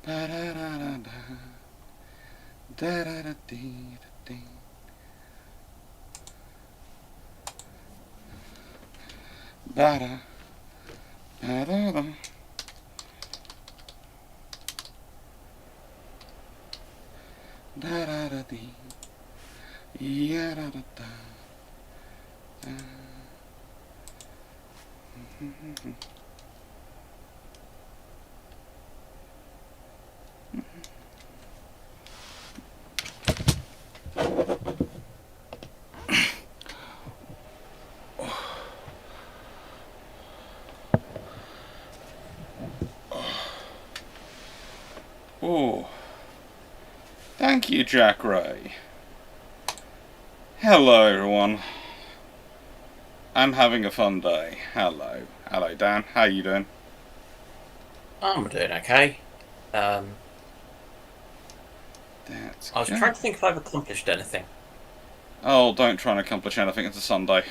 Da da da da da. Da da da dee da dee. Ba da da da da. Da da da dee. Ya da da da. Oh, thank you, Jack Ray. Hello, everyone. I'm having a fun day. Hello. Hello, Dan. How you doing? I'm doing okay. Um, That's I was good. trying to think if I've accomplished anything. Oh, don't try and accomplish anything. It's a Sunday.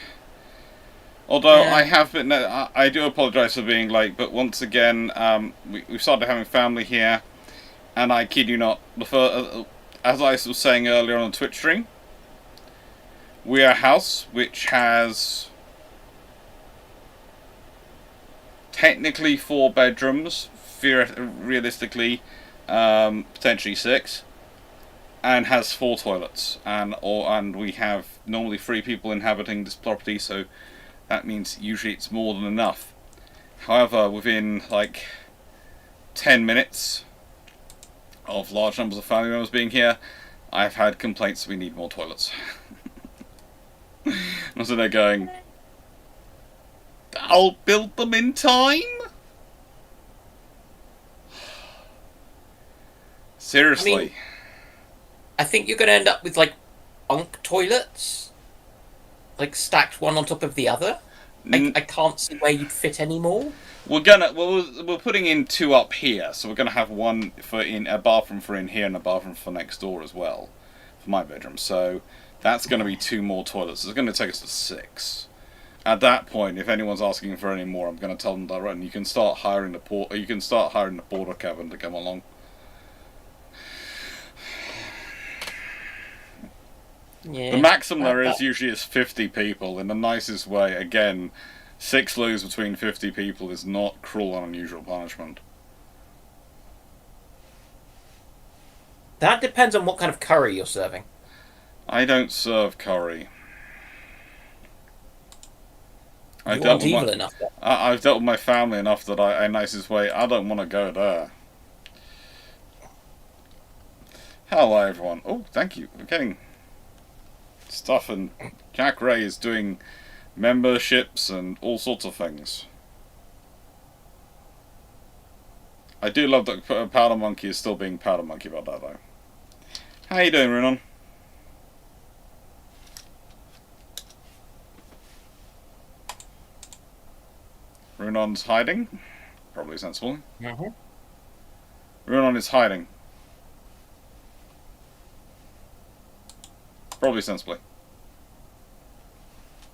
Although I Yeah. have been, I do apologise for being late, but once again, we've started having family here, and I kid you not, as I was saying earlier on the Twitch stream, we are a house which has technically 4 bedrooms, realistically, potentially 6, and has 4 toilets, and we have normally 3 people inhabiting this property, so that means usually it's more than enough. However, within like 10 minutes of large numbers of family members being here, I've had complaints we need more toilets. And so they're going, I'll build them in time? I mean, Seriously. I think you're going to end up with like bunk toilets, like stacked one on top of the other. I can't see where you'd fit any more. We're putting in 2 up here, so we're gonna have one for in a bathroom for in here and a bathroom for next door as well, for my bedroom. So that's gonna be 2 more toilets. It's gonna take us to 6. At that point, if anyone's asking for any more, I'm gonna tell them directly. And you can start hiring You can start hiring the porter cabin to come along. The Yeah, maximum that, there that is usually is 50 people in the nicest way. Again, 6 loos between 50 people is not cruel and unusual punishment. that depends on what kind of curry you're serving. I don't serve curry. I You dealt aren't with my evil enough yet. I've dealt with my family enough that a nicest way. I don't want to go there. Hello, everyone. Oh, thank you. We're getting stuff, and Jack Ray is doing memberships and all sorts of things. I do love that Powder Monkey is still being Powder Monkey about that, though. How you doing, Renan? Runon's hiding. Probably sensible. Mm-hmm. Runon is hiding. Probably sensibly.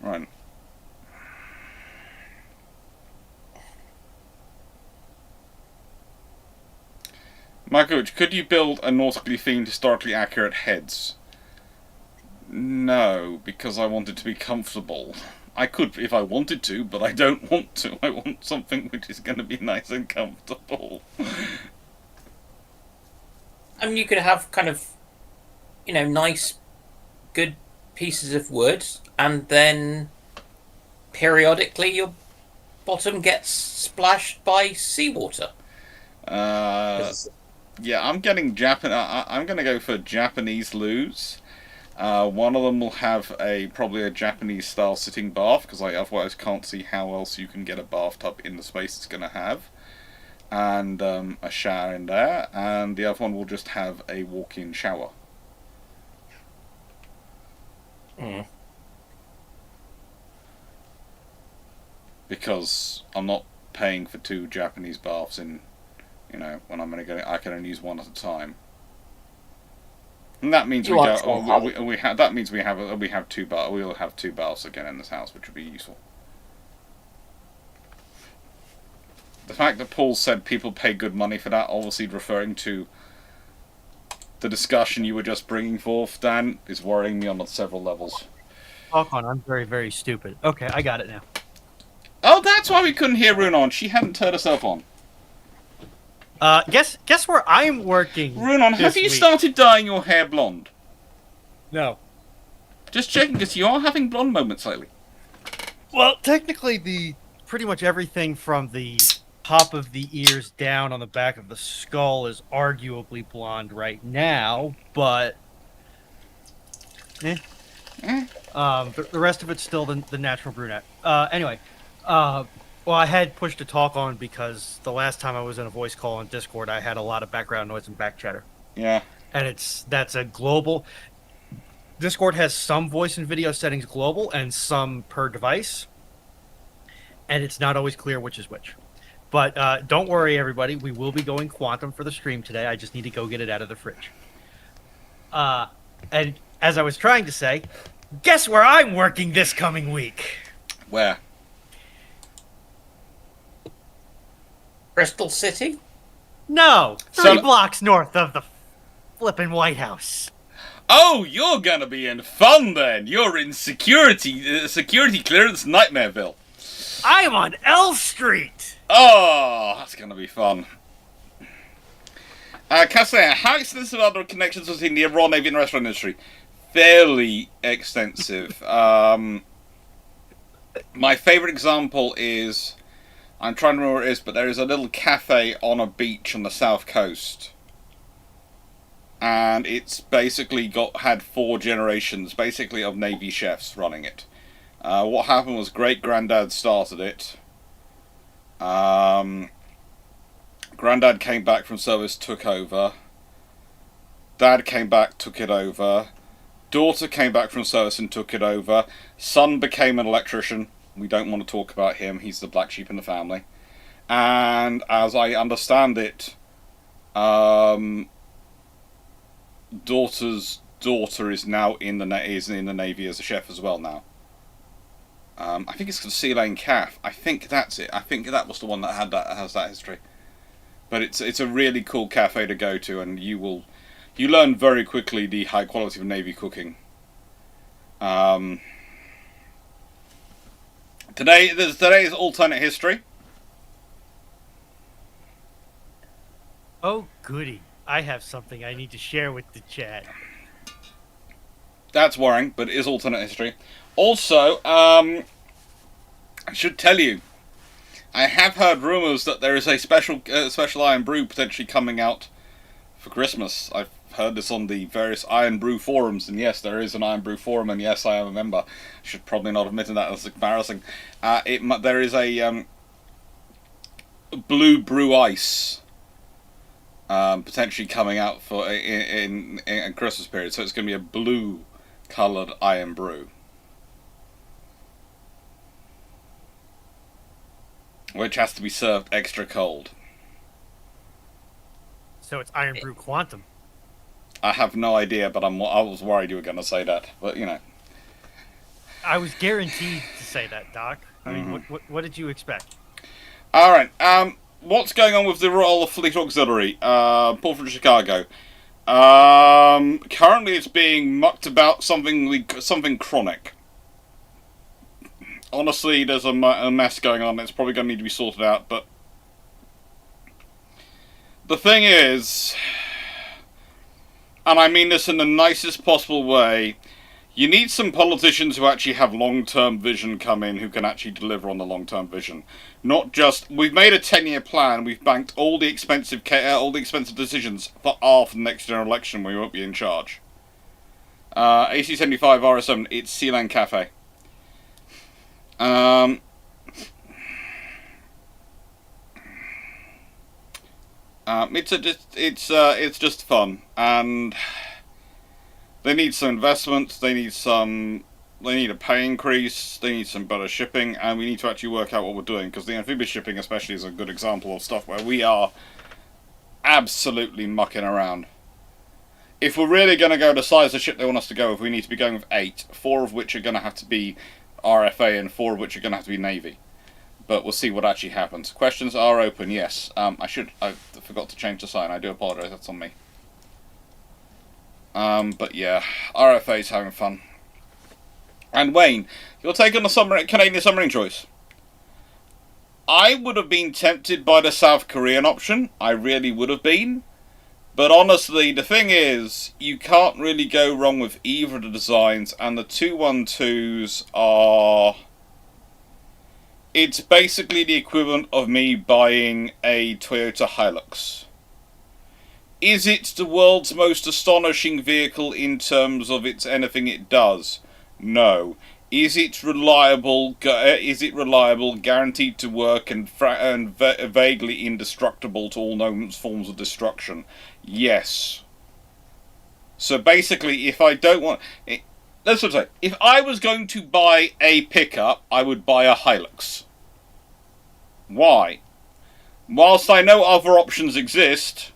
Right. Michael, could you build a nautically themed, historically accurate heads? No, because I want it to be comfortable. I could if I wanted to, but I don't want to. I want something which is going to be nice and comfortable. I mean, you could have kind of, nice, good pieces of wood, and then periodically your bottom gets splashed by seawater. Uh, 'Cause yeah, I'm getting Japan. I'm going to go for Japanese loos. One of them will have probably a Japanese style sitting bath because I otherwise can't see how else you can get a bathtub in the space it's going to have, and a shower in there. And the other one will just have a walk-in shower. Mm. Because I'm not paying for 2 Japanese baths in, when I'm going to get I can only use one at a time. And that means You we are go. trying hard. We have. That means we have 2 baths. We'll have 2 baths again in this house, which would be useful. The fact that Paul said people pay good money for that, obviously referring to the discussion you were just bringing forth, Dan, is worrying me on several levels. Talk on. I'm very, very stupid. Okay, I got it now. Oh, that's why we couldn't hear Runon. She hadn't turned herself on. Guess where I'm working. Runon, have you week? started dyeing your hair blonde? No. Just checking, because you are having blonde moments lately. Well, technically, pretty much everything from the top of the ears down on the back of the skull is arguably blonde right now, but the rest of it's still the natural brunette. Anyway, well, I had pushed to talk on because the last time I was in a voice call on Discord, I had a lot of background noise and back chatter. Yeah. And that's a global. Discord has some voice and video settings global and some per device, and it's not always clear which is which. But don't worry, everybody. We will be going quantum for the stream today. I just need to go get it out of the fridge. And as I was trying to say, guess where I'm working this coming week? Where? Bristol City? No, 3 blocks north of the flippin' White House. Oh, you're gonna be in fun then. You're in security clearance Nightmareville. I am on L Street. Oh, that's gonna be fun. Cassian, how extensive are the connections between the Royal Navy and the restaurant industry? Fairly extensive. My favourite example is, I'm trying to remember what it is, but there is a little cafe on a beach on the south coast. And it's basically had 4 generations, basically, of Navy chefs running it. What happened was great-granddad started it. Granddad came back from service, took over. Dad came back, took it over. Daughter came back from service and took it over. Son became an electrician. We don't want to talk about him. He's the black sheep in the family. And as I understand it, daughter's daughter is now in the Navy as a chef as well now. I think it's Sea Lane Calf. I think that's it. I think that was the one that has that history. But it's a really cool cafe to go to, and you learn very quickly the high quality of Navy cooking. Today is alternate history. Oh goody! I have something I need to share with the chat. That's worrying, but it is alternate history. Also, I should tell you, I have heard rumours that there is a special Iron Brew potentially coming out for Christmas. I've heard this on the various Iron Brew forums, and yes, there is an Iron Brew forum, and yes, I am a member. I should probably not admit that, that's embarrassing. There is a Blue Brew Ice potentially coming out for in Christmas period, so it's going to be a blue coloured Iron Brew, which has to be served extra cold. So it's Iron Brew Quantum. I have no idea, but I was worried you were going to say that. But you know, I was guaranteed to say that, Doc. I mean, what did you expect? All right. What's going on with the Royal Fleet Auxiliary, Port of Chicago? Currently, it's being mucked about something chronic. Honestly, there's a mess going on. It's probably going to need to be sorted out. But the thing is, and I mean this in the nicest possible way, you need some politicians who actually have long-term vision come in, who can actually deliver on the long-term vision. Not just, we've made a 10-year plan, we've banked all the expensive decisions for the next general election, we won't be in charge. AC75 RS7, it's Sealand Cafe. It's just fun, and they need some investment, they need a pay increase, they need some better shipping, and we need to actually work out what we're doing, because the amphibious shipping especially is a good example of stuff where we are absolutely mucking around. If we're really going to go the size of ship they want us to go with, we need to be going with 8, 4 of which are going to have to be RFA and 4 of which are going to have to be Navy. But we'll see what actually happens. Questions are open, yes. I forgot to change the sign. I do apologise, that's on me. But yeah, RFA's having fun. And Wayne, your take on the Canadian submarine choice? I would have been tempted by the South Korean option. I really would have been. But honestly, the thing is, you can't really go wrong with either of the designs, and the 212s are... It's basically the equivalent of me buying a Toyota Hilux. Is it the world's most astonishing vehicle in terms of anything it does? No. Is it reliable? Guaranteed to work, and vaguely indestructible to all known forms of destruction? Yes. So basically, if I don't want... That's what I'm saying. If I was going to buy a pickup, I would buy a Hilux. Why? Whilst I know other options exist,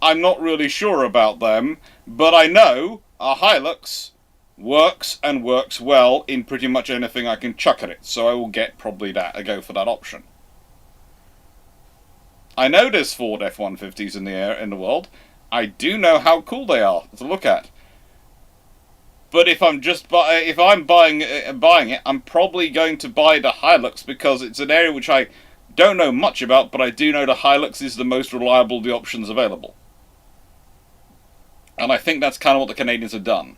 I'm not really sure about them, but I know a Hilux works and works well in pretty much anything I can chuck at it, so I will probably go for that option. I know there's Ford F-150s in the world. I do know how cool they are to look at. But if I'm buying it, I'm probably going to buy the Hilux because it's an area which I don't know much about, but I do know the Hilux is the most reliable of the options available. And I think that's kind of what the Canadians have done.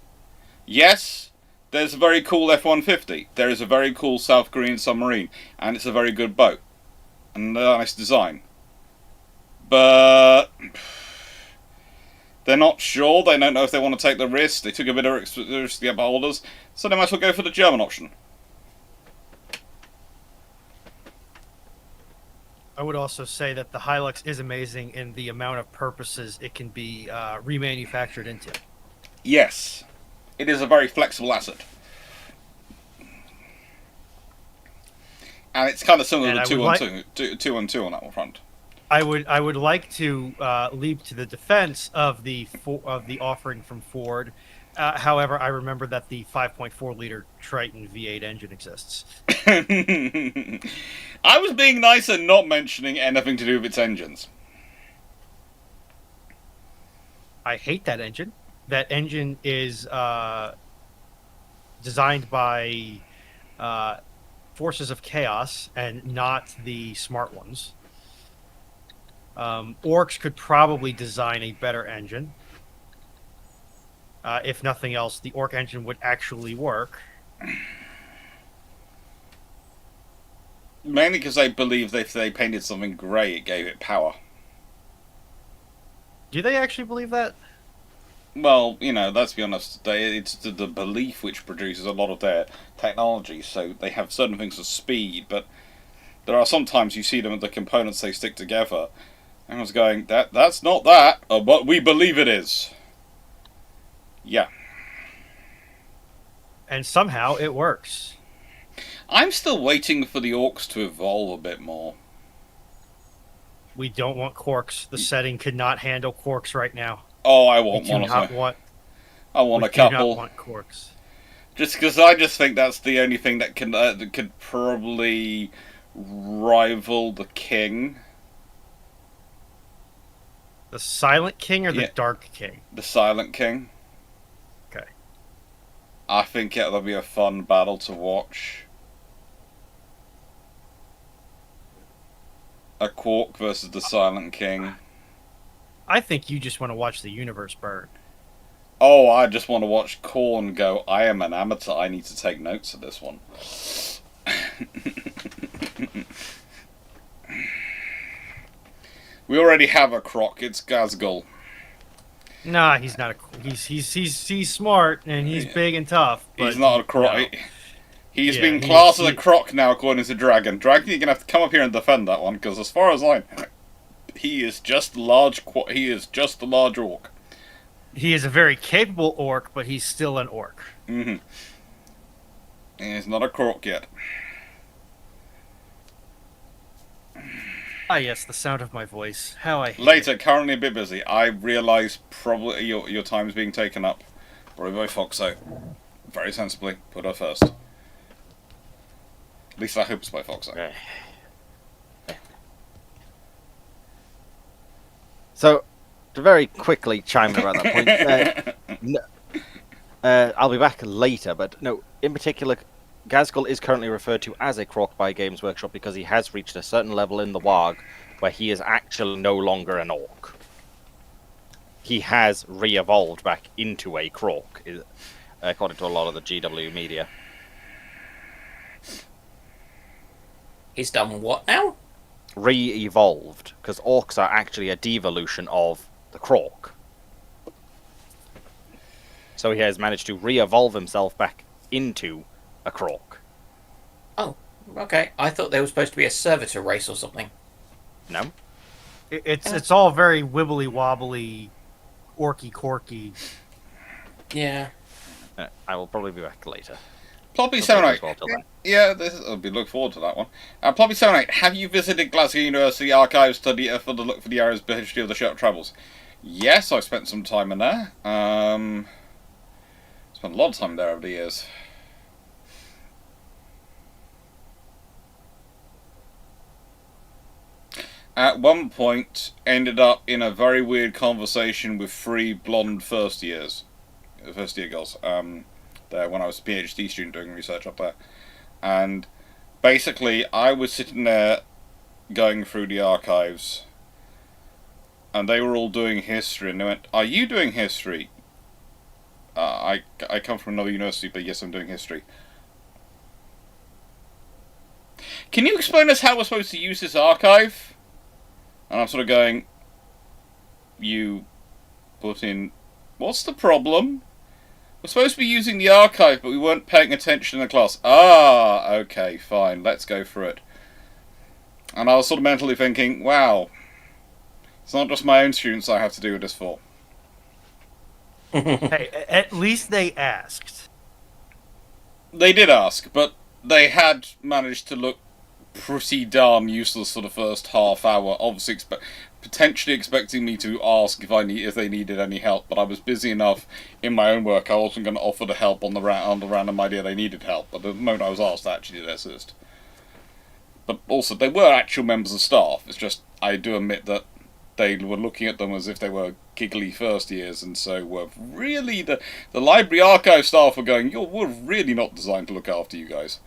Yes, there's a very cool F-150. There is a very cool South Korean submarine, and it's a very good boat and a nice design. But they're not sure. They don't know if they want to take the risk. They took a bit of risk to get beholders, so they might as well go for the German option. I would also say that the Hilux is amazing in the amount of purposes it can be remanufactured into. Yes, it is a very flexible asset. And it's kind of similar to 212 on that front. I would like to leap to the defense of the offering from Ford. However, I remember that the 5.4 liter Triton V8 engine exists. I was being nice and not mentioning anything to do with its engines. I hate that engine. That engine is designed by forces of chaos and not the smart ones. Orcs could probably design a better engine. If nothing else, the Orc engine would actually work. Mainly because I believe if they painted something grey, it gave it power. Do they actually believe that? Well, let's be honest, it's the belief which produces a lot of their technology, so they have certain things of speed, but there are sometimes you see them at the components they stick together, and I was going, that's not that, but we believe it is. Yeah. And somehow it works. I'm still waiting for the Orcs to evolve a bit more. We don't want Quarks. The setting could not handle Quarks right now. Oh, I want one. I want a couple. Do not want Quarks. Just because I just think that's the only thing that could probably rival the King. The Silent King or the Dark King? The Silent King. Okay. I think it'll be a fun battle to watch. A Quark versus the Silent King. I think you just want to watch the universe burn. Oh, I just want to watch Korn go, I am an amateur, I need to take notes of this one. We already have a Croc, it's Gazgul. Nah, he's not he's smart and he's big and tough. But he's not a Croc. No. He's been classed as a Croc now, according to Dragon. Dragon, you're gonna have to come up here and defend that one, because as far as I know, he is just large. He is just a large orc. He is a very capable orc, but he's still an orc. Mm-hmm. He's not a Croc yet. Ah, yes, the sound of my voice. How I hate Later, it. currently a bit busy. I realise probably your time is being taken up. Probably by Foxo. Very sensibly, put her first. At least I hope it's by Foxhound. Right. So, to very quickly chime in about that point, I'll be back later, but no, in particular, Gazgul is currently referred to as a Croc by Games Workshop because he has reached a certain level in the WAG where he is actually no longer an orc. He has re-evolved back into a Croc, according to a lot of the GW media. He's done what now? Re-evolved, because orcs are actually a devolution of the Croc. So he has managed to re-evolve himself back into a Croc. Oh, okay. I thought they were supposed to be a servitor race or something. No? It's all very wibbly wobbly, orky corky. Yeah. I will probably be back later. Ploppy Well, 78. till then. Yeah, I'll be looking forward to that one. Ploppy 78. Have you visited Glasgow University Archives study for the look for the area's history of the ship travels? Yes, I've spent some time in there. Spent a lot of time there over the years. At one point, ended up in a very weird conversation with 3 blonde first year girls. There when I was a PhD student doing research up there, and basically I was sitting there going through the archives, and they were all doing history, and they went, "Are you doing history?" I come from another university, but yes, I'm doing history. Can you explain us how we're supposed to use this archive? And I'm sort of going, you put in, what's the problem? We're supposed to be using the archive, but we weren't paying attention in the class. Ah, okay, fine, let's go for it. And I was sort of mentally thinking, wow, it's not just my own students I have to do this for. Hey, at least they asked. They did ask, but they had managed to look pretty darn useless for the first half hour. Obviously, potentially expecting me to ask if they needed any help, but I was busy enough in my own work. I wasn't going to offer the help on the random idea they needed help. But the moment I was asked, I actually did assist. But also, they were actual members of staff. It's just I do admit that they were looking at them as if they were giggly first years, and so were really the library archive staff were going, we're really not designed to look after you guys.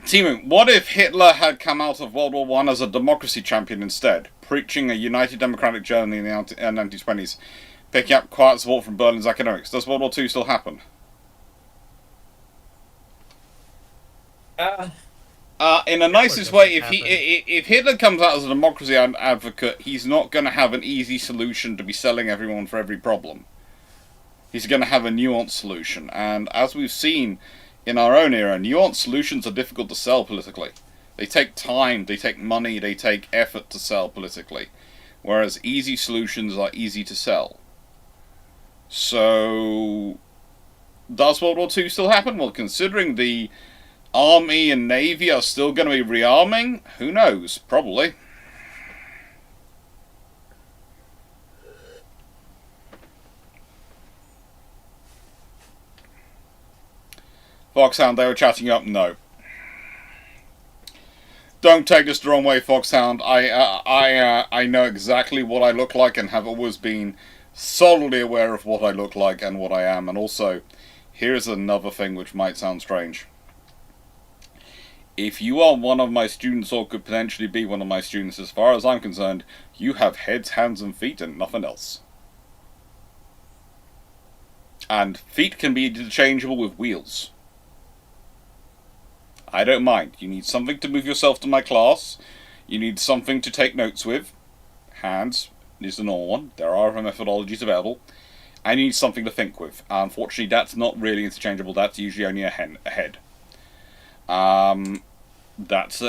Timu, what if Hitler had come out of World War One as a democracy champion instead, preaching a united democratic Germany in the 1920s, picking up quiet support from Berlin's academics? Does World War II still happen? In the nicest way, if Hitler comes out as a democracy advocate, he's not going to have an easy solution to be selling everyone for every problem. He's going to have a nuanced solution, and as we've seen in our own era, nuanced solutions are difficult to sell politically. They take time, they take money, they take effort to sell politically, whereas easy solutions are easy to sell. So, does World War II still happen? Well, considering the Army and Navy are still going to be rearming, who knows? Probably. Foxhound, they were chatting up. No. Don't take this the wrong way, Foxhound. I know exactly what I look like and have always been solidly aware of what I look like and what I am. And also, here's another thing which might sound strange. If you are one of my students or could potentially be one of my students, as far as I'm concerned, you have heads, hands, and feet and nothing else. And feet can be interchangeable with wheels. I don't mind. You need something to move yourself to my class. You need something to take notes with. Hands is the normal one. There are other methodologies available. And you need something to think with. Unfortunately, that's not really interchangeable. That's usually only a head. That's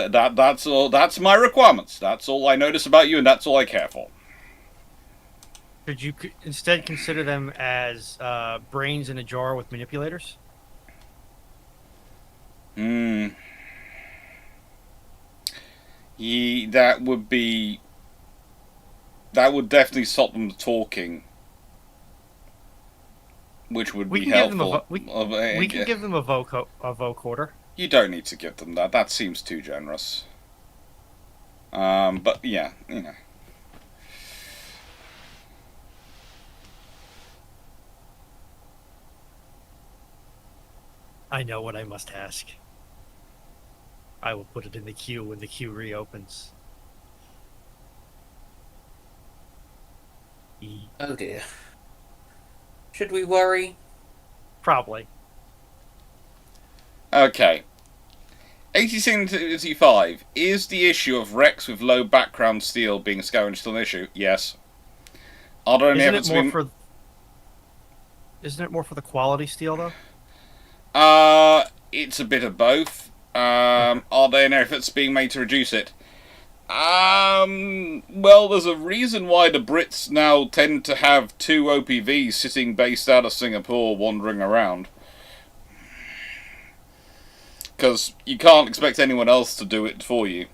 all. That's my requirements. That's all I notice about you, and that's all I care for. Should you instead consider them as brains in a jar with manipulators? That would definitely stop them talking. which would We be can give them helpful. we can give them a vote order. You don't need to give them that. That seems too generous. But yeah, you know. I know what I must ask. I will put it in the queue when the queue reopens. Oh dear. Should we worry? Probably. Okay. 1875. Is the issue of wrecks with low background steel being scavenged still an issue? Yes. Are there any Isn't efforts it more being... for? Isn't it more for the quality steel though? It's a bit of both. Are there any efforts being made to reduce it? Well, there's a reason why the Brits now tend to have 2 OPVs sitting based out of Singapore wandering around. Because you can't expect anyone else to do it for you.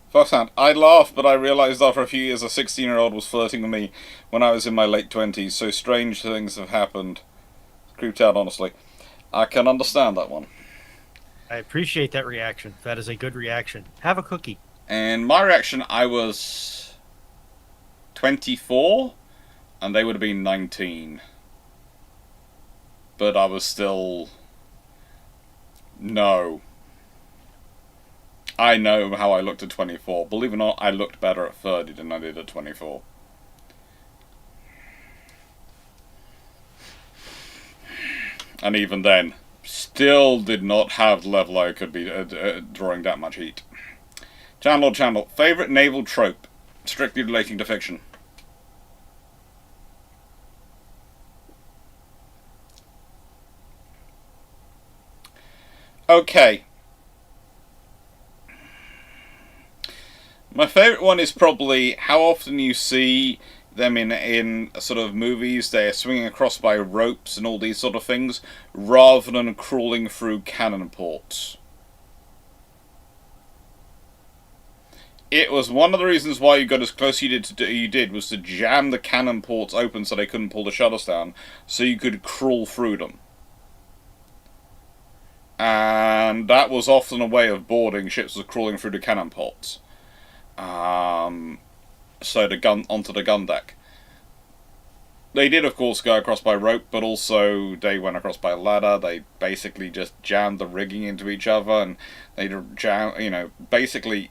Firsthand, I laughed, but I realised after a few years a 16-year-old was flirting with me when I was in my late 20s, so strange things have happened. Creeped out, honestly. I can understand that one. I appreciate that reaction. That is a good reaction. Have a cookie. And my reaction, I was 24, and they would have been 19. But I was still... No. I know how I looked at 24. Believe it or not, I looked better at 30 than I did at 24. And even then, still did not have the level I could be drawing that much heat. Chandler, favourite naval trope, strictly relating to fiction. Okay. My favourite one is probably how often you see them in sort of movies. They're swinging across by ropes and all these sort of things, rather than crawling through cannon ports. It was one of the reasons why you got as close you did was to jam the cannon ports open so they couldn't pull the shutters down, so you could crawl through them. And that was often a way of boarding ships, was crawling through the cannon ports. So onto the gun deck. They did, of course, go across by rope, but also they went across by ladder. They basically just jammed the rigging into each other, and they basically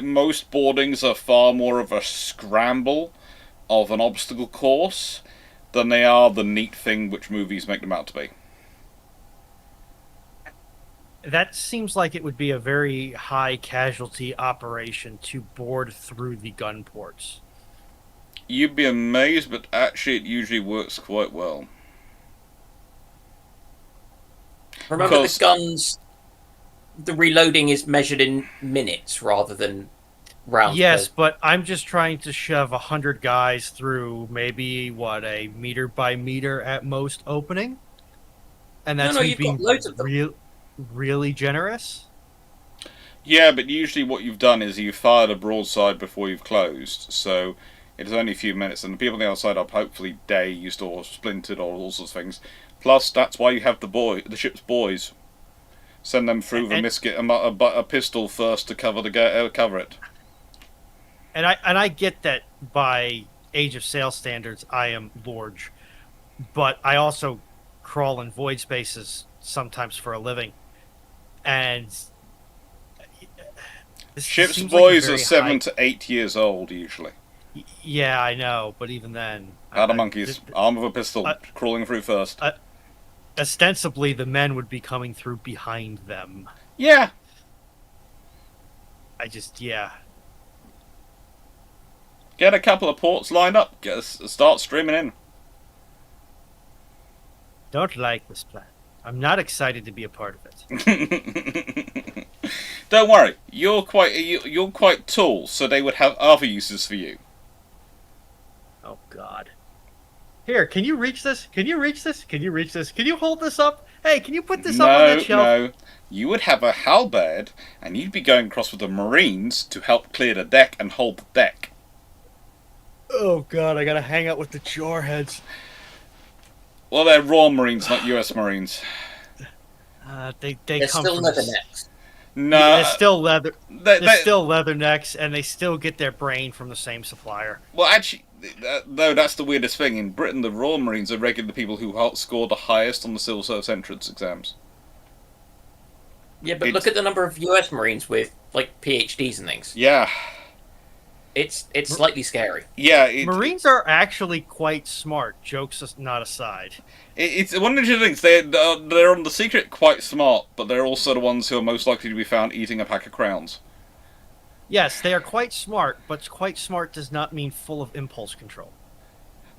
most boardings are far more of a scramble of an obstacle course than they are the neat thing which movies make them out to be. That seems like it would be a very high casualty operation to board through the gun ports. You'd be amazed, but actually it usually works quite well. Remember, the guns, the reloading is measured in minutes rather than rounds. Yes, but I'm just trying to shove 100 guys through maybe, a meter by meter at most opening? And that's No, me you've being got loads of them. really generous? Yeah, but usually what you've done is you've fired a broadside before you've closed, so it's only a few minutes, and the people on the outside are hopefully dazed or splintered or all sorts of things. Plus, that's why you have the ship's boys. Send them through with a pistol first to cover it. And I get that by Age of Sail standards, I am large, but I also crawl in void spaces sometimes for a living, and ship's boys are 7 to 8 years old usually. Yeah, I know, but even then, Powder monkeys, arm of a pistol, crawling through first. Ostensibly, the men would be coming through behind them. Yeah. Get a couple of ports lined up. Start streaming in. Don't like this plan. I'm not excited to be a part of it. Don't worry, you're quite tall, so they would have other uses for you. Oh God! Here, can you reach this? Can you reach this? Can you reach this? Can you hold this up? Hey, can you put this up on that shelf? No. You would have a halberd, and you'd be going across with the Marines to help clear the deck and hold the deck. Oh god, I gotta hang out with the jarheads. Well, they're Royal Marines, not US Marines. They They're come still from leathernecks. No, they're still leather. they- They're still leathernecks, and they still get their brain from the same supplier. well, actually, no, that's the weirdest thing. In Britain, the Royal Marines are regularly the people who score the highest on the civil service entrance exams. Yeah, but look at the number of US Marines with like PhDs and things. Yeah, It's slightly scary. yeah. Marines are actually quite smart. Jokes not aside. It's one of the things. They're on the secret quite smart, but they're also the ones who are most likely to be found eating a pack of crowns. Yes, they are quite smart, but quite smart does not mean full of impulse control.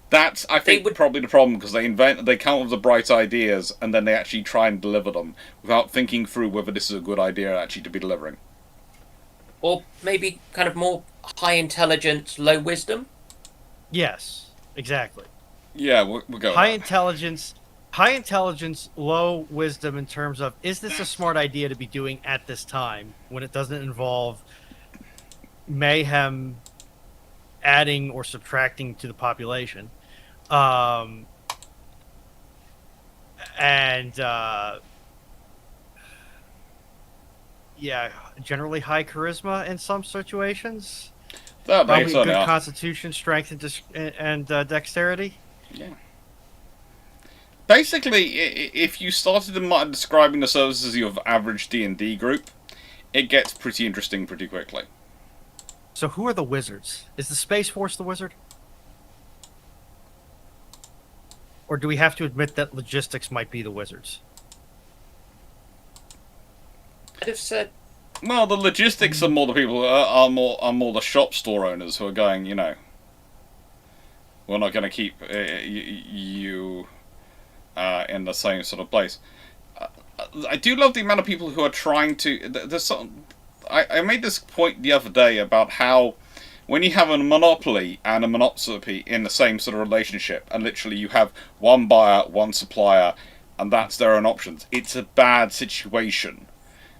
That's, I think, probably the problem, because they come up with the bright ideas, and then they actually try and deliver them without thinking through whether this is a good idea actually to be delivering. Or maybe kind of more high intelligence, low wisdom. Yes, exactly. Yeah, we'll go. High intelligence, low wisdom in terms of, is this a smart idea to be doing at this time when it doesn't involve mayhem adding or subtracting to the population, and yeah, generally high charisma in some situations. Probably good constitution, strength, and dexterity. Yeah. Basically, if you started describing the services of your average D&D group, it gets pretty interesting pretty quickly. So who are the wizards? Is the Space Force the wizard? Or do we have to admit that logistics might be the wizards? I'd have said... Well, the logistics are more the people are more the shop store owners who are going, we're not going to keep you in the same sort of place. I do love the amount of people who are trying to... I made this point the other day about how when you have a monopoly and a monopoly in the same sort of relationship, and literally you have one buyer, one supplier, and that's their own options, it's a bad situation.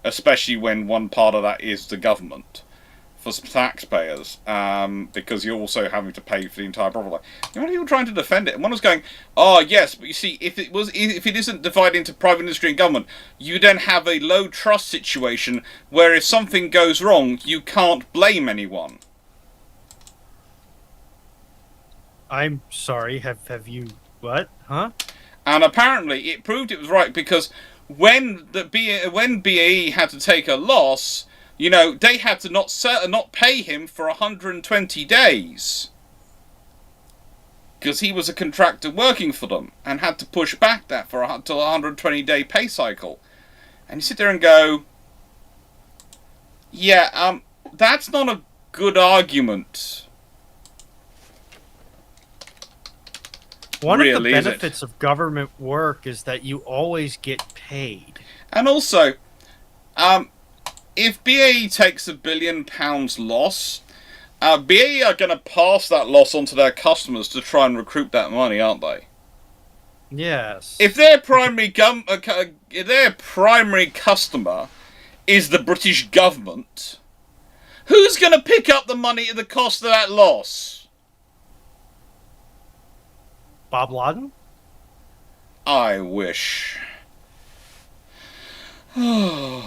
Especially when one part of that is the government for taxpayers, because you're also having to pay for the entire property. You know, people trying to defend it, and one was going, "Oh yes, but you see, if it isn't divided into private industry and government, you then have a low trust situation where if something goes wrong, you can't blame anyone." I'm sorry. Have you what? Huh? And apparently, it proved it was right because when BAE had to take a loss, they had to not pay him for 120 days. Because he was a contractor working for them, and had to push back that till a 120-day pay cycle. And you sit there and go, yeah, that's not a good argument. One of the benefits of government work is that you always get paid. And also, if BAE takes £1 billion loss, BAE are going to pass that loss on to their customers to try and recruit that money, aren't they? Yes. If their primary customer is the British government, who's going to pick up the money at the cost of that loss? Bob Laden? I wish. We'll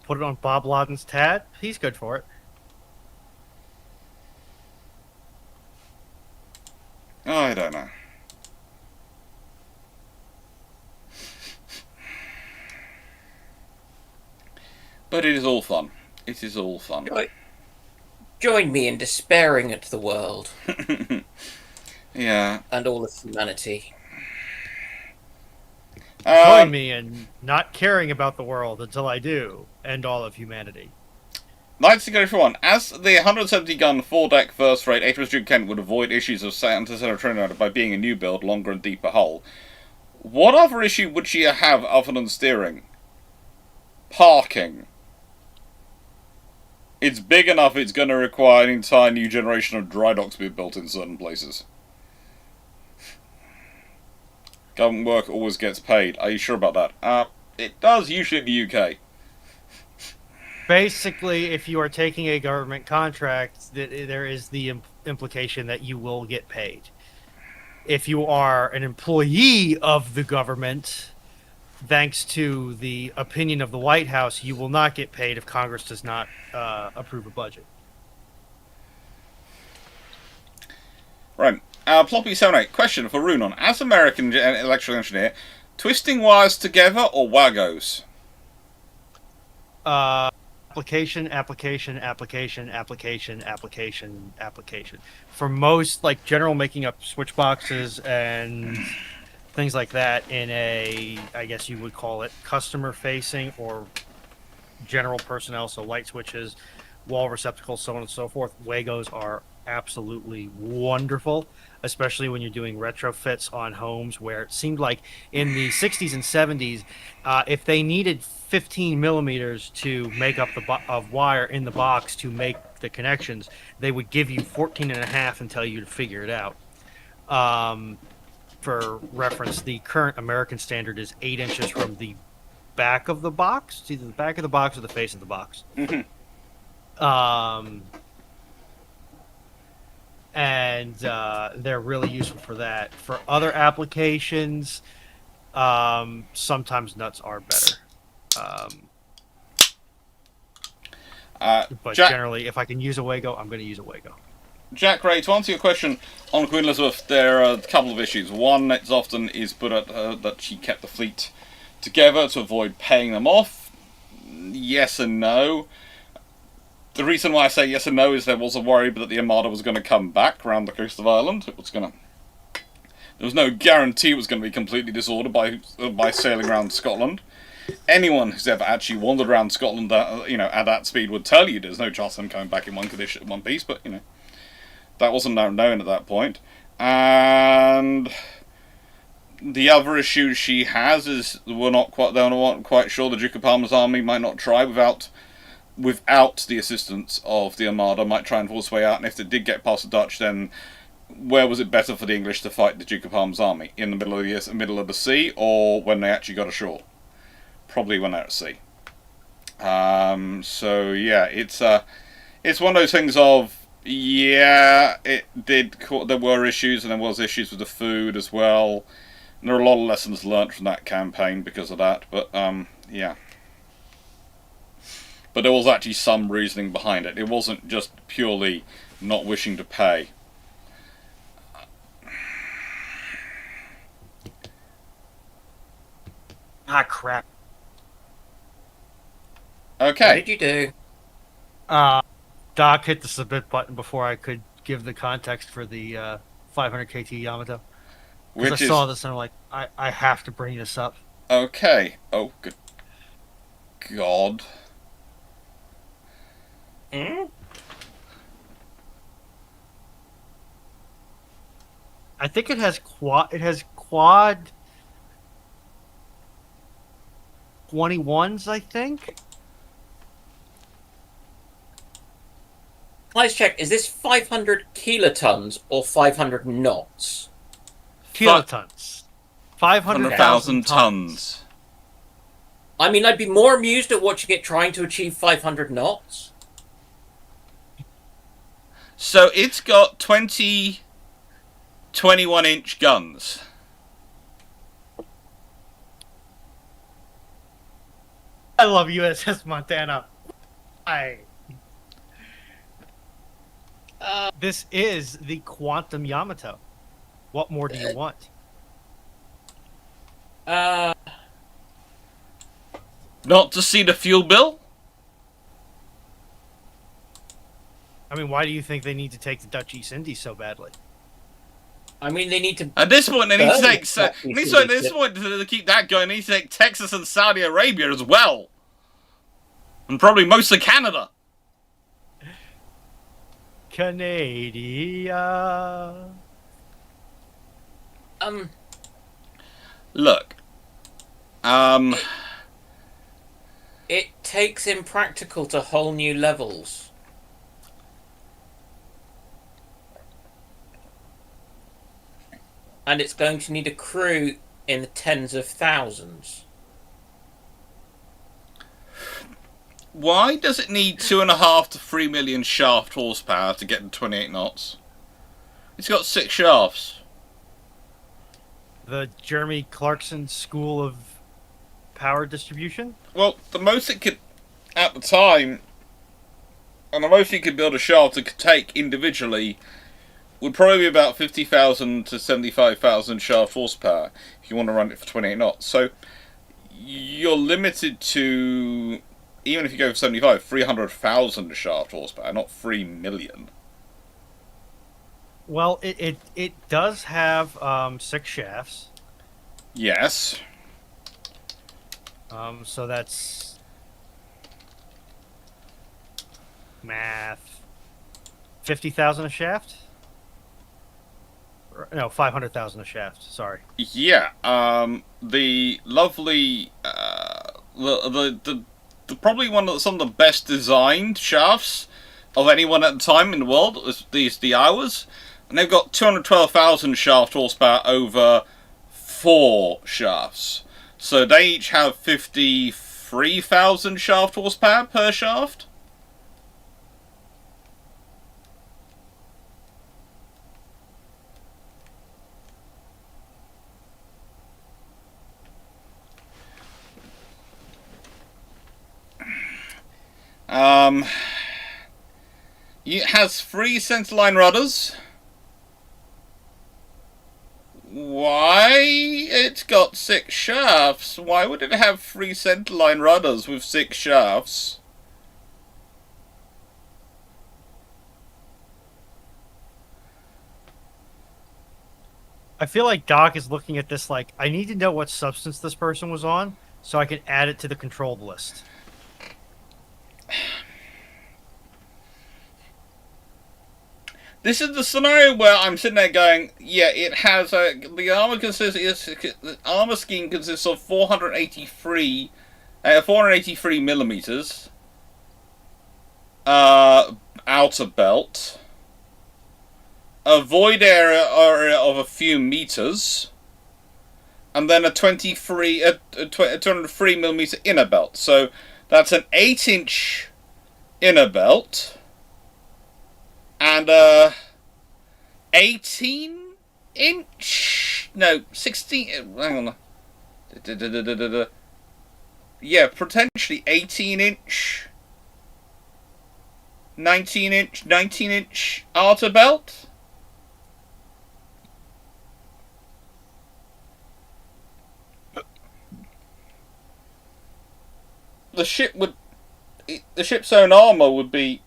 put it on Bob Laden's tab. He's good for it. I don't know. But it is all fun. It is all fun. Join me in despairing at the world. Yeah. And all of humanity. Join me in not caring about the world until I do, and all of humanity. Knights to go for one. As the 170-gun 4-deck first rate HMS Duke Kent would avoid issues of anti-Sarah Trinidad by being a new build, longer and deeper hull, what other issue would she have other than steering? Parking. It's big enough it's going to require an entire new generation of dry docks to be built in certain places. Government work always gets paid. Are you sure about that? It does, usually in the UK. Basically, if you are taking a government contract, there is the implication that you will get paid. If you are an employee of the government, thanks to the opinion of the White House, you will not get paid if Congress does not approve a budget. Right. Ploppy78, question for Runon. As American electrical engineer, twisting wires together or wagos? Application. For most, like, general making up switch boxes and things like that in a, I guess you would call it, customer-facing or general personnel, so light switches, wall receptacles, so on and so forth, wagos are absolutely wonderful, especially when you're doing retrofits on homes where it seemed like in the 60s and 70s, if they needed 15 millimeters to make up of wire in the box to make the connections, they would give you 14 and a half and tell you to figure it out. For reference, the current American standard is 8 inches from the back of the box. It's either the back of the box or the face of the box. And they're really useful for that. For other applications, sometimes nuts are better. But generally, if I can use a Wago, I'm going to use a Wago. Jack Ray, to answer your question on Queen Elizabeth, there are a couple of issues. One, it's often is put at her that she kept the fleet together to avoid paying them off. Yes and no. The reason why I say yes and no is there was a worry that the Armada was going to come back around the coast of Ireland. There was no guarantee it was going to be completely disordered by sailing around Scotland. Anyone who's ever actually wandered around Scotland, at that speed would tell you there's no chance of them coming back in one piece. But that wasn't known at that point. And the other issue she has is they're not quite sure the Duke of Parma's army might not try without the assistance of the Armada, might try and force its way out. And if they did get past the Dutch, then where was it better for the English to fight the Duke of Parma's army? In the middle of the sea, or when they actually got ashore? Probably when they're at sea. So yeah, it's one of those things of, yeah, there were issues, and there was issues with the food as well. And there are a lot of lessons learnt from that campaign because of that, but yeah. But there was actually some reasoning behind it. It wasn't just purely not wishing to pay. Ah, crap. Okay. What did you do? Doc hit the submit button before I could give the context for the 500 KT Yamato. Because I saw this and I'm like, I have to bring this up. Okay. Oh, good God. I think it has quad 21s, I think. Let's check. Is this 500 kilotons or 500 knots? Kilotons. 500,000 tons. I mean, I'd be more amused at watching it trying to achieve 500 knots. So it's got 21-inch guns. I love USS Montana. This is the Quantum Yamato. What more do you want? Not to see the fuel bill? I mean, why do you think they need to take the Dutch East Indies so badly? I mean, they need to... At this point, they need to take... to keep that going, they need to take Texas and Saudi Arabia as well. And probably most of Canada. Canada. Look. It takes Impractical to whole new levels. And it's going to need a crew in the tens of thousands. Why does it need 2.5 to 3 million shaft horsepower to get to 28 knots? It's got 6 shafts. The Jeremy Clarkson School of Power Distribution? Well, the most it could, at the time, and the most you could build a shaft it could take individually would probably be about 50,000 to 75,000 shaft horsepower if you want to run it for 28 knots. So you're limited to, even if you go for 75, 300,000 shaft horsepower, not 3 million. Well, it does have 6 shafts. Yes. So that's math. 50,000 a shaft? No, 500,000 a shaft. Sorry. Yeah. The lovely, the probably some of the best designed shafts of anyone at the time in the world was the Iowas, and they've got 212,000 shaft horsepower over 4 shafts. So they each have 53,000 shaft horsepower per shaft. It has 3 centerline rudders. Why? It's got 6 shafts. Why would it have 3 centerline rudders with 6 shafts? I feel like Doc is looking at this like, I need to know what substance this person was on so I can add it to the controlled list. This is the scenario where I'm sitting there going, yeah, it has the armor scheme consists of 483 millimeters outer belt, a void area of a few meters, and then a 203 millimeter inner belt. So that's an 8-inch inner belt. And 18-inch? No, 16. Hang on. Yeah, potentially 18-inch, 19-inch outer belt. The ship's own armor would be.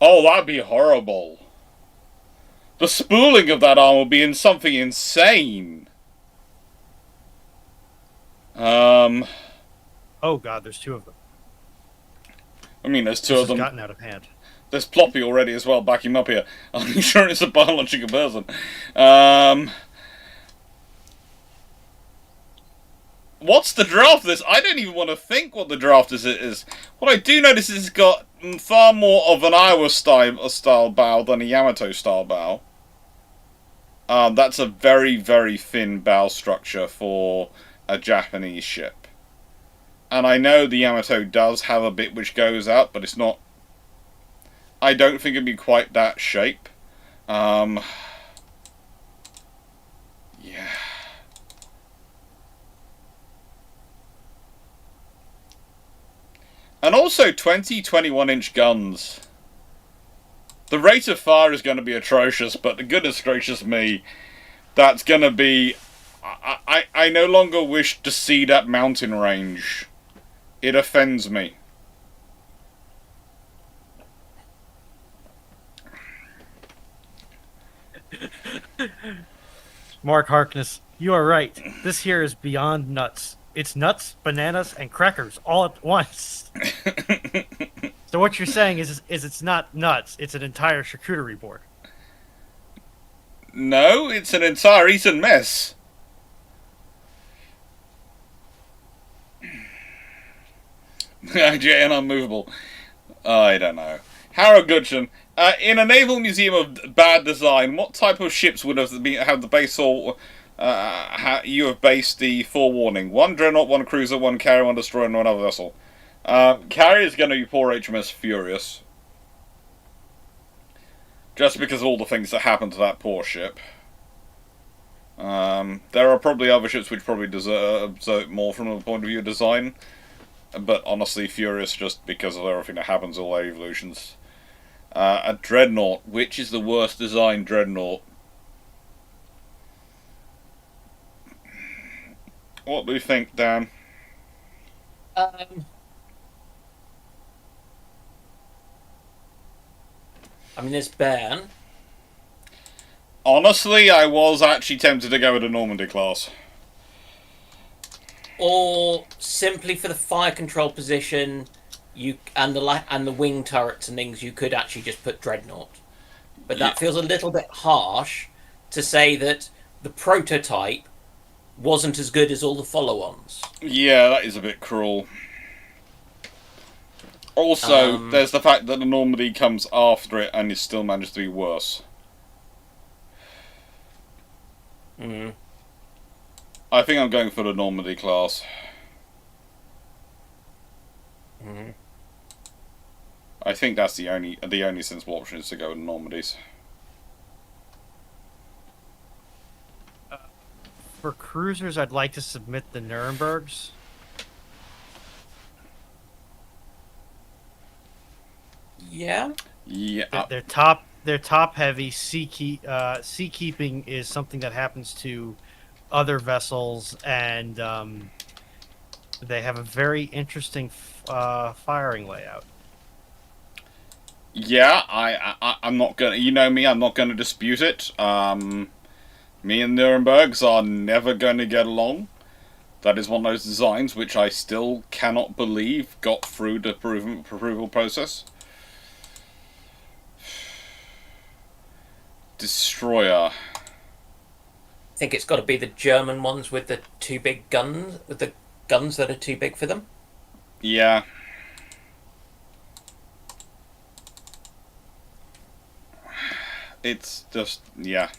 Oh, that'd be horrible. The spooling of that arm would be in something insane. Oh god, there's 2 of them. I mean, there's 2 This of them. has gotten out of hand. There's Ploppy already as well, backing him up here. I'm sure it's a biological person. What's the draft of this? I don't even want to think what the draft is. What I do notice is it's got far more of an Iowa style bow than a Yamato style bow. That's a very, very thin bow structure for a Japanese ship. And I know the Yamato does have a bit which goes out, but it's not. I don't think it'd be quite that shape. Yeah. And also 21-inch guns. The rate of fire is going to be atrocious, but goodness gracious me, that's going to be. I no longer wish to see that mountain range. It offends me. Mark Harkness, you are right. This here is beyond nuts. It's nuts, bananas, and crackers all at once. So what you're saying is it's not nuts, it's an entire charcuterie board. No, it's an entire eaten mess. IGN unmovable. I don't know. Harrogudgeon. In a naval museum of bad design, what type of ships would have the base or you have based the forewarning? 1 dreadnought, 1 cruiser, 1 carrier, 1 destroyer, and 1 other vessel. Carrier is going to be poor HMS Furious. Just because of all the things that happened to that poor ship. There are probably other ships which probably deserve more from the point of view of design. But honestly, Furious just because of everything that happens, all their evolutions. A Dreadnought. Which is the worst designed Dreadnought? What do you think, Dan? I mean, there's Bern. Honestly, I was actually tempted to go with the Normandy class. Or simply for the fire control position, and the wing turrets and things, you could actually just put Dreadnought. But that feels a little bit harsh to say that the prototype wasn't as good as all the follow-ons. Yeah, that is a bit cruel. Also, there's the fact that the Normandy comes after it and it still managed to be worse. I think I'm going for the Normandy class. I think that's the only sensible option is to go with Normandies. For cruisers, I'd like to submit the Nurembergs. Yeah. Yeah. They're top heavy. Seakeeping is something that happens to other vessels, and they have a very interesting firing layout. Yeah, I'm not gonna. You know me, I'm not gonna dispute it. Me and Nurembergs are never gonna get along. That is one of those designs which I still cannot believe got through the approval process. Destroyer. I think it's got to be the German ones with the too big guns, with the guns that are too big for them. Yeah. It's just, yeah.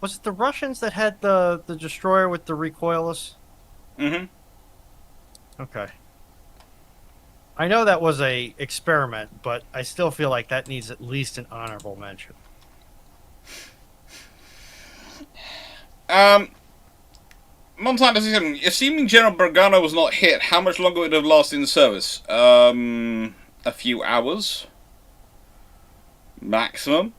Was it the Russians that had the destroyer with the recoilless? Mm-hmm. Okay. I know that was a experiment, but I still feel like that needs at least an honorable mention. Montana, assuming General Bergano was not hit, how much longer would it have lasted in service? A few hours? Maximum?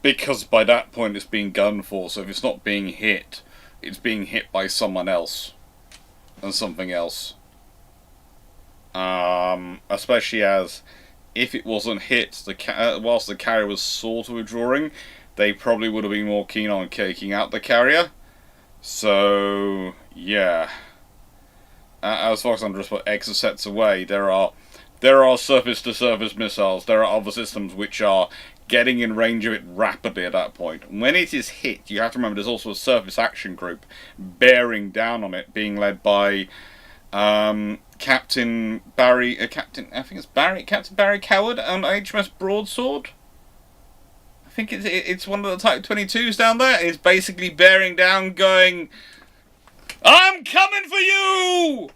Because by that point it's being gunned for, so if it's not being hit, it's being hit by someone else. And something else. Especially as, if it wasn't hit, whilst the carrier was sort of withdrawing, they probably would have been more keen on taking out the carrier. So, yeah. As far as I'm just put exocets away, there are surface-to-surface missiles. There are other systems which are getting in range of it rapidly at that point. When it is hit, you have to remember there's also a surface action group bearing down on it, being led by Captain Barry Coward on HMS Broadsword. I think it's one of the Type 22s down there. It's basically bearing down, going, "I'm coming for you."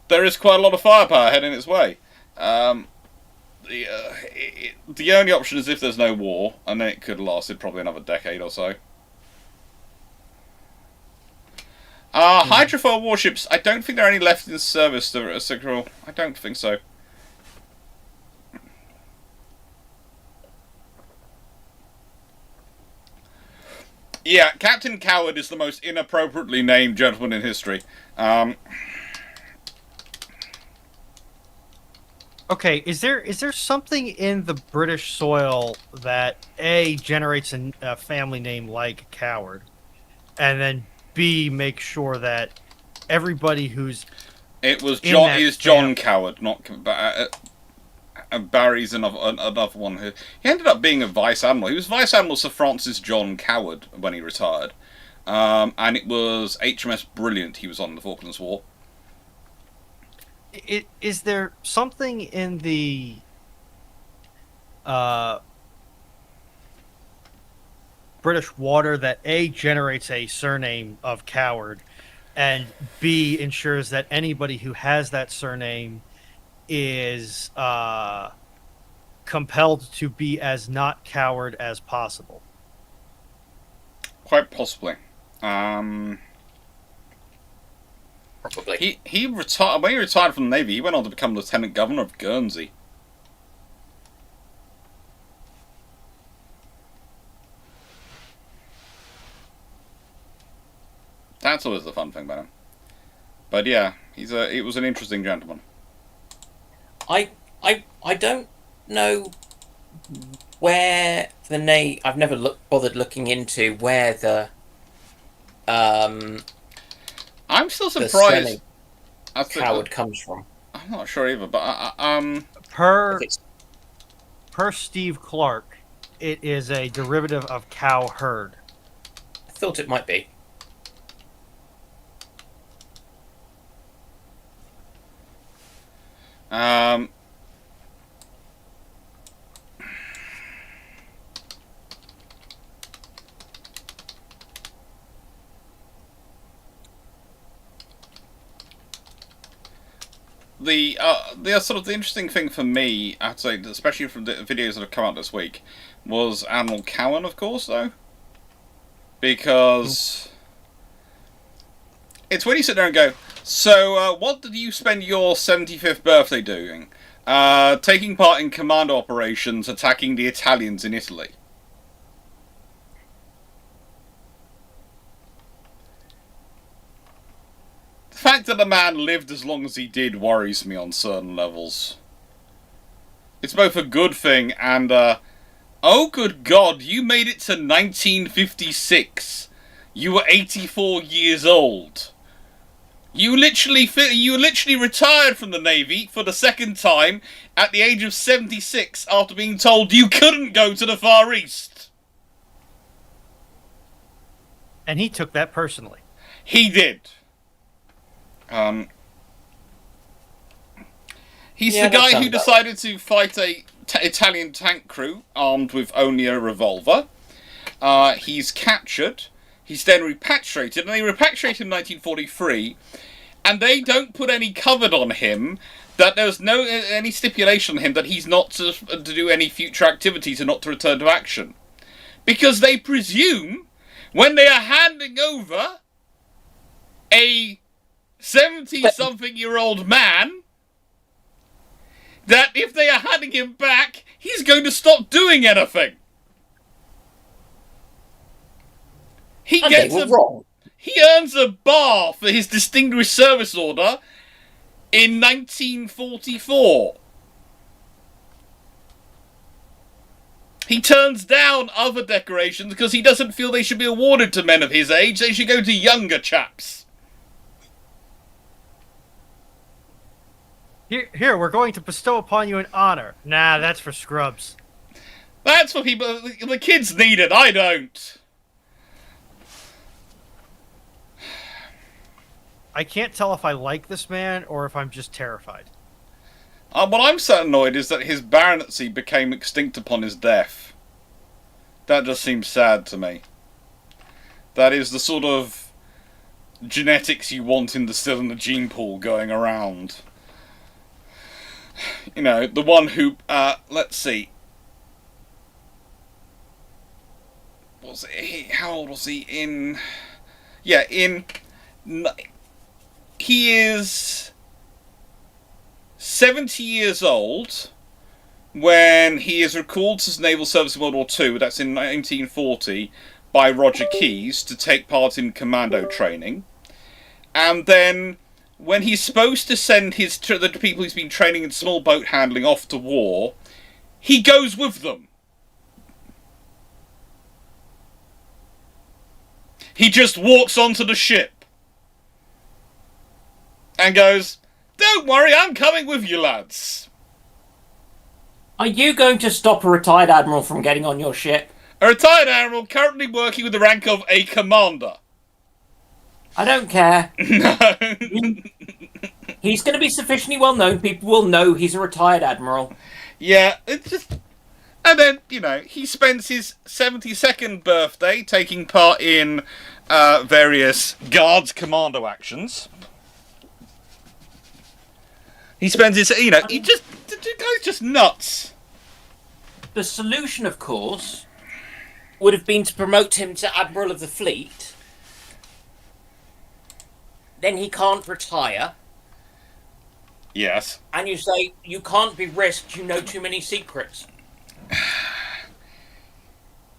There is quite a lot of firepower heading its way. The only option is if there's no war, and then it could have lasted probably another decade or so. Hydrofoil warships, I don't think there are any left in service. I don't think so. Yeah, Captain Coward is the most inappropriately named gentleman in history. Okay, is there something in the British soil that A generates a family name like Coward, and then B makes sure that everybody who's It was in John. that Is John fam- Coward, not Barry's another one who he ended up being a vice admiral. He was vice admiral Sir Francis John Coward when he retired, and it was HMS Brilliant he was on in the Falklands War. is there something in the uh, British water that A generates a surname of Coward, and B ensures that anybody who has that surname is compelled to be as not coward as possible. Quite possibly. Probably. He retired when he retired from the Navy. He went on to become Lieutenant Governor of Guernsey. That's always the fun thing about him. But yeah, it was an interesting gentleman. I don't know where the name. I've never bothered looking into where the I'm still the surprised. surname Coward comes from. I'm not sure either, but Per If it's Steve Clarke, it is a derivative of cow herd. I thought it might be. um, the sort of the interesting thing for me, I'd say, especially from the videos that have come out this week, was Admiral Cowan, of course, though, because it's when you sit there and go, so what did you spend your 75th birthday doing? Taking part in commando operations attacking the Italians in Italy. The fact that the man lived as long as he did worries me on certain levels. It's both a good thing and, oh good God, you made it to 1956. You were 84 years old. You literally retired from the Navy for the second time at the age of 76 after being told you couldn't go to the Far East. And he took that personally. He did. He's Yeah, the guy who that sounds decided to fight a Italian tank crew armed with only a revolver. He's captured. He's then repatriated, and they repatriated him in 1943, and they don't put any cover on him, that there's no any stipulation on him that he's not to do any future activities and not to return to action. Because they presume, when they are handing over a 70-something-year-old man, that if they are handing him back, he's going to stop doing anything. He earns a bar for his Distinguished Service Order in 1944. He turns down other decorations because he doesn't feel they should be awarded to men of his age. They should go to younger chaps. Here, we're going to bestow upon you an honor. Nah, that's for scrubs. That's for people. The kids need it. I don't. I can't tell if I like this man or if I'm just terrified. What I'm so annoyed is that his baronetcy became extinct upon his death. That just seems sad to me. That is the sort of genetics you want still in the gene pool going around. You know, the one who, let's see. Was he, how old was he in... Yeah, he is 70 years old when he is recalled to naval service in World War II, that's in 1940, by Roger Keyes to take part in commando training. And then when he's supposed to send the people he's been training in small boat handling off to war, he goes with them. He just walks onto the ship and goes, "Don't worry, I'm coming with you, lads." Are you going to stop a retired admiral from getting on your ship? A retired admiral currently working with the rank of a commander. I don't care. No. He's going to be sufficiently well known. People will know he's a retired admiral. Yeah, it's just... And then, he spends his 72nd birthday taking part in various Guards Commando actions. He spends his... the guy's just nuts. The solution, of course, would have been to promote him to Admiral of the Fleet. Then he can't retire. Yes. And you say, you can't be risked, you know too many secrets.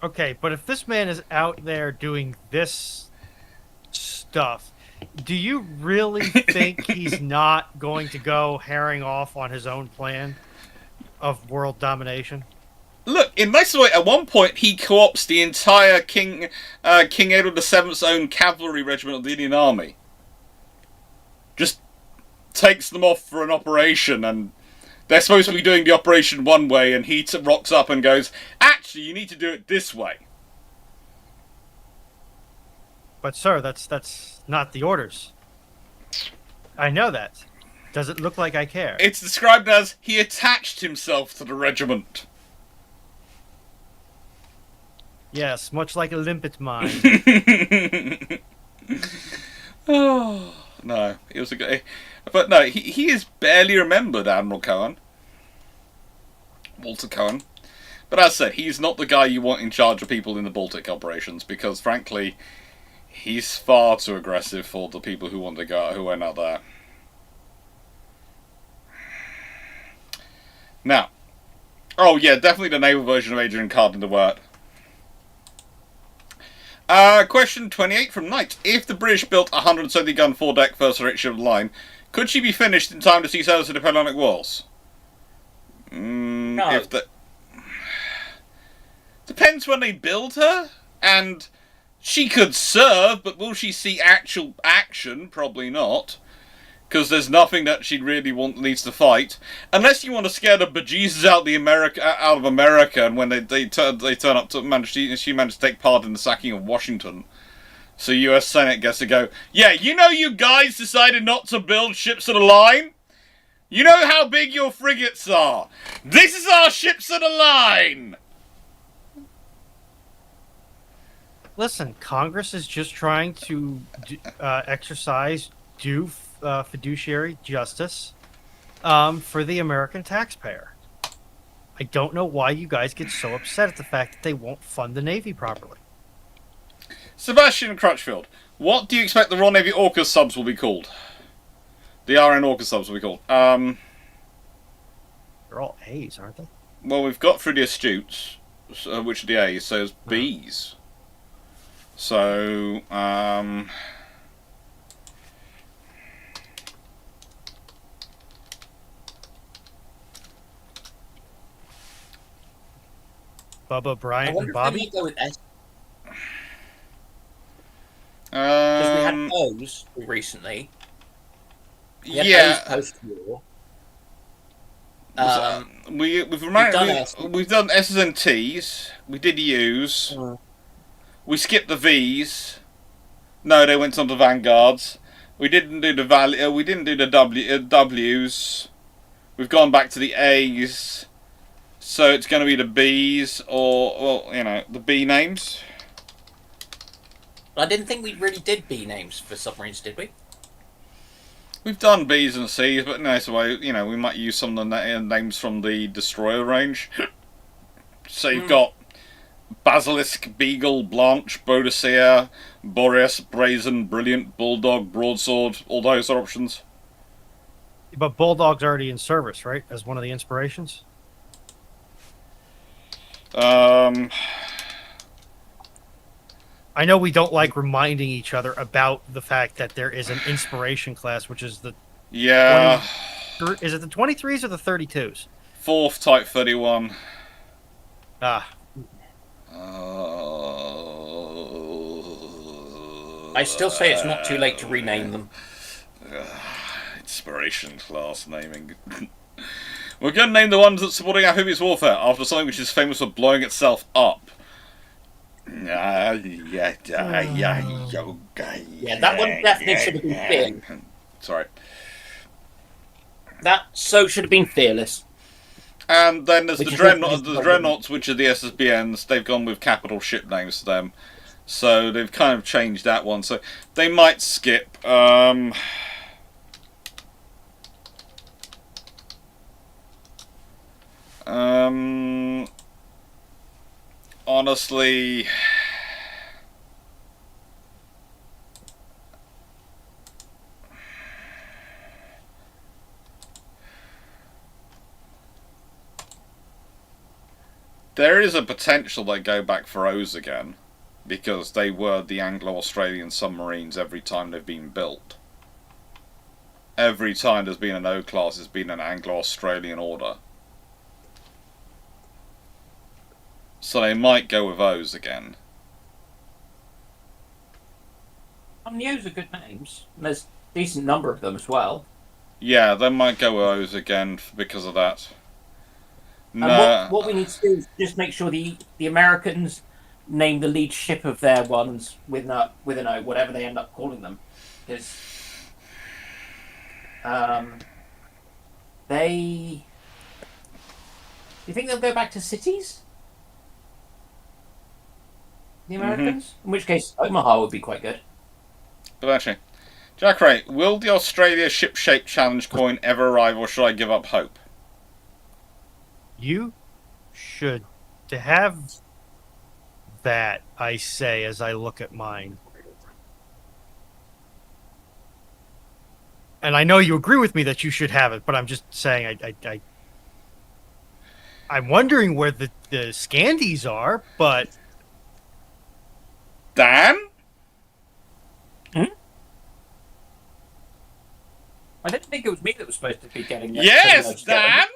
Okay, but if this man is out there doing this stuff, do you really think he's not going to go herring off on his own plan of world domination? Look, in nice way, at one point he co-opts the entire King Edward VII's own cavalry regiment of the Indian Army. Just takes them off for an operation, and they're supposed to be doing the operation one way, and he rocks up and goes, "Actually, you need to do it this way." But sir, that's not the orders. I know that. Does it look like I care? It's described as he attached himself to the regiment. Yes, much like a limpet mine. Oh, no, it was a good... But no, he is barely remembered, Admiral Cohen. Walter Cohen. But as I said, he's not the guy you want in charge of people in the Baltic operations, because frankly, he's far too aggressive for the people who went out there. Now, oh yeah, definitely the naval version of Adrian Card in the word. Question 28 from Knight. If the British built a 170-gun four-deck first ship of the line, could she be finished in time to see service in the Napoleonic Wars? No. Depends when they build her, and she could serve, but will she see actual action? Probably not. Because there's nothing that she really needs to fight, unless you want to scare the bejesus out of America, and when they turn up to she managed to take part in the sacking of Washington, so U.S. Senate gets to go, "Yeah, you guys decided not to build ships of the line. You know how big your frigates are. This is our ships of the line." Listen, Congress is just trying to exercise due fiduciary justice for the American taxpayer. I don't know why you guys get so upset at the fact that they won't fund the Navy properly. Sebastian Crutchfield, what do you expect the Royal Navy AUKUS subs will be called? The RN AUKUS subs will be called. They're all A's, aren't they? Well, we've got through the Astutes, which are the A's, so it's B's. So, Bubba, I Bryant, wonder and if they Bobby? might go with S. Because we had O's recently. We had yeah. O's post-war. We've done S's and T's. We did U's. We skipped the V's. No, they went on to Vanguards. We didn't do the we didn't do the W's. We've gone back to the A's. So it's going to be the B's or the B names. I didn't think we really did B names for submarines, did we? We've done B's and C's, but no, so we might use some of the names from the destroyer range. So you've got Basilisk, Beagle, Blanche, Boadicea, Boreas, Brazen, Brilliant, Bulldog, Broadsword, all those are options. But Bulldog's already in service, right? As one of the inspirations? I know we don't like reminding each other about the fact that there is an inspiration class, which is the Yeah. is it the 23s or the 32s? 4th Type 31. Ah, I still say it's not too late to rename them. Inspiration class naming. We're going to name the ones that's supporting amphibious warfare after something which is famous for blowing itself up. Yeah, that one definitely should have been fearless. Sorry. That so should have been fearless. And then there's Which the is what dreadnoughts, which are the SSBNs. They've gone with capital ship names to them, so they've kind of changed that one. So they might skip. Honestly. There is a potential they go back for O's again, because they were the Anglo-Australian submarines every time they've been built. Every time there's been an O class, it's been an Anglo-Australian order. So they might go with O's again. The O's are good names. There's a decent number of them as well. Yeah, they might go with O's again because of that. No. And what we need to do is just make sure the Americans name the lead ship of their ones with an O, whatever they end up calling them. Because do you think they'll go back to cities? The Americans? Mm-hmm. In which case, Omaha would be quite good. But actually, Jack Ray, will the Australia ship-shaped challenge coin ever arrive, or should I give up hope? You should have that, I say, as I look at mine. And I know you agree with me that you should have it, but I'm just saying I'm wondering where the Scandies are, but... Dan? Hmm? I didn't think it was me that was supposed to be getting it. Yes, Dan!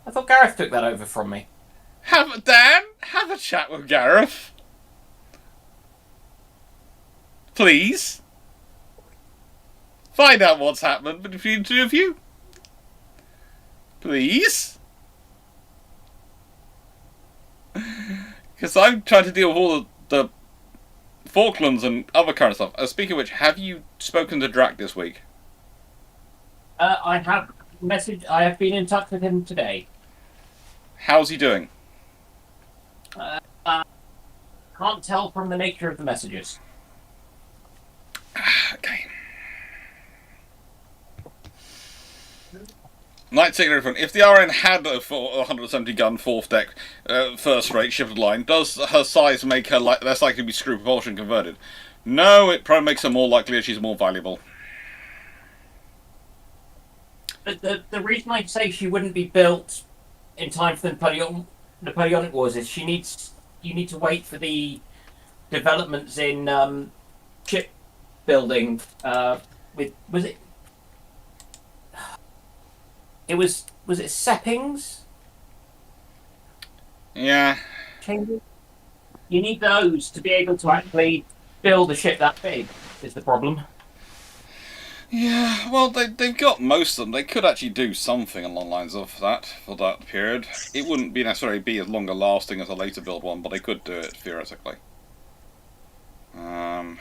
I thought Gareth took that over from me. Dan, have a chat with Gareth. Please. Find out what's happened between the two of you. Please. Because I'm trying to deal with all the Falklands and other kind of stuff. Speaking of which, have you spoken to Drac this week? I have been in touch with him today. How's he doing? Can't tell from the nature of the messages. Okay. Night Signal front. If the RN had a 170 gun 4th deck first rate shifted line, does her size make her less likely to be screw propulsion converted? No, it probably makes her more likely that she's more valuable. The reason I say she wouldn't be built in time for the Napoleonic Wars is you need to wait for the developments in ship building. Was it Seppings? Yeah. Chambers? You need those to be able to actually build a ship that big, is the problem. Yeah, well, they've got most of them. They could actually do something along the lines of that for that period. It wouldn't be necessarily be as longer lasting as a later build one, but they could do it, theoretically. Yeah,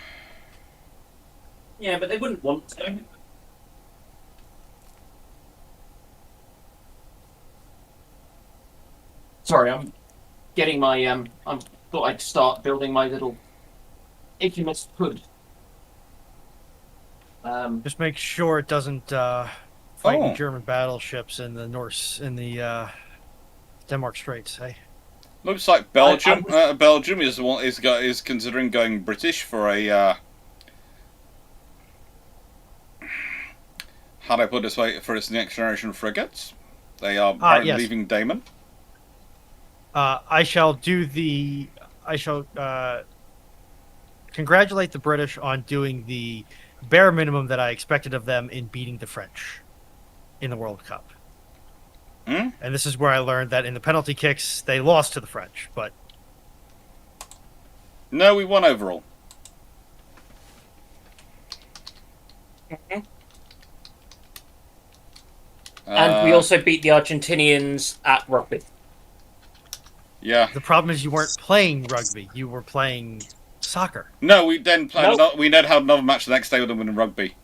but they wouldn't want to. Sorry, I'm getting my I thought I'd start building my little infamous hood. Just make sure it doesn't fighting German battleships in the Denmark Straits. Hey, looks like Belgium. Belgium is considering going British for a how do I put this way, for its next generation frigates. They are apparently yes. leaving Damon. I shall congratulate the British on doing the bare minimum that I expected of them in beating the French in the World Cup. Hmm? And this is where I learned that in the penalty kicks, they lost to the French. But No, we won overall. And we also beat the Argentinians at rugby. Yeah. the problem is you weren't playing rugby; you were playing soccer. No, we then played. Nope. We then had another match the next day with them in rugby,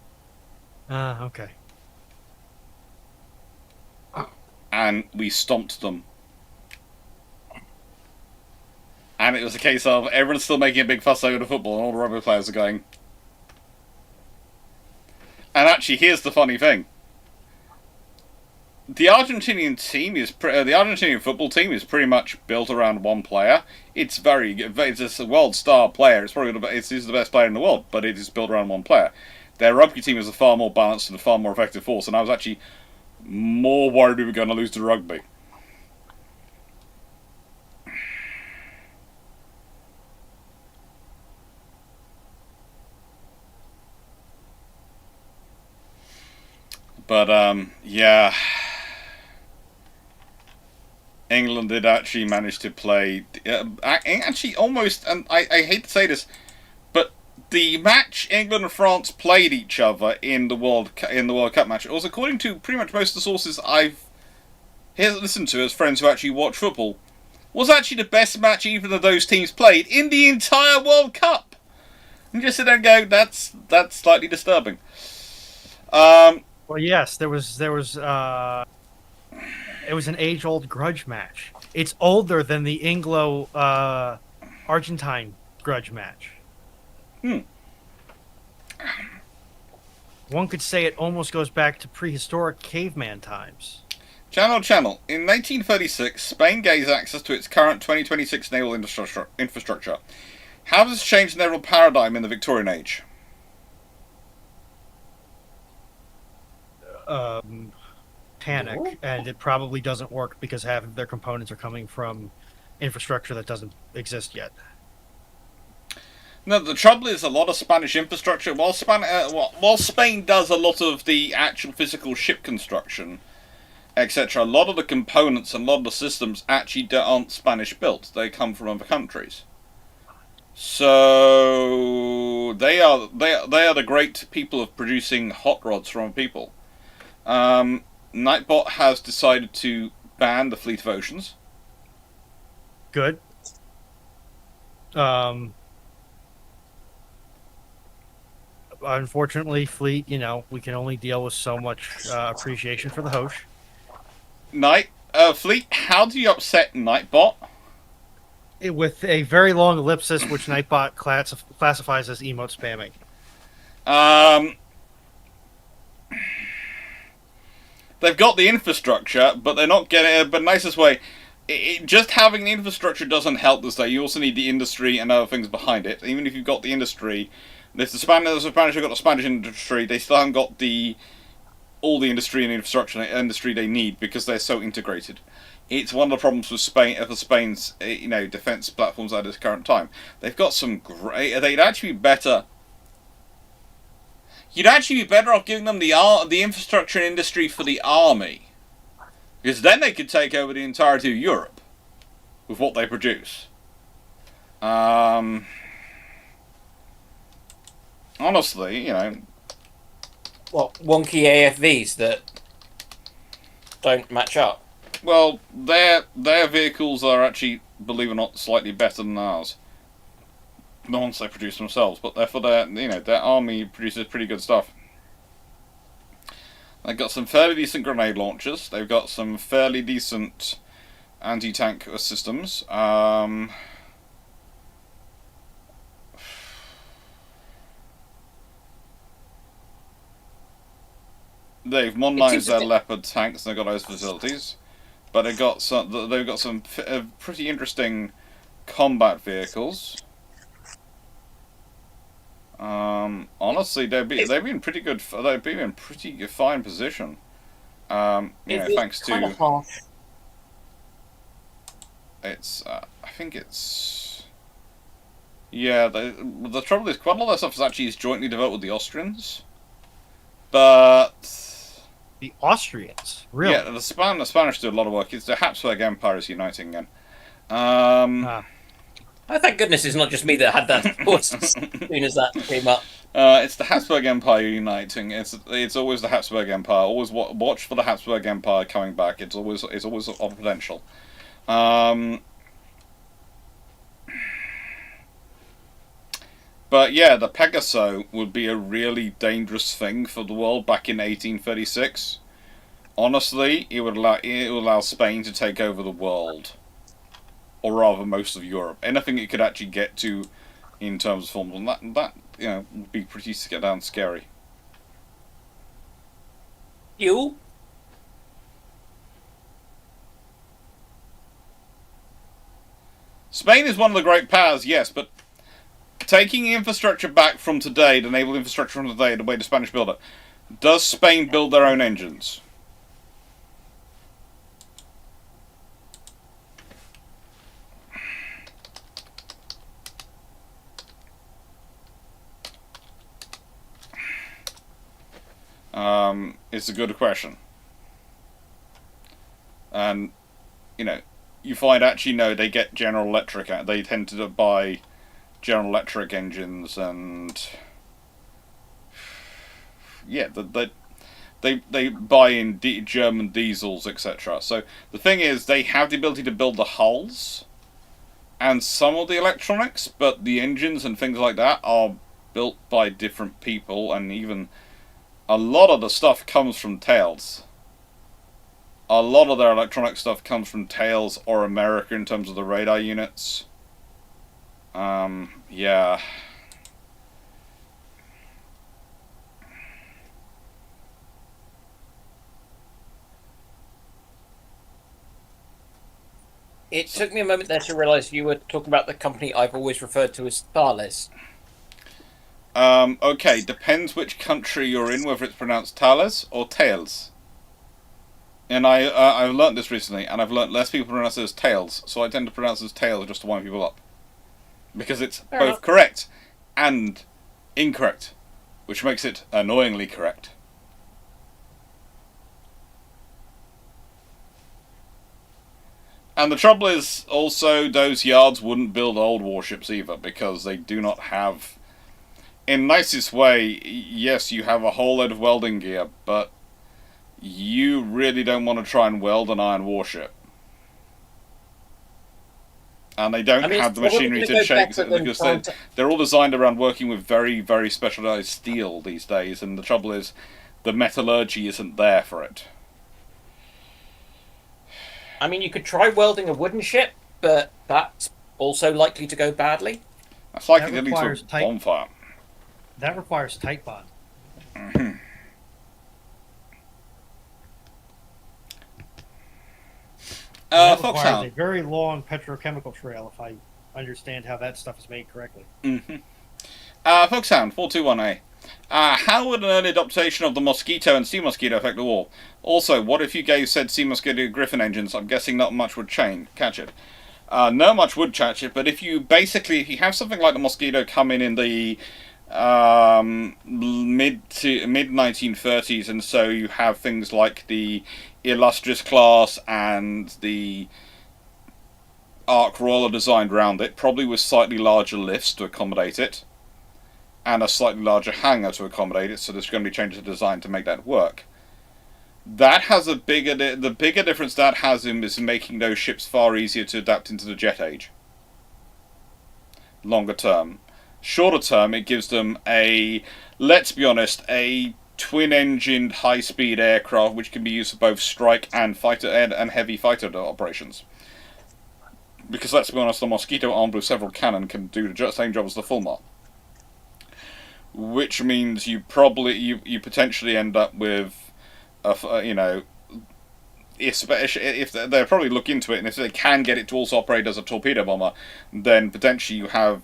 Okay. and we stomped them. And it was a case of everyone's still making a big fuss over the football, and all the rugby players are going. And actually, here's the funny thing: the Argentinian team is the Argentinian football team is pretty much built around one player. It's very good. It's a world star player. It's probably it's the best player in the world, but it is built around one player. Their rugby team is a far more balanced and a far more effective force, and I was actually more worried we were going to lose to rugby. But yeah, England did actually manage to play. Actually, almost, and I hate to say this, but the match England and France played each other in the World Cup match was, according to pretty much most of the sources I've listened to as friends who actually watch football, was actually the best match either of those teams played in the entire World Cup. And just sit there and go, that's slightly disturbing. Well, yes, there was. It was an age-old grudge match. It's older than the Anglo-Argentine grudge match. One could say it almost goes back to prehistoric caveman times. Channel. In 1936, Spain gains access to its current 2026 naval infrastructure. How has this changed the naval paradigm in the Victorian age? Panic, and it probably doesn't work because half of their components are coming from infrastructure that doesn't exist yet. No, the trouble is a lot of Spanish infrastructure. While Spain does a lot of the actual physical ship construction, etc., a lot of the components and a lot of the systems actually aren't Spanish built. They come from other countries. So they are the great people of producing hot rods from people. Nightbot has decided to ban the Fleet of Oceans. Good. Unfortunately, Fleet, we can only deal with so much appreciation for the Hosh. Fleet, how do you upset Nightbot? With a very long ellipsis, which Nightbot classifies as emote spamming. They've got the infrastructure, but they're not getting it. But nicest way, just having the infrastructure doesn't help this day. You also need the industry and other things behind it. Even if you've got the industry, if the Spanish have got the Spanish industry, they still haven't got all the industry and industry they need because they're so integrated. It's one of the problems with Spain's defense platforms at this current time. They've got some great. They'd actually be better. You'd actually be better off giving them the infrastructure and industry for the army, because then they could take over the entirety of Europe with what they produce. Honestly, What, wonky AFVs that don't match up? well, their vehicles are actually, believe it or not, slightly better than ours. The ones they produce themselves, but therefore their army produces pretty good stuff. They've got some fairly decent grenade launchers. They've got some fairly decent anti-tank systems. They've modernised their Leopard tanks. They've got those facilities, but they've got some pretty interesting combat vehicles. Honestly, they've been pretty good. They've been in pretty fine position. Thanks kind to of harsh. it's. I think it's. Yeah, the trouble is quite a lot of that stuff is jointly developed with the Austrians, but The Austrians, really? yeah, the Spanish do a lot of work. It's the Habsburg Empire is uniting again. Ah. Oh, thank goodness it's not just me that had that thought as soon as that came up. It's the Habsburg Empire uniting. It's always the Habsburg Empire. Always watch for the Habsburg Empire coming back. It's always of potential. But yeah, the Pegaso would be a really dangerous thing for the world back in 1836. Honestly, it would allow Spain to take over the world, or rather most of Europe. Anything it could actually get to in terms of forms, and that would be pretty damn scary. You? Spain is one of the great powers, yes, but taking infrastructure back from today, the naval infrastructure from today, the way the Spanish build it, does Spain build their own engines? It's a good question. And, you find actually, no, they get General Electric. They tend to buy General Electric engines, and yeah, they buy in German diesels, etc. So the thing is, they have the ability to build the hulls and some of the electronics, but the engines and things like that are built by different people, and even a lot of the stuff comes from Tails. A lot of their electronic stuff comes from Tails or America in terms of the radar units. Yeah. It took me a moment there to realise you were talking about the company I've always referred to as Thales. Okay, depends which country you're in, whether it's pronounced Thales or Tails. And I've learnt this recently, and I've learnt less people pronounce it as Tails, so I tend to pronounce it as Tails just to wind people up. Because it's Fair both enough. correct and incorrect, which makes it annoyingly correct. And the trouble is, also, those yards wouldn't build old warships either, because they do not have... In nicest way, yes, you have a whole load of welding gear, but you really don't want to try and weld an iron warship. And they don't have the machinery to shake, because they're all designed around working with very, very specialised steel these days, and the trouble is, the metallurgy isn't there for it. I mean, you could try welding a wooden ship, but that's also likely to go badly. That's likely to lead to a bonfire. That requires tight bond. Mm-hmm. That requires Foxhound. a very long petrochemical trail, if I understand how that stuff is made correctly. Mm-hmm. Foxhound, 421A. How would an early adaptation of the Mosquito and Sea Mosquito affect the war? Also, what if you gave said Sea Mosquito Griffin engines? I'm guessing not much would catch it. Not much would catch it, but if you have something like the Mosquito come in the mid 1930s, and so you have things like the Illustrious class and the Ark Royal are designed around it, probably with slightly larger lifts to accommodate it, and a slightly larger hangar to accommodate it, so there's going to be changes to design to make that work. That has the bigger difference that has is making those ships far easier to adapt into the jet age. Longer term. Shorter term, it gives them let's be honest, a twin-engined high-speed aircraft which can be used for both strike and fighter and heavy fighter operations. Because let's be honest, the Mosquito armed with several cannon can do the same job as the Fulmar. Which means you potentially end up with especially if they'll probably look into it, and if they can get it to also operate as a torpedo bomber, then potentially you have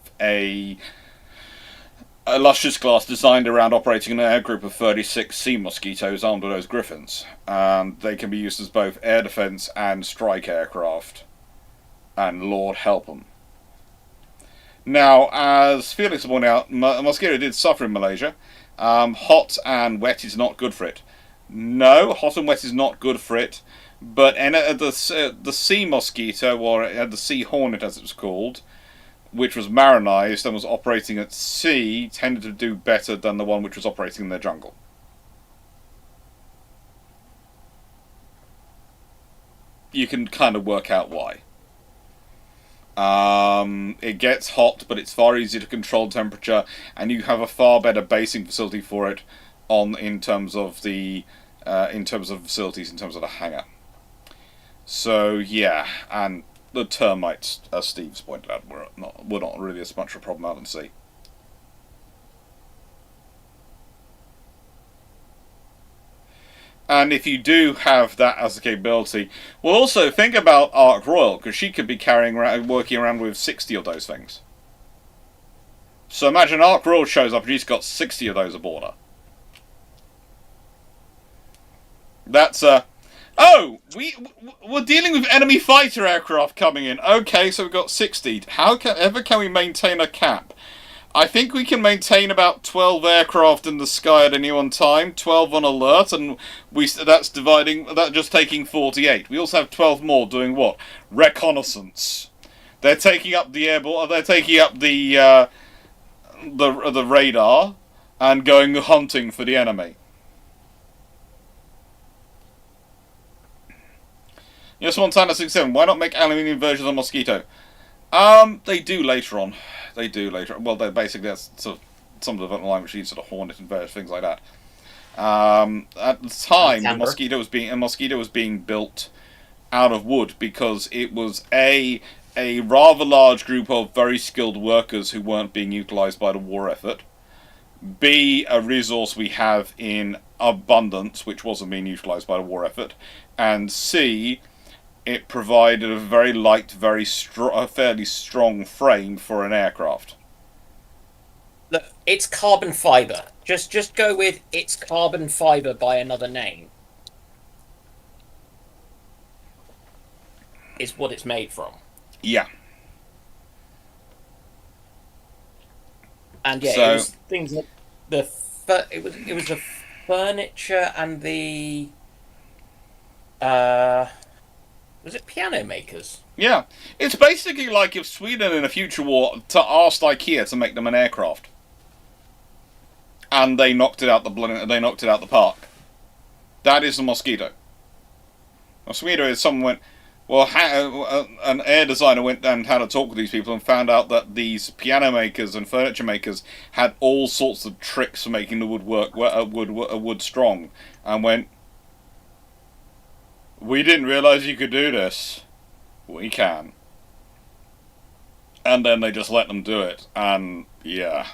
illustrious class designed around operating an air group of 36 Sea Mosquitoes armed with those Griffins. And they can be used as both air defense and strike aircraft. And Lord help them. Now, as Felix pointed out, Mosquito did suffer in Malaysia. Hot and wet is not good for it. No, hot and wet is not good for it. But the Sea Mosquito, or the Sea Hornet as it was called, which was marinized and was operating at sea, tended to do better than the one which was operating in the jungle. You can kind of work out why. It gets hot, but it's far easier to control temperature, and you have a far better basing facility for it in terms of the facilities, in terms of the hangar. So yeah, and the termites, as Steve's pointed out, were not really as much of a problem out at sea. And if you do have that as a capability, well, also think about Ark Royal, because she could be working around with 60 of those things. So imagine Ark Royal shows up and she's got 60 of those aboard her. That's oh, we're dealing with enemy fighter aircraft coming in. Okay, so we've got 60. How can we maintain a cap? I think we can maintain about 12 aircraft in the sky at any one time, 12 on alert, and that's just taking 48. We also have 12 more doing what? Reconnaissance. They're taking up the airborne. They're taking up the radar and going hunting for the enemy. Yes, Montana 67. Why not make aluminium versions of Mosquito? They do later on. Well, that's sort of some of the development line which needs sort of Hornet and various things like that. At the time, the Mosquito was being built out of wood because it was a rather large group of very skilled workers who weren't being utilised by the war effort. B, a resource we have in abundance which wasn't being utilised by the war effort, and C, it provided a very light, fairly strong frame for an aircraft. Look, it's carbon fibre. Just go with it's carbon fibre by another name. Is what it's made from. Yeah. And yeah, so, it was things like it was the furniture and the was it piano makers? Yeah, it's basically like if Sweden in a future war asked IKEA to make them an aircraft, and they knocked it out the park. That is the Mosquito. Mosquito is someone went, well, an air designer went down and had a talk with these people and found out that these piano makers and furniture makers had all sorts of tricks for making the wood work, wood strong, and went, we didn't realise you could do this. We can. And then they just let them do it. And, yeah.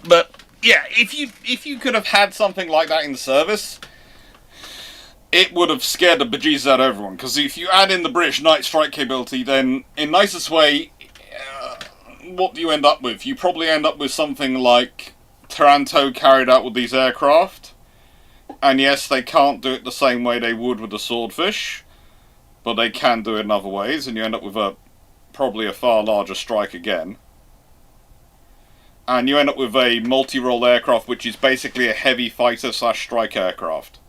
But, yeah, if you could have had something like that in service, it would have scared the bejesus out of everyone. Because if you add in the British night strike capability, then, in nicest way, what do you end up with? You probably end up with something like Taranto carried out with these aircraft. And yes, they can't do it the same way they would with the Swordfish, but they can do it in other ways, and you end up with probably a far larger strike again. And you end up with a multi-role aircraft, which is basically a heavy fighter / strike aircraft,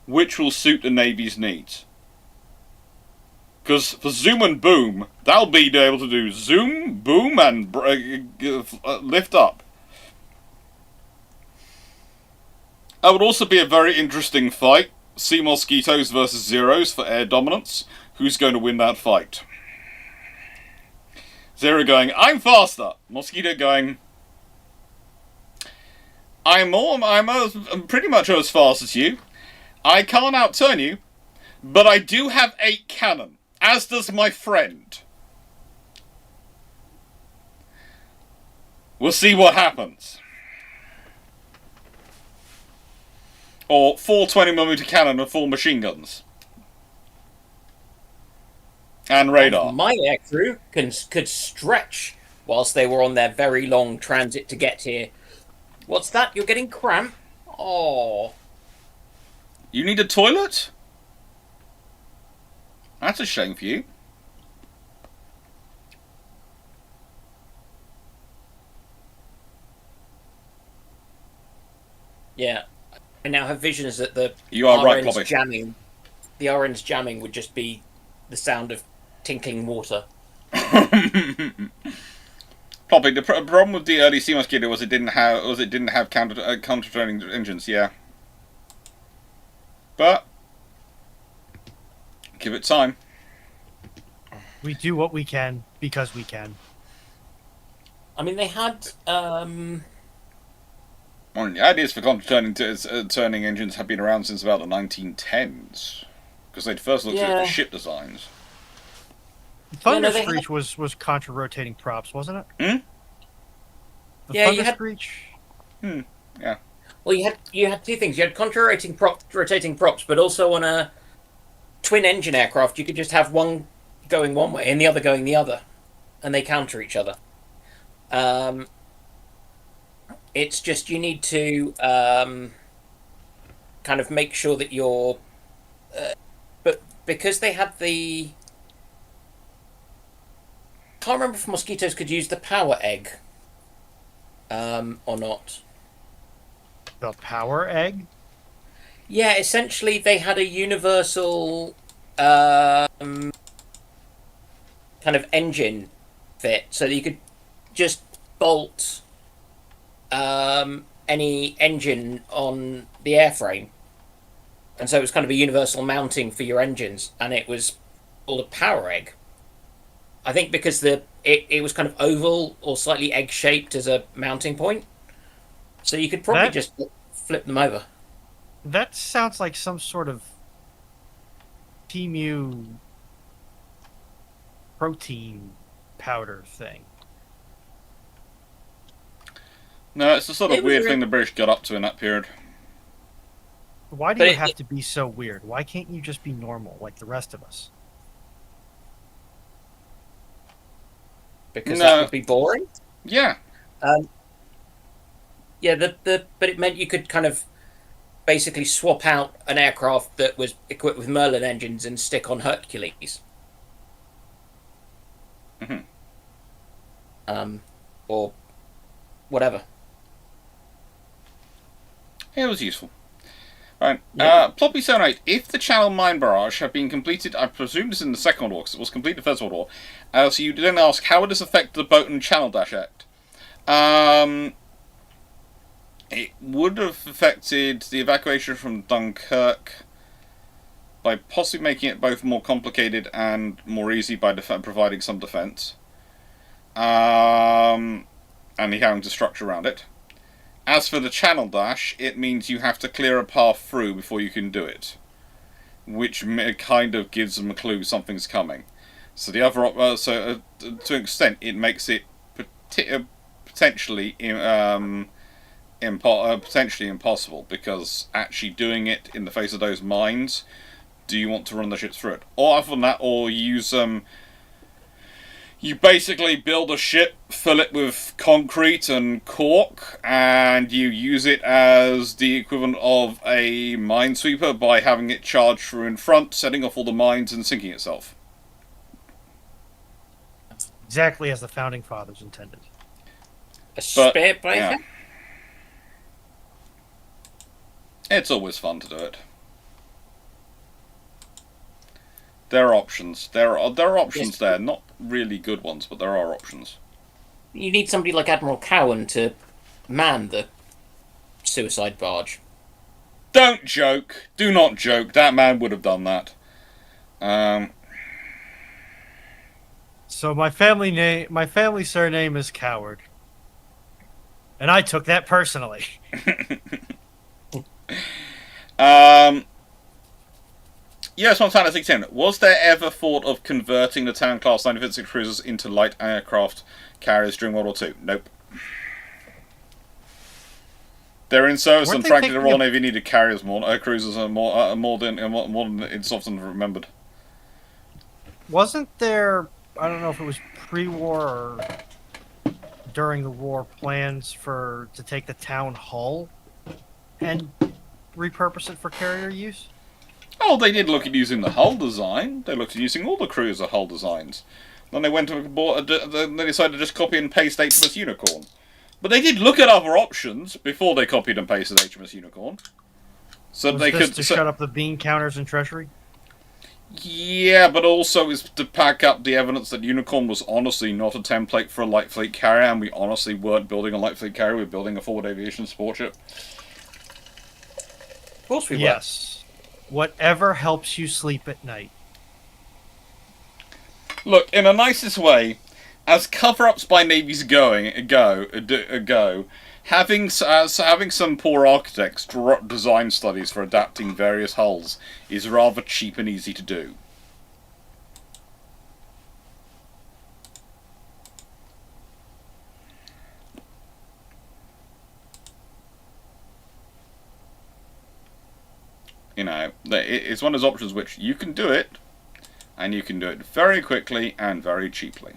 which will suit the Navy's needs. Because for zoom and boom, that'll be able to do zoom, boom, and lift up. That would also be a very interesting fight. Sea Mosquitoes versus Zeros for air dominance. Who's going to win that fight? Zero going, I'm faster. Mosquito going, I'm pretty much as fast as you. I can't outturn you, but I do have 8 cannon. As does my friend. We'll see what happens. Or 4 20mm cannon and 4 machine guns. And radar. And my aircrew could stretch whilst they were on their very long transit to get here. What's that? You're getting cramp? Oh. You need a toilet? That's a shame for you. Yeah. I now have visions that the You are right, RN's Bobby. jamming. The RN's jamming would just be the sound of tinkling water. Probably the problem with the early Sea Mosquito was it didn't have counter-turning engines. Yeah, but give it time. We do what we can because we can. I mean, they had. Well, the ideas for counter-turning engines have been around since about the 1910s, because they'd first looked at the ship designs. Thunder Screech was contra-rotating props, wasn't it? Hmm? The Thunder Screech? Yeah. Well, you had two things. You had contra-rotating props, but also on a twin-engine aircraft, you could just have one going one way and the other going the other, and they counter each other. It's just you need to kind of make sure that you're... but because they had the... I can't remember if mosquitoes could use the power egg or not. The power egg? Yeah, essentially they had a universal kind of engine fit, so that you could just bolt any engine on the airframe. And so it was kind of a universal mounting for your engines, and it was called a power egg. I think because it was kind of oval or slightly egg-shaped as a mounting point. So you could probably just flip them over. That sounds like some sort of TMU protein powder thing. No, it's the sort of weird thing the British got up to in that period. Why do you have to be so weird? Why can't you just be normal like the rest of us? Because that would be boring? Yeah. Yeah, but it meant you could kind of basically swap out an aircraft that was equipped with Merlin engines and stick on Hercules. Mm-hmm. Or whatever. It was useful. Right. Yeah. Ploppy 78. If the Channel Mine Barrage had been completed, I presume this in the Second World War, because it was completed in the First World War. So you then ask, how would this affect the Boat and Channel Dash Act? It would have affected the evacuation from Dunkirk by possibly making it both more complicated and more easy by providing some defence. And having to structure around it. As for the Channel Dash, it means you have to clear a path through before you can do it, which kind of gives them a clue something's coming. So the other, to an extent, it makes it potentially impossible, because actually doing it in the face of those mines, do you want to run the ships through it? Or other than that, or use you basically build a ship, fill it with concrete and cork, and you use it as the equivalent of a minesweeper by having it charge through in front, setting off all the mines and sinking itself. Exactly as the Founding Fathers intended. A spare breaker? Yeah. It's always fun to do it. There are options. There are options there. Not really good ones, but there are options. You need somebody like Admiral Cowan to man the suicide barge. Don't joke. Do not joke. That man would have done that. So my family surname is Coward. And I took that personally. Yes, Montana 16. Was there ever thought of converting the Town Class 956 cruisers into light aircraft carriers during World War II? Nope. They're in service, and frankly, the Royal Navy needed carriers cruisers more than it's often remembered. Wasn't there? I don't know if it was pre-war or during the war plans to take the town hall and repurpose it for carrier use. Oh, they did look at using the hull design. They looked at using all the cruiser hull designs. Then they went and bought. Then they decided to just copy and paste HMS Unicorn. But they did look at other options before they copied and pasted HMS Unicorn. So Was they this could to shut up the bean counters in Treasury? Yeah, but also is to pack up the evidence that Unicorn was honestly not a template for a light fleet carrier, and we honestly weren't building a light fleet carrier. We were building a forward aviation support ship. Of course we were. Yes. Whatever helps you sleep at night. Look, in the nicest way, as cover-ups by navies go, having some poor architects draw up design studies for adapting various hulls is rather cheap and easy to do. You know, it's one of those options which you can do it, and you can do it very quickly and very cheaply.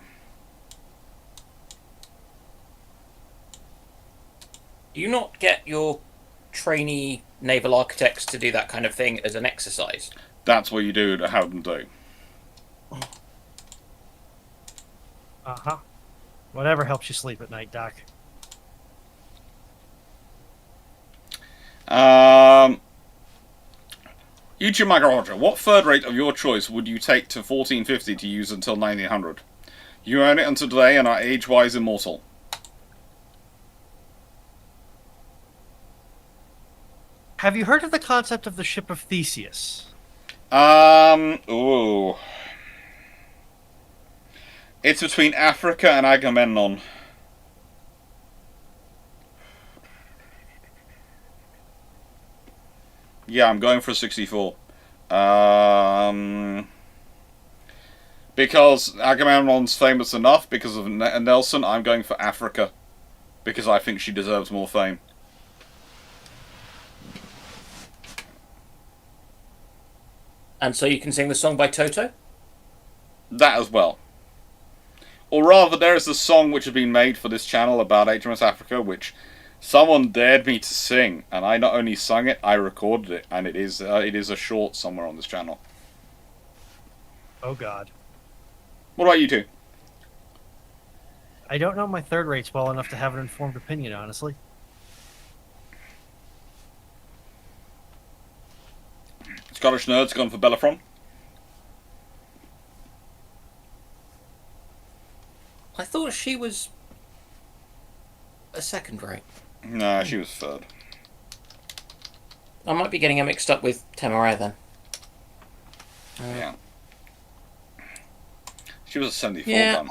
Do you not get your trainee naval architects to do that kind of thing as an exercise? That's what you do to have them do. Uh-huh. Whatever helps you sleep at night, Doc. YouTube Micro, what third rate of your choice would you take to 1450 to use until 1900? You own it until today and are age-wise immortal. Have you heard of the concept of the ship of Theseus? Ooh. It's between Africa and Agamemnon. Yeah, I'm going for 64. Because Agamemnon's famous enough because of Nelson, I'm going for Africa. Because I think she deserves more fame. And so you can sing the song by Toto? That as well. Or rather, there is a song which has been made for this channel about HMS Africa, which someone dared me to sing, and I not only sung it, I recorded it, and it is a short somewhere on this channel. Oh, God. What about you two? I don't know my third rates well enough to have an informed opinion, honestly. Scottish Nerd's gone for Bellerophon. I thought she was a second rate. Nah, she was third. I might be getting her mixed up with Temarai then. Yeah. She was a 74 Yeah.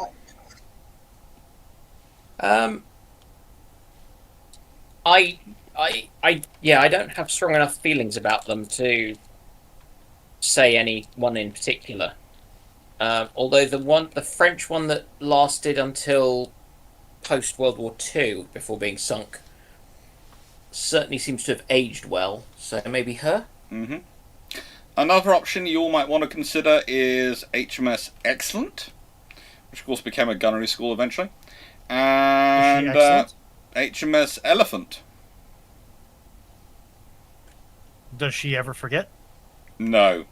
gun. I don't have strong enough feelings about them to say any one in particular. Although the French one that lasted until post World War II before being sunk certainly seems to have aged well. So maybe her. Mm-hmm. Another option you all might want to consider is HMS Excellent, which of course became a gunnery school eventually, and HMS Elephant. Does she ever forget? No.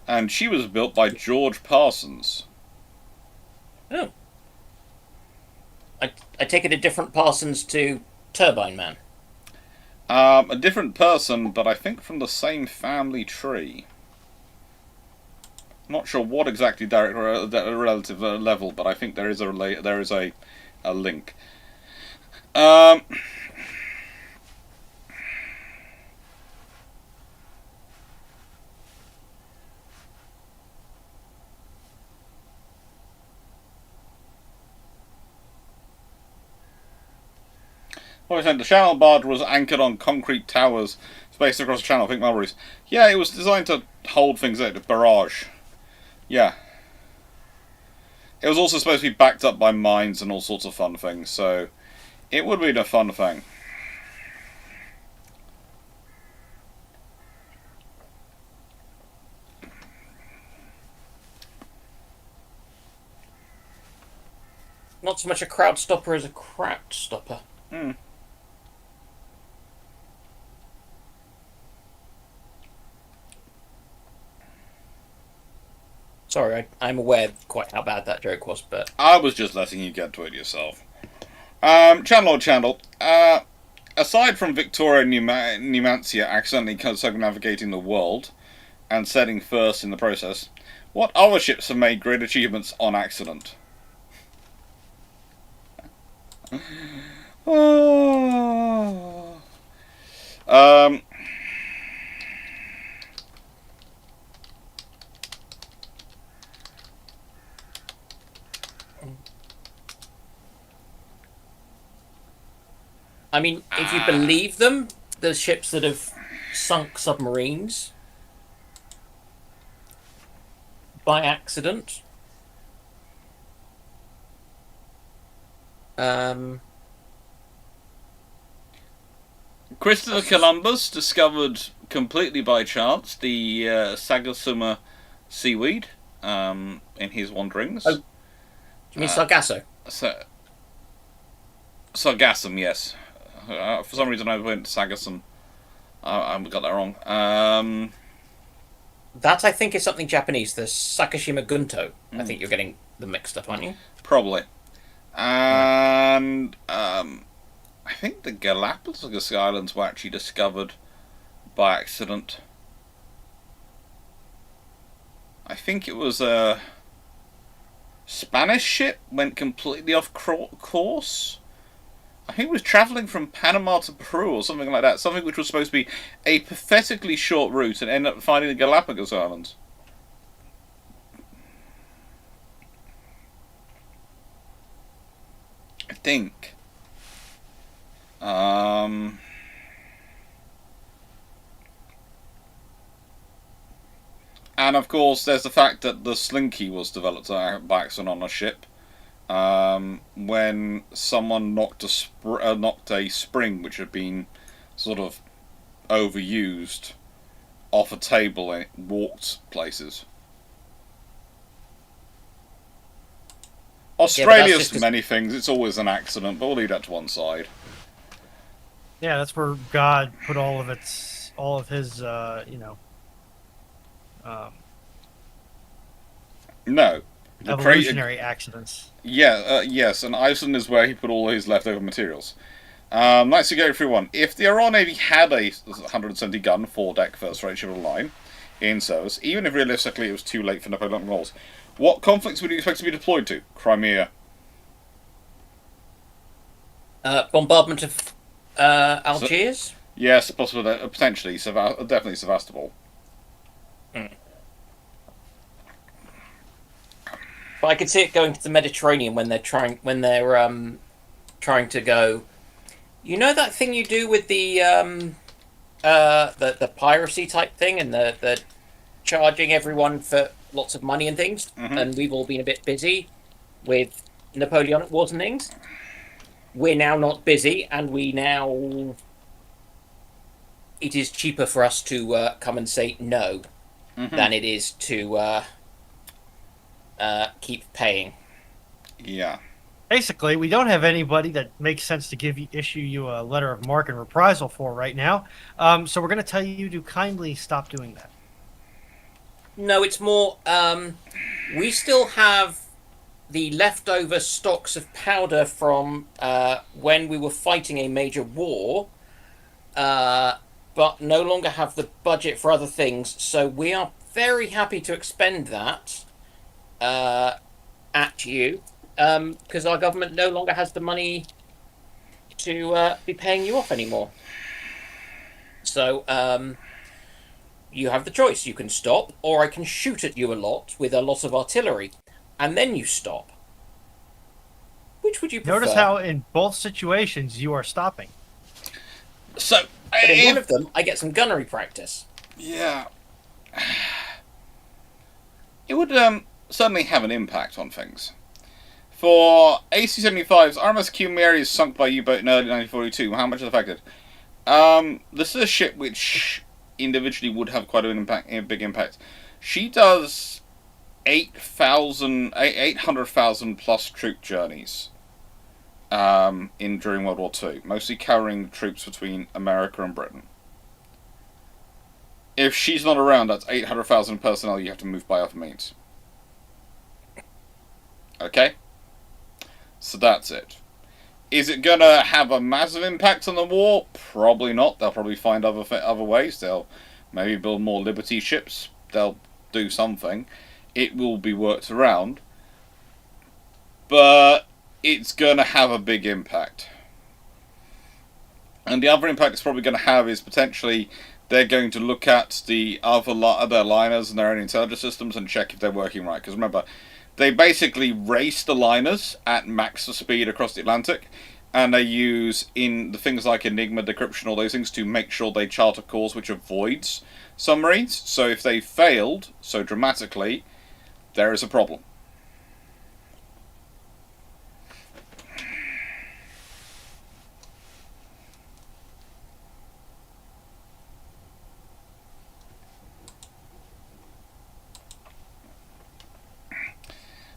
And she was built by George Parsons. Oh. I take it a different Parsons to Turbine Man. A different person, but I think from the same family tree. Not sure what exactly relative level, but I think there is a link. Well, the channel barge was anchored on concrete towers spaced across the channel, I think mulberries. Yeah, it was designed to hold things out, a barrage. Yeah. It was also supposed to be backed up by mines and all sorts of fun things, so it would be a fun thing. not so much a crowd stopper as a crack stopper. Hmm. Sorry, I'm aware quite how bad that joke was, but I was just letting you get to it yourself. Chandler. Aside from Victoria Numancia accidentally circumnavigating the world and setting first in the process, what other ships have made great achievements on accident? Oh. Um, I mean, if you believe them, the ships that have sunk submarines by accident. Christopher Columbus discovered completely by chance the Sagasuma seaweed in his wanderings. Oh. Do you mean Sargasso? Sargassum, yes. For some reason I went Sagasum. I got that wrong. That, I think, is something Japanese. The Sakashima Gunto. I think you're getting them mixed up, aren't you? Probably. And I think the Galapagos Islands were actually discovered by accident. I think it was a Spanish ship went completely off course. I think it was travelling from Panama to Peru or something like that. Something which was supposed to be a pathetically short route and ended up finding the Galapagos Islands. I think. And of course, there's the fact that the Slinky was developed by accident on a ship. When someone knocked a spring which had been sort of overused off a table and it walked places. Australia's many things. It's always an accident, but we'll leave that to one side. Yeah, that's where God put all of his, No. evolutionary accidents. Yeah, yes, and Iceland is where he put all his leftover materials. Let's go through one. If the Royal Navy had a 170 gun 4-deck first-rate ship of the line in service, even if realistically it was too late for Napoleonic Wars, what conflicts would you expect to be deployed to? Crimea. Bombardment of Algiers? Yes, possible, potentially, definitely Sevastopol. But I could see it going to the Mediterranean when they're trying to go. You know that thing you do with the piracy type thing and the charging everyone for lots of money and things, and we've all been a bit busy with Napoleonic Wars and things. We're now not busy, and it is cheaper for us to come and say no than it is to keep paying. Yeah. Basically, we don't have anybody that makes sense to issue you a letter of marque and reprisal for right now. So we're going to tell you to kindly stop doing that. No, it's more. We still have the leftover stocks of powder from when we were fighting a major war, but no longer have the budget for other things. So we are very happy to expend that at you, because our government no longer has the money to be paying you off anymore. So you have the choice. You can stop, or I can shoot at you a lot with a lot of artillery, and then you stop. Which would you prefer? Notice how in both situations you are stopping. So, but in one of them, I get some gunnery practice. Yeah. It would certainly have an impact on things. For AC-75's RMS Q Mary is sunk by U-boat in early 1942. How much is affected? This is a ship which individually would have quite a big impact. She does 800,000 plus troop journeys during World War II, mostly carrying troops between America and Britain. If she's not around, that's 800,000 personnel you have to move by other means. Okay? So that's it. Is it going to have a massive impact on the war? Probably not. They'll probably find other ways. They'll maybe build more Liberty ships. They'll do something. It will be worked around. But it's going to have a big impact. And the other impact it's probably going to have is potentially they're going to look at the other liners and their own intelligence systems and check if they're working right. Because remember, they basically race the liners at max speed across the Atlantic, and they use in the things like Enigma, decryption, all those things to make sure they chart a course which avoids submarines. So if they failed so dramatically, there is a problem.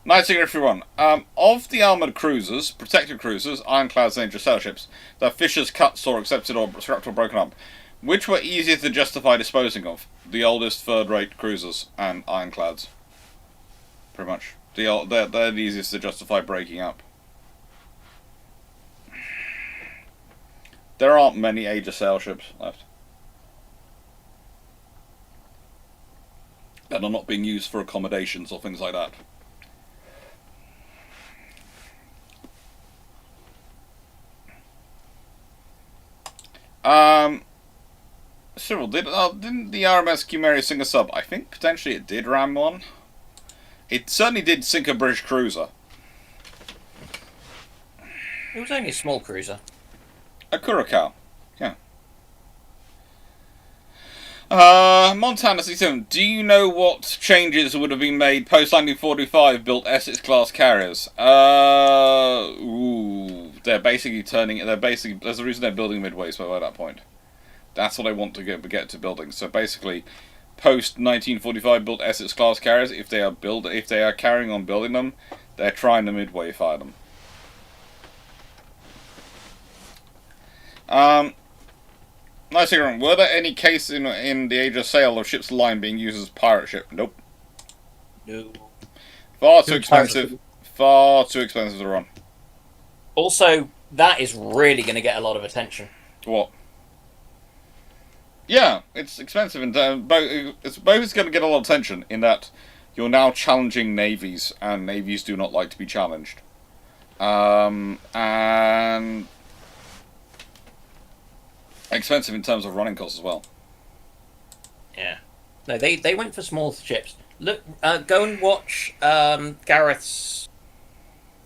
Nice to hear everyone. Of the armoured cruisers, protected cruisers, ironclads, and interstellar ships that Fisher's cut saw accepted or scrapped or broken up, which were easier to justify disposing of? The oldest third-rate cruisers and ironclads. Pretty much. They're the easiest to justify breaking up. There aren't many Age of Sail ships left that are not being used for accommodations or things like that. Cyril, didn't the RMS Cumeri sink a sub? I think potentially it did ram one. It certainly did sink a British cruiser. It was only a small cruiser. A Curacao, yeah. Montana 67, do you know what changes would have been made post-1945 built Essex-class carriers? They're basically there's a reason they're building midways by that point. That's what I want to get to building. So basically, post-1945 built Essex-class carriers, if they are carrying on building them, they're trying to midway fire them. Nice hearing. Were there any cases in the Age of Sail of ships line being used as pirate ship? Nope. No. Far too expensive. Far too expensive to run. Also, that is really going to get a lot of attention. What? Yeah, it's expensive, and it's both going to get a lot of attention in that you're now challenging navies, and navies do not like to be challenged. And expensive in terms of running costs as well. Yeah. No, they went for small ships. Look, go and watch Gareth's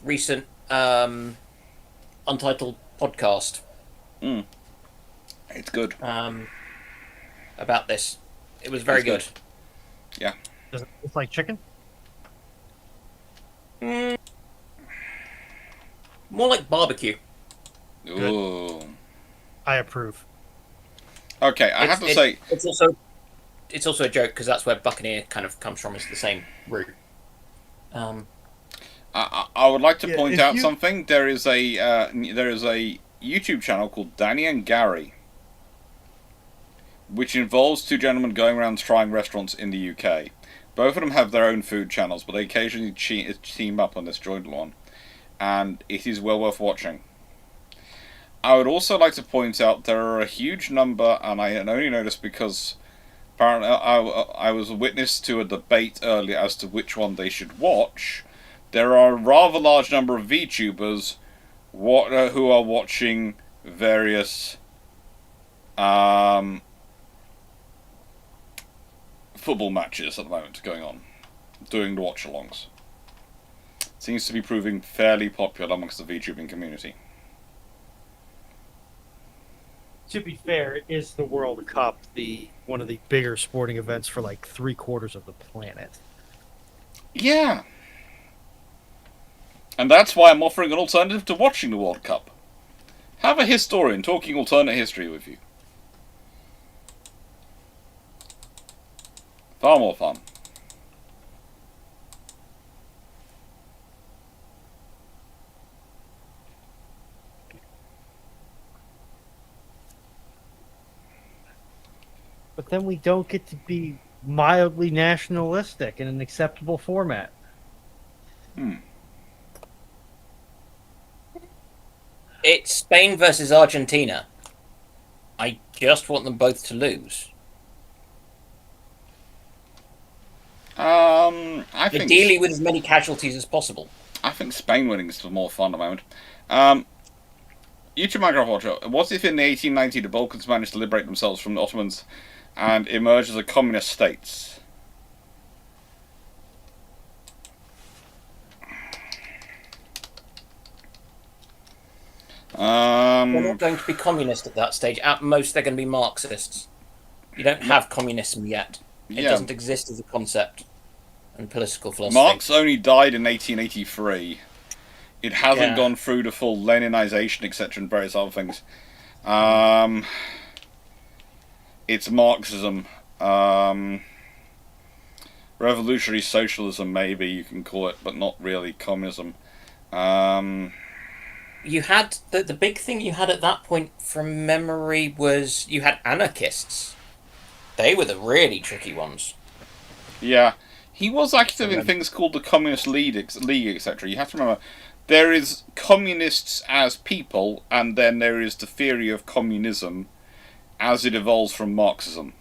recent Untitled podcast. It's good. About this. It was very good. Yeah. Does it taste like chicken? More like barbecue. Ooh. I approve. Okay, I have to say... It's also a joke, because that's where Buccaneer kind of comes from. It's the same root. I would like to point out something. There is a YouTube channel called Danny and Gary, which involves two gentlemen going around trying restaurants in the UK. Both of them have their own food channels, but they occasionally team up on this joint one, and it is well worth watching. I would also like to point out there are a huge number, and I only know this because apparently I was a witness to a debate earlier as to which one they should watch. There are a rather large number of VTubers who are watching various football matches at the moment going on, doing the watch-alongs. Seems to be proving fairly popular amongst the VTubing community. To be fair, is the World Cup one of the bigger sporting events for like 3/4 of the planet? Yeah. And that's why I'm offering an alternative to watching the World Cup. Have a historian talking alternate history with you. Far more fun. but then we don't get to be mildly nationalistic in an acceptable format. It's Spain versus Argentina. I just want them both to lose. Ideally with as many casualties as possible. I think Spain winning is more fun at the moment. YouTube Minecraft Watcher, what if in the 1890 the Balkans managed to liberate themselves from the Ottomans and emerge as a communist states? They're not going to be communist at that stage. At most, they're going to be Marxists. You don't have communism yet. It doesn't exist as a concept and political philosophy. Marx only died in 1883. It hasn't gone through the full Leninization, etc., and various other things. It's Marxism. Revolutionary socialism, maybe you can call it, but not really communism. You had the big thing you had at that point, from memory, was you had anarchists. They were the really tricky ones. Yeah, he was active in things called the Communist League, etc. You have to remember, there is communists as people, and then there is the theory of communism as it evolves from Marxism.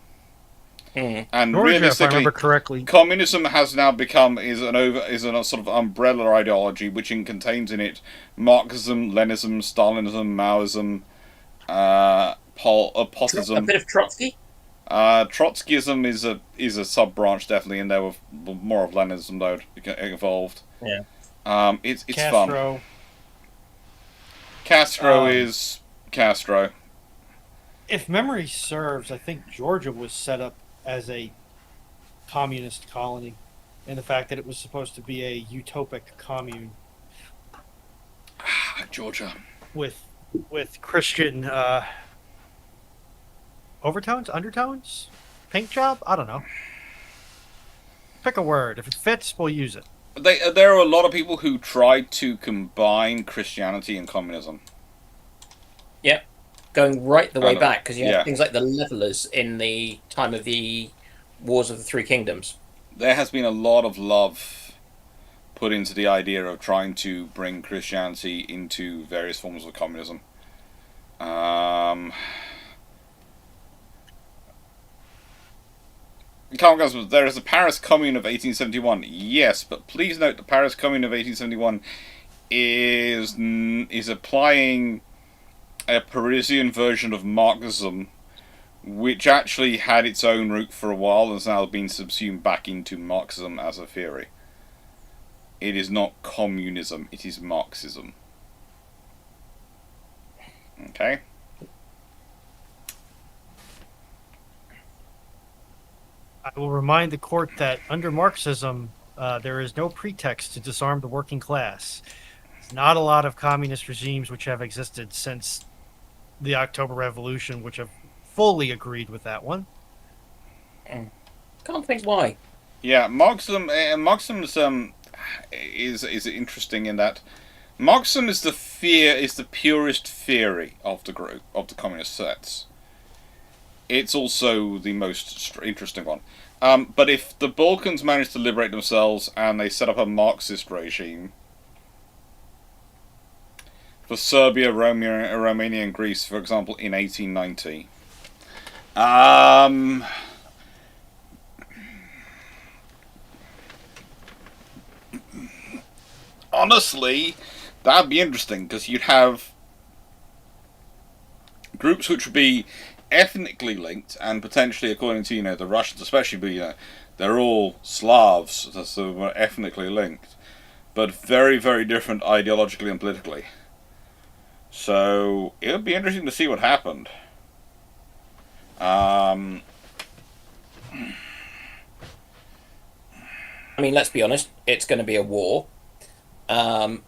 And Georgia, realistically, if I remember correctly, communism has now become is a sort of umbrella ideology which contains in it Marxism, Leninism, Stalinism, Maoism, Posism. A bit of Trotsky. Trotskyism is a sub branch definitely, and there were more of Leninism though it evolved. Yeah. It's Castro. fun. Castro is Castro. If memory serves, I think Georgia was set up as a communist colony, and the fact that it was supposed to be a utopic commune. Georgia. With Christian overtones, undertones, paint job. I don't know. Pick a word. If it fits, we'll use it. There are a lot of people who tried to combine Christianity and communism. Yep. Going right the way back, because you have yeah. things like the levelers in the time of the Wars of the Three Kingdoms. There has been a lot of love put into the idea of trying to bring Christianity into various forms of communism. There is a Paris Commune of 1871. Yes, but please note the Paris Commune of 1871 is applying a Parisian version of Marxism, which actually had its own root for a while and has now been subsumed back into Marxism as a theory. It is not communism, it is Marxism. Okay? I will remind the court that under Marxism, there is no pretext to disarm the working class. There's not a lot of communist regimes which have existed since the October Revolution, which have fully agreed with that one. Can't think why. Yeah, Marxism is interesting in that Marxism is the purest theory of the communist sets. It's also the most interesting one. But if the Balkans manage to liberate themselves and they set up a Marxist regime, for Serbia, Romania, and Greece, for example, in 1890. Honestly, that'd be interesting, because you'd have groups which would be ethnically linked, and potentially, according to the Russians, especially, they're all Slavs, so they're ethnically linked, but very, very different ideologically and politically. So it would be interesting to see what happened. I mean, let's be honest, it's going to be a war. Yeah.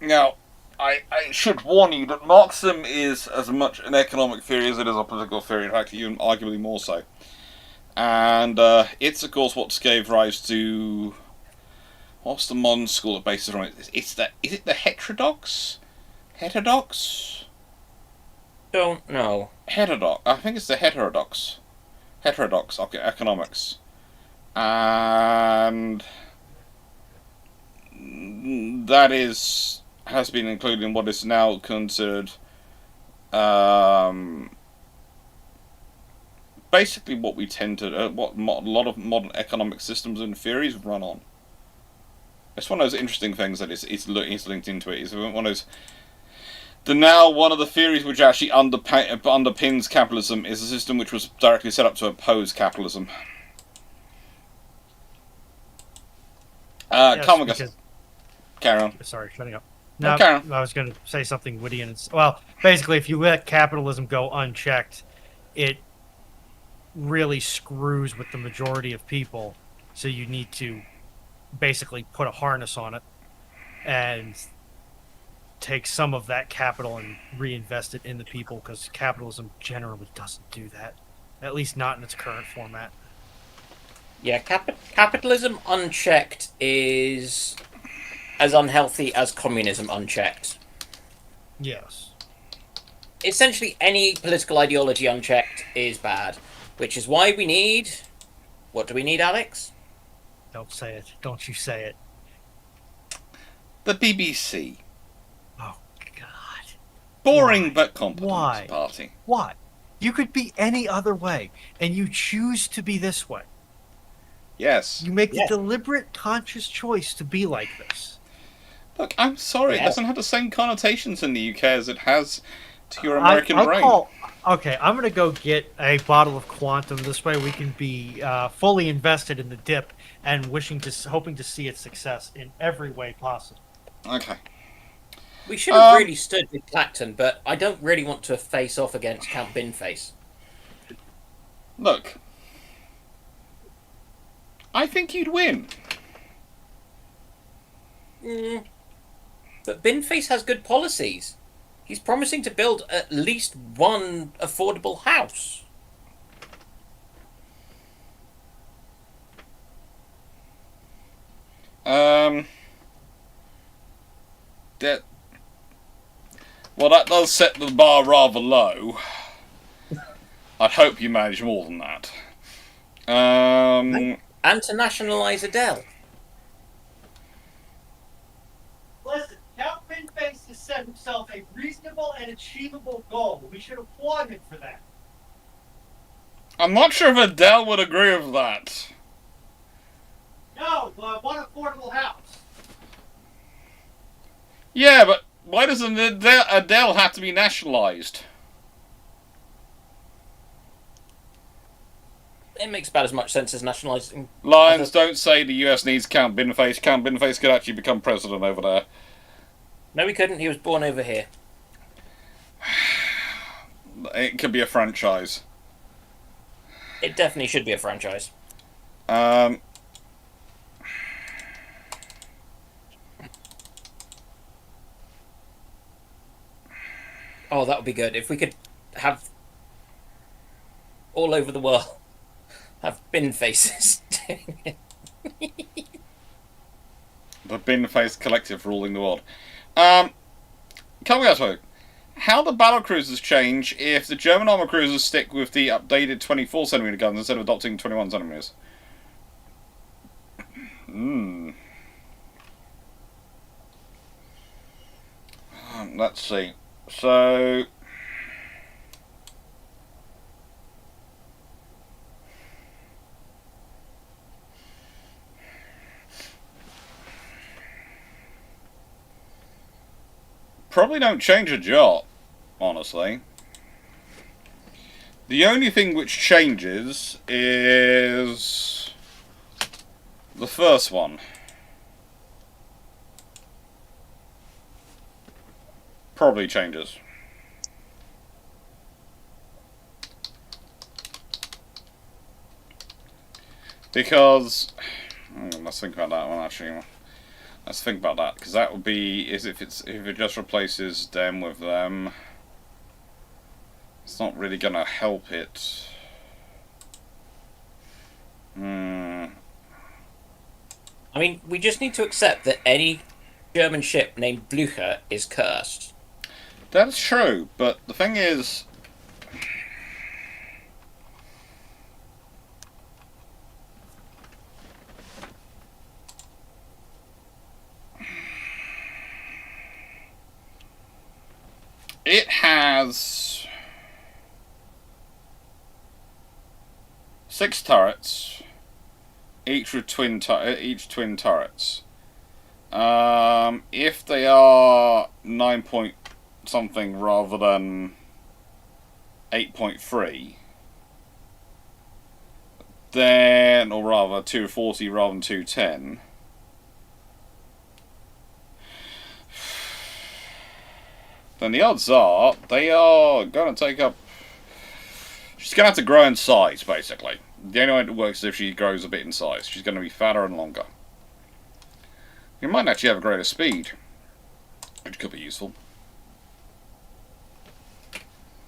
Now, I should warn you that Marxism is as much an economic theory as it is a political theory, in fact, even arguably more so. And it's, of course, what gave rise to... What's the modern school that bases on it? Is it the heterodox? Heterodox? Don't know. Heterodox. I think it's the heterodox. Heterodox economics. And that has been included in what is now considered basically what we tend to what a lot of modern economic systems and theories run on. It's one of those interesting things that it's linked into it. It's one of those. One of the theories which actually underpins capitalism is a system which was directly set up to oppose capitalism. Yes, Carry on. Sorry, shutting up. No, No, carry on. I was going to say something witty and well, basically, if you let capitalism go unchecked, it really screws with the majority of people. So you need to basically put a harness on it and take some of that capital and reinvest it in the people, because capitalism generally doesn't do that, at least not in its current format. Yeah, capitalism unchecked is as unhealthy as communism unchecked. Yes. Essentially, any political ideology unchecked is bad, which is why we need... What do we need, Alex? Don't say it. Don't you say it. The BBC. Oh, God. Boring Why? but competent Why? party. Why? You could be any other way, and you choose to be this way. Yes. You make the Yeah. deliberate, conscious choice to be like this. Look, I'm sorry, Yeah. it doesn't have the same connotations in the UK as it has to your American brain. Okay, I'm going to go get a bottle of Quantum. This way we can be fully invested in the dip and hoping to see its success in every way possible. Okay. We should have really stood with Clacton, but I don't really want to face off against Count Binface. Look. I think you'd win. But Binface has good policies. He's promising to build at least one affordable house. That does set the bar rather low. I'd hope you manage more than that. And to nationalise Adele. Listen, Count Pinface has set himself a reasonable and achievable goal. We should applaud him for that. I'm not sure if Adele would agree with that. No, one affordable house. Yeah, but why doesn't Adele have to be nationalised? It makes about as much sense as nationalising. Lions don't say the US needs Count Binface. Count Binface could actually become president over there. No, he couldn't. He was born over here. It could be a franchise. It definitely should be a franchise. Oh, that would be good. If we could have all over the world have bin faces doing it. The Binface Collective ruling the world. Can we ask how the battle cruisers change if the German armor cruisers stick with the updated 24cm guns instead of adopting 21cm? Let's see. So probably don't change a jot, honestly. The only thing which changes is the first one. Probably changes. Because let's think about that one actually. Let's think about that, because that would be if it just replaces them with them. It's not really gonna help it. Hmm. I mean, we just need to accept that any German ship named Blücher is cursed. That's true, but the thing is, it has 6 turrets, each with twin turrets. If they are 9 point something rather than 8.3, then, or rather 240 rather than 210, then the odds are they are going to take up. She's going to have to grow in size, basically. The only way it works is if she grows a bit in size. She's going to be fatter and longer. You might actually have a greater speed, which could be useful.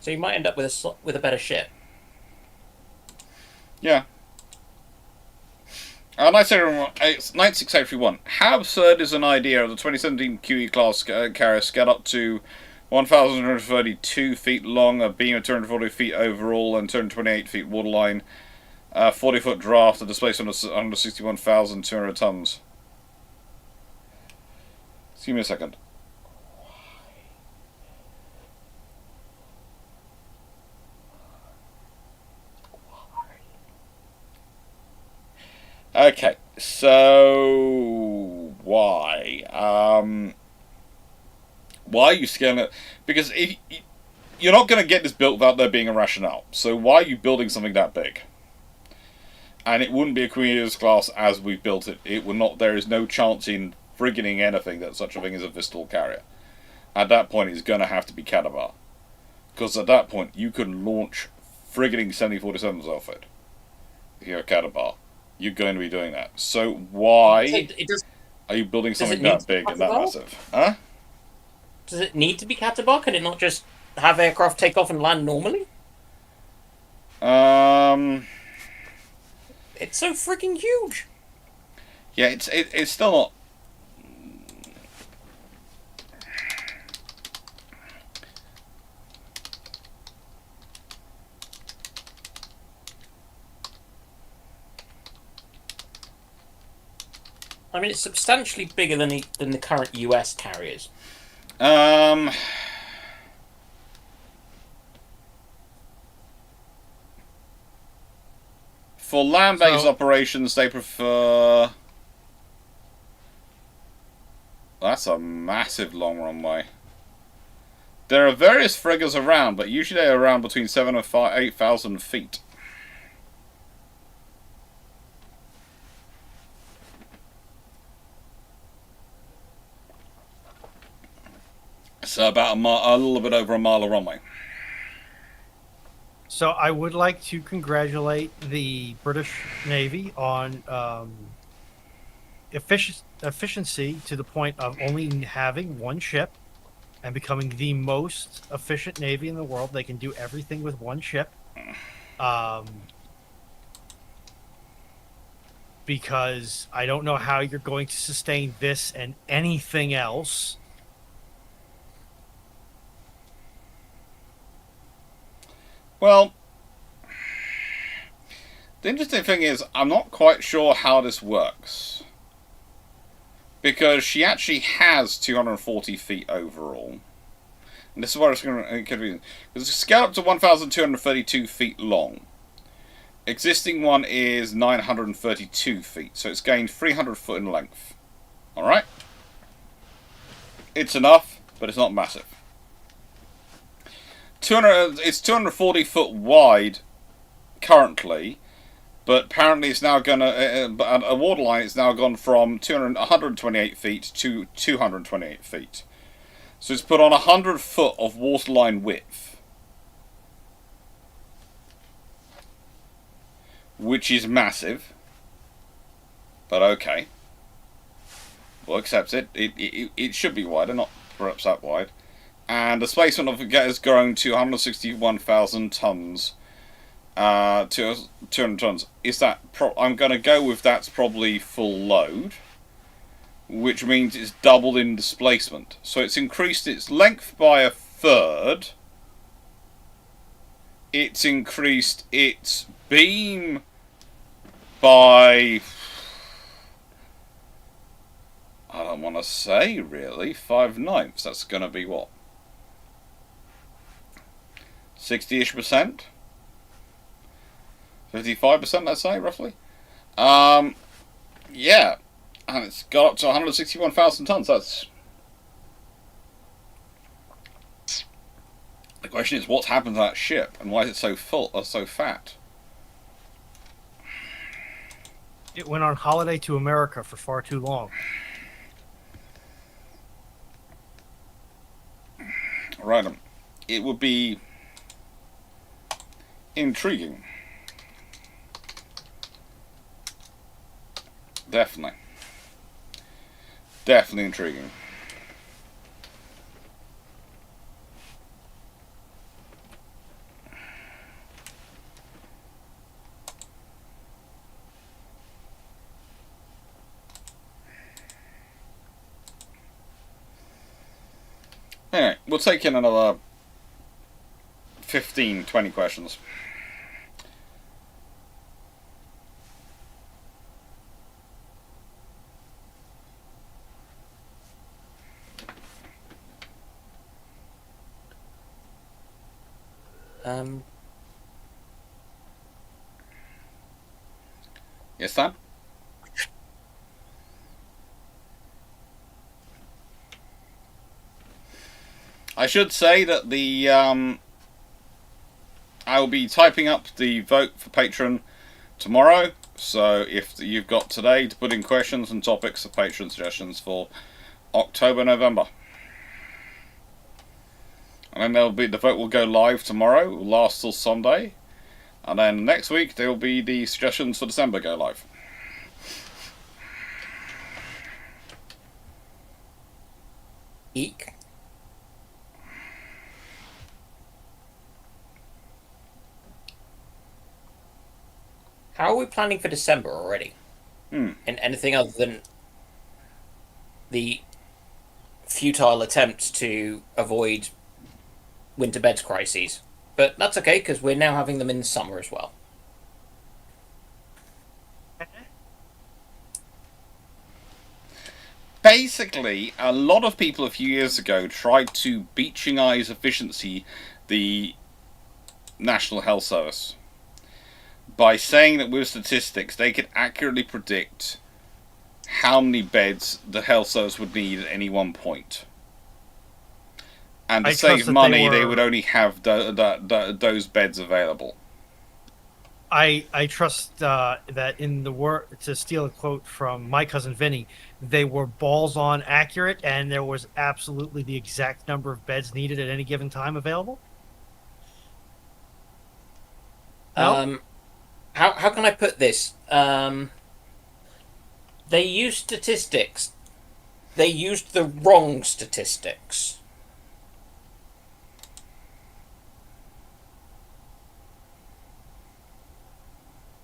So you might end up with a better ship. Yeah. 96831. How absurd is an idea of the 2017 QE class carrier scaled up to 1,132 feet long, a beam of 240 feet overall, and 228 feet waterline, 40-foot draft, a displacement of 161,200 tons. Give me a second. Okay, so why? Why are you scaling it? Because you're not going to get this built without there being a rationale. So why are you building something that big? And it wouldn't be a Queen Elizabeth class as we've built it. It would not. There is no chance in frigating anything that such a thing as a Vistal carrier. At that point, it's going to have to be Cadabar. Because at that point, you can launch frigating 7047s off it. If you're a Cadabar, you're going to be doing that. So why are you building something that big and that massive? Huh? Does it need to be Catabar? Can it not just have aircraft take off and land normally? It's so freaking huge. Yeah, it's still not. I mean, it's substantially bigger than the current US carriers. For land-based operations, they prefer. That's a massive long runway. There are various frigates around, but usually they're around between 7,000 and 8,000 feet. So about a little bit over a mile of runway. So I would like to congratulate the British Navy on efficiency to the point of only having one ship and becoming the most efficient Navy in the world. They can do everything with one ship. Because I don't know how you're going to sustain this and anything else. Well, the interesting thing is, I'm not quite sure how this works. Because she actually has 240 feet overall. And this is where it's going to be confusing. Because it's scaled up to 1,232 feet long. Existing one is 932 feet, so it's gained 300 foot in length. Alright? It's enough, but it's not massive. It's 240 foot wide currently, but apparently it's now going to. A waterline is now gone from 128 feet to 228 feet. So it's put on 100 foot of waterline width, which is massive. But okay, we'll accept it. It should be wider, not perhaps that wide. And the displacement of it has grown to 161,000 tons 200 tons. Is that? I'm going to go with that's probably full load, which means it's doubled in displacement. So it's increased its length by a third. It's increased its beam by, I don't want to say really, 5/9. That's going to be what? 60-ish%? 55%, let's say, roughly. Yeah. And it's got up to 161,000 tons. That's... The question is, what's happened to that ship, and why is it so full or so fat? It went on holiday to America for far too long. Right. It would be intriguing. Definitely. Definitely intriguing. Anyway, we'll take in another 15, 20 questions. Yes, Sam? I should say that I will be typing up the vote for Patron tomorrow. So if you've got today to put in questions and topics of Patron suggestions for October, November. And then the vote will go live tomorrow. It will last till Sunday. And then next week there will be the suggestions for December go live. Eek. How are we planning for December already? And anything other than the futile attempts to avoid winter beds crises? But that's okay, because we're now having them in the summer as well. Basically, a lot of people a few years ago tried to beaching eyes efficiency the National Health Service by saying that with statistics they could accurately predict how many beds the health service would need at any one point. And to save money, they would only have those beds available. I trust that in the word, to steal a quote from my cousin Vinny, they were balls on accurate, and there was absolutely the exact number of beds needed at any given time available. No? How can I put this? They used statistics. They used the wrong statistics.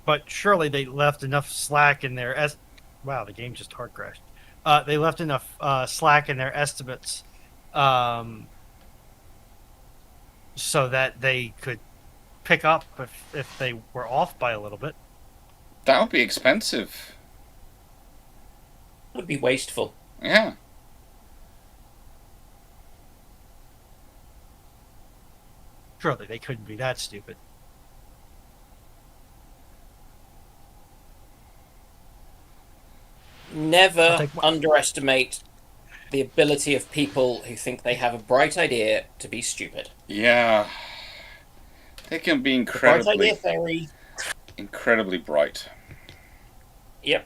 But surely they left enough slack in their wow, the game just hard crashed. They left enough slack in their estimates so that they could pick up if they were off by a little bit. That would be expensive. Would be wasteful. Yeah. Surely they couldn't be that stupid. Never underestimate the ability of people who think they have a bright idea to be stupid. Yeah. They can be incredibly bright. Yep.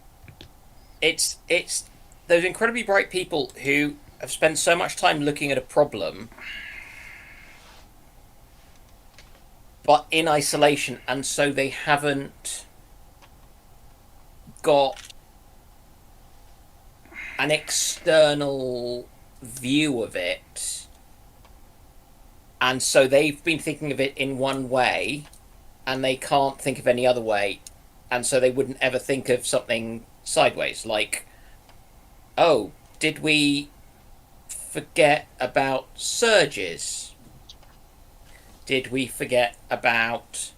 It's those incredibly bright people who have spent so much time looking at a problem, but in isolation, and so they haven't got an external view of it, and so they've been thinking of it in one way, and they can't think of any other way, and so they wouldn't ever think of something sideways, like, oh, did we forget about surges? Did we forget about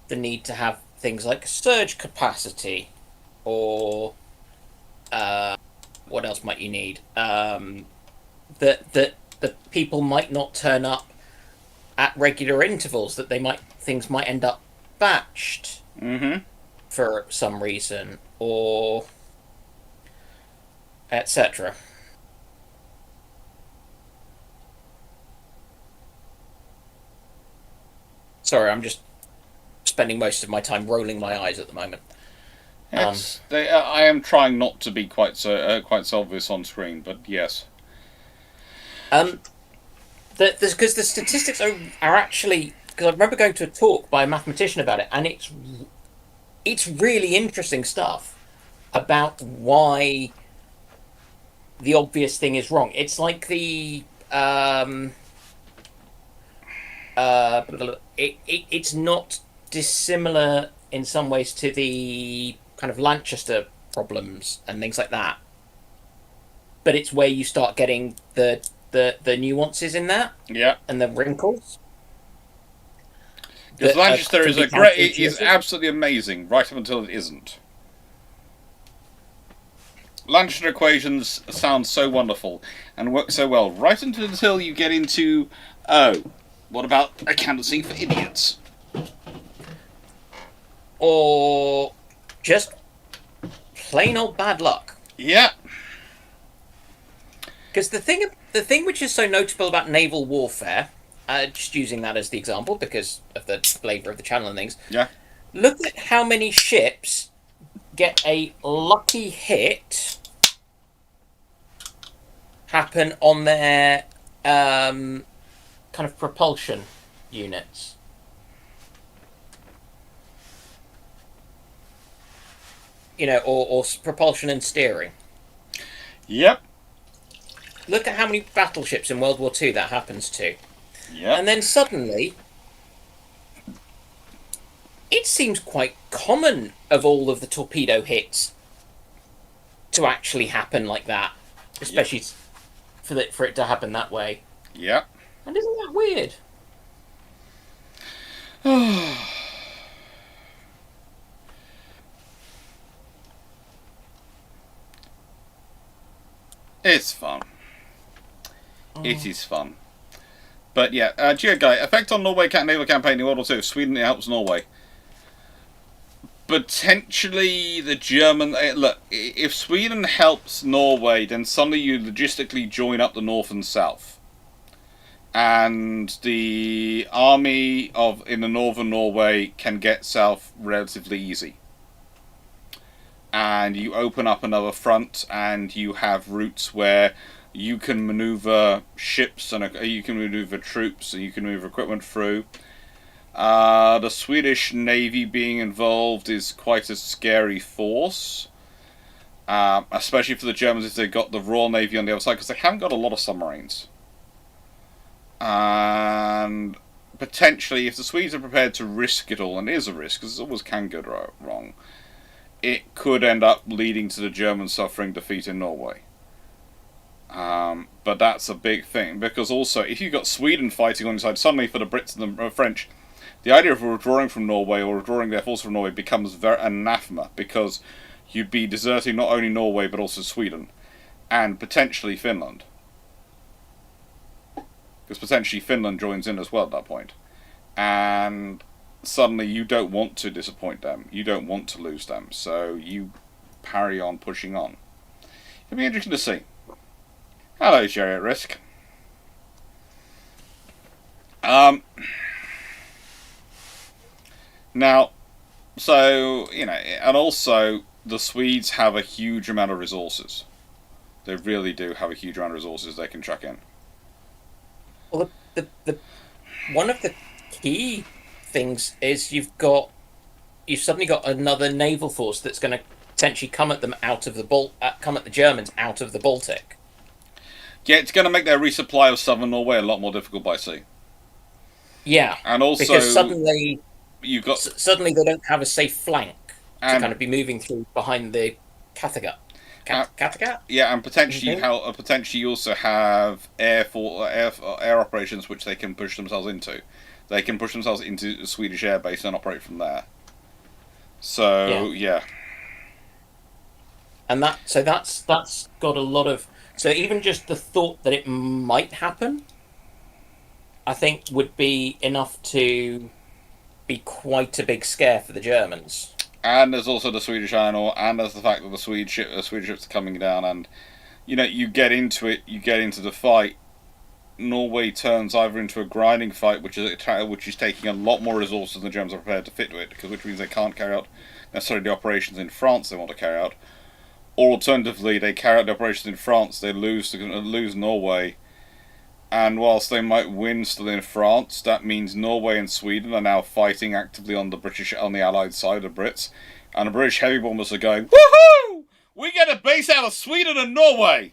the need to have things like surge capacity? Or what else might you need? That the people might not turn up at regular intervals, that things might end up batched for some reason, or etc. Sorry, I'm just spending most of my time rolling my eyes at the moment. I am trying not to be quite so obvious on screen, but yes. Because the statistics are actually, because I remember going to a talk by a mathematician about it, and it's really interesting stuff about why the obvious thing is wrong. It's like it's not dissimilar in some ways to the kind of Lanchester problems and things like that, but it's where you start getting the nuances in that, and the wrinkles. Because Lanchester is absolutely amazing right up until it isn't. Lanchester equations sound so wonderful and work so well right until you get into, what about accountancy for idiots? Or just plain old bad luck. Yeah. Because the thing which is so notable about naval warfare, just using that as the example because of the flavour of the channel and things. Yeah. Look at how many ships get a lucky hit happen on their kind of propulsion units. You know, or propulsion and steering. Yep. Look at how many battleships in World War II that happens to. Yep. And then suddenly, it seems quite common of all of the torpedo hits to actually happen like that. Especially for it to happen that way. Yep. And isn't that weird? It's fun. It is fun. But yeah, Geo Guy, effect on Norway naval campaign in World War II. Sweden helps Norway. Potentially the German... look, if Sweden helps Norway, then suddenly you logistically join up the north and south. And the army in the northern Norway can get south relatively easy. And you open up another front, and you have routes where you can maneuver ships, and you can maneuver troops, and you can move equipment through. The Swedish Navy being involved is quite a scary force, especially for the Germans if they've got the Royal Navy on the other side, because they haven't got a lot of submarines. And potentially, if the Swedes are prepared to risk it all, and it is a risk, because it always can go wrong, it could end up leading to the Germans suffering defeat in Norway. But that's a big thing, because also, if you've got Sweden fighting on your side, suddenly for the Brits and the French, the idea of withdrawing from Norway or withdrawing their force from Norway becomes very anathema, because you'd be deserting not only Norway but also Sweden, and potentially Finland. Because potentially Finland joins in as well at that point. And suddenly you don't want to disappoint them. You don't want to lose them. So you parry on pushing on. It'll be interesting to see. Hello, Jerry at Risk. Now, so, you know, and also the Swedes have a huge amount of resources. They really do have a huge amount of resources they can chuck in. Well, the one of the key things is you've suddenly got another naval force that's going to potentially come at them out of the come at the Germans out of the Baltic. Yeah, it's going to make their resupply of southern Norway a lot more difficult by sea. Yeah, and also because suddenly you've got Suddenly they don't have a safe flank to and kind of be moving through behind the Kattegat. Kattegat? yeah, and potentially Okay. potentially you also have air operations which they can push themselves into. They can push themselves into a Swedish airbase and operate from there. Yeah. So yeah, And that's got a lot of, so even just the thought that it might happen, I think would be enough to be quite a big scare for the Germans. and there's also the Swedish iron ore, and there's the fact that the Swedish ships are coming down, and you get into it, you get into the fight. Norway turns either into a grinding fight, which is taking a lot more resources than the Germans are prepared to fit to it, which means they can't carry out necessarily the operations in France they want to carry out, or alternatively they carry out the operations in France, they lose Norway, and whilst they might win still in France, that means Norway and Sweden are now fighting actively on the Allied side of the Brits, and the British heavy bombers are going, woohoo! We get a base out of Sweden and Norway.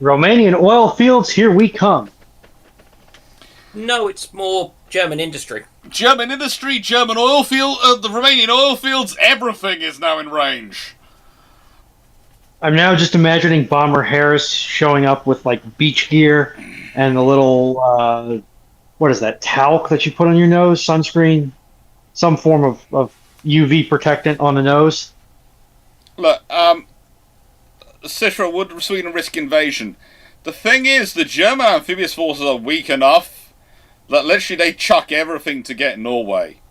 Romanian oil fields, here we come. No, it's more German industry. German industry, German oil field, the Romanian oil fields, everything is now in range. I'm now just imagining Bomber Harris showing up with like beach gear and the little what is that, talc that you put on your nose, sunscreen, some form of UV protectant on the nose. Look, Citra, would Sweden risk invasion? The thing is, the German amphibious forces are weak enough that literally they chuck everything to get Norway.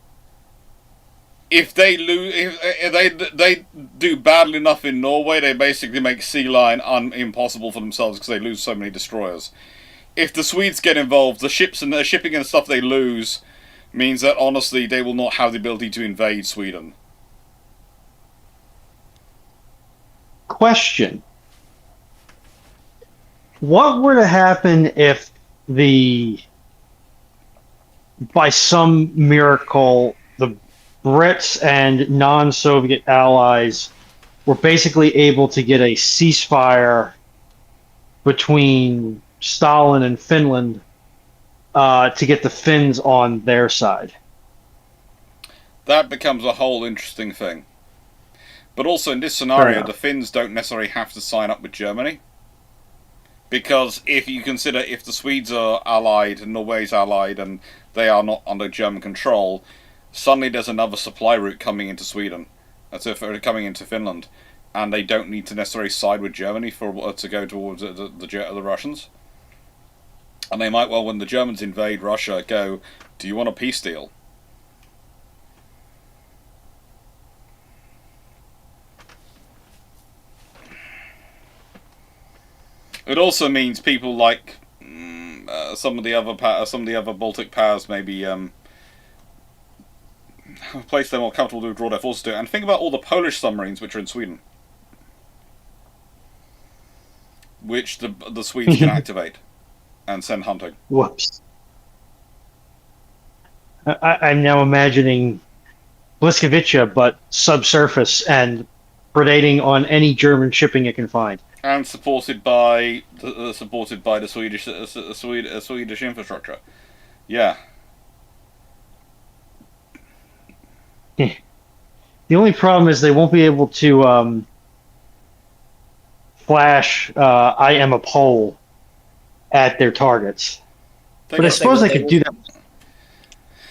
If they lose, if they do badly enough in Norway, they basically make sea line impossible for themselves because they lose so many destroyers. If the Swedes get involved, the ships and the shipping and stuff they lose means that honestly they will not have the ability to invade Sweden. Question. What were to happen if by some miracle, the Brits and non-Soviet allies were basically able to get a ceasefire between Stalin and Finland to get the Finns on their side? That becomes a whole interesting thing. But also in this scenario, the Finns don't necessarily have to sign up with Germany. Because if you consider if the Swedes are allied and Norway's allied and they are not under German control, suddenly there's another supply route coming into Sweden, coming into Finland, and they don't need to necessarily side with Germany to go towards the Russians. And they might well, when the Germans invade Russia, go, do you want a peace deal? It also means people like some of the other Baltic powers maybe place them more comfortable to withdraw their forces to. And think about all the Polish submarines which are in Sweden, which the Swedes can activate and send hunting. Whoops. I'm now imagining Bliskovica, but subsurface and predating on any German shipping it can find. And supported by the Swedish infrastructure. Yeah. The only problem is they won't be able to flash "I am a Pole" at their targets. But I suppose they could do that.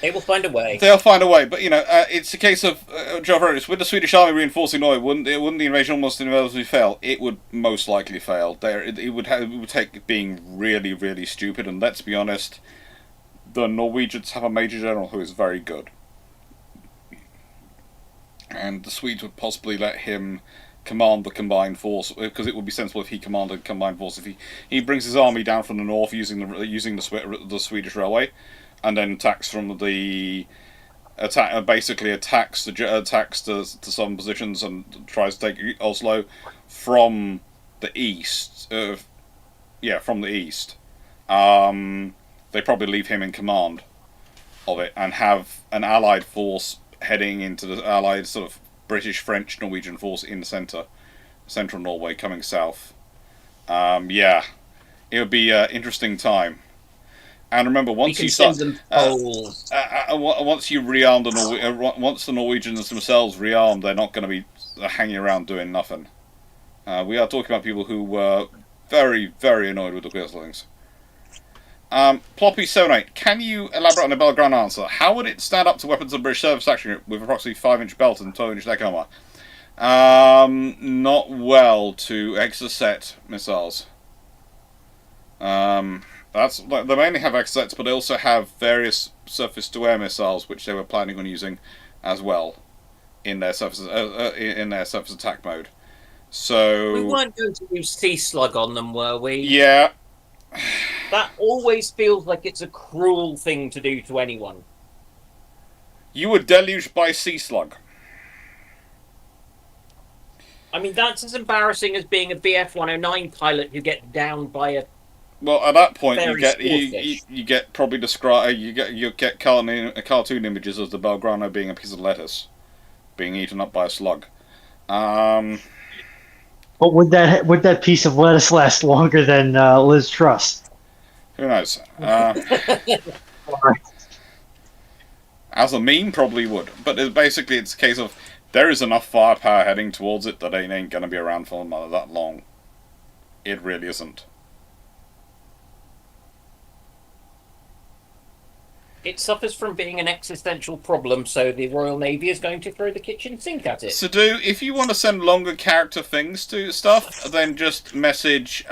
They will find a way. They'll find a way, but it's a case of Joe Ferris, with the Swedish army reinforcing Norway. Wouldn't the invasion almost inevitably fail? It would most likely fail. It would take being really, really stupid. And let's be honest, the Norwegians have a major general who is very good, and the Swedes would possibly let him command the combined force, because it would be sensible if he commanded the combined force. If he brings his army down from the north using the Swedish railway, and then attacks from the basically attacks to some positions and tries to take Oslo from the east. From the east. They probably leave him in command of it and have an allied force heading into the allied sort of British, French, Norwegian force in the central Norway coming south. It would be an interesting time. And remember, We once can you start, send them polls. once you rearm once the Norwegians themselves rearm, they're not going to be hanging around doing nothing. We are talking about people who were very, very annoyed with the Queerslings. Ploppy78, can you elaborate on the Belgrano answer? How would it stand up to weapons of the British surface action group with approximately 5-inch belt and 12-inch deck armor? Not well to Exocet missiles. They mainly have Exocets, but they also have various surface-to-air missiles, which they were planning on using as well in their surface attack mode. So We weren't going to use Sea Slug on them, were we? yeah. That always feels like it's a cruel thing to do to anyone. You were deluged by Sea Slug. I mean, that's as embarrassing as being a BF-109 pilot who gets downed by a. Well, at that point, Very you get probably describe you get cartoon images of the Belgrano being a piece of lettuce, being eaten up by a slug. But would that piece of lettuce last longer than Liz Truss? Who knows? As a meme, probably would. But it's a case of there is enough firepower heading towards it that it ain't going to be around for that long. It really isn't. It suffers from being an existential problem, so the Royal Navy is going to throw the kitchen sink at it. So if you want to send longer character things to stuff, then just message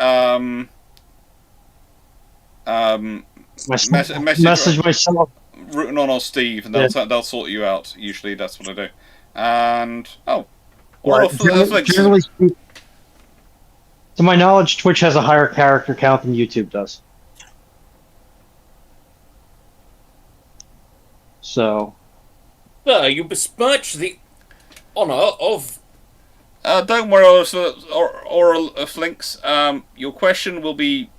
Message myself. Rootin' on or Steve, and they'll sort you out. Usually, that's what I do. And Generally speaking, to my knowledge, Twitch has a higher character count than YouTube does. So you besmirch the honour of. Don't worry, Oral Flinks. Your question will be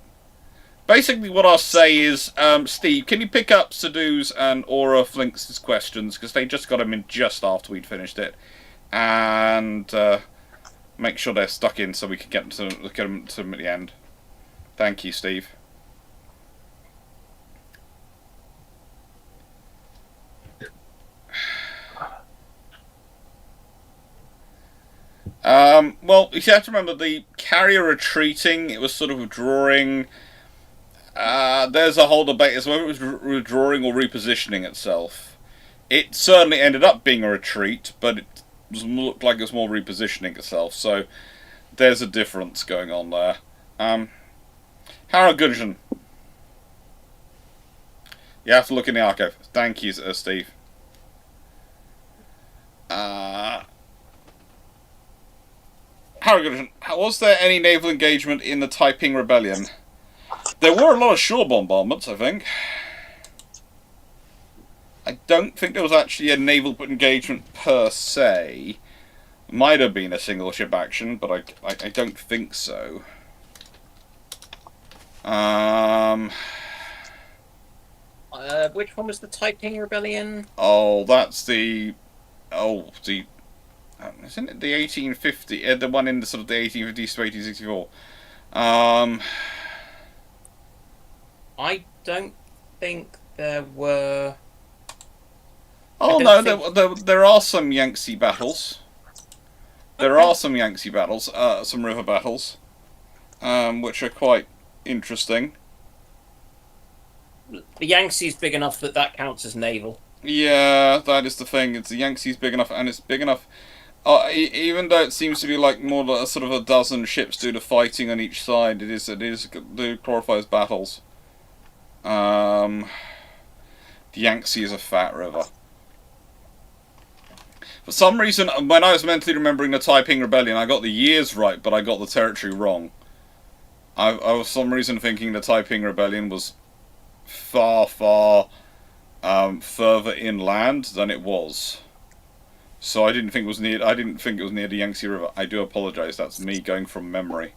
basically what I'll say is, Steve, can you pick up Sadu's and Aura Flinks' questions, because they just got them in just after we'd finished it, and make sure they're stuck in so we can get them to them at the end. Thank you, Steve. Well, you have to remember the carrier retreating. It was sort of withdrawing. There's a whole debate as to whether it was withdrawing or repositioning itself. It certainly ended up being a retreat, but it looked like it was more repositioning itself. So there's a difference going on there. Harald Gunjan. You have to look in the archive. Thank you, Steve. Harrigan, was there any naval engagement in the Taiping Rebellion? There were a lot of shore bombardments, I think. I don't think there was actually a naval engagement per se. Might have been a single ship action, but I don't think so. Which one was the Taiping Rebellion? Oh, that's the... isn't it the 1850? The one in the sort of the 1850s to 1864. I don't think there were. Oh no, there are some Yangtze battles. There are some Yangtze battles, some river battles, which are quite interesting. The Yangtze's big enough that counts as naval. Yeah, that is the thing. It's the Yangtze's big enough, and it's big enough. Even though it seems to be like more like sort of a dozen ships do the fighting on each side, it glorifies battles. The Yangtze is a fat river. For some reason, when I was mentally remembering the Taiping Rebellion, I got the years right, but I got the territory wrong. I was for some reason thinking the Taiping Rebellion was far, far further inland than it was. So I didn't think it was near. I didn't think it was near the Yangtze River. I do apologise. That's me going from memory.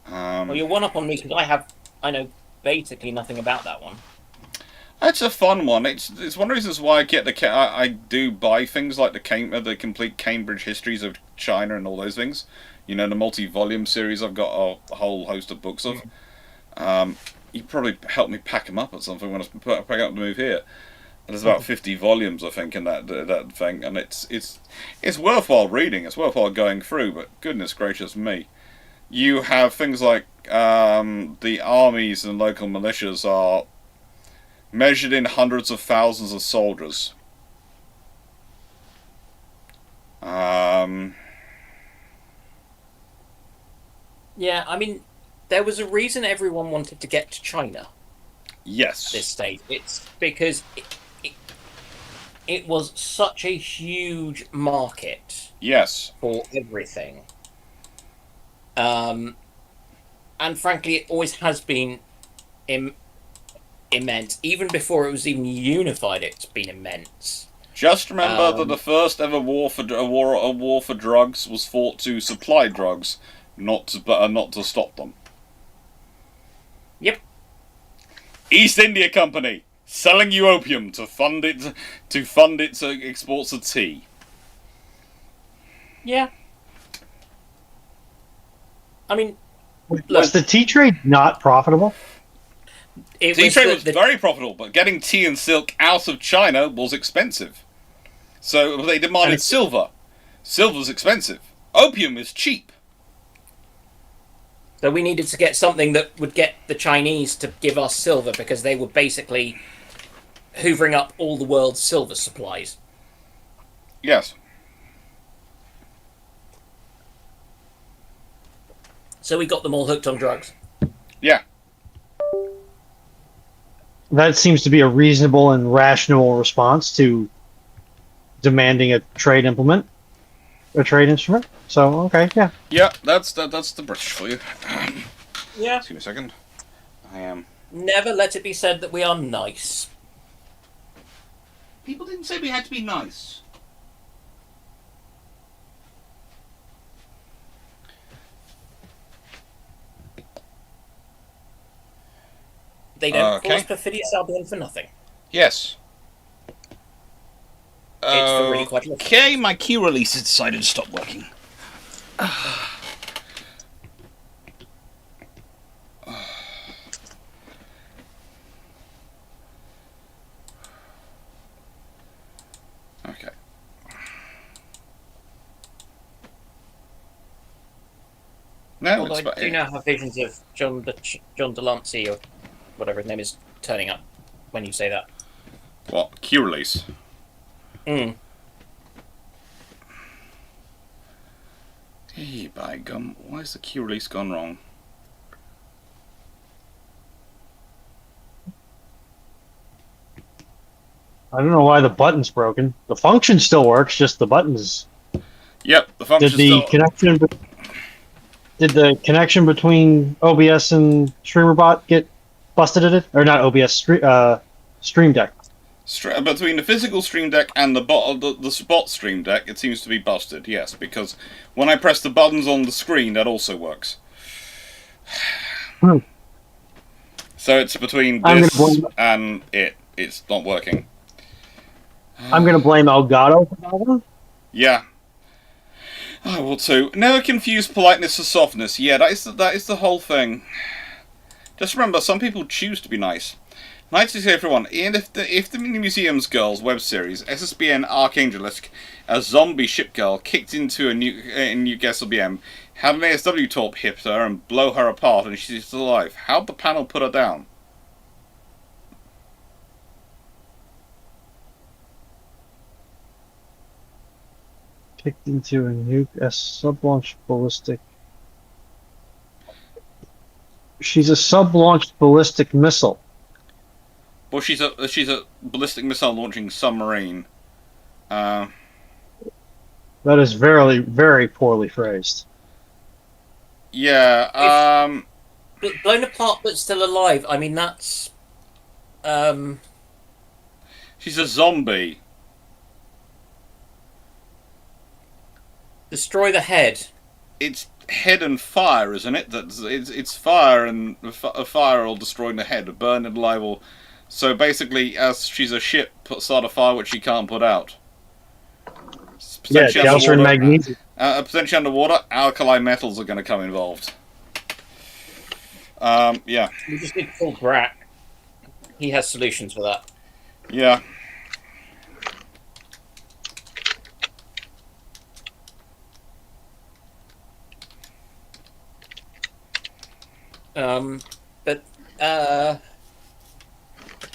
Well, you're one up on me because I know basically nothing about that one. It's a fun one. It's one of the reasons why I do buy things like the complete Cambridge histories of China and all those things. You know, the multi-volume series I've got a whole host of books of. you probably help me pack them up or something when I pack up to move here. And there's about 50 volumes, I think, in that thing, and it's worthwhile reading. It's worthwhile going through. But goodness gracious me, you have things like the armies and local militias are measured in hundreds of thousands of soldiers. Yeah, I mean, there was a reason everyone wanted to get to China Yes. at this stage. It's because it was such a huge market Yes. for everything. And frankly, it always has been immense. Even before it was even unified, it's been immense. Just remember that the first ever war for drugs was fought to supply drugs, not to stop them. Yep. East India Company selling you opium to fund its exports of tea. Yeah. I mean, Was the tea trade not profitable? Tea trade was very profitable, but getting tea and silk out of China was expensive. So they demanded silver. Silver's expensive. Opium is cheap. So we needed to get something that would get the Chinese to give us silver, because they were basically hoovering up all the world's silver supplies. Yes. So we got them all hooked on drugs. Yeah. That seems to be a reasonable and rational response to demanding a trade instrument. So okay, yeah. Yeah, that's the British for you. Yeah. Excuse me a second. I am. Never let it be said that we are nice. People didn't say we had to be nice. They don't call Okay. us perfidious Albion for nothing. Yes. It's for really quite a lot. Okay, my key release has decided to stop working. Okay. No, Although it's I do now have visions of John Delancey, or whatever his name is, turning up when you say that. what? Key release. Mm. Hey, by gum, why is the key release gone wrong? I don't know why the button's broken. The function still works, just the buttons. Yep, the function Did the connection? Did the connection between OBS and StreamerBot get busted at it, or not OBS? Stream Deck. Between the physical Stream Deck and the spot Stream Deck, it seems to be busted, yes, because when I press the buttons on the screen, that also works. Hmm. So it's between I'm this gonna blame- and it. It's not working. I'm going to blame Elgato for that one. Yeah. I will too. Never confuse politeness for softness. Yeah, that is the whole thing. Just remember, some people choose to be nice. Nice to say everyone. And if the Museum's Girls web series, SSBN Archangelisk, a zombie ship girl, kicked into a new guest LBM, had an ASW torp hit her and blow her apart, and she's still alive, how'd the panel put her down? Kicked into a nuke, a sub-launched ballistic. She's a sub-launched ballistic missile. Well, she's a ballistic missile launching submarine. That is very, very poorly phrased. Yeah. Blown apart but still alive. I mean, that's... She's a zombie. Destroy the head. It's head and fire, isn't it? It's fire, and fire will destroy the head, burn it alive. Or so basically, as she's a ship, start a fire which she can't put out. Yeah, douse her in magnesium. Potentially underwater, alkali metals are going to come involved. Yeah. We just need to call Brat. He has solutions for that. Yeah. But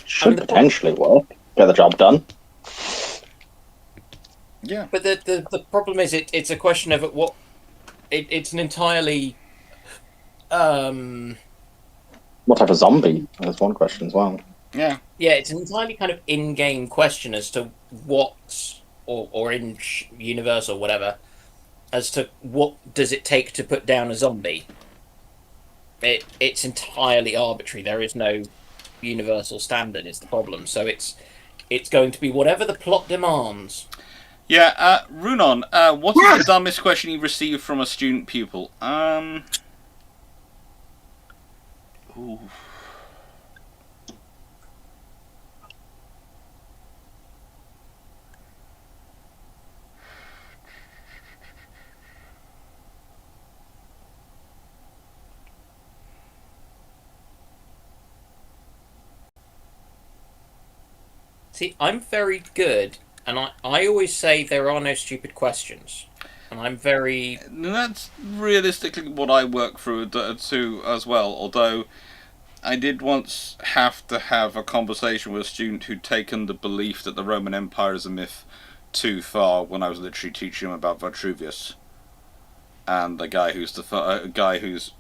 Should the potentially work. Get the job done. Yeah. But the problem is it's a question of what it's an entirely What type of zombie? That's one question as well. Yeah. yeah, it's an entirely kind of in-game question as to what or in universe or whatever, as to what does it take to put down a zombie. It's entirely arbitrary. There is no universal standard. Is the problem. So it's going to be whatever the plot demands. Yeah, Runon, what is the dumbest question you received from a student pupil? Ooh. See, I'm very good, and I always say there are no stupid questions. And I'm very... That's realistically what I work through too as well, although I did once have to have a conversation with a student who'd taken the belief that the Roman Empire is a myth too far when I was literally teaching him about Vitruvius and the guy whose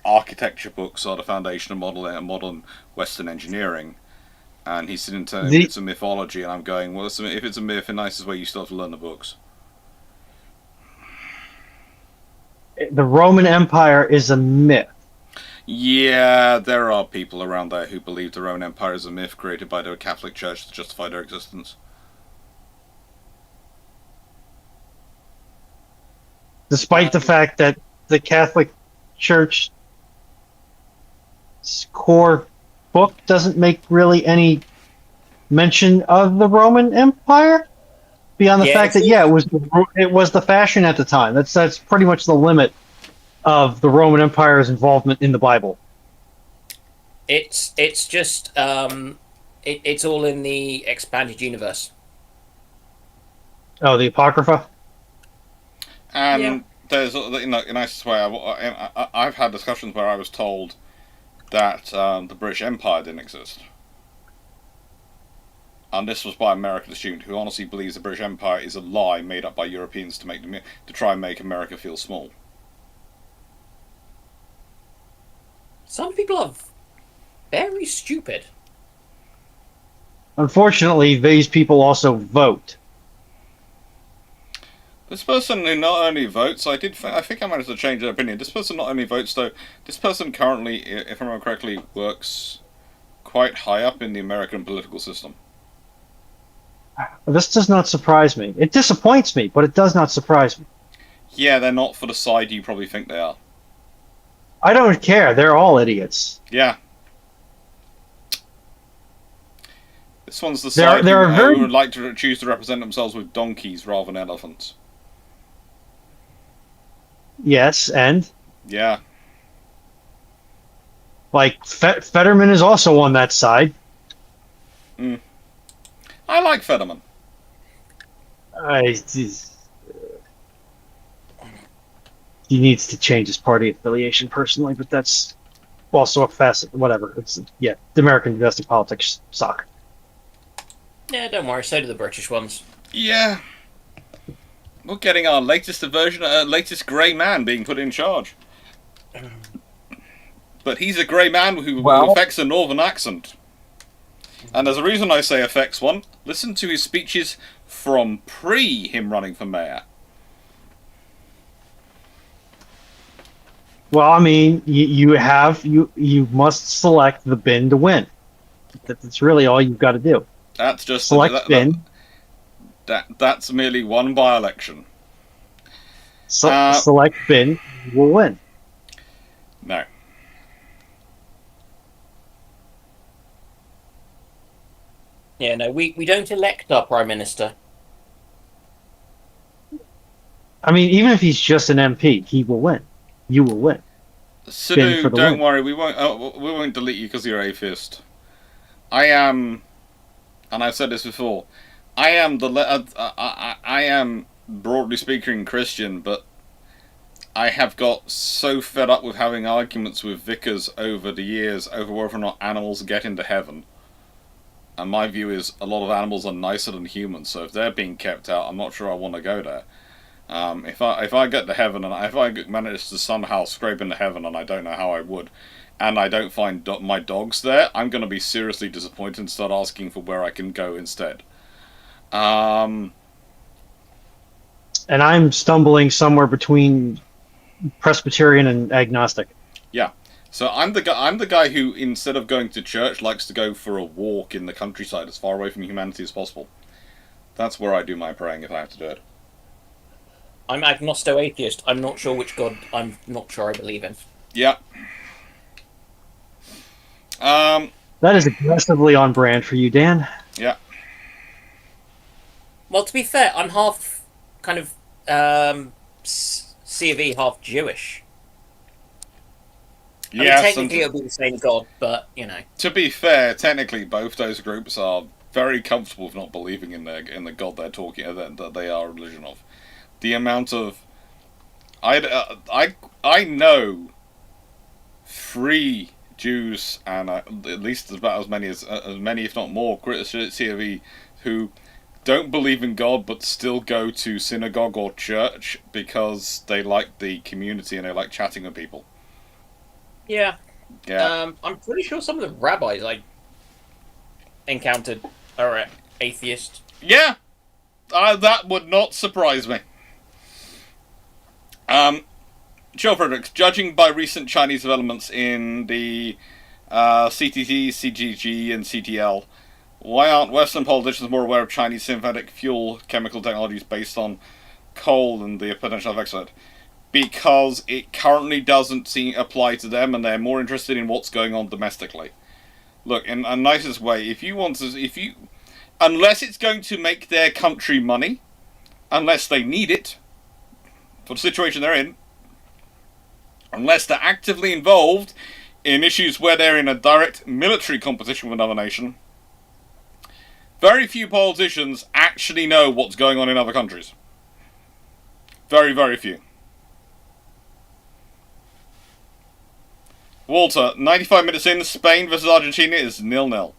architecture books are the foundation of modern Western engineering. And he's sitting telling me it's a mythology, and I'm going, well, if it's a myth in the nicest way, you still have to learn the books. The Roman Empire is a myth. Yeah, there are people around there who believe the Roman Empire is a myth created by the Catholic Church to justify their existence. Despite the fact that the Catholic Church core book doesn't make really any mention of the Roman Empire, beyond the fact that it was the fashion at the time. That's pretty much the limit of the Roman Empire's involvement in the Bible. It's just it's all in the expanded universe. Oh, the Apocrypha. And there's, in a nice way, I've had discussions where I was told that the British Empire didn't exist. And this was by an American student who honestly believes the British Empire is a lie made up by Europeans to try and make America feel small. Some people are very stupid. Unfortunately, these people also vote. This person who not only votes, I think I managed to change their opinion. This person not only votes though, this person currently, if I remember correctly, works quite high up in the American political system. This does not surprise me. It disappoints me, but it does not surprise me. Yeah, they're not for the side you probably think they are. I don't care. They're all idiots. Yeah. This one's the side who would like to choose to represent themselves with donkeys rather than elephants. Yes, and? Yeah. Like, Fetterman is also on that side. I like Fetterman. He needs to change his party affiliation personally, but that's also a facet. Whatever. The American domestic politics suck. Yeah, don't worry. So do the British ones. Yeah. We're getting our latest grey man being put in charge. But he's a grey man who affects a northern accent. And there's a reason I say affects one. Listen to his speeches from him running for mayor. Well, I mean, you must select the bin to win. That's really all you've got to do. That's just select bin. That's merely one by-election. Select bin, you will win. No. Yeah, no, we don't elect our Prime Minister. I mean, even if he's just an MP, he will win. You will win. spin for Sidhu, the don't win. worry, we won't delete you because you're atheist. I am, and I've said this before. I am I am broadly speaking Christian, but I have got so fed up with having arguments with vicars over the years over whether or not animals get into heaven. And my view is a lot of animals are nicer than humans, so if they're being kept out, I'm not sure I want to go there. If I get to heaven and if I manage to somehow scrape into heaven, and I don't know how I would, and I don't find my dogs there, I'm going to be seriously disappointed and start asking for where I can go instead. And I'm stumbling somewhere between Presbyterian and agnostic. Yeah. So I'm the guy who, instead of going to church, likes to go for a walk in the countryside as far away from humanity as possible. That's where I do my praying if I have to do it. I'm agnosto-atheist. I'm not sure which god I'm not sure I believe in. Yeah. That is aggressively on brand for you, Dan. Yeah. Well, to be fair, I'm half kind of C of E, half Jewish. I mean, Yes, technically it'll be the same god, but, you know. to be fair, technically both those groups are very comfortable with not believing in the god they're talking that they are a religion of. The amount of I know 3 Jews and at least about as many if not more COV who don't believe in God but still go to synagogue or church because they like the community and they like chatting with people. Yeah. Yeah. I'm pretty sure some of the rabbis I encountered are atheist. Yeah. That would not surprise me. Joe Fredericks, judging by recent Chinese developments in the CTT, CGG, and CTL, why aren't Western politicians more aware of Chinese synthetic fuel chemical technologies based on coal and the potential effects of it? Because it currently doesn't apply to them, and they're more interested in what's going on domestically. Look, in a nicest way, unless it's going to make their country money, unless they need it for the situation they're in, unless they're actively involved in issues where they're in a direct military competition with another nation, very few politicians actually know what's going on in other countries. Very, very few. Walter, 95 minutes in, Spain versus Argentina is 0-0.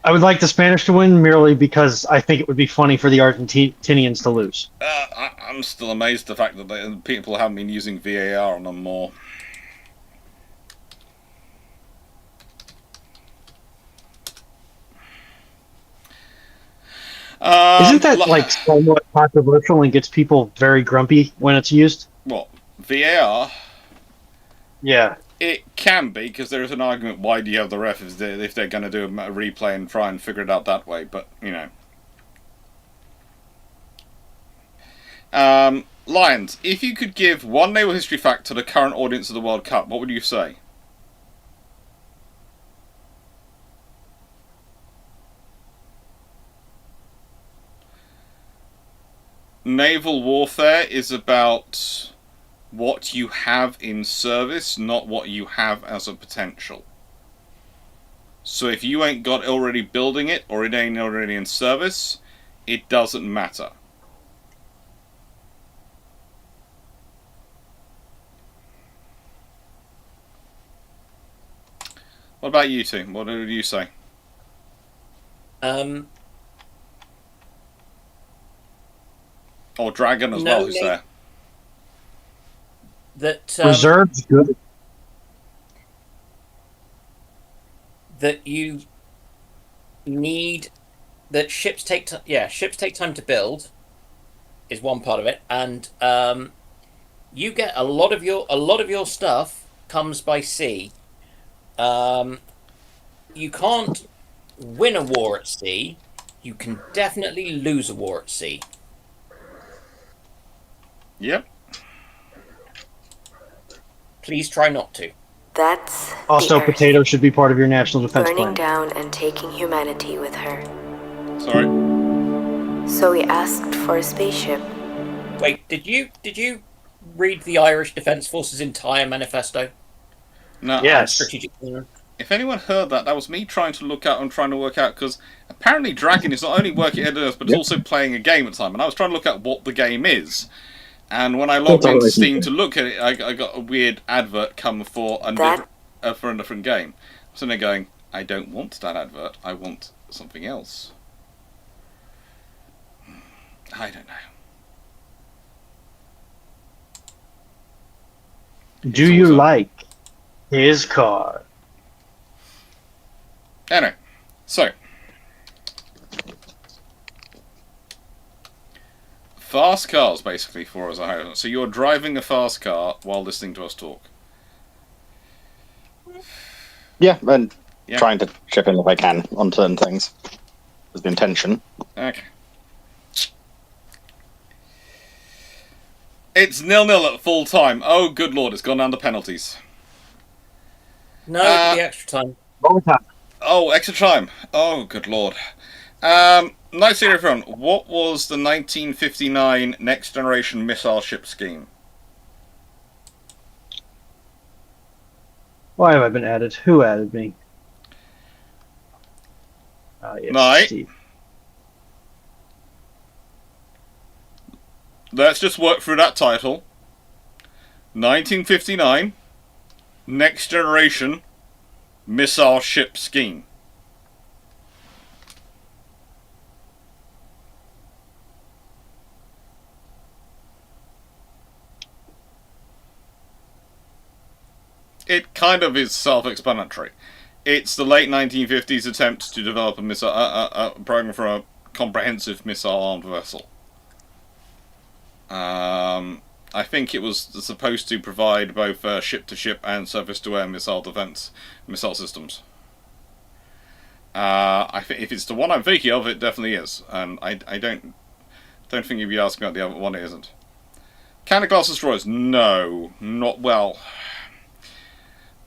I would like the Spanish to win merely because I think it would be funny for the Argentinians to lose. I'm still amazed at the fact that people haven't been using VAR on them more. Isn't that like somewhat controversial and gets people very grumpy when it's used? What? VAR? Yeah. It can be, because there is an argument why do you have the ref if they're going to do a replay and try and figure it out that way, but, you know. Lions, if you could give one naval history fact to the current audience of the World Cup, what would you say? Naval warfare is about what you have in service, not what you have as a potential. So if you ain't got already building it, or it ain't already in service, it doesn't matter. What about you two? What did you say? Or Dragon as well, who's there? That Reserve's good. That you need that ships take time to build is one part of it, and you get a lot of your stuff comes by sea. You can't win a war at sea. You can definitely lose a war at sea. Yep. Please try not to. That's Also, the Earth potato should be part of your national defense burning plan. down and taking humanity with her. Sorry. So we asked for a spaceship. Wait, did you read the Irish Defence Force's entire manifesto? No, Yes. Strategic plan? if anyone heard that, that was me trying to look out and trying to work out, because apparently Dragon is not only working at Earth, but it's also playing a game at the time, and I was trying to look at what the game is. And when I logged into Steam to look at it, I got a weird advert come for a different game. So they're going, I don't want that advert, I want something else. I don't know. Do you like his car? Anyway, so fast cars, basically, for us. So you're driving a fast car while listening to us talk. Yeah, and trying to chip in if I can on certain things. Is the intention. Okay. It's 0-0 at full time. Oh, good lord, it's gone down to penalties. No, the extra time. Overtime. Oh, extra time. Oh, good lord. Nice to hear everyone. What was the 1959 Next Generation Missile Ship Scheme? Why have I been added? Who added me? Yes, Night. Steve. Let's just work through that title. 1959 Next Generation Missile Ship Scheme. It kind of is self-explanatory. It's the late 1950s attempt to develop a missile, program for a comprehensive missile-armed vessel. I think it was supposed to provide both ship-to-ship and surface-to-air missile defense missile systems. I think if it's the one I'm thinking of, it definitely is, and I don't think if you ask about the other one, it isn't. Counterclass destroyers? No, not well.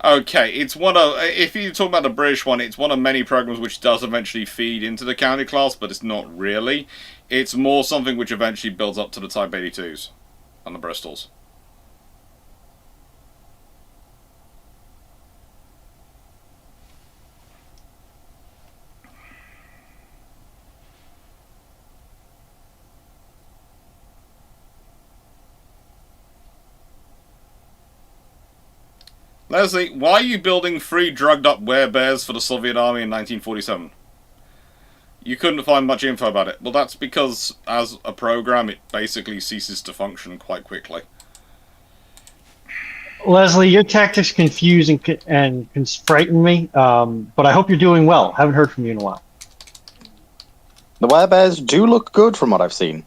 Okay, it's one of, if you talk about the British one, it's one of many programs which does eventually feed into the counterclass, but it's not really. It's more something which eventually builds up to the Type 82s and the Bristols. Leslie, why are you building 3 drugged-up werebears for the Soviet Army in 1947? You couldn't find much info about it. Well, that's because, as a program, it basically ceases to function quite quickly. Leslie, your tactics confuse and frighten me, but I hope you're doing well. Haven't heard from you in a while. The werebears do look good from what I've seen.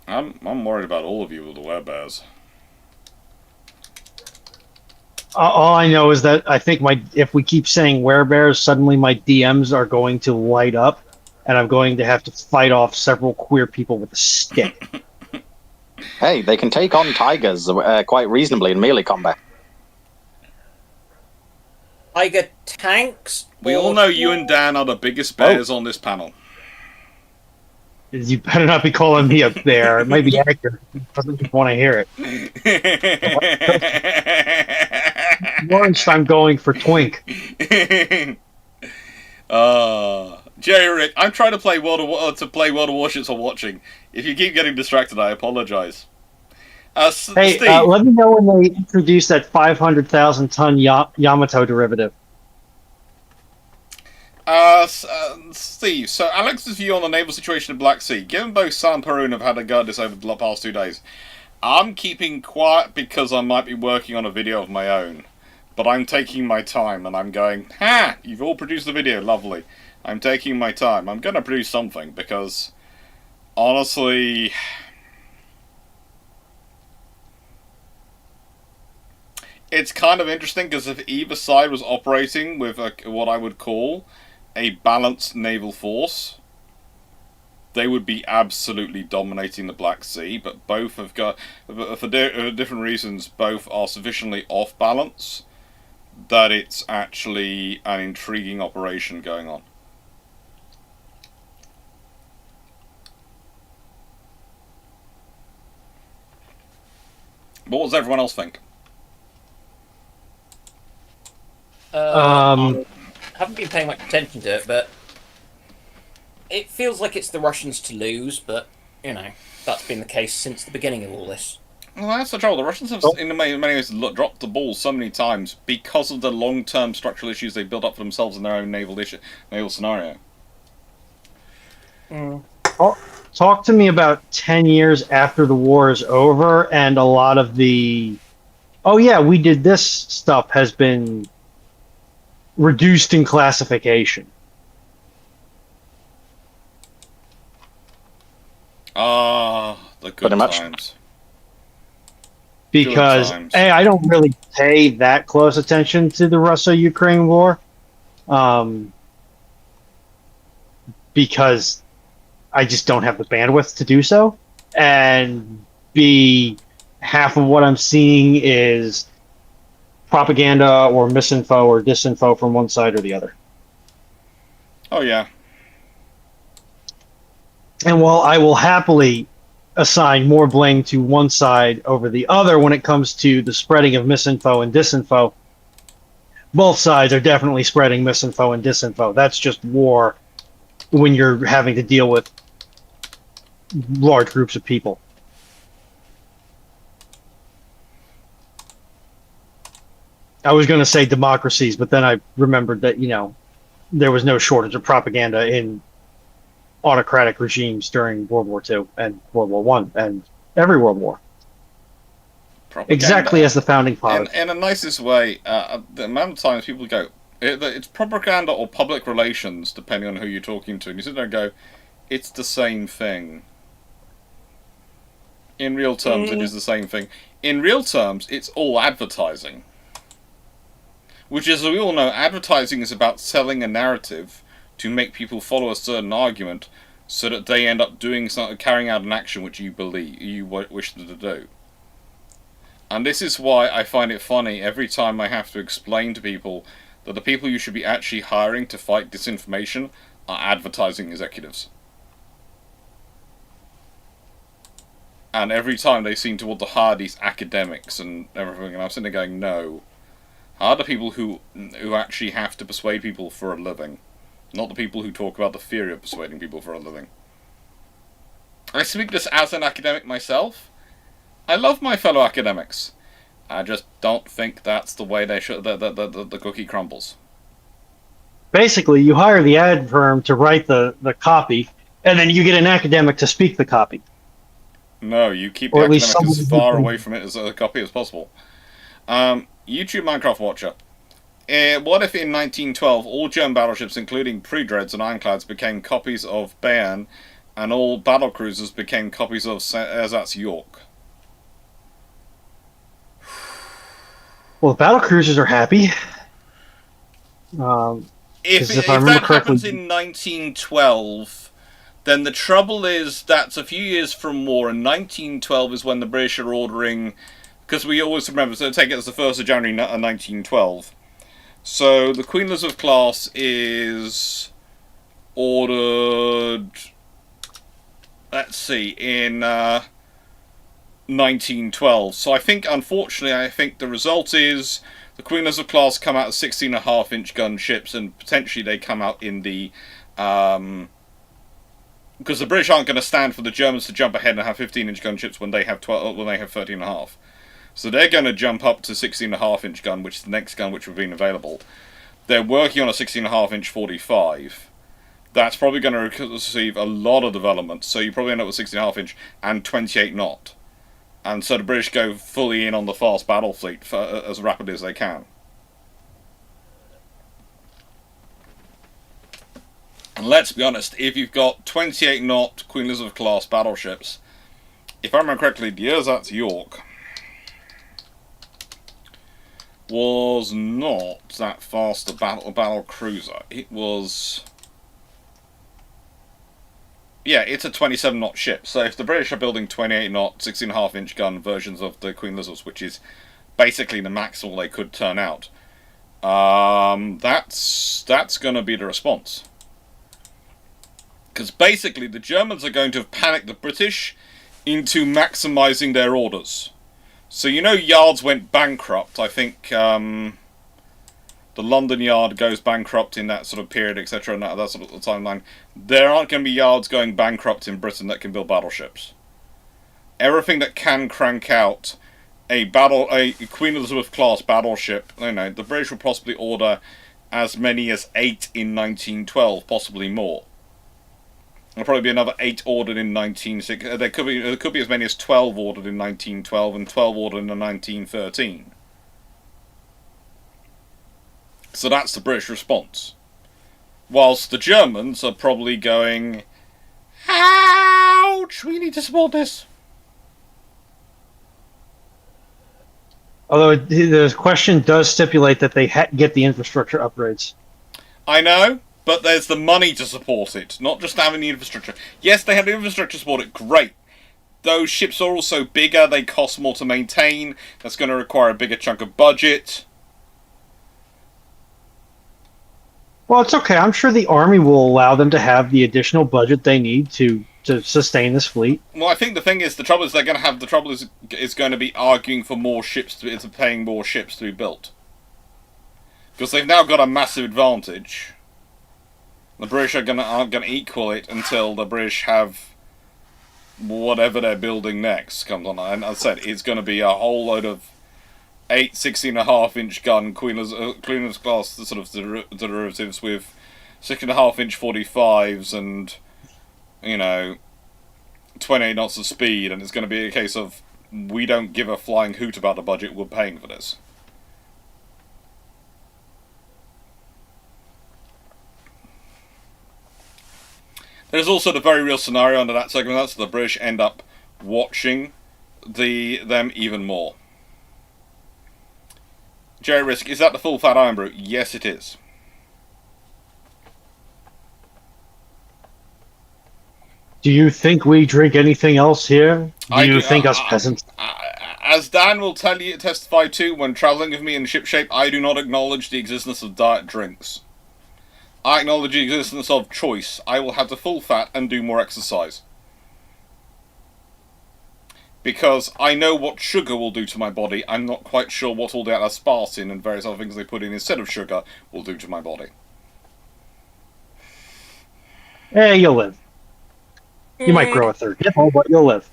I'm worried about all of you with the werebears. All I know is that I think if we keep saying werebears, suddenly my DMs are going to light up, and I'm going to have to fight off several queer people with a stick. Hey, they can take on tigers quite reasonably in melee combat. Tiger tanks? We all know you and Dan are the biggest bears on this panel. You better not be calling me a bear. It might be accurate. He doesn't want to hear it. Once I'm going for twink. Jerry Rick, I'm trying to play World of Warships while watching. If you keep getting distracted, I apologize. Hey, Steve. Let me know when they introduce that 500,000 ton Yamato derivative. Steve, so Alex's view on the naval situation in the Black Sea. Given both Sam and Perun have had to guard this over the past 2 days, I'm keeping quiet because I might be working on a video of my own. But I'm taking my time and I'm going, ha! You've all produced the video, lovely. I'm taking my time. I'm going to produce something because, honestly, it's kind of interesting because if either side was operating with what I would call a balanced naval force, they would be absolutely dominating the Black Sea, but both have got, for different reasons, both are sufficiently off balance that it's actually an intriguing operation going on. What does everyone else think? Um, Haven't been paying much attention to it, but it feels like it's the Russians to lose. But that's been the case since the beginning of all this. Well, that's the trouble. The Russians have, in many ways, dropped the ball so many times because of the long-term structural issues they built up for themselves in their own naval scenario. Talk to me about 10 years after the war is over, and a lot of the, oh yeah, we did this stuff has been reduced in classification. The good Pretty much. times. Because times. I don't really pay that close attention to the Russo-Ukraine war, because I just don't have the bandwidth to do so, and B, half of what I'm seeing is propaganda or misinfo or disinfo from one side or the other. Oh yeah. And while I will happily assign more blame to one side over the other when it comes to the spreading of misinfo and disinfo, both sides are definitely spreading misinfo and disinfo. That's just war when you're having to deal with large groups of people. I was going to say democracies, but then I remembered that, there was no shortage of propaganda in autocratic regimes during World War II and World War One and every World War. Propaganda. Exactly as the founding fathers. In the nicest way, the amount of times people go, it's propaganda or public relations, depending on who you're talking to, and you sit there and go, it's the same thing. In real terms, it is the same thing. In real terms, it's all advertising. Which, as we all know, advertising is about selling a narrative to make people follow a certain argument so that they end up doing something, carrying out an action which you wish them to do. And this is why I find it funny every time I have to explain to people that the people you should be actually hiring to fight disinformation are advertising executives. And every time they seem to want to hire these academics and everything, and I'm sitting there going, no. Hire the people who actually have to persuade people for a living. Not the people who talk about the theory of persuading people for a living. I speak this as an academic myself. I love my fellow academics. I just don't think that's the way they should. The cookie crumbles. Basically, you hire the ad firm to write the copy, and then you get an academic to speak the copy. No, you keep the Or at least academic as someone far who can- away from it as a copy as possible. YouTube Minecraft Watcher. What if in 1912 all German battleships, including pre-dreads and ironclads, became copies of Bayern, and all battlecruisers became copies of Ersatz York? Well, the battlecruisers are happy. If I remember that correctly, happens in 1912, then the trouble is that's a few years from war, and 1912 is when the British are ordering, because we always remember, so take it as the 1st of January 1912. So the Queen Elizabeth class is ordered, let's see, in 1912. So unfortunately, I think the result is the Queen Elizabeth class come out as 16.5-inch gun ships, and potentially they come out in the because the British aren't going to stand for the Germans to jump ahead and have 15-inch gun ships when they have 13.5. So they're going to jump up to 16.5-inch gun, which is the next gun which would have been available. They're working on a 16.5-inch 45. That's probably going to receive a lot of development, so you probably end up with 16.5-inch and 28 knot. And so the British go fully in on the fast battle fleet as rapidly as they can. And let's be honest, if you've got 28 knot Queen Elizabeth class battleships, if I remember correctly, the Ersatz York was not that fast a battle cruiser. It was... Yeah, it's a 27 knot ship. So if the British are building 28 knot, 16.5-inch gun versions of the Queen Elizabeth, which is basically the maximal they could turn out, that's going to be the response. Because basically the Germans are going to have panicked the British into maximising their orders. So yards went bankrupt. I think the London yard goes bankrupt in that sort of period, etc., and that sort of timeline. There aren't going to be yards going bankrupt in Britain that can build battleships. Everything that can crank out a Queen Elizabeth class battleship, the British will possibly order as many as 8 in 1912, possibly more. There'll probably be another 8 ordered in 1960. There could be as many as 12 ordered in 1912 and 12 ordered in 1913. So that's the British response. Whilst the Germans are probably going, ouch, we need to support this. Although the question does stipulate that they get the infrastructure upgrades. I know, but there's the money to support it, not just having the infrastructure. Yes, they have the infrastructure to support it, great. Those ships are also bigger, they cost more to maintain, that's going to require a bigger chunk of budget. Well, it's okay. I'm sure the Army will allow them to have the additional budget they need to sustain this fleet. Well, I think the thing is, the trouble is going to be arguing for more ships, paying more ships to be built. Because they've now got a massive advantage. The British aren't going to equal it until the British have whatever they're building next comes on. And as I said, it's going to be a whole load of 8 16.5-inch gun Queen Elizabeth class sort of derivatives with 6.5-inch 45s and 28 knots of speed, and it's going to be a case of we don't give a flying hoot about the budget, we're paying for this. There's also the very real scenario under that segment, so the British end up watching them even more. Jerry Risk, is that the full fat iron brew? Yes, it is. Do you think we drink anything else here? Do you think us peasants? As Dan will testify to, when travelling with me in shipshape, I do not acknowledge the existence of diet drinks. I acknowledge the existence of choice. I will have the full fat and do more exercise. Because I know what sugar will do to my body, I'm not quite sure what all the aspartame and various other things they put in instead of sugar will do to my body. You'll live. You might grow a third nipple, but you'll live.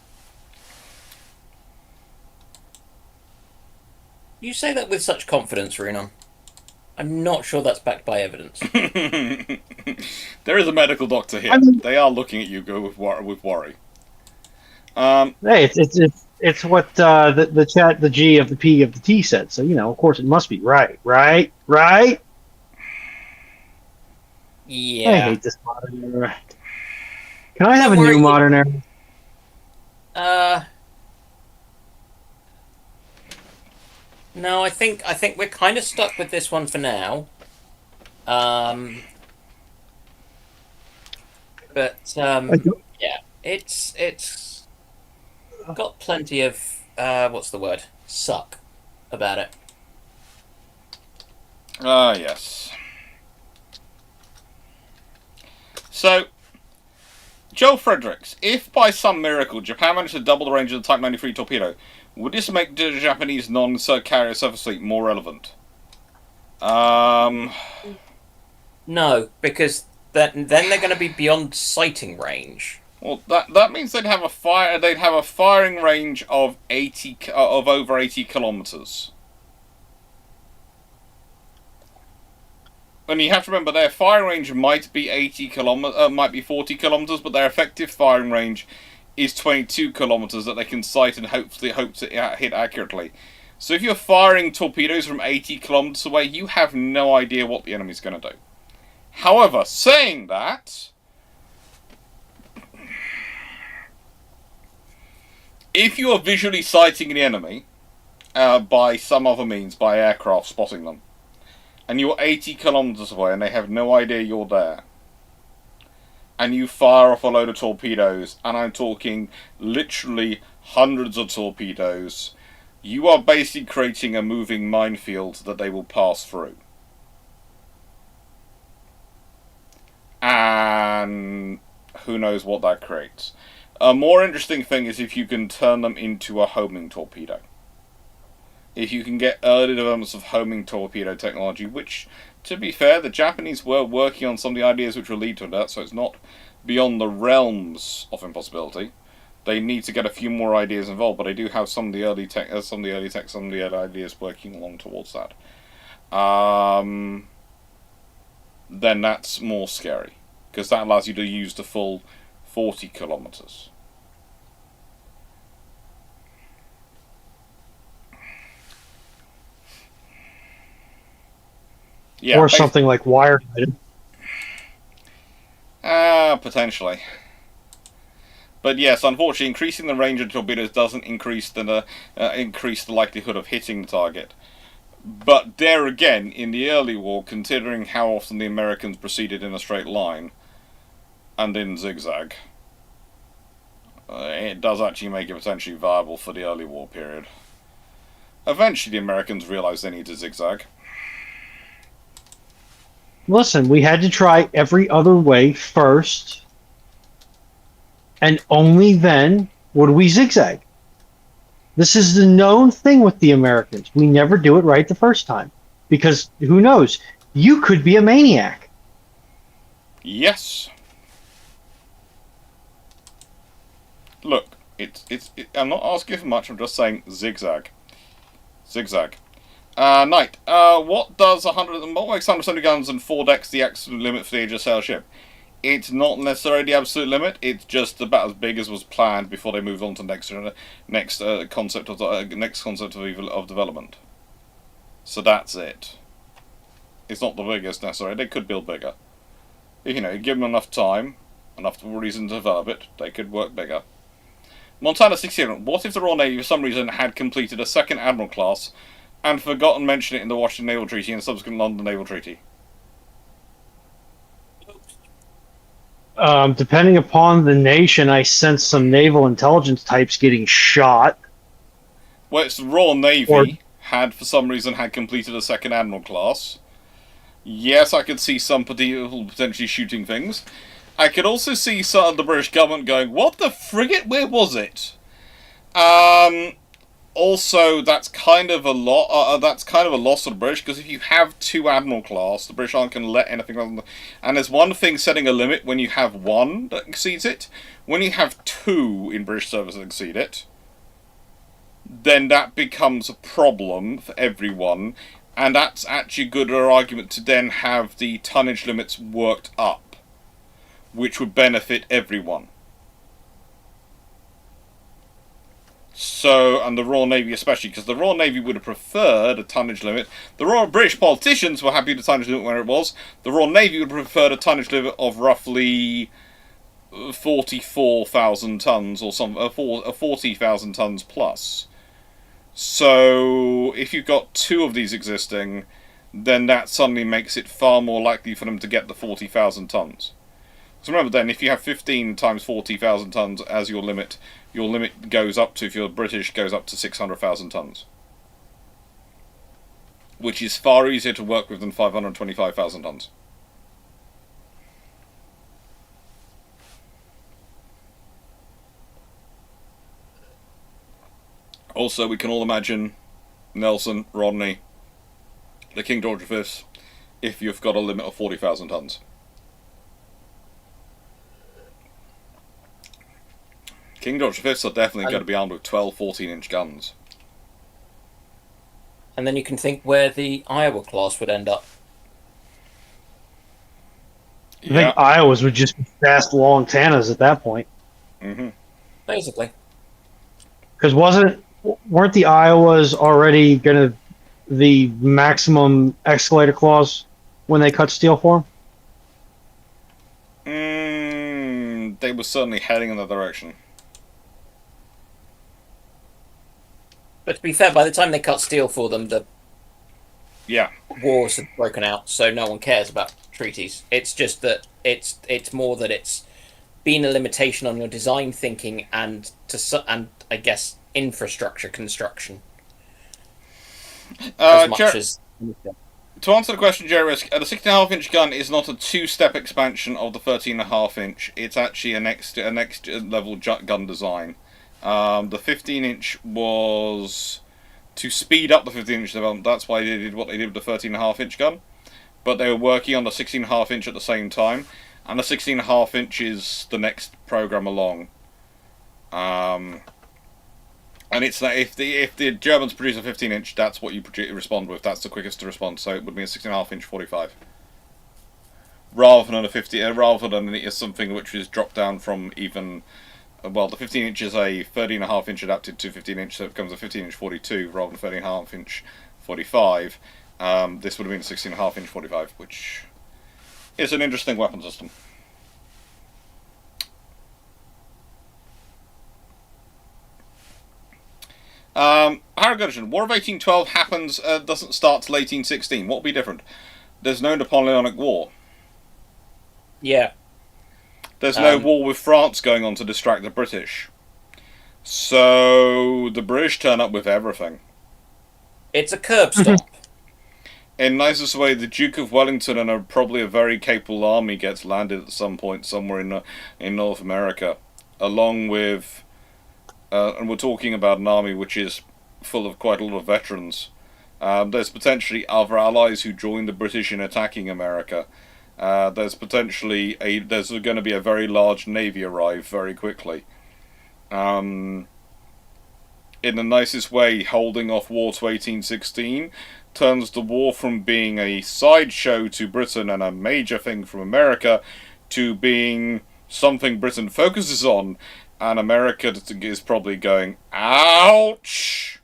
You say that with such confidence, Renan. I'm not sure that's backed by evidence. There is a medical doctor here. They are looking at you with worry. Hey, it's what the chat, the G of the P of the T said. So of course, it must be right. Yeah. I hate this modern era. Can I have a new modern era? No, I think we're kind of stuck with this one for now. But yeah, it's got plenty of what's the word? Suck about it. Yes. So, Joe Fredericks, if by some miracle Japan managed to double the range of the Type 93 torpedo, would this make the Japanese non-carrier surface fleet more relevant? No, because then they're going to be beyond sighting range. Well, that means they'd have a firing range of over 80 kilometers. And you have to remember their firing range might be 40 kilometers, but their effective firing range is 22 kilometers that they can sight and hopefully hope to hit accurately. So if you're firing torpedoes from 80 kilometers away, you have no idea what the enemy's going to do. However, saying that, if you are visually sighting the enemy by some other means, by aircraft spotting them, and you're 80 kilometers away and they have no idea you're there, and you fire off a load of torpedoes, and I'm talking literally hundreds of torpedoes, you are basically creating a moving minefield that they will pass through. And who knows what that creates. A more interesting thing is if you can turn them into a homing torpedo. if you can get early developments of homing torpedo technology, which, to be fair, the Japanese were working on some of the ideas which will lead to that, so it's not beyond the realms of impossibility. They need to get a few more ideas involved, but they do have some of the early ideas working along towards that. Then that's more scary, because that allows you to use the full 40 kilometers. Yeah, or something like wire guided. Potentially. But yes, unfortunately, increasing the range of torpedoes doesn't increase the likelihood of hitting the target. But there again, in the early war, considering how often the Americans proceeded in a straight line and in zigzag, it does actually make it potentially viable for the early war period. Eventually, the Americans realized they need to zigzag. Listen, we had to try every other way first, and only then would we zigzag. This is the known thing with the Americans. We never do it right the first time. Because, who knows, you could be a maniac. Yes. Look, I'm not asking for much, I'm just saying zigzag. Zigzag. Knight, what makes 170 guns and 4 decks the absolute limit for the Aegis sail ship? It's not necessarily the absolute limit. It's just about as big as was planned before they moved on to the next concept of development. So that's it. It's not the biggest necessarily. They could build bigger. Give them enough time, enough reason to develop it. They could work bigger. Montana 67. What if the Royal Navy for some reason had completed a second Admiral class and forgotten to mention it in the Washington Naval Treaty and subsequent London Naval Treaty? Depending upon the nation, I sense some naval intelligence types getting shot. Well, it's the Royal Navy had completed a second Admiral class. Yes, I could see some people potentially shooting things. I could also see some of the British government going, "What the frigate? Where was it?" Also, that's kind of a loss for the British, because if you have 2 Admiral class, the British aren't going to let anything other than... And there's one thing setting a limit when you have 1 that exceeds it. When you have 2 in British service that exceed it, then that becomes a problem for everyone, and that's actually a good argument to then have the tonnage limits worked up, which would benefit everyone. So, and the Royal Navy especially, because the Royal Navy would have preferred a tonnage limit. The Royal British politicians were happy with the tonnage limit where it was. The Royal Navy would have preferred a tonnage limit of roughly 44,000 tons or 40,000 tons plus. So, if you've got 2 of these existing, then that suddenly makes it far more likely for them to get the 40,000 tons. So remember then, if you have 15 times 40,000 tons as your limit goes up to, if you're British, goes up to 600,000 tons. Which is far easier to work with than 525,000 tons. Also, we can all imagine Nelson, Rodney, the King George V, if you've got a limit of 40,000 tons. King George V are definitely going to be armed with 12, 14-inch guns. And then you can think where the Iowa class would end up. I think Iowas would just be fast, long Tanas at that point. Mm-hmm. Basically. Because weren't the Iowas already going to the maximum escalator clause when they cut steel for them? They were certainly heading in that direction. But to be fair, by the time they cut steel for them, the wars had broken out, so no one cares about treaties. It's just that it's more that it's been a limitation on your design thinking and I guess infrastructure construction. As much as to answer the question, Jerry Risk, the 16.5-inch gun is not a 2-step expansion of the 13.5-inch. It's actually a next level gun design. The 15-inch was to speed up the 15-inch development. That's why they did what they did with the 13.5-inch gun. But they were working on the 16.5-inch at the same time, and the 16.5-inch is the next program along. And it's that if the Germans produce a 15-inch, that's what you respond with. That's the quickest to respond. So it would be a 16.5-inch 45, rather than a 50, rather than something which is dropped down from even. Well, the 15-inch is a 13.5-inch adapted to 15-inch, so it becomes a 15-inch 42 rather than 13.5-inch 45. This would have been a 16.5-inch 45, which is an interesting weapon system. Harrigan, War of 1812 happens, doesn't start till 1816. What will be different? There's no Napoleonic War. Yeah. There's no war with France going on to distract the British. So the British turn up with everything. It's a curb stop. In nicest way, the Duke of Wellington and probably a very capable army gets landed at some point somewhere in North America, along with, and we're talking about an army which is full of quite a lot of veterans. There's potentially other allies who join the British in attacking America. There's potentially there's going to be a very large navy arrive very quickly. In the nicest way, holding off war to 1816 turns the war from being a sideshow to Britain and a major thing from America to being something Britain focuses on, and America is probably going, ouch!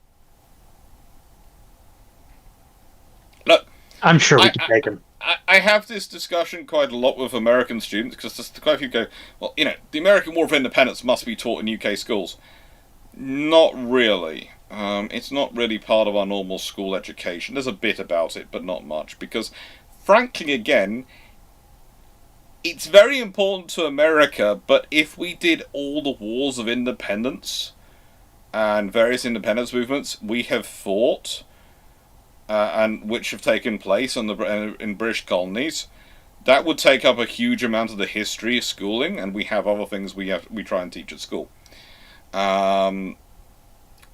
Look, I'm sure we can take him. I have this discussion quite a lot with American students, because quite a few go, well, the American War of Independence must be taught in UK schools. Not really. It's not really part of our normal school education. There's a bit about it, but not much, because, frankly, again, it's very important to America, but if we did all the wars of independence and various independence movements we have fought, and which have taken place in British colonies, that would take up a huge amount of the history of schooling, and we have other things we try and teach at school.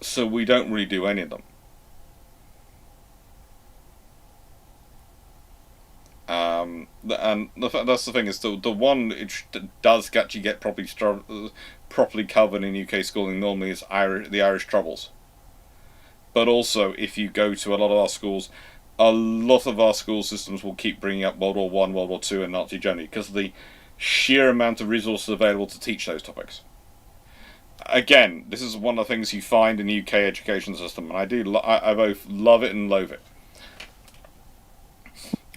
So we don't really do any of them. And that's the thing, is the one which does actually get properly covered in UK schooling normally is the Irish Troubles. But also, if you go to a lot of our schools, a lot of our school systems will keep bringing up World War I, World War II, and Nazi Germany because of the sheer amount of resources available to teach those topics. Again, this is one of the things you find in the UK education system, and I both love it and loathe it.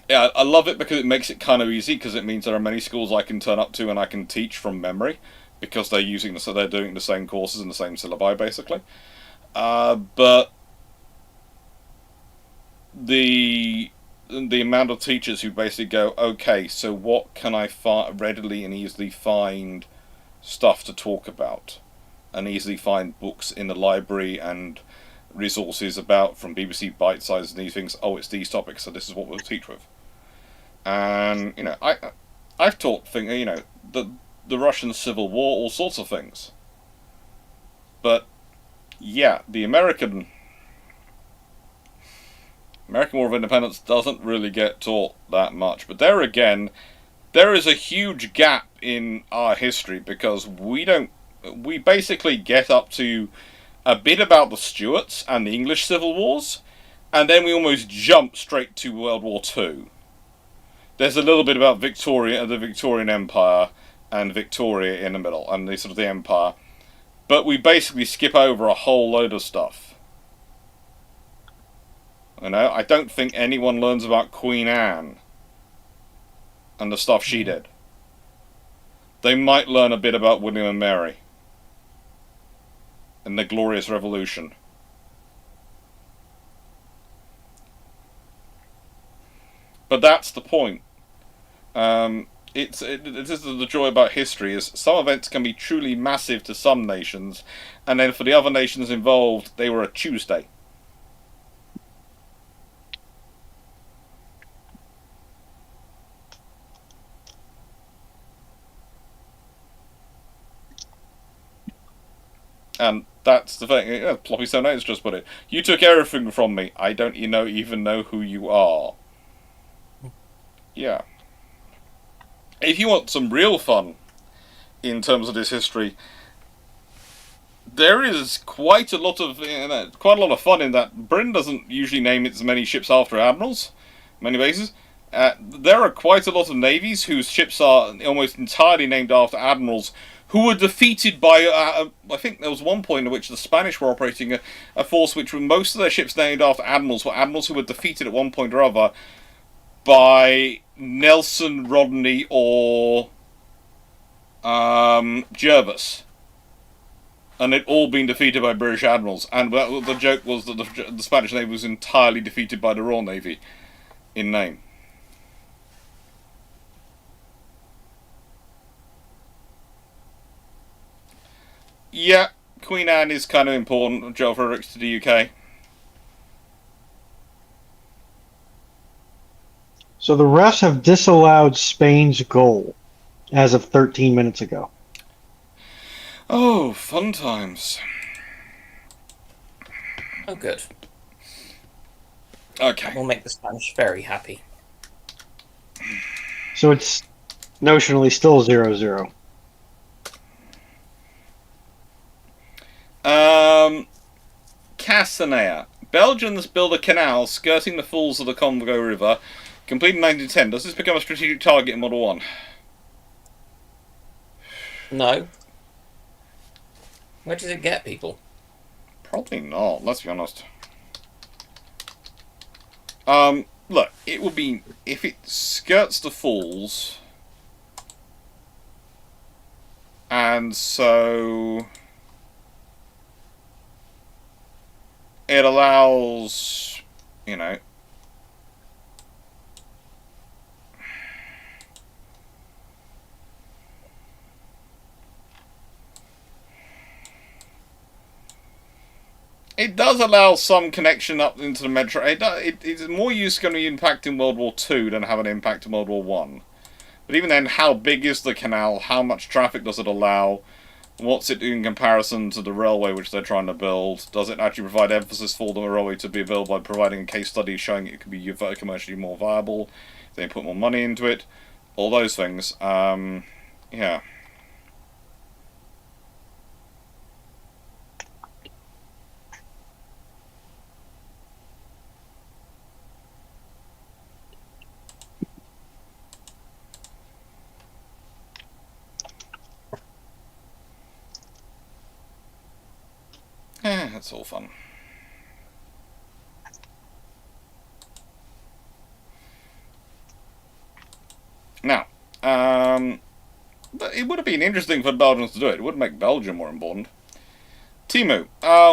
Yeah, I love it because it makes it kind of easy, because it means there are many schools I can turn up to and I can teach from memory, because they're doing the same courses and the same syllabi, basically. But the amount of teachers who basically go, okay, so what can I readily and easily find stuff to talk about, and easily find books in the library and resources about from BBC Bite Size and these things. Oh, it's these topics, so this is what we'll teach with. And I've taught the Russian Civil War, all sorts of things. But yeah, the American War of Independence doesn't really get taught that much. But there again, there is a huge gap in our history, because we basically get up to a bit about the Stuarts and the English Civil Wars, and then we almost jump straight to World War II. There's a little bit about the Victorian Empire, and Victoria in the middle, and the sort of the Empire. But we basically skip over a whole load of stuff. I don't think anyone learns about Queen Anne and the stuff she did. They might learn a bit about William and Mary and the Glorious Revolution. But that's the point. It is the joy about history, is some events can be truly massive to some nations, and then for the other nations involved, they were a Tuesday. And that's the thing. Yeah, Floppy 78 has just put it. You took everything from me. I don't even know who you are. Yeah. If you want some real fun in terms of this history, there is quite a lot of fun in that. Britain doesn't usually name its many ships after admirals, many bases. There are quite a lot of navies whose ships are almost entirely named after admirals who were defeated by. I think there was one point in which the Spanish were operating a force which were most of their ships named after admirals who were defeated at one point or other by Nelson, Rodney, or Jervis. And they'd all been defeated by British admirals. And the joke was that the Spanish Navy was entirely defeated by the Royal Navy in name. Yeah, Queen Anne is kind of important. Joe Fredericks to the UK. So the refs have disallowed Spain's goal as of 13 minutes ago. Oh, fun times. Oh, good. Okay. That will make the Spanish very happy. So it's notionally still 0-0. Castanea. Belgians build a canal skirting the falls of the Congo River, completed in 1910. Does this become a strategic target in Model 1? No. Where does it get people? Probably not, let's be honest. Look, it would be... If it skirts the falls... And so... It allows... You know... It does allow some connection up into the metro. It's more use going to be impact in World War II than have an impact in World War One. But even then, how big is the canal? How much traffic does it allow? What's it in comparison to the railway which they're trying to build? Does it actually provide emphasis for the railway to be built by providing a case study showing it could be commercially more viable? They put more money into it. All those things. Yeah. That's all fun. Now, it would have been interesting for Belgians to do it. It would make Belgium more important. Timu,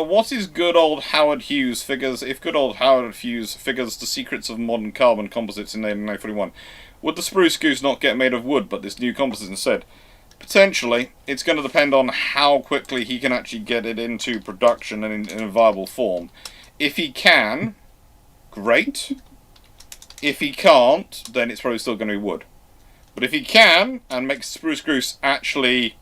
what is good old Howard Hughes figures? If good old Howard Hughes figures the secrets of modern carbon composites in 1941, would the spruce goose not get made of wood, but this new composite instead? Potentially. It's going to depend on how quickly he can actually get it into production and in a viable form. If he can, great. If he can't, then it's probably still going to be wood. But if he can, and makes spruce goose actually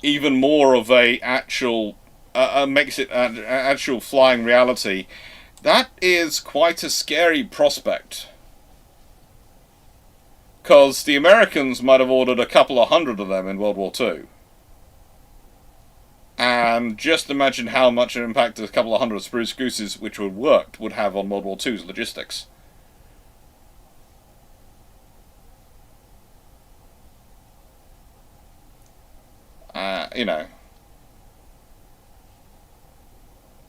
even more of a actual, makes it an actual flying reality, that is quite a scary prospect. Because the Americans might have ordered a couple of hundred of them in World War II. And just imagine how much an impact a couple of hundred spruce gooses, which would work, would have on World War II's logistics. You know.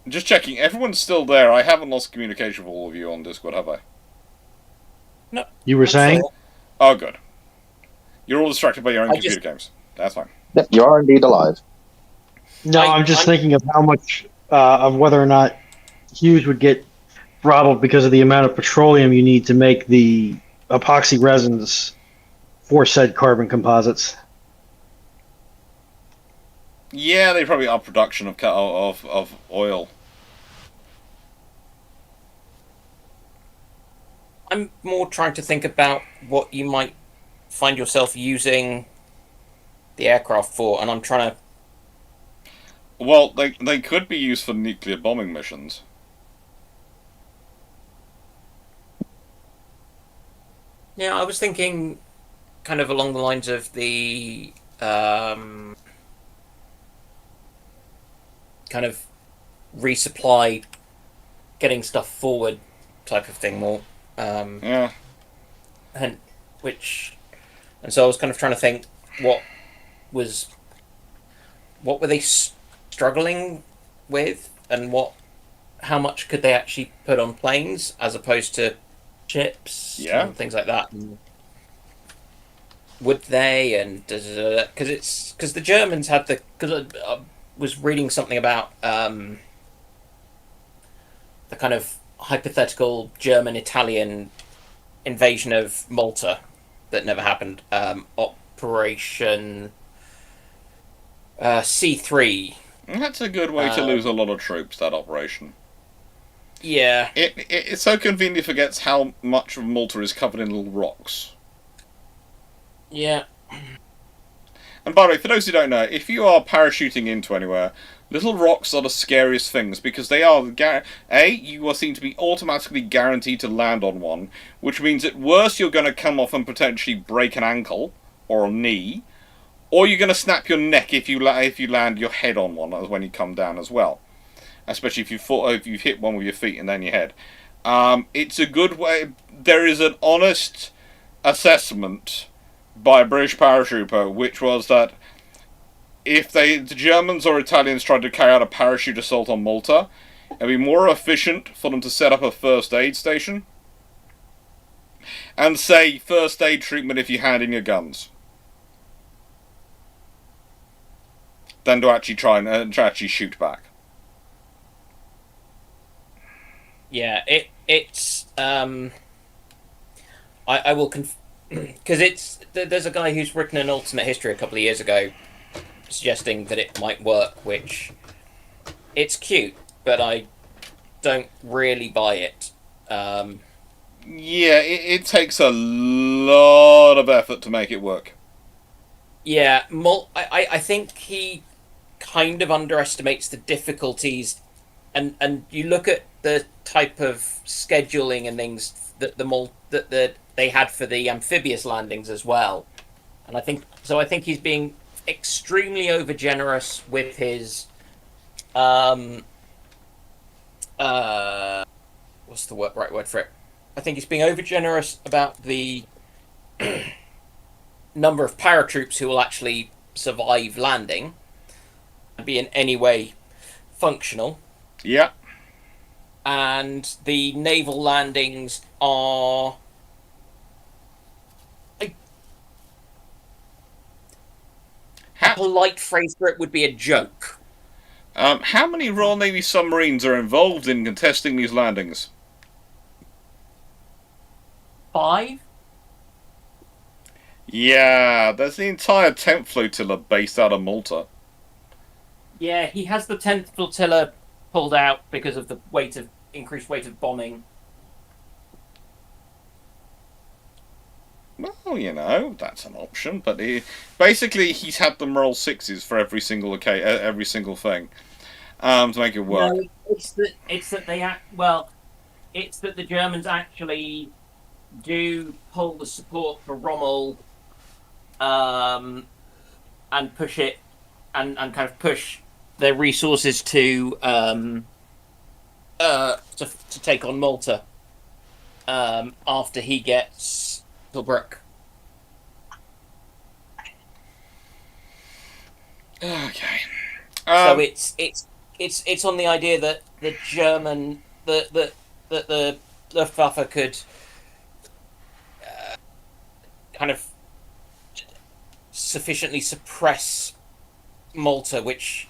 Just checking, everyone's still there. I haven't lost communication with all of you on Discord, have I? No. You were saying? Oh, good. You're all distracted by your own computer games. That's fine. Yep, you are indeed alive. No, I'm just thinking of how much of whether or not Hughes would get throttled because of the amount of petroleum you need to make the epoxy resins for said carbon composites. Yeah, they probably up production of oil. I'm more trying to think about what you might find yourself using the aircraft for, and I'm trying to. Well, they could be used for nuclear bombing missions. Yeah, I was thinking, kind of along the lines of the kind of resupply, getting stuff forward type of thing more. Yeah. And so I was kind of trying to think what were they struggling with, and how much could they actually put on planes as opposed to ships and things like that. Would they? And because the Germans had because I was reading something about the kind of hypothetical German-Italian invasion of Malta that never happened. Operation C3. That's a good way to lose a lot of troops, that operation. Yeah. It so conveniently forgets how much of Malta is covered in little rocks. Yeah. And by the way, for those who don't know, if you are parachuting into anywhere, little rocks are the scariest things, because they are, you are seen to be automatically guaranteed to land on one, which means at worst you're going to come off and potentially break an ankle, or a knee, or you're going to snap your neck if you land your head on one when you come down as well. Especially if you hit one with your feet and then your head. It's a good way. There is an honest assessment by a British paratrooper, which was that if the Germans or Italians tried to carry out a parachute assault on Malta, it'd be more efficient for them to set up a first aid station and say first aid treatment if you hand in your guns, than to actually try and actually shoot back. Yeah, it's I will because there's a guy who's written an alternate history a couple of years ago suggesting that it might work, which it's cute, but I don't really buy it. Yeah, it takes a lot of effort to make it work. Yeah, I think he kind of underestimates the difficulties, and you look at the type of scheduling and things that they had for the amphibious landings as well, and I think he's being extremely overgenerous with his what's the right word for it? I think he's being overgenerous about the number of paratroops who will actually survive landing and be in any way functional. Yeah. And the naval landings are a polite phrase for it would be a joke. How many Royal Navy submarines are involved in contesting these landings? 5? Yeah, there's the entire 10th flotilla based out of Malta. Yeah, he has the 10th flotilla pulled out because of the increased weight of bombing. Well, you know, that's an option, but he's had them roll 6s for every single thing, to make it work. No, it's that the Germans actually do pull the support for Rommel, and push it, and kind of push their resources to take on Malta, after he gets Tobruk. Okay. So it's on the idea that the German the Luftwaffe could kind of sufficiently suppress Malta, which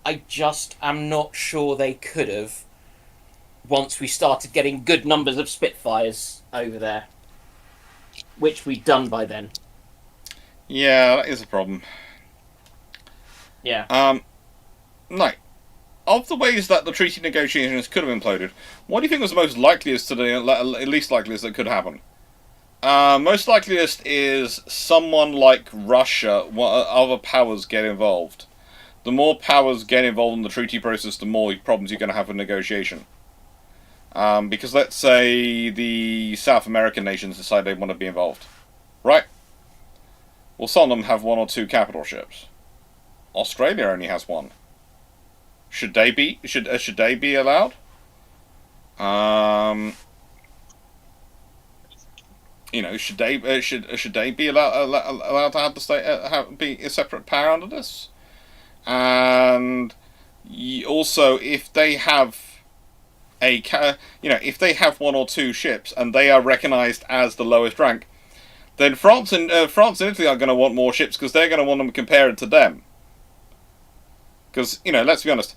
I just am not sure they could have once we started getting good numbers of Spitfires over there, which we'd done by then. Yeah, that is a problem. Yeah. No. Of the ways that the treaty negotiations could have imploded, what do you think was the most likeliest to the least likeliest that could happen? Most likeliest is someone like Russia. What other powers get involved? The more powers get involved in the treaty process, the more problems you're going to have with negotiation. Because let's say the South American nations decide they want to be involved, right? Well, some of them have 1 or 2 capital ships. Australia only has 1. Should they be? Should they be allowed? Should they be allowed to have the state be a separate power under this? And also, if they have if they have 1 or 2 ships and they are recognised as the lowest rank, then France and Italy are going to want more ships because they're going to want them compared to them. Because let's be honest,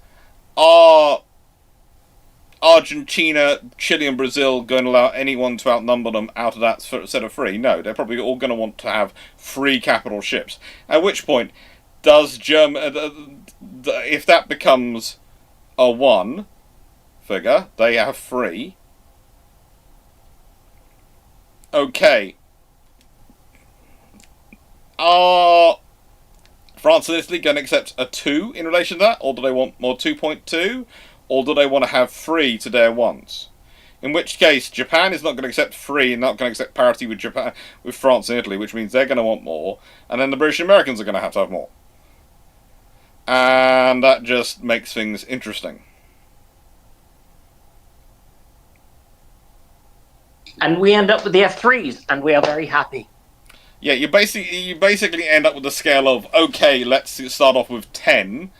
are Argentina, Chile, and Brazil going to allow anyone to outnumber them out of that set of 3? No, they're probably all going to want to have 3 capital ships. At which point, does if that becomes a 1 figure, they have 3. Okay. Are France and Italy going to accept a 2 in relation to that, or do they want more 2.2, or do they want to have 3 to their 1s? In which case, Japan is not going to accept 3 and not going to accept parity with France and Italy, which means they're going to want more, and then the British Americans are going to have more. And that just makes things interesting. And we end up with the F3s, and we are very happy. Yeah, you basically end up with a scale of, okay, let's start off with 10,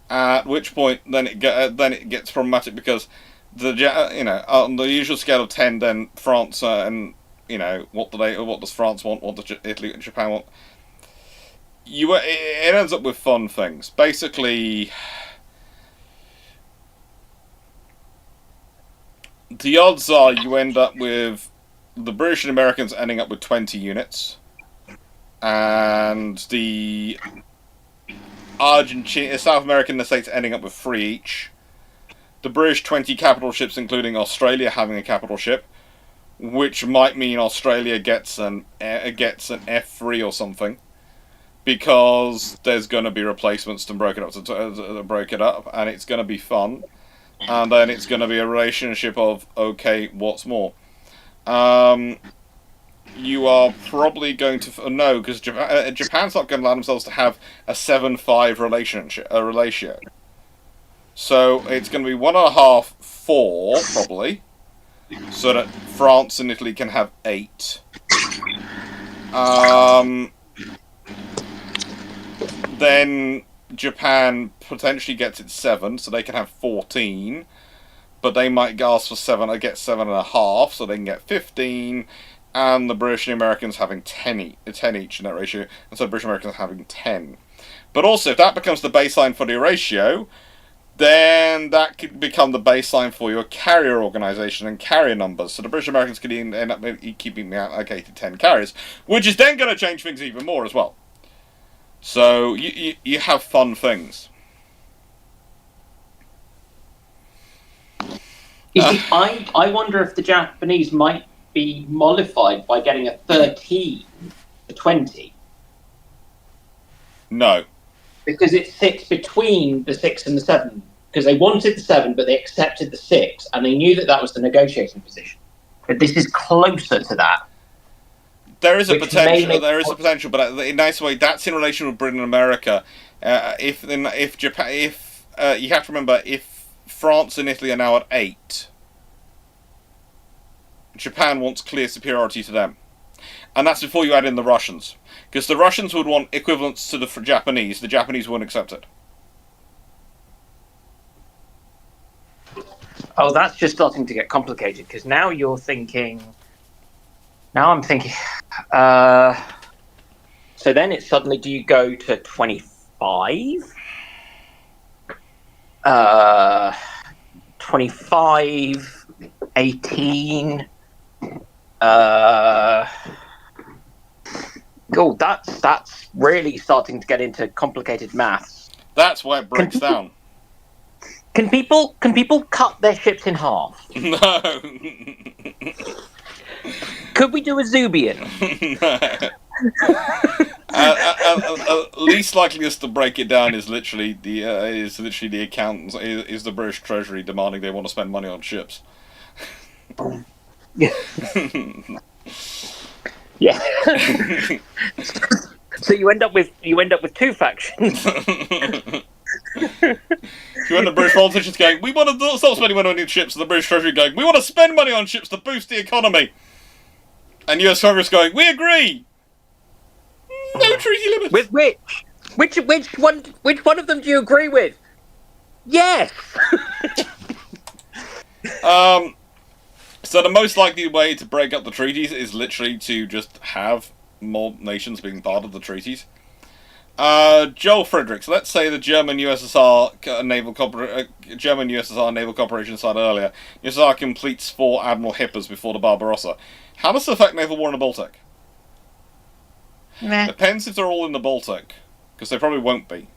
at which point then it gets problematic because on the usual scale of 10, then France and what does France want, what does Italy and Japan want? It ends up with fun things. Basically, the odds are you end up with the British and Americans ending up with 20 units, and the South American states ending up with 3 each. The British 20 capital ships, including Australia having a capital ship, which might mean Australia gets an F3 or something, because there's going to be replacements to break it up, and it's going to be fun. And then it's going to be a relationship of, okay, what's more? You are probably going to... No, because Japan's not going to allow themselves to have a 7-5 ratio. So it's going to be 1.5, 4, probably. So that France and Italy can have 8. Then Japan potentially gets it 7, so they can have 14. But they might ask for 7, get 7.5, so they can get 15. And the British and Americans having 10 each in that ratio, and so British Americans having 10. But also, if that becomes the baseline for the ratio, then that could become the baseline for your carrier organisation and carrier numbers. So the British Americans could end up keeping allocated 10 carriers, which is then going to change things even more as well. So you have fun things. You see, I wonder if the Japanese might be mollified by getting a 13 to 20. No. Because it sits between the 6 and the 7. Because they wanted the 7, but they accepted the 6, and they knew that was the negotiating position. But this is closer to that. There is a potential. There is a potential, but in a nice way, that's in relation with Britain and America. If Japan, you have to remember, if France and Italy are now at 8, Japan wants clear superiority to them, and that's before you add in the Russians, because the Russians would want equivalence to the Japanese. The Japanese wouldn't accept it. Oh, that's just starting to get complicated, because now you're thinking. Now I'm thinking. So then it's suddenly, do you go to 25? 25, 18. Oh, that's really starting to get into complicated maths. That's why it breaks down. Can people cut their ships in half? No. Could we do a Zubian? Least likeliest to break it down is literally the accountants, is the British Treasury demanding they want to spend money on ships. Yeah. Yeah. So you end up with two factions. You want the British politicians going, we want to stop spending money on ships, and the British Treasury going, we want to spend money on ships to boost the economy. And US Congress going, we agree. No treaty limits. With which one of them do you agree with? Yes. So the most likely way to break up the treaties is literally to just have more nations being part of the treaties. Joel Fredericks, let's say the German-USSR naval cooperation started earlier. USSR completes 4 Admiral Hippers before the Barbarossa. How does this affect naval war in the Baltic? Nah. Depends if they're all in the Baltic, because they probably won't be.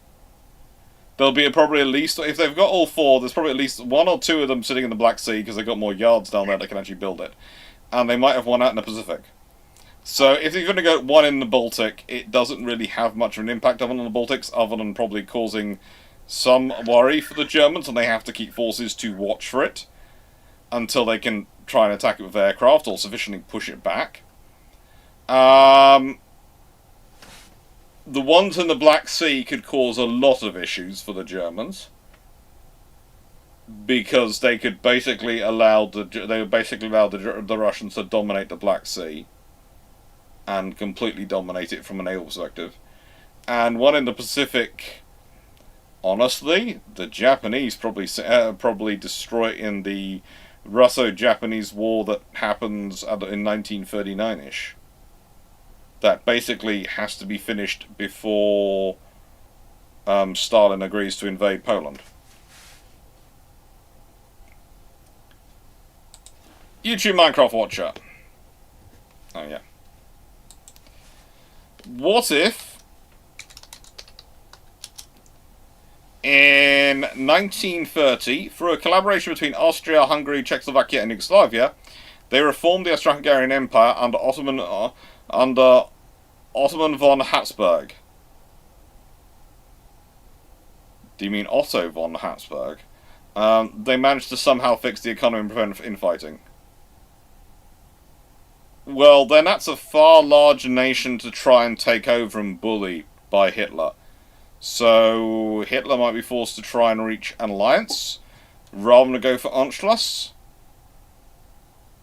There'll be probably at least, if they've got all 4, there's probably at least 1 or 2 of them sitting in the Black Sea because they've got more yards down there that can actually build it. And they might have 1 out in the Pacific. So if you're going to go 1 in the Baltic, it doesn't really have much of an impact on the Baltics, other than probably causing some worry for the Germans, and they have to keep forces to watch for it until they can try and attack it with aircraft or sufficiently push it back. The ones in the Black Sea could cause a lot of issues for the Germans, because they could basically allow the Russians to dominate the Black Sea and completely dominate it from a naval perspective. And one in the Pacific, honestly, the Japanese probably destroy it in the Russo-Japanese War that happens in 1939-ish. That basically has to be finished before Stalin agrees to invade Poland. YouTube Minecraft Watcher. Oh yeah. What if in 1930, through a collaboration between Austria, Hungary, Czechoslovakia and Yugoslavia, they reformed the Austro-Hungarian Empire under Ottoman von Habsburg? Do you mean Otto von Habsburg? They managed to somehow fix the economy and prevent infighting. Well, then that's a far larger nation to try and take over and bully by Hitler. So Hitler might be forced to try and reach an alliance, rather than go for Anschluss.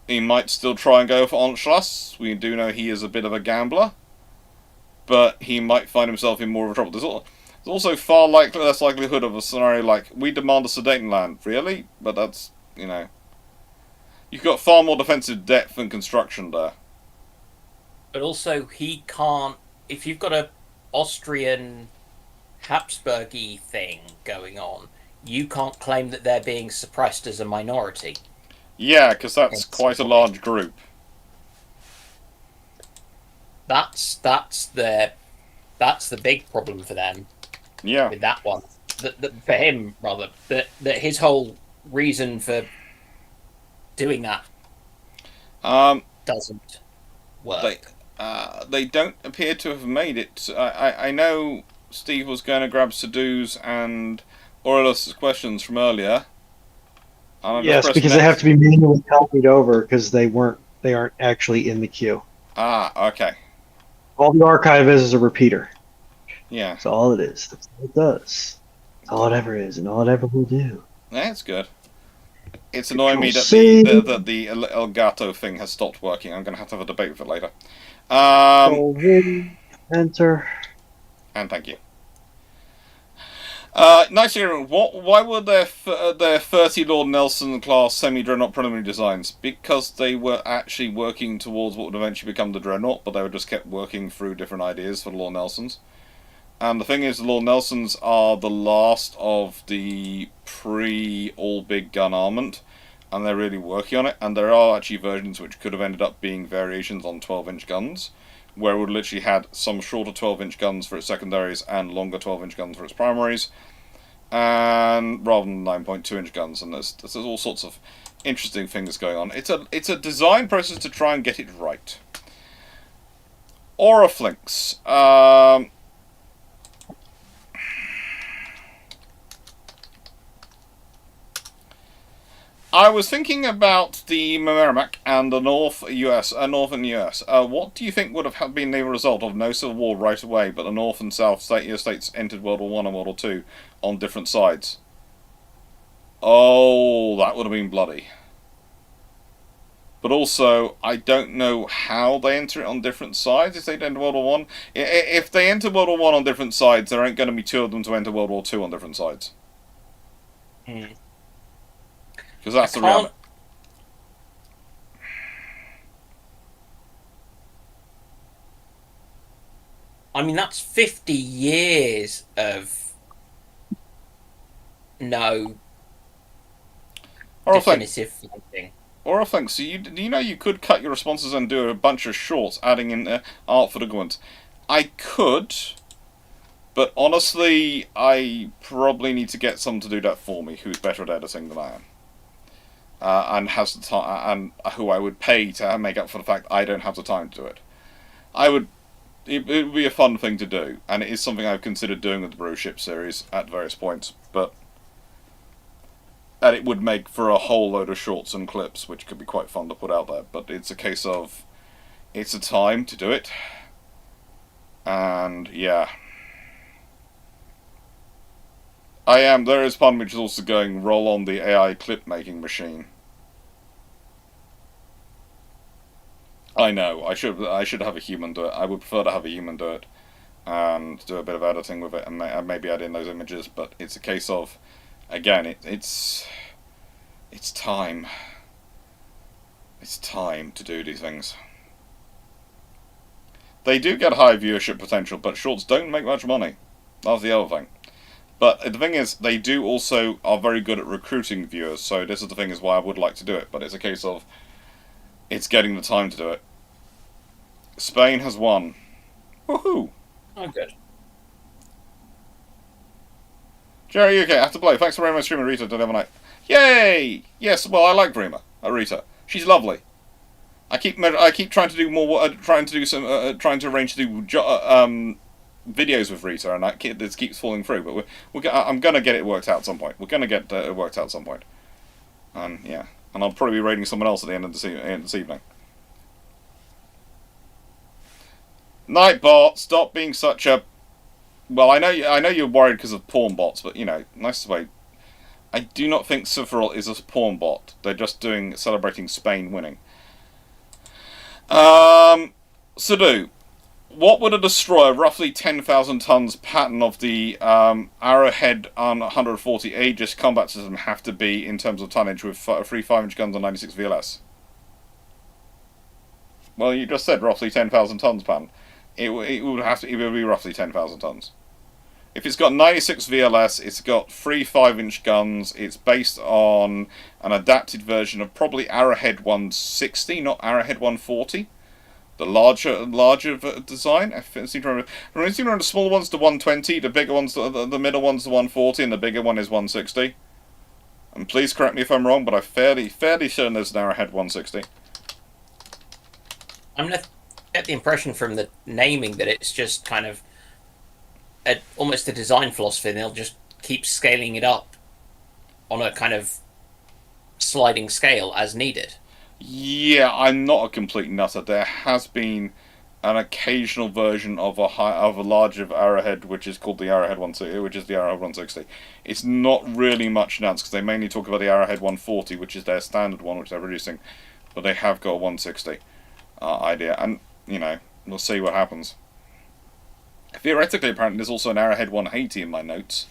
He might still try and go for Anschluss. We do know he is a bit of a gambler. But he might find himself in more of a trouble. There's also far less likelihood of a scenario like, we demand the Sudetenland. Really? But that's, you've got far more defensive depth and construction there. But also, he can't... If you've got a Austrian Habsburgy thing going on, you can't claim that they're being suppressed as a minority. Yeah, because that's quite a large group. That's the big problem for them. Yeah. With that one, for him rather, that his whole reason for doing that doesn't work. They don't appear to have made it. I know Steve was going to grab Sadhu's and Aurelius' questions from earlier. Yes, because they have to be manually copied over because they aren't actually in the queue. Ah, okay. All the archive is a repeater. Yeah. That's all it is. That's all it does. That's all it ever is, and all it ever will do. That's good. It's annoying me that the Elgato thing has stopped working. I'm going to have a debate with it later. Enter. And thank you. Nice hearing. Why were there 30 Lord Nelson class semi-dreadnought preliminary designs? Because they were actually working towards what would eventually become the dreadnought, but they were just kept working through different ideas for the Lord Nelsons. And the thing is, the Lord Nelsons are the last of the pre-all big gun armament, and they're really working on it. And there are actually versions which could have ended up being variations on 12-inch guns, where it would literally had some shorter 12-inch guns for its secondaries and longer 12-inch guns for its primaries. and rather than 9.2-inch guns, and there's all sorts of interesting things going on. It's a design process to try and get it right. Oriflinks. I was thinking about the Merrimack and the northern US. What do you think would have been the result of no Civil War right away, but the North and South states entered World War I and World War II on different sides? Oh, that would have been bloody. But also, I don't know how they enter it on different sides if they enter World War One. If they enter World War One on different sides, there ain't going to be two of them to enter World War Two on different sides. Because that's the reality. I mean, that's 50 years of no definitive thing. Or I think so. You could cut your responses and do a bunch of shorts, adding in art for the government. I could, but honestly, I probably need to get someone to do that for me, who's better at editing than I am, and has the time, and who I would pay to make up for the fact I don't have the time to do it. It would be a fun thing to do, and it is something I've considered doing with the Bruships series at various points, but. And it would make for a whole load of shorts and clips, which could be quite fun to put out there. But it's a case of, it's a time to do it. And, yeah. There is part of me which is also going, roll on the AI clip making machine. I know, I should have a human do it. I would prefer to have a human do it. And do a bit of editing with it, and maybe add in those images, but it's a case of... Again, it's time. It's time to do these things. They do get high viewership potential, but shorts don't make much money. That's the other thing. But the thing is, they do also are very good at recruiting viewers, so this is the thing is why I would like to do it, but it's a case of it's getting the time to do it. Spain has won. Woohoo! Oh, good. Jerry, okay, I have to play. Thanks for very much streaming Rita today night. Yay! Yes, well, I like Rita. She's lovely. I keep trying to do more. Trying to arrange to do videos with Rita, and this keeps falling through. But I'm gonna get it worked out at some point. We're gonna get it worked out at some point. And yeah, and I'll probably be raiding someone else at the end of this evening. Nightbot, stop being such a. Well, I know you're worried because of porn bots, but nice way. I do not think Sephiroth is a porn bot. They're just celebrating Spain winning. Sadu, what would a destroyer roughly 10,000 tons pattern of the Arrowhead on 140 Aegis combat system have to be in terms of tonnage with 3 5-inch guns on 96 VLS? Well, you just said roughly 10,000 tons pattern. It would be roughly 10,000 tons. If it's got 96 VLS, it's got 3 5-inch guns, it's based on an adapted version of probably Arrowhead 160, not Arrowhead 140. The larger design. I seem to remember the smaller one's the 120, the bigger one's the middle one's the 140, and the bigger one is 160. And please correct me if I'm wrong, but I'm fairly certain there's an Arrowhead 160. I'm going to get the impression from the naming that it's just kind of almost a design philosophy, and they'll just keep scaling it up on a kind of sliding scale as needed. Yeah, I'm not a complete nutter. There has been an occasional version of a larger Arrowhead, which is called the Arrowhead 160, which is the Arrowhead 160. It's not really much announced because they mainly talk about the Arrowhead 140, which is their standard one, which they're producing, but they have got a 160 idea, and we'll see what happens. Theoretically, apparently, there's also an Arrowhead 180 in my notes.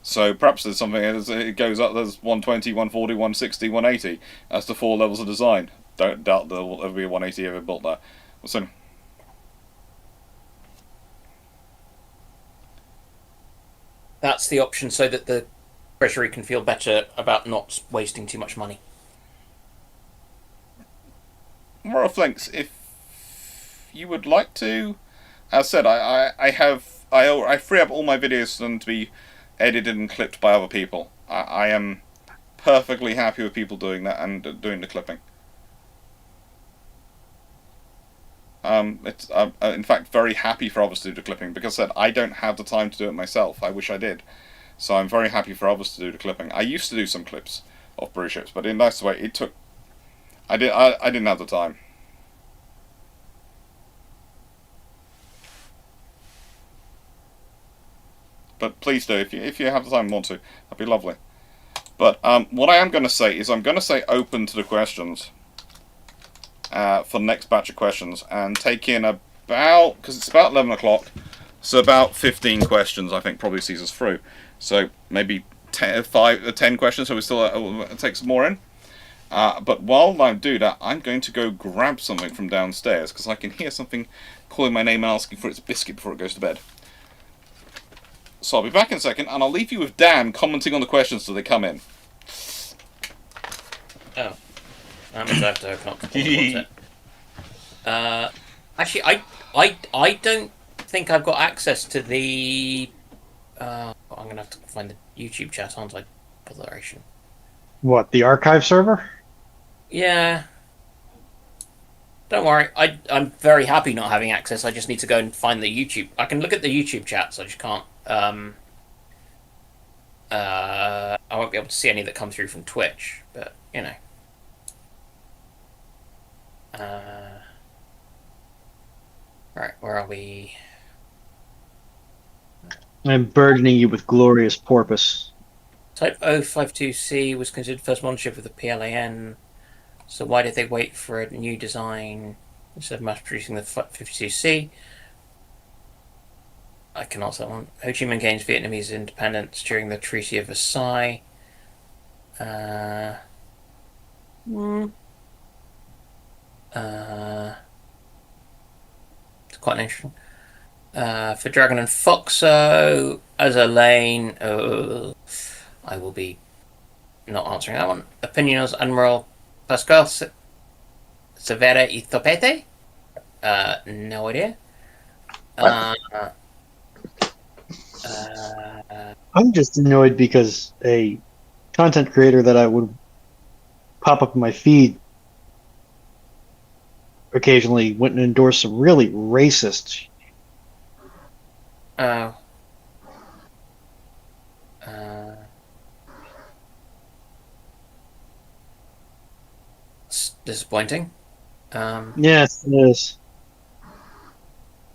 So perhaps there's something, as it goes up, there's 120, 140, 160, 180 as the 4 levels of design. Don't doubt there'll ever be a 180 ever built there. So, that's the option so that the Treasury can feel better about not wasting too much money. More of links, if you would like to. As said, I free up all my videos for them to be edited and clipped by other people. I am perfectly happy with people doing that and doing the clipping. It's in fact very happy for others to do the clipping, because I said I don't have the time to do it myself. I wish I did, so I'm very happy for others to do the clipping. I used to do some clips of Bruships, but in nice way, it took. I didn't have the time. But please do, if you have the time and want to, that'd be lovely. But what I am going to say is I'm going to say open to the questions for the next batch of questions, and take in about, because it's about 11 o'clock, so about 15 questions I think probably sees us through. So maybe 10 questions, so we still take some more in. But while I do that, I'm going to go grab something from downstairs, because I can hear something calling my name and asking for its biscuit before it goes to bed. So I'll be back in a second, and I'll leave you with Dan commenting on the questions till they come in. Oh. That means I have to open up the actually, I don't think I've got access to the... I'm going to have to find the YouTube chat, aren't I? Botheration. What, the archive server? Yeah. Don't worry, I'm very happy not having access. I just need to go and find the YouTube. I can look at the YouTube chats, I just can't... I won't be able to see any that come through from Twitch, but, you know. Right, where are we? I'm burdening you with glorious porpoise. Type 052C was considered first modern ship of the PLAN, so why did they wait for a new design instead of mass producing the 52C? I can answer that one. Ho Chi Minh gains Vietnamese independence during the Treaty of Versailles. It's quite interesting. For Dragon and Foxo, as a lane, I will be not answering that one. Opinions, Admiral Pascal Severa y Topete? No idea. I'm just annoyed because a content creator that I would pop up in my feed occasionally went and endorsed some really racist. It's disappointing. Yes, it is.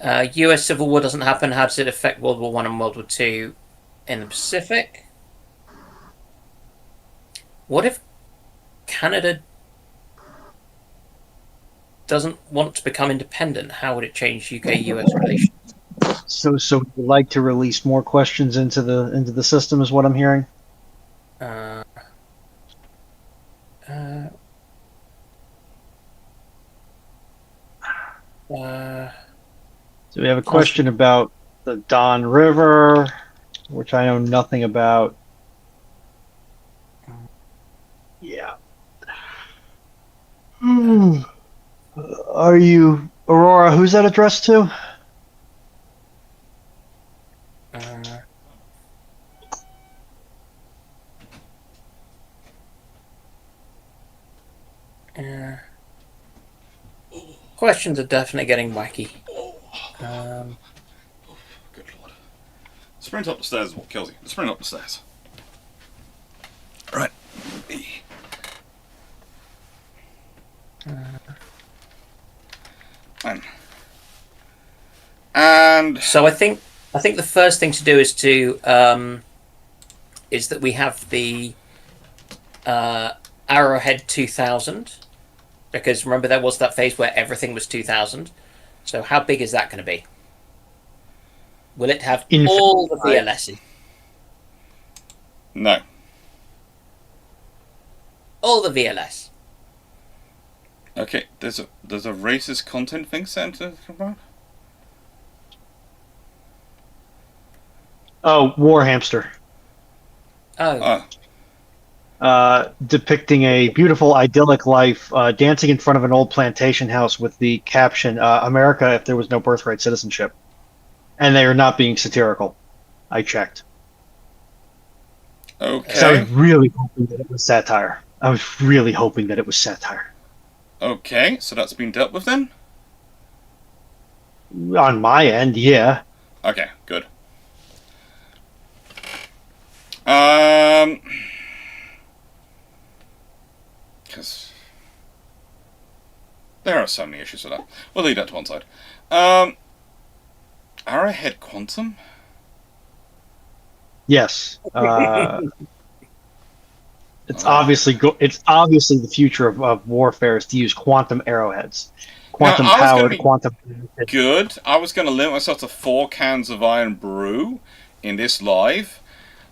US Civil War doesn't happen. How does it affect World War One and World War Two in the Pacific? What if Canada doesn't want to become independent? How would it change UK-US relations? So you'd like to release more questions into the system, is what I'm hearing. So we have a question about the Don River, which I know nothing about. Yeah. Are you Aurora? Who's that addressed to? Questions are definitely getting wacky. Good lord. Sprint up the stairs is what kills you. Sprint up the stairs. Right. And so I think the first thing to do is that we have the Arrowhead 2000, because remember there was that phase where everything was 2000. So how big is that going to be? Will it have all the VLSs? No. All the VLS. Okay, there's a racist content thing sent to about. Oh, War Hamster. Oh. Depicting a beautiful, idyllic life, dancing in front of an old plantation house with the caption, America if there was no birthright citizenship. And they are not being satirical. I checked. Because I Okay. was really hoping that it was satire. I was really hoping that it was satire. Okay, so that's been dealt with then? On my end, yeah. Okay, good. Because there are so many issues with that. We'll leave that to one side. Arrowhead Quantum? Yes. It's Oh. obviously it's obviously the future of warfare is to use quantum arrowheads, Now, quantum I was going to powered, be quantum. good. I was going to limit myself to 4 cans of Iron Brew in this live,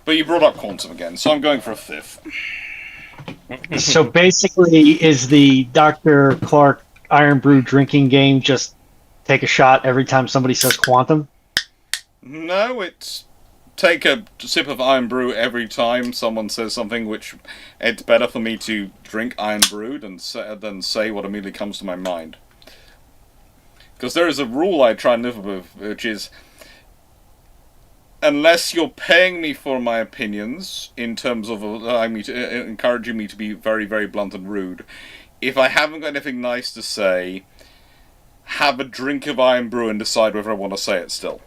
but you brought up Quantum again, so I'm going for a 5th. So basically, is the Dr. Clarke Iron Brew drinking game just take a shot every time somebody says quantum? No, it's take a sip of Iron Brew every time someone says something, which it's better for me to drink Iron Brew than say what immediately comes to my mind. Because there is a rule I try and live with, which is, unless you're paying me for my opinions, in terms of allowing me to, encouraging me to be very, very blunt and rude, if I haven't got anything nice to say, have a drink of Iron Brew and decide whether I want to say it still.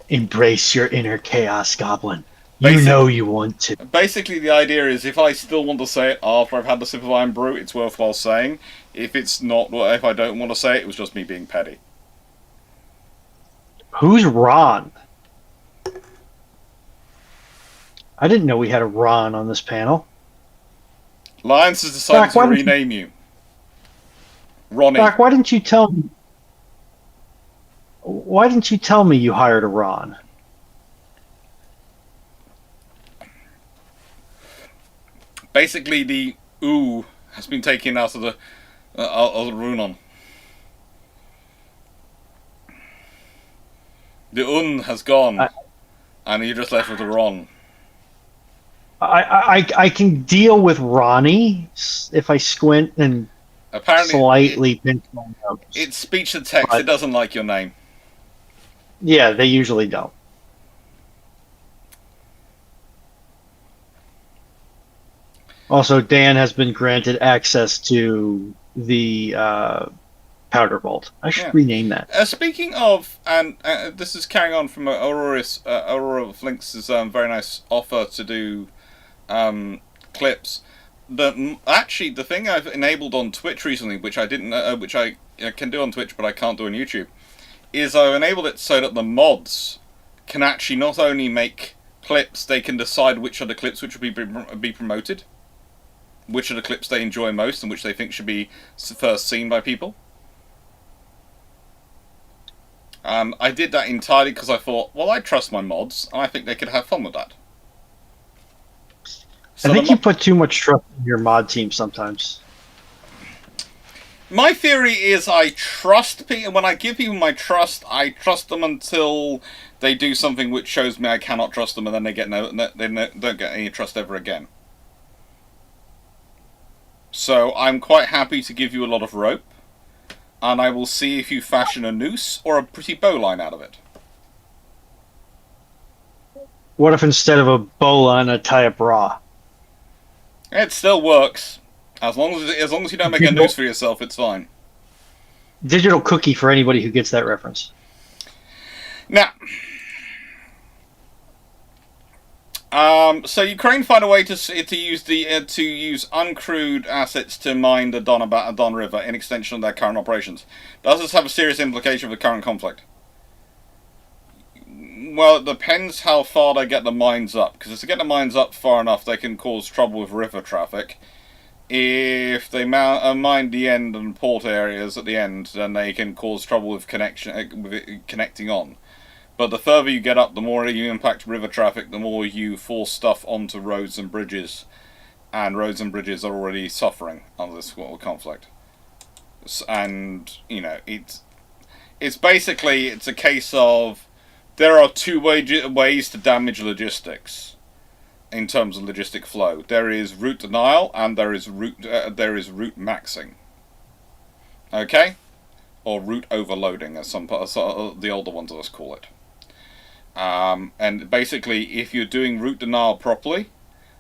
Embrace your inner chaos goblin. You know you want to. Basically, the idea is if I still want to say it after I've had the sip of Iron Brew, it's worthwhile saying. If it's not, if I don't want to say it, it was just me being petty. Who's Ron? I didn't know we had a Ron on this panel. Lions has decided Clarke, to rename you. Ronnie. Clarke, why didn't you tell me? Why didn't you tell me you hired a Ron? Basically, the ooh has been taken out of the runon. The un has gone, and you're just left with the ron. I can deal with Ronnie if I squint and apparently slightly pinch my nose. It's speech to text. But, it doesn't like your name. Yeah, they usually don't. Also, Dan has been granted access to the powder vault. I should rename that. Speaking of, and this is carrying on from Aurora Flinks' very nice offer to do clips. Actually, the thing I've enabled on Twitch recently, which I didn't, which I can do on Twitch, but I can't do on YouTube, is I've enabled it so that the mods can actually not only make clips, they can decide which are the clips which will be promoted, which are the clips they enjoy most, and which they think should be first seen by people. I did that entirely because I thought, well, I trust my mods, and I think they could have fun with that. So I think you put too much trust in your mod team sometimes. My theory is I trust people. When I give people my trust, I trust them until they do something which shows me I cannot trust them, and then they don't get any trust ever again. So I'm quite happy to give you a lot of rope, and I will see if you fashion a noose or a pretty bowline out of it. What if instead of a bowline, I tie a bra? It still works. As long as you don't make a noose for yourself, it's fine. Digital cookie for anybody who gets that reference. Now, so Ukraine find a way to use uncrewed assets to mine the Don River in extension of their current operations. Does this have a serious implication for the current conflict? Well, it depends how far they get the mines up. Because if they get the mines up far enough, they can cause trouble with river traffic. If they mine the end and port areas at the end, then they can cause trouble with connecting on. But the further you get up, the more you impact river traffic, the more you force stuff onto roads and bridges. And roads and bridges are already suffering under this conflict. And, you know, it's basically, it's a case of there are two ways to damage logistics in terms of logistic flow. There is route denial and there is route maxing. Okay? Or route overloading, as the older ones of us call it. And basically, if you're doing route denial properly,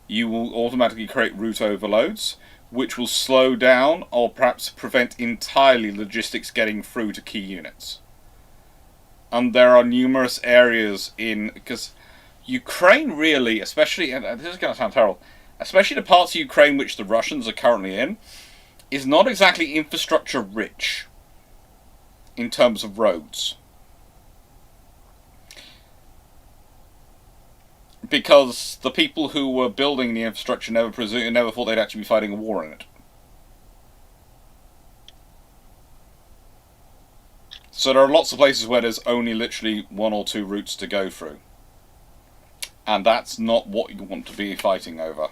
you will automatically create route overloads, which will slow down or perhaps prevent entirely logistics getting through to key units. And there are numerous areas because Ukraine really, especially, and this is going to sound terrible, especially the parts of Ukraine which the Russians are currently in, is not exactly infrastructure rich in terms of roads. Because the people who were building the infrastructure never thought they'd actually be fighting a war in it. So there are lots of places where there's only literally 1 or 2 routes to go through. And that's not what you want to be fighting over.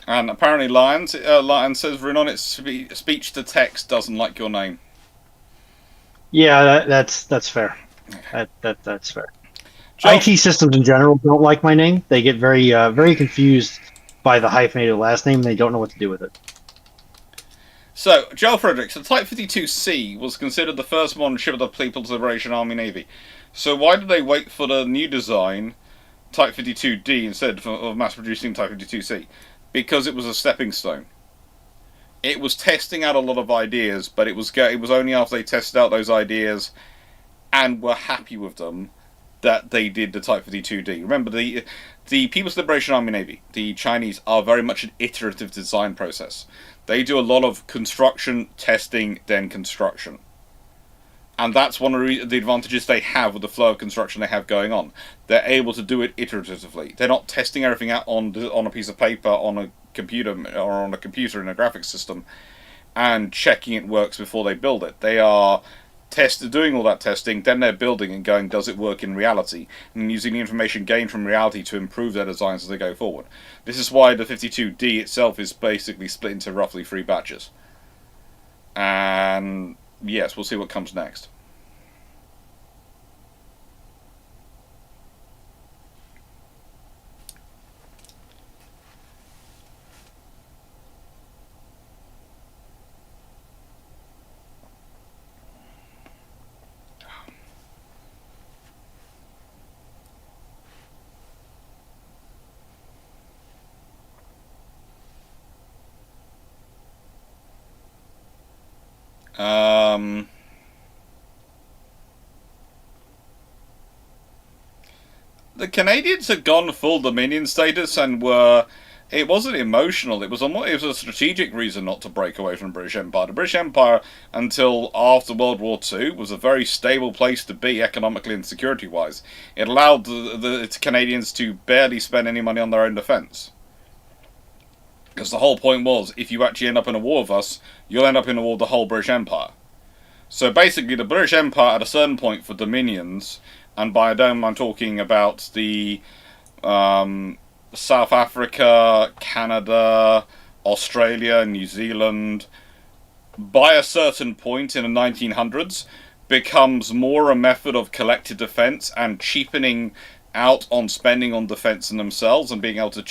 And apparently Lion says, Renon, its speech to text doesn't like your name. Yeah, that's fair. That's fair. Joe, IT systems in general don't like my name. They get very confused by the hyphenated last name. They don't know what to do with it. So, Joel Fredericks, the Type 52C was considered the first modern ship of the People's Liberation Army Navy. So why did they wait for the new design, Type 52D, instead of mass-producing Type 52C? Because it was a stepping stone. It was testing out a lot of ideas, but it was only after they tested out those ideas and were happy with them that they did the Type 52D. Remember, the People's Liberation Army Navy, the Chinese, are very much an iterative design process. They do a lot of construction, testing, then construction. And that's one of the advantages they have with the flow of construction they have going on. They're able to do it iteratively. They're not testing everything out on a piece of paper, on a computer, or on a computer in a graphics system, and checking it works before they build it. They are doing all that testing, then they're building and going, does it work in reality? And using the information gained from reality to improve their designs as they go forward. This is why the 52D itself is basically split into roughly 3 batches. And yes, we'll see what comes next. The Canadians had gone full Dominion status and were. It wasn't emotional. It was a strategic reason not to break away from the British Empire. The British Empire, until after World War II, was a very stable place to be economically and security-wise. It allowed the Canadians to barely spend any money on their own defence. Because the whole point was, if you actually end up in a war with us, you'll end up in a war with the whole British Empire. So basically, the British Empire, at a certain point for Dominions, and by them I'm talking about the South Africa, Canada, Australia, New Zealand, by a certain point in the 1900s, becomes more a method of collective defence and cheapening out on spending on defence in themselves and being able to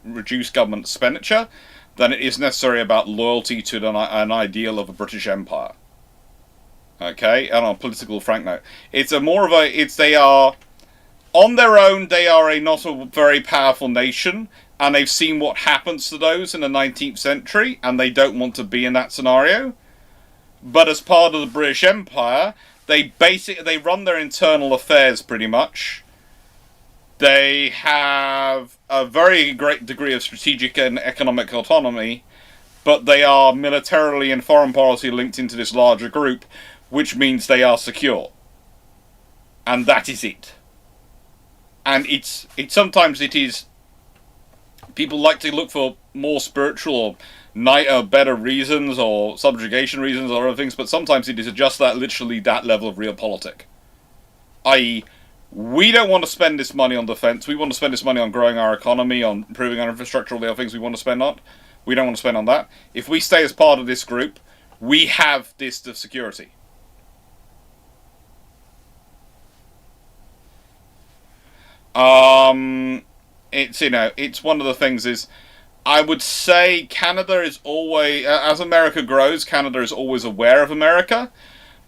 reduce government expenditure than it is necessary about loyalty to an ideal of a British Empire. Okay, and on a political frank note, they are on their own. They are not a very powerful nation, and they've seen what happens to those in the 19th century, and they don't want to be in that scenario. But as part of the British Empire, they run their internal affairs pretty much. They have a very great degree of strategic and economic autonomy, but they are militarily and foreign policy linked into this larger group, which means they are secure. And that is it. And sometimes it is. People like to look for more spiritual or better reasons or subjugation reasons or other things, but sometimes it is just literally that level of realpolitik. I.e., we don't want to spend this money on defence. We want to spend this money on growing our economy, on improving our infrastructure, all the other things we want to spend on. We don't want to spend on that. If we stay as part of this group, we have this security. it's one of the things is, I would say Canada is always, as America grows, Canada is always aware of America,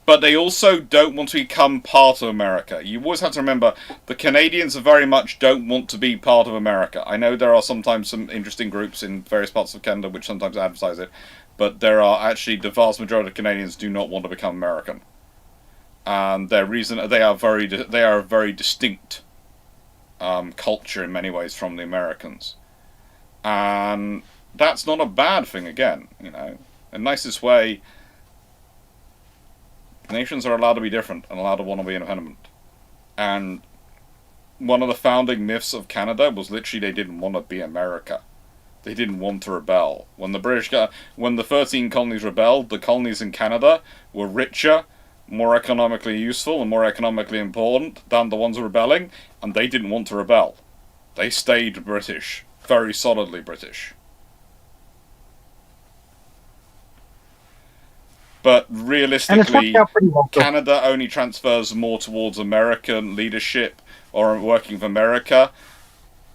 but they also don't want to become part of America. You always have to remember, the Canadians very much don't want to be part of America. I know there are sometimes some interesting groups in various parts of Canada which sometimes advertise it, but there are actually, the vast majority of Canadians do not want to become American. And their reason, they are a very distinct culture in many ways from the Americans. And that's not a bad thing, again, The nicest way, nations are allowed to be different and allowed to want to be independent. And one of the founding myths of Canada was literally they didn't want to be America. They didn't want to rebel. When the 13 colonies rebelled, the colonies in Canada were richer, more economically useful, and more economically important than the ones rebelling, and they didn't want to rebel. They stayed British. Very solidly British. But realistically, Canada only transfers more towards American leadership or working for America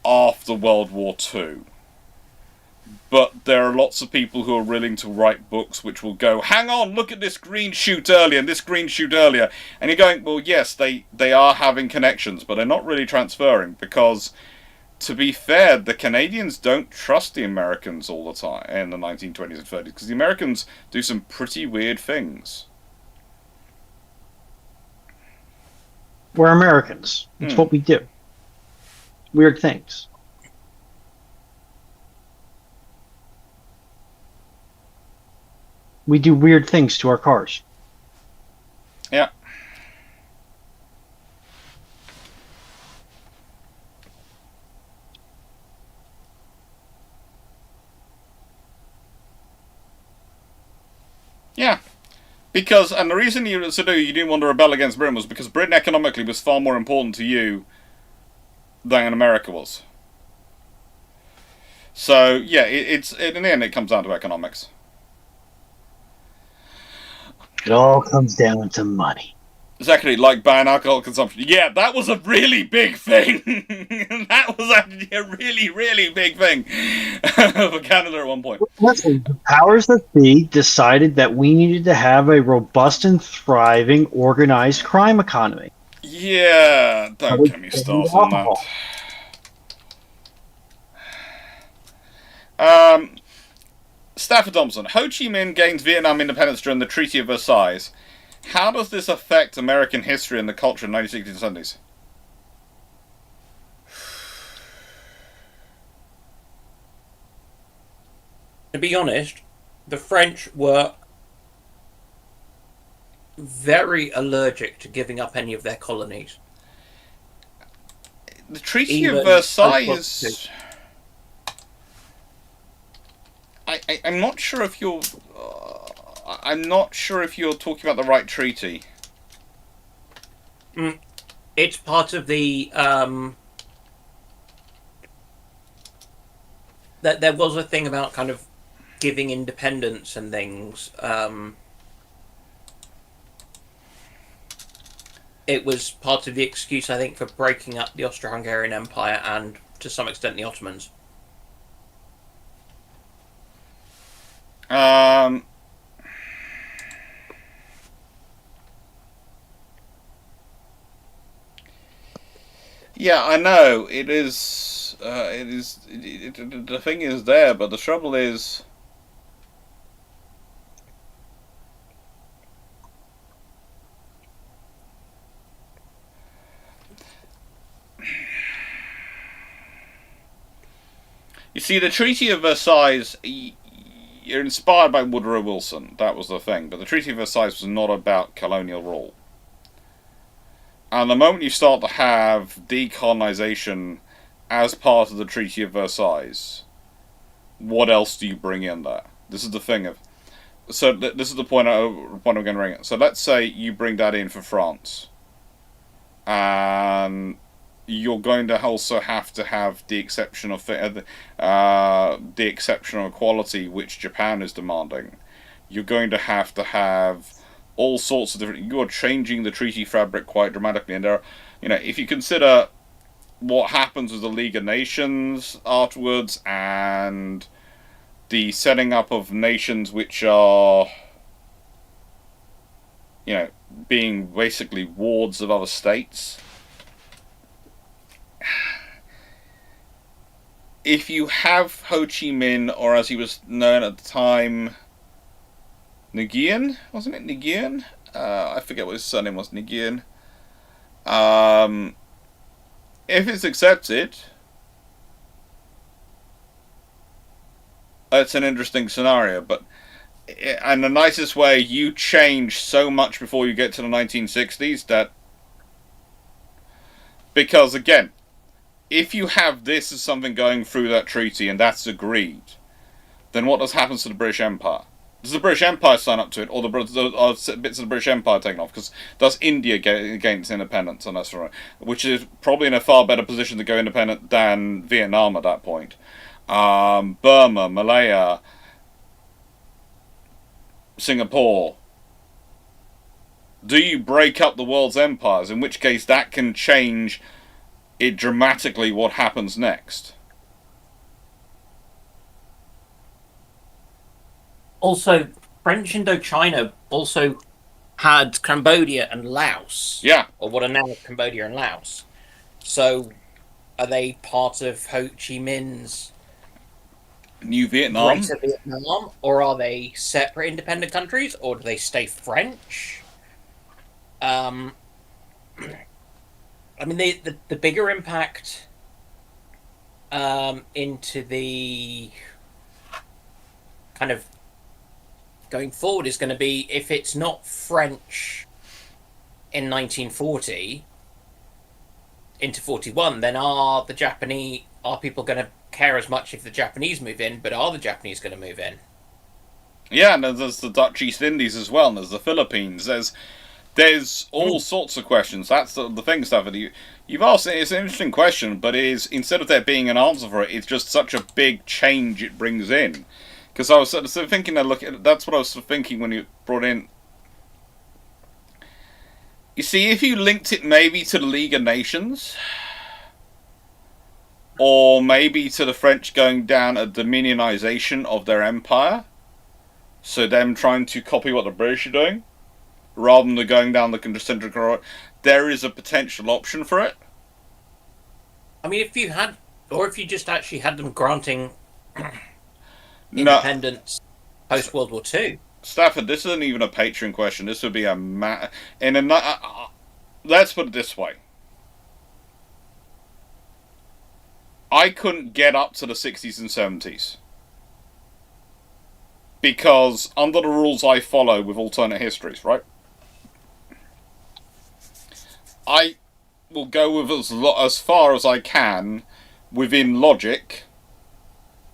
after World War II. But there are lots of people who are willing to write books which will go, hang on, look at this green shoot earlier and this green shoot earlier. And you're going, well, yes, they are having connections, but they're not really transferring because, to be fair, the Canadians don't trust the Americans all the time in the 1920s and 30s because the Americans do some pretty weird things. We're Americans. It's what we do. Weird things. We do weird things to our cars. Yeah. Yeah, because, and the reason you didn't want to rebel against Britain was because Britain economically was far more important to you than America was. So, yeah, in the end it comes down to economics. It all comes down to money. Exactly, like ban alcohol consumption. Yeah, that was a really big thing. That was actually a really, really big thing for Canada at one point. Listen, the powers that be decided that we needed to have a robust and thriving organized crime economy. Yeah, don't get me started on that. Stafford Thompson. Ho Chi Minh gains Vietnam independence during the Treaty of Versailles. How does this affect American history and the culture in the 1960s and 70s? To be honest, the French were very allergic to giving up any of their colonies. The Treaty of Versailles... I'm not sure if you're... I'm not sure if you're talking about the right treaty. It's part of the... that there was a thing about kind of giving independence and things. It was part of the excuse, I think, for breaking up the Austro-Hungarian Empire and, to some extent, the Ottomans. Yeah, I know it is. The thing is there, but the trouble is. You see, the Treaty of Versailles. You're inspired by Woodrow Wilson. That was the thing, but the Treaty of Versailles was not about colonial rule. And the moment you start to have decolonization as part of the Treaty of Versailles, what else do you bring in there? This is the thing of... So this is the point I'm going to bring it. So let's say you bring that in for France. And you're going to also have to have the exception of equality which Japan is demanding. You're going to have all sorts of different... You're changing the treaty fabric quite dramatically. And there are, if you consider what happens with the League of Nations afterwards, and the setting up of nations which are, being basically wards of other states. If you have Ho Chi Minh, or as he was known at the time, Nguyen, wasn't it Nguyen? I forget what his surname was, Nguyen. If it's accepted, it's an interesting scenario, but in the nicest way, you change so much before you get to the 1960s that, because again, if you have this as something going through that treaty and that's agreed, then what happens to the British Empire? Does the British Empire sign up to it, or the bits of the British Empire taken off? Because does India gain its independence on that's right, which is probably in a far better position to go independent than Vietnam at that point. Burma, Malaya, Singapore. Do you break up the world's empires? In which case, that can change it dramatically. What happens next? Also, French Indochina also had Cambodia and Laos. Yeah. Or what are now Cambodia and Laos. So, are they part of Ho Chi Minh's New Vietnam? Greater Vietnam? Or are they separate independent countries? Or do they stay French? I mean, the bigger impact into the kind of going forward is going to be, if it's not French in 1940 into 41, then are people going to care as much if the Japanese move in, but are the Japanese going to move in? Yeah, and there's the Dutch East Indies as well, and there's the Philippines. There's all sorts of questions. That's the thing, stuff that you've asked. It's an interesting question, but instead of there being an answer for it, it's just such a big change it brings in. Because I was sort of thinking, that's what I was sort of thinking when you brought in. You see, if you linked it maybe to the League of Nations, or maybe to the French going down a dominionization of their empire, so them trying to copy what the British are doing, rather than going down the concentric road, there is a potential option for it. I mean, if you just actually had them granting independence post World War II. Stafford, this isn't even a Patreon question. This would be let's put it this way. I couldn't get up to the 60s and 70s. Because under the rules I follow with alternate histories, right? I will go with as far as I can within logic,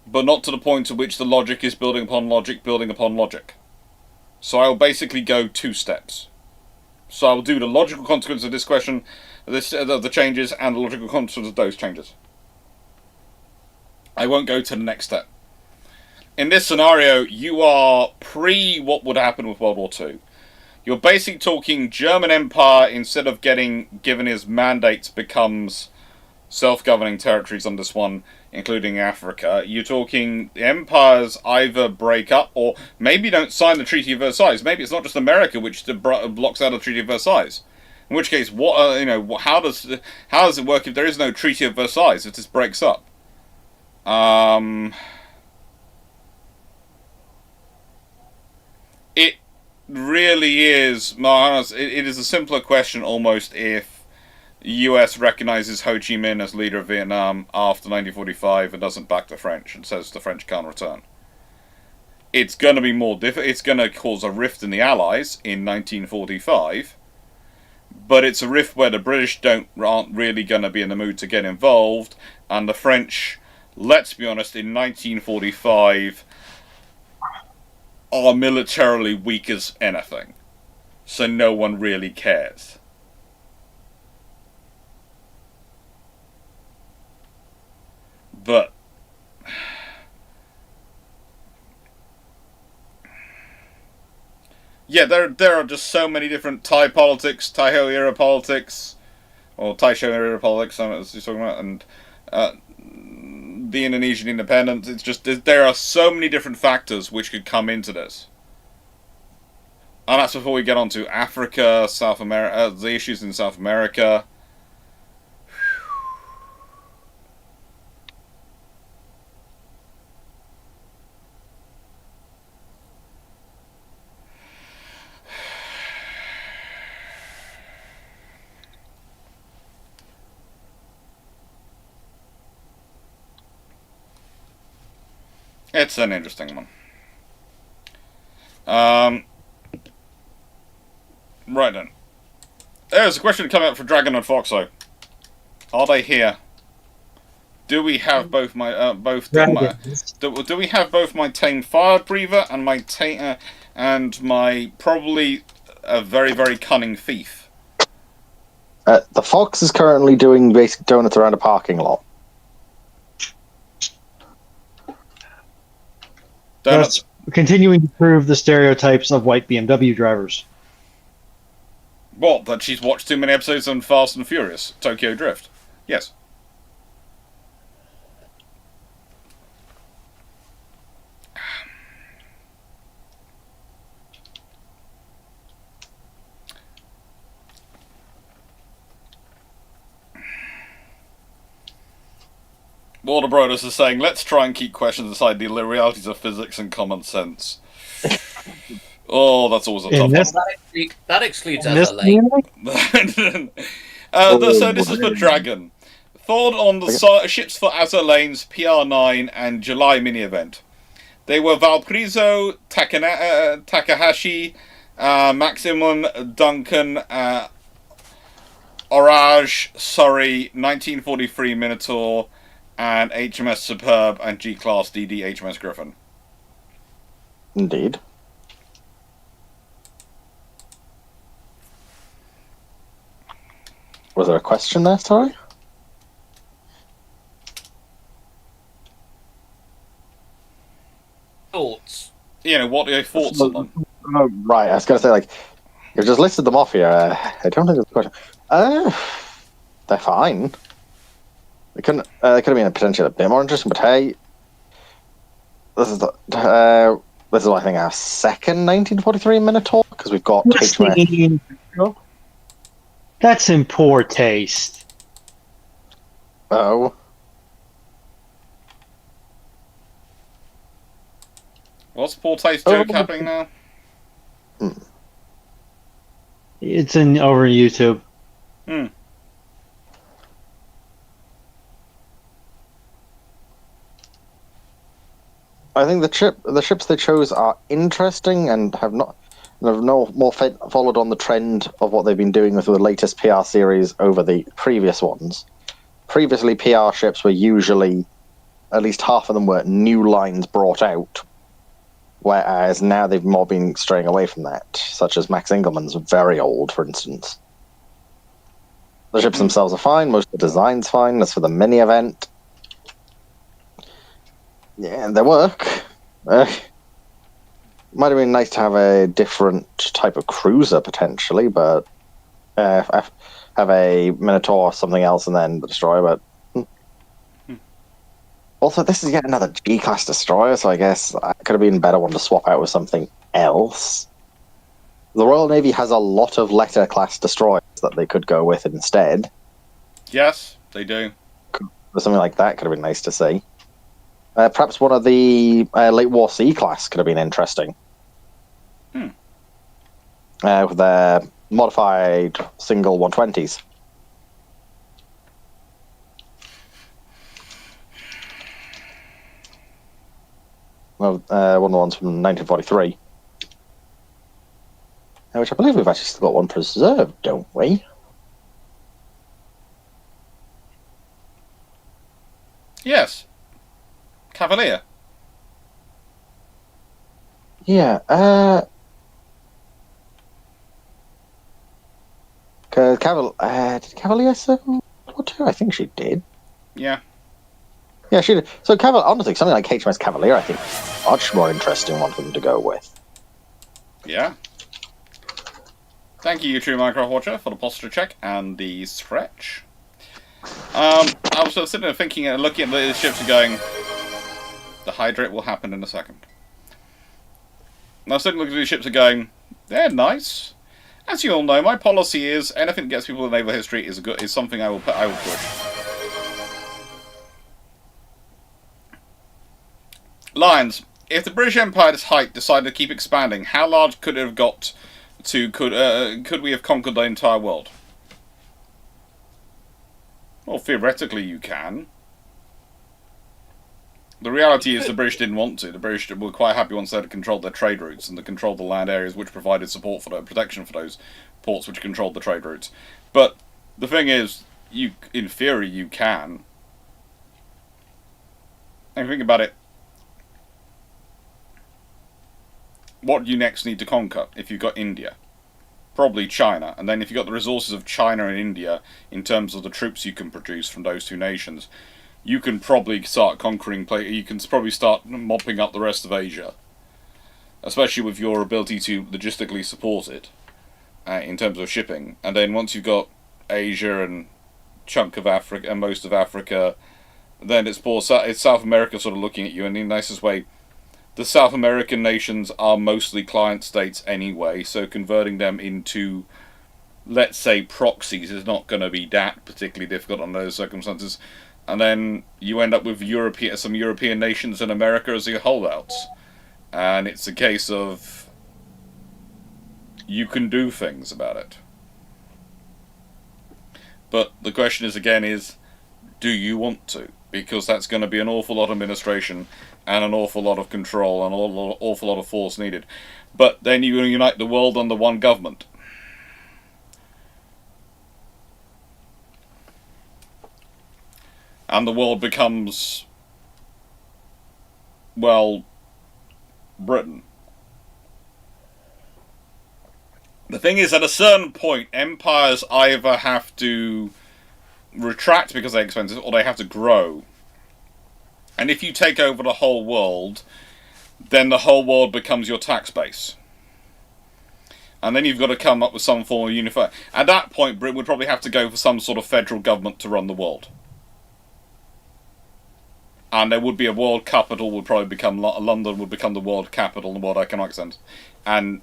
but not to the point to which the logic is building upon logic, building upon logic. So I'll basically go 2 steps. So I'll do the logical consequence of this question, the changes, and the logical consequence of those changes. I won't go to the next step. In this scenario, you are pre what would happen with World War II. You're basically talking German Empire, instead of getting given his mandates, becomes self-governing territories on this one, including Africa. You're talking the empires either break up, or maybe don't sign the Treaty of Versailles. Maybe it's not just America which blocks out the Treaty of Versailles. In which case, how does it work if there is no Treaty of Versailles, if this breaks up? It really is, it is a simpler question almost if US recognizes Ho Chi Minh as leader of Vietnam after 1945 and doesn't back the French and says the French can't return. It's going to be more difficult. It's going to cause a rift in the Allies in 1945, but it's a rift where the British aren't really going to be in the mood to get involved, and the French, let's be honest, in 1945 are militarily weak as anything, so no one really cares. But yeah, there are just so many different Thai politics, Thai Ho era politics, or Taisho Republic, something as you're talking about, and the Indonesian independence. It's just there are so many different factors which could come into this, and that's before we get on to Africa, South America, the issues in South America. It's an interesting one. Right then. There's a question coming up for Dragon and Foxo. Are they here? Do we have both my do we have both my tame fire breather and my and my probably a very very cunning thief? The fox is currently doing basic donuts around a parking lot. Donuts. That's continuing to prove the stereotypes of white BMW drivers. What? That she's watched too many episodes on Fast and Furious, Tokyo Drift. Yes. Warner Brothers is saying, let's try and keep questions aside the realities of physics and common sense. Oh, that's always a tough one. That excludes Azza Lane. So this is for Dragon. Thought on the ships for Azza Lane's PR9 and July mini-event. They were Valprizo, Takahashi, Maximum, Duncan, Orage, Surrey, 1943 Minotaur, and HMS Superb and G-Class DD HMS Griffin. Indeed. Was there a question there, sorry? Thoughts? You know, what are your thoughts on them? Oh, right, I was going to say, like, you've just listed them off here. I don't think there's a question. They're fine. They could have been potentially a bit more interesting, but hey, this is I think our second 1943 Minotaur because we've got HMS. That's in poor taste. Oh, What's Paul Taste joke happening now? It's in over YouTube. I think the ships they chose are interesting and have no more followed on the trend of what they've been doing with the latest PR series over the previous ones. Previously, PR ships were usually, at least half of them were new lines brought out, whereas now they've more been straying away from that, such as Max Engelman's very old, for instance. The ships themselves are fine, most of the design's fine. As for the mini-event, yeah, they work. Might have been nice to have a different type of cruiser, potentially, but have a Minotaur or something else and then the Destroyer, but... Also, this is yet another G-Class Destroyer, so I guess I could have been a better one to swap out with something else. The Royal Navy has a lot of Letter-class destroyers that they could go with instead. Yes, they do. Something like that could have been nice to see. Perhaps one of the late war C-class could have been interesting. With their modified single 120s. Well, one of the ones from 1943. Which I believe we've actually still got one preserved, don't we? Yes. Cavalier. Yeah, did Cavalier serve or two? I think she did. Yeah. Yeah, she did. So, honestly, something like HMS Cavalier, I think, is a much more interesting one for them to go with. Yeah. Thank you, True Minecraft Watcher, for the posture check and the stretch. I was sort of sitting there thinking and looking at the ships and going, the hydrate will happen in a second. And I was sitting looking at these ships and going, they're nice. As you all know, my policy is anything that gets people in naval history is something I will push. Lions. If the British Empire's height decided to keep expanding, how large could it have got to? Could we have conquered the entire world? Well, theoretically, you can. The reality is the British didn't want to. The British were quite happy once they had controlled their trade routes and they controlled the land areas which provided support for protection for those ports which controlled the trade routes. But the thing is, in theory, you can. And think about it. What do you next need to conquer if you've got India? Probably China. And then if you've got the resources of China and India in terms of the troops you can produce from those two nations, you can probably start conquering, you can probably start mopping up the rest of Asia. Especially with your ability to logistically support it in terms of shipping. And then once you've got Asia and chunk of Africa and most of Africa, then it's South America sort of looking at you in the nicest way. The South American nations are mostly client states anyway, so converting them into, let's say, proxies is not going to be that particularly difficult under those circumstances. And then you end up with some European nations in America as the holdouts. And it's a case of you can do things about it. But the question is, do you want to? Because that's going to be an awful lot of administration and an awful lot of control and an awful lot of force needed. But then you unite the world under one government. And the world becomes, well, Britain. The thing is, at a certain point, empires either have to retract because they're expensive, or they have to grow. And if you take over the whole world, then the whole world becomes your tax base. And then you've got to come up with some form of unified. At that point, Britain would probably have to go for some sort of federal government to run the world. And there would be a world capital, would probably become London would become the world capital, the world economic centre. And,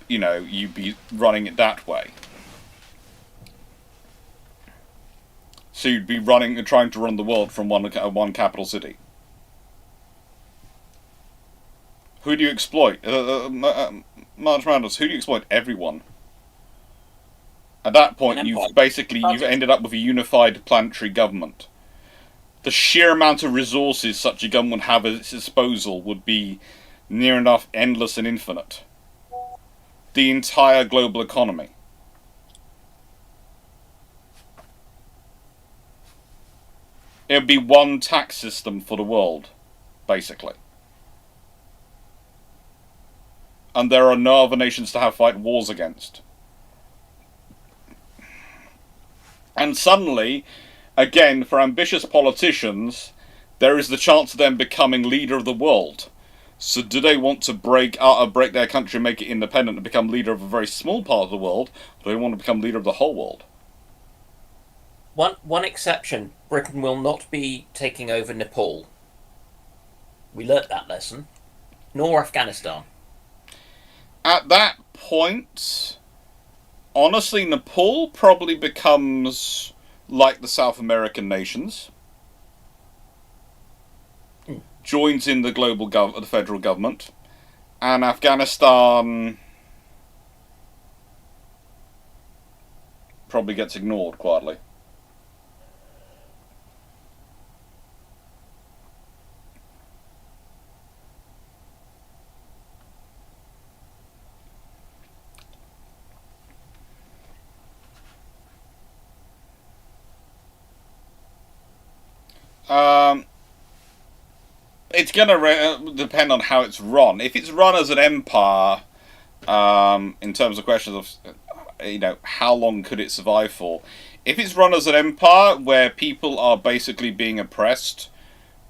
you'd be running it that way. So you'd be trying to run the world from one capital city. Who do you exploit? March Madness, who do you exploit? Everyone. At that point, you've ended up with a unified planetary government. The sheer amount of resources such a government would have at its disposal would be near enough endless and infinite. The entire global economy. It would be one tax system for the world, basically. And there are no other nations to fight wars against. And suddenly, again, for ambitious politicians, there is the chance of them becoming leader of the world. So do they want to break their country and make it independent and become leader of a very small part of the world, or do they want to become leader of the whole world? One exception, Britain will not be taking over Nepal. We learnt that lesson. Nor Afghanistan. At that point, honestly, Nepal probably becomes like the South American nations. Joins in the the federal government. And Afghanistan probably gets ignored quietly. It's going to depend on how it's run. If it's run as an empire, in terms of questions of, how long could it survive for? If it's run as an empire where people are basically being oppressed,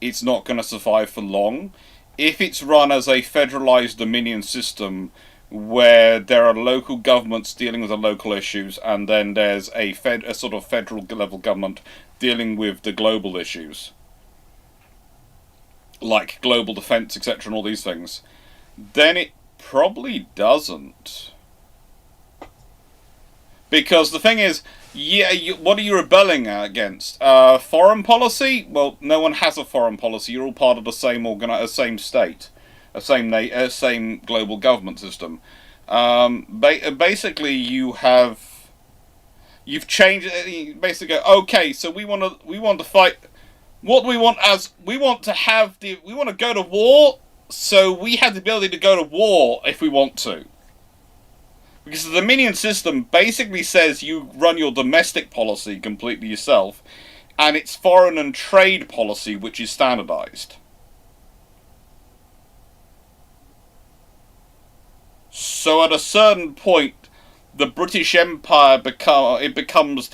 it's not going to survive for long. If it's run as a federalized dominion system where there are local governments dealing with the local issues, and then there's a sort of federal level government dealing with the global issues, like global defense, etc., and all these things, then it probably doesn't. Because the thing is, what are you rebelling against? Foreign policy? Well, no one has a foreign policy. You're all part of the same same state, same global government system. Basically, you've changed. Basically, okay, so we want to fight. What we want we want to go to war. So we have the ability to go to war if we want to. Because the Dominion system basically says you run your domestic policy completely yourself, and it's foreign and trade policy which is standardized. So at a certain point, the British Empire becomes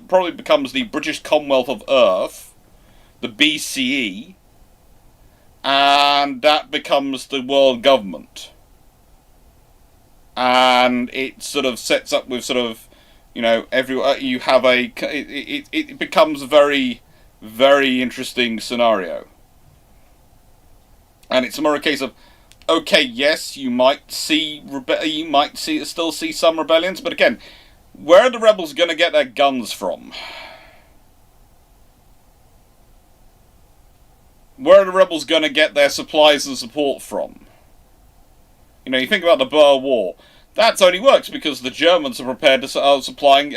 probably becomes the British Commonwealth of Earth, the BCE, and that becomes the world government. And it sort of sets up with sort of, you have it becomes a very, very interesting scenario. And it's more a case of, okay, yes, you might still see some rebellions, but again, where are the rebels going to get their guns from? Where are the rebels going to get their supplies and support from? You think about the Boer War. That only works because the Germans are prepared to supplying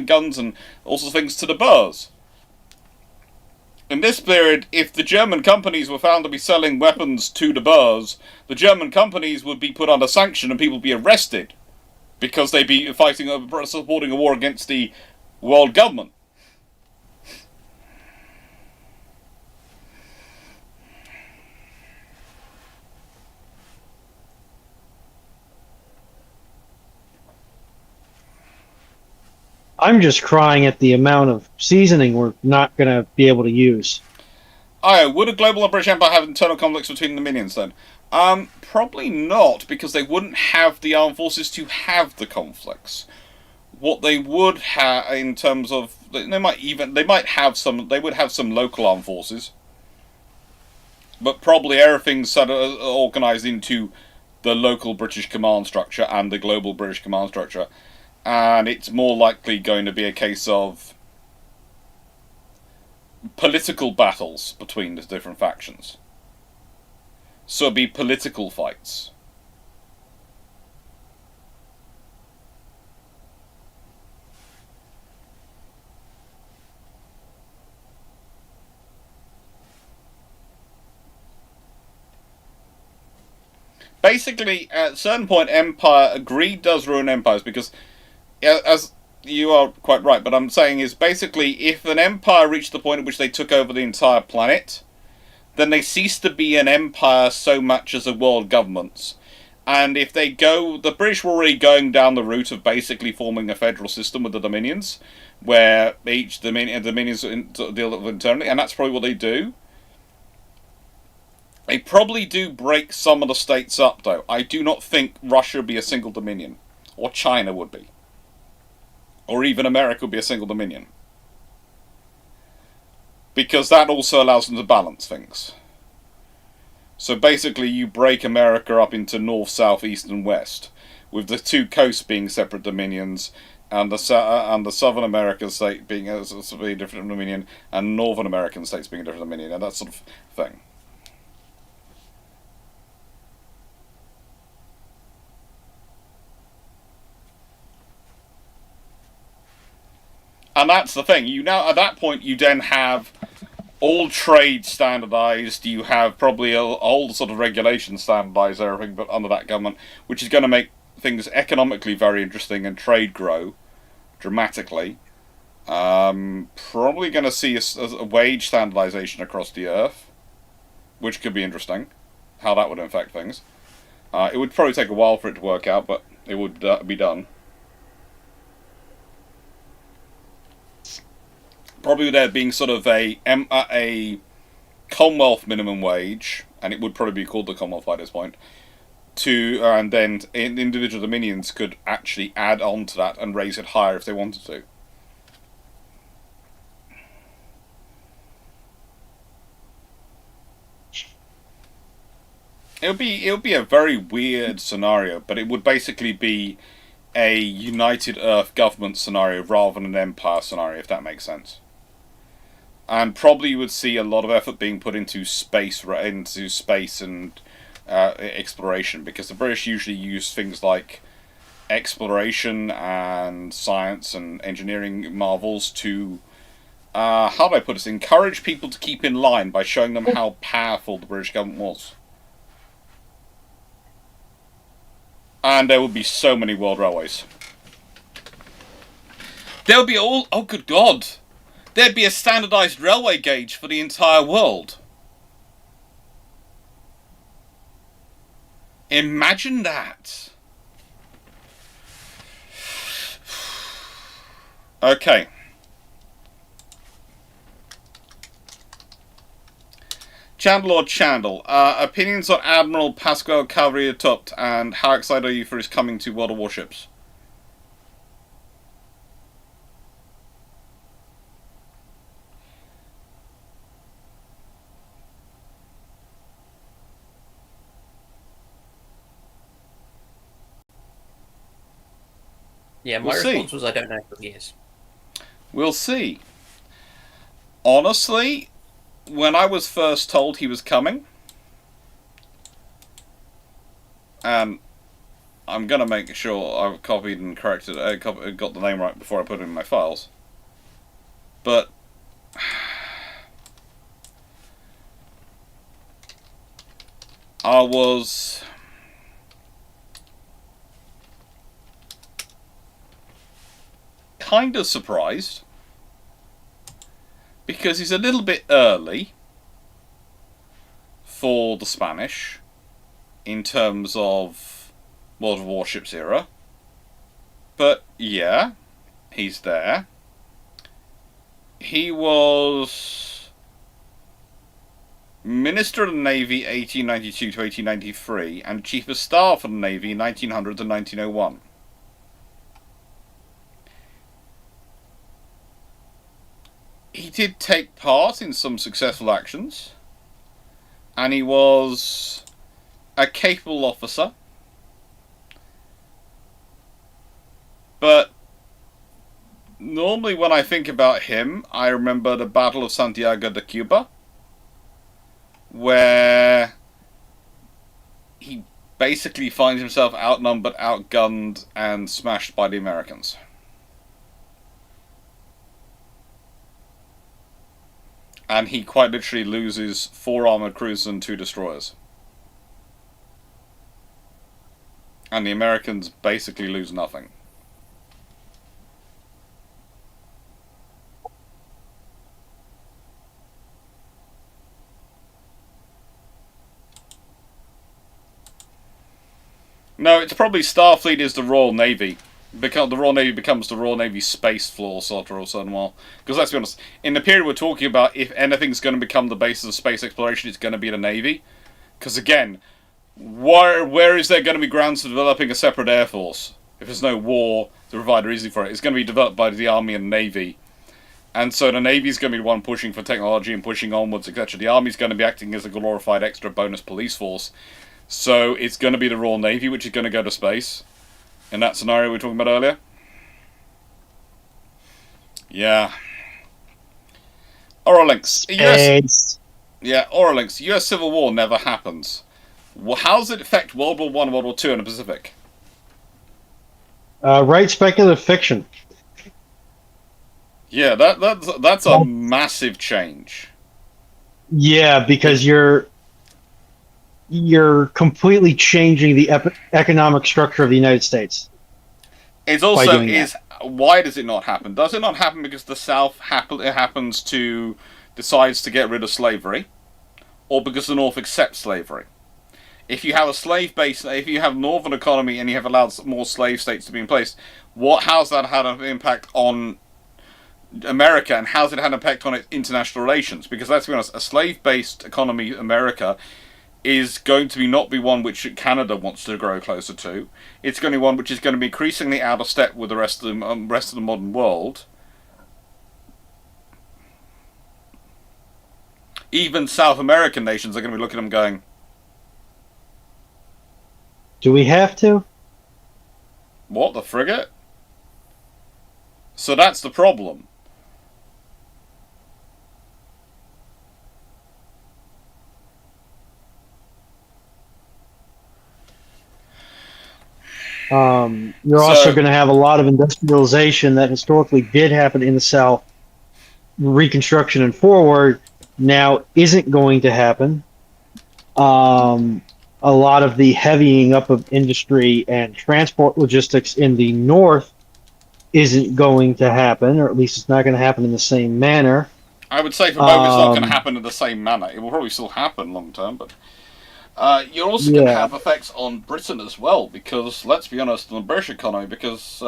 guns and all sorts of things to the Boers. In this period, if the German companies were found to be selling weapons to the Boers, the German companies would be put under sanction and people would be arrested because they'd be supporting a war against the world government. I'm just crying at the amount of seasoning we're not going to be able to use. Would a global or British Empire have internal conflicts between the Dominions then? Probably not, because they wouldn't have the armed forces to have the conflicts. What they would have in terms of they would have some local armed forces, but probably everything's sort of organised into the local British command structure and the global British command structure. And it's more likely going to be a case of political battles between the different factions. So it'd be political fights. Basically, at a certain point, greed does ruin empires, because as you are quite right, but I'm saying is basically if an empire reached the point at which they took over the entire planet, then they cease to be an empire so much as a world government. And if the British were already going down the route of basically forming a federal system with the Dominions, where each Dominions deal with internally, and that's probably what they do. They probably do break some of the states up, though. I do not think Russia would be a single Dominion, or China would be. Or even America would be a single Dominion. Because that also allows them to balance things. So basically you break America up into north, south, east and west, with the two coasts being separate Dominions, and the Southern American state being a different Dominion, and Northern American states being a different Dominion, and that sort of thing. And that's the thing. At that point, you then have all trade standardized. You have probably a whole sort of regulation standardized, everything, but under that government, which is going to make things economically very interesting and trade grow dramatically. Probably going to see a wage standardization across the earth, which could be interesting. How that would affect things. It would probably take a while for it to work out, but it would be done. Probably there being sort of a Commonwealth minimum wage, and it would probably be called the Commonwealth by this point, and then individual dominions could actually add on to that and raise it higher if they wanted to. It would be a very weird scenario, but it would basically be a United Earth government scenario rather than an empire scenario, if that makes sense. And probably you would see a lot of effort being put into space and exploration, because the British usually use things like exploration and science and engineering marvels to, how do I put this, encourage people to keep in line by showing them how powerful the British government was. And there would be so many world railways. There would be oh good God! There'd be a standardised railway gauge for the entire world. Imagine that. Okay. Chandler, opinions on Admiral Pascal Cavalry-Tupt, and how excited are you for his coming to World of Warships? Yeah, my We'll response see. was I don't know who he is. We'll see. Honestly, when I was first told he was coming, and I'm going to make sure I've copied and corrected, got the name right before I put it in my files, but I was kind of surprised, because he's a little bit early for the Spanish in terms of World of Warships era. But yeah, he's there. He was Minister of the Navy 1892 to 1893 and Chief of Staff of the Navy 1900 to 1901. He did take part in some successful actions, and he was a capable officer, but normally when I think about him, I remember the Battle of Santiago de Cuba, where he basically finds himself outnumbered, outgunned, and smashed by the Americans. And he quite literally loses 4 armoured cruisers and 2 destroyers. And the Americans basically lose nothing. No, it's probably Starfleet is the Royal Navy. The Royal Navy becomes the Royal Navy Space Force after a certain while. Because let's be honest, in the period we're talking about, if anything's going to become the basis of space exploration, it's going to be the Navy. Because again, where is there going to be grounds for developing a separate air force? If there's no war to provide a reason for it, it's going to be developed by the Army and Navy. And so the Navy's going to be the one pushing for technology and pushing onwards, etc. The Army's going to be acting as a glorified extra bonus police force. So it's going to be the Royal Navy, which is going to go to space. In that scenario we were talking about earlier. Yeah. Oralinks. Oralinks. US Civil War never happens. Well, how does it affect World War I and World War II in the Pacific? Write speculative fiction. Yeah, that's a massive change. Yeah, because you're completely changing the economic structure of the United States. It's also why does it not happen? Does it not happen because the South happens to decides to get rid of slavery, or because the North accepts slavery? If you have a slave base, if you have northern economy and you have allowed more slave states to be in place, how's that had an impact on America, and how's it had an impact on its international relations? Because let's be honest, a slave-based economy, America, is going to be not be one which Canada wants to grow closer to. It's going to be one which is going to be increasingly out of step with the rest of the modern world. Even South American nations are going to be looking at them going, Do we have to? what, the frigate? So that's the problem. You're also going to have a lot of industrialization that historically did happen in the South. Reconstruction and forward now isn't going to happen. A lot of the heavying up of industry and transport logistics in the North isn't going to happen, or at least it's not going to happen in the same manner. I would say for both, it's not going to happen in the same manner. It will probably still happen long term, but you're also going to have effects on Britain as well, because let's be honest, on the British economy, because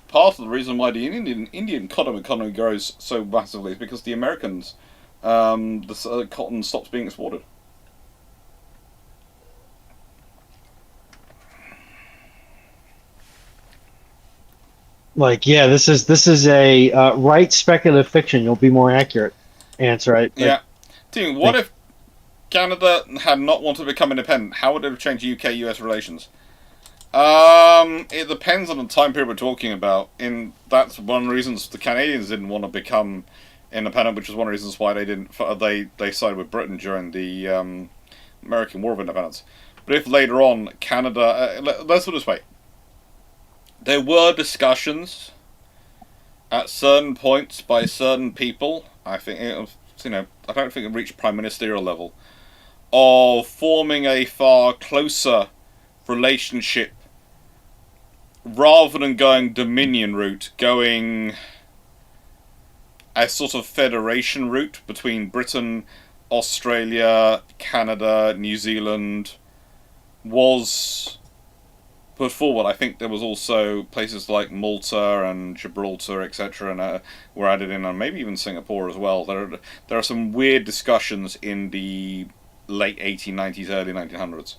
part of the reason why the Indian economy grows so massively is because the Americans, the cotton stops being exported. This is a right speculative fiction. You'll be more accurate answer. Yeah. Dude, what if Canada had not wanted to become independent? How would it have changed UK-US relations? It depends on the time period we're talking about. That's one of the reasons the Canadians didn't want to become independent, which is one of the reasons why they sided with Britain during the American War of Independence. But if later on Canada, let's put it this way. There were discussions at certain points by certain people. I think I don't think it reached prime ministerial level of forming a far closer relationship rather than going Dominion route, going a sort of federation route between Britain, Australia, Canada, New Zealand was put forward. I think there was also places like Malta and Gibraltar, etc., and were added in, and maybe even Singapore as well. There are some weird discussions in the late 1890s, early 1900s,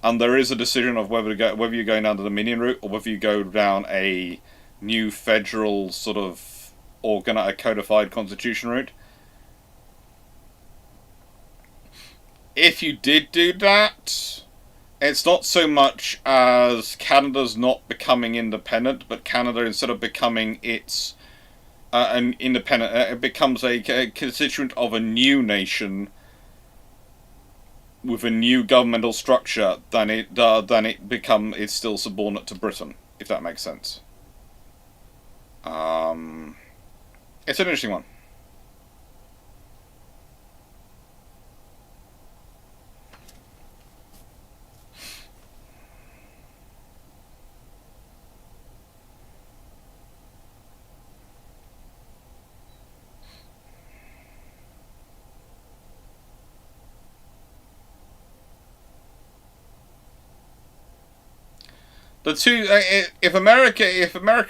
and there is a decision of whether you're going down the Dominion route or whether you go down a new federal sort of a codified constitution route. If you did do that, it's not so much as Canada's not becoming independent, but Canada, instead of becoming an independent, it becomes a constituent of a new nation with a new governmental structure. It's still subordinate to Britain, if that makes sense. It's an interesting one. The two, if America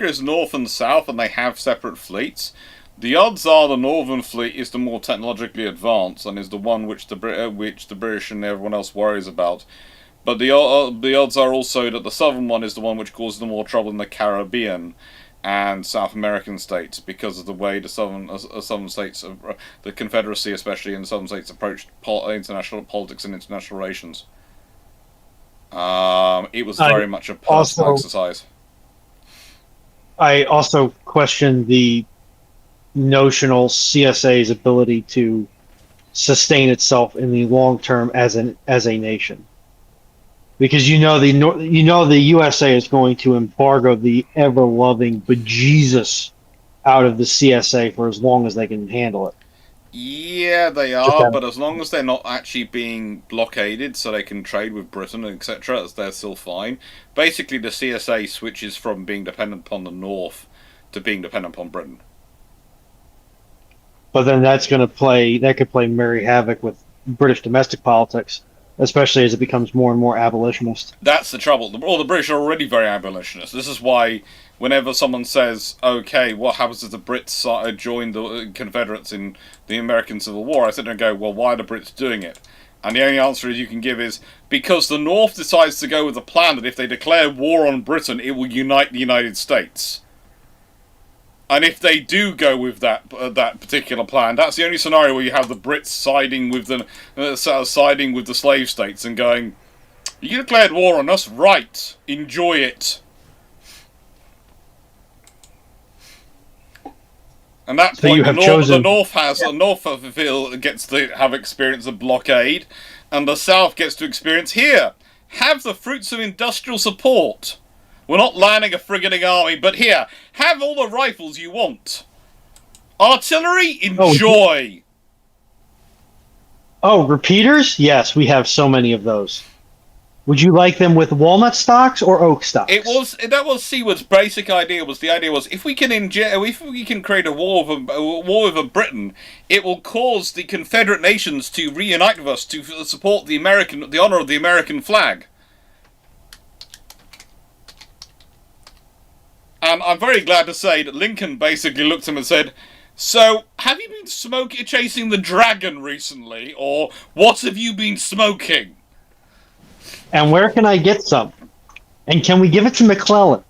is north and south and they have separate fleets, the odds are the northern fleet is the more technologically advanced and is the one which the British and everyone else worries about. But the odds are also that the southern one is the one which causes the more trouble in the Caribbean and South American states, because of the way the southern states, the Confederacy especially, and the southern states approached international politics and international relations. It was very much a personal exercise. I also question the notional CSA's ability to sustain itself in the long term as a nation, because the USA is going to embargo the ever loving bejesus out of the CSA for as long as they can handle it. Yeah, they are, but as long as they're not actually being blockaded so they can trade with Britain, etc., they're still fine. Basically, the CSA switches from being dependent upon the North to being dependent upon Britain. But then that could play merry havoc with British domestic politics, especially as it becomes more and more abolitionist. That's the trouble. The British are already very abolitionist. This is why whenever someone says, okay, what happens if the Brits join the Confederates in the American Civil War, I sit there and go, well, why are the Brits doing it? And the only answer you can give is because the North decides to go with the plan that if they declare war on Britain, it will unite the United States. And if they do go with that particular plan, that's the only scenario where you have the Brits siding with the slave states and going, "You declared war on us, right? Enjoy it." And that So point, you have the chosen- North gets to have experience of blockade, and the South gets to experience here. Have the fruits of industrial support. We're not landing a frigating army, but here, have all the rifles you want. Artillery, enjoy. Oh, repeaters? Yes, we have so many of those. Would you like them with walnut stocks or oak stocks? That was Seward's basic idea. The idea was if we can create a war with Britain, it will cause the Confederate nations to reunite with us to support the honor of the American flag. And I'm very glad to say that Lincoln basically looked at him and said, "So, have you been chasing the dragon recently, or what have you been smoking?" And where can I get some? And can we give it to McClellan?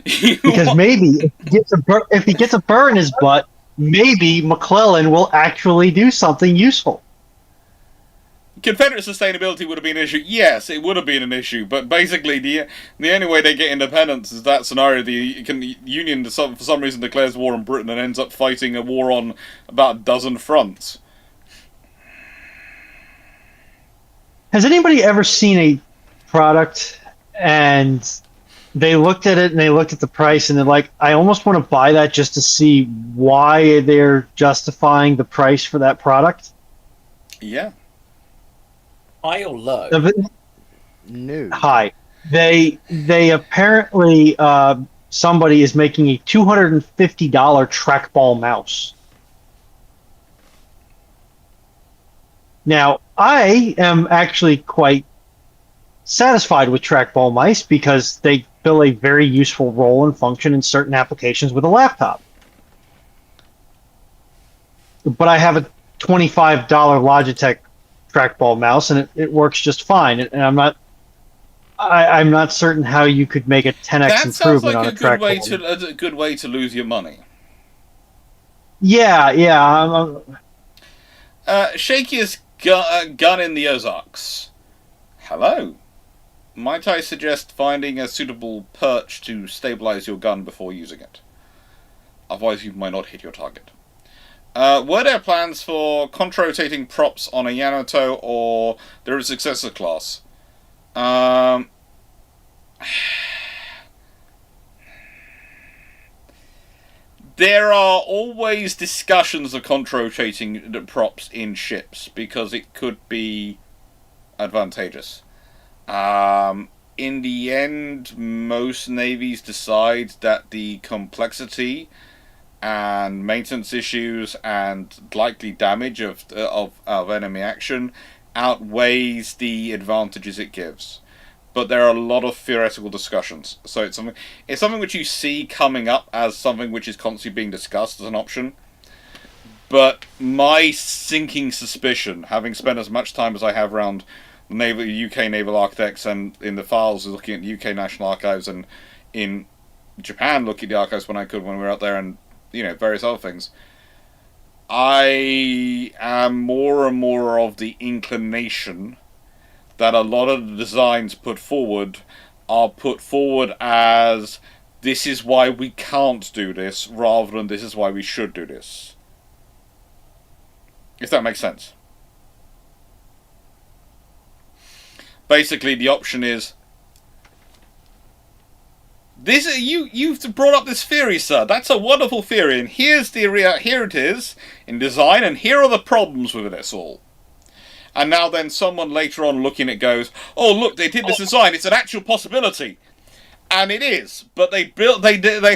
Because maybe if he gets a burr in his butt, maybe McClellan will actually do something useful. Confederate sustainability would have been an issue. Yes, it would have been an issue, but basically the only way they get independence is that scenario. The Union, for some reason, declares war on Britain and ends up fighting a war on about a dozen fronts. Has anybody ever seen a product and they looked at it and they looked at the price and they're like, I almost want to buy that just to see why they're justifying the price for that product? Yeah. High or low? No. High. They apparently somebody is making a $250 trackball mouse. Now, I am actually quite satisfied with trackball mice because they fill a very useful role and function in certain applications with a laptop. But I have a $25 Logitech trackball mouse, and it works just fine. And I'm not certain how you could make a 10x improvement on a trackball. That's a good way to lose your money. Yeah. Shakiest gun in the Ozarks. Hello. Might I suggest finding a suitable perch to stabilize your gun before using it? Otherwise you might not hit your target. Were there plans for contra-rotating props on a Yamato or their successor class? There are always discussions of contra-rotating the props in ships because it could be advantageous. In the end, most navies decide that the complexity and maintenance issues and likely damage of enemy action outweighs the advantages it gives. But there are a lot of theoretical discussions, so it's something which you see coming up as something which is constantly being discussed as an option. But my sinking suspicion, having spent as much time as I have around UK naval architects and in the files looking at the UK National Archives and in Japan looking at the archives when we were out there and various other things, I am more and more of the inclination that a lot of the designs put forward are put forward as this is why we can't do this rather than this is why we should do this. If that makes sense. Basically, the option is this. You've brought up this theory, sir. That's a wonderful theory, and here it is in design, and here are the problems with this all. And now then someone later on looking at goes, oh look, they did this design, it's an actual possibility. And it is, but they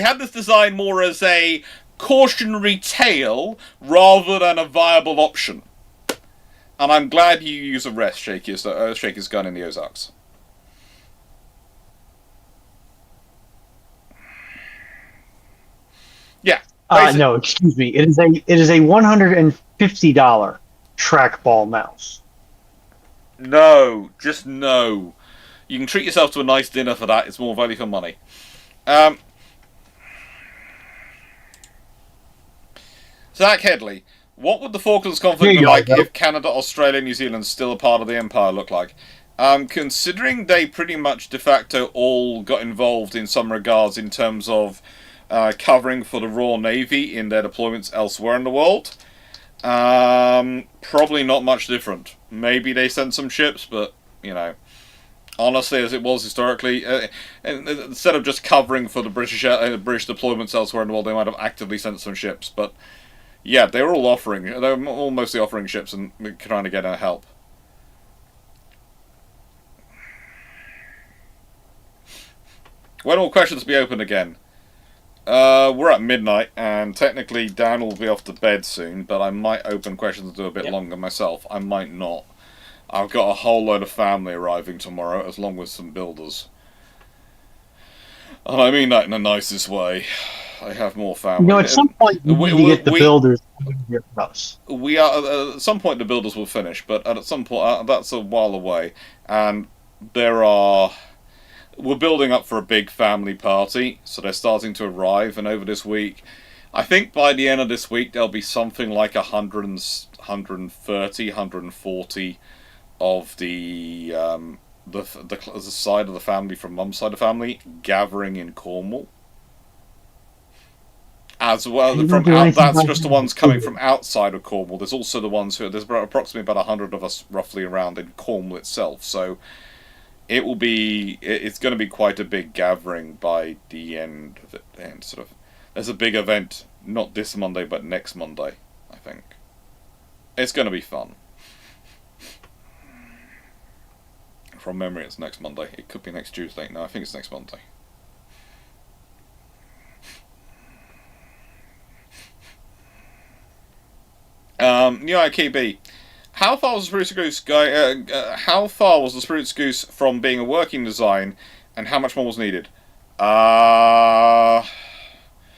had this design more as a cautionary tale rather than a viable option. And I'm glad you use a rest, Shaker's gun in the Ozarks. Yeah. No, excuse me. It is a $150 trackball mouse. No, just no. You can treat yourself to a nice dinner for that. It's more value for money. Zach Headley, what would the Falklands conflict Here look you like go. if Canada, Australia, and New Zealand still a part of the Empire look like? Considering they pretty much de facto all got involved in some regards in terms of covering for the Royal Navy in their deployments elsewhere in the world, probably not much different. Maybe they sent some ships, but, you know, honestly, as it was historically, instead of just covering for the British deployments elsewhere in the world, they might have actively sent some ships. But yeah, they were all mostly offering ships and trying to get our help. When will questions be open again? We're at midnight, and technically Dan will be off to bed soon, but I might open questions and do a bit longer myself. I might not. I've got a whole load of family arriving tomorrow, as long as some builders. And I mean that in the nicest way. I have more family. You know, at some point, you need to get the builders to your house. We are at some point the builders will finish, but at some point that's a while away, and we're building up for a big family party, so they're starting to arrive, and over this week, I think by the end of this week there'll be something like 130, 140 of the side of the family from Mum's side of the family gathering in Cornwall. As well, that's just the ones coming from outside of Cornwall. There's also the ones there's approximately about 100 of us roughly around in Cornwall itself. So it's going to be quite a big gathering by the end of it. And there's a big event, not this Monday, but next Monday, I think. It's going to be fun. From memory, it's next Monday. It could be next Tuesday. No, I think it's next Monday. New IKB. How far was the Spruce Goose how far was the Spruce Goose from being a working design, and how much more was needed?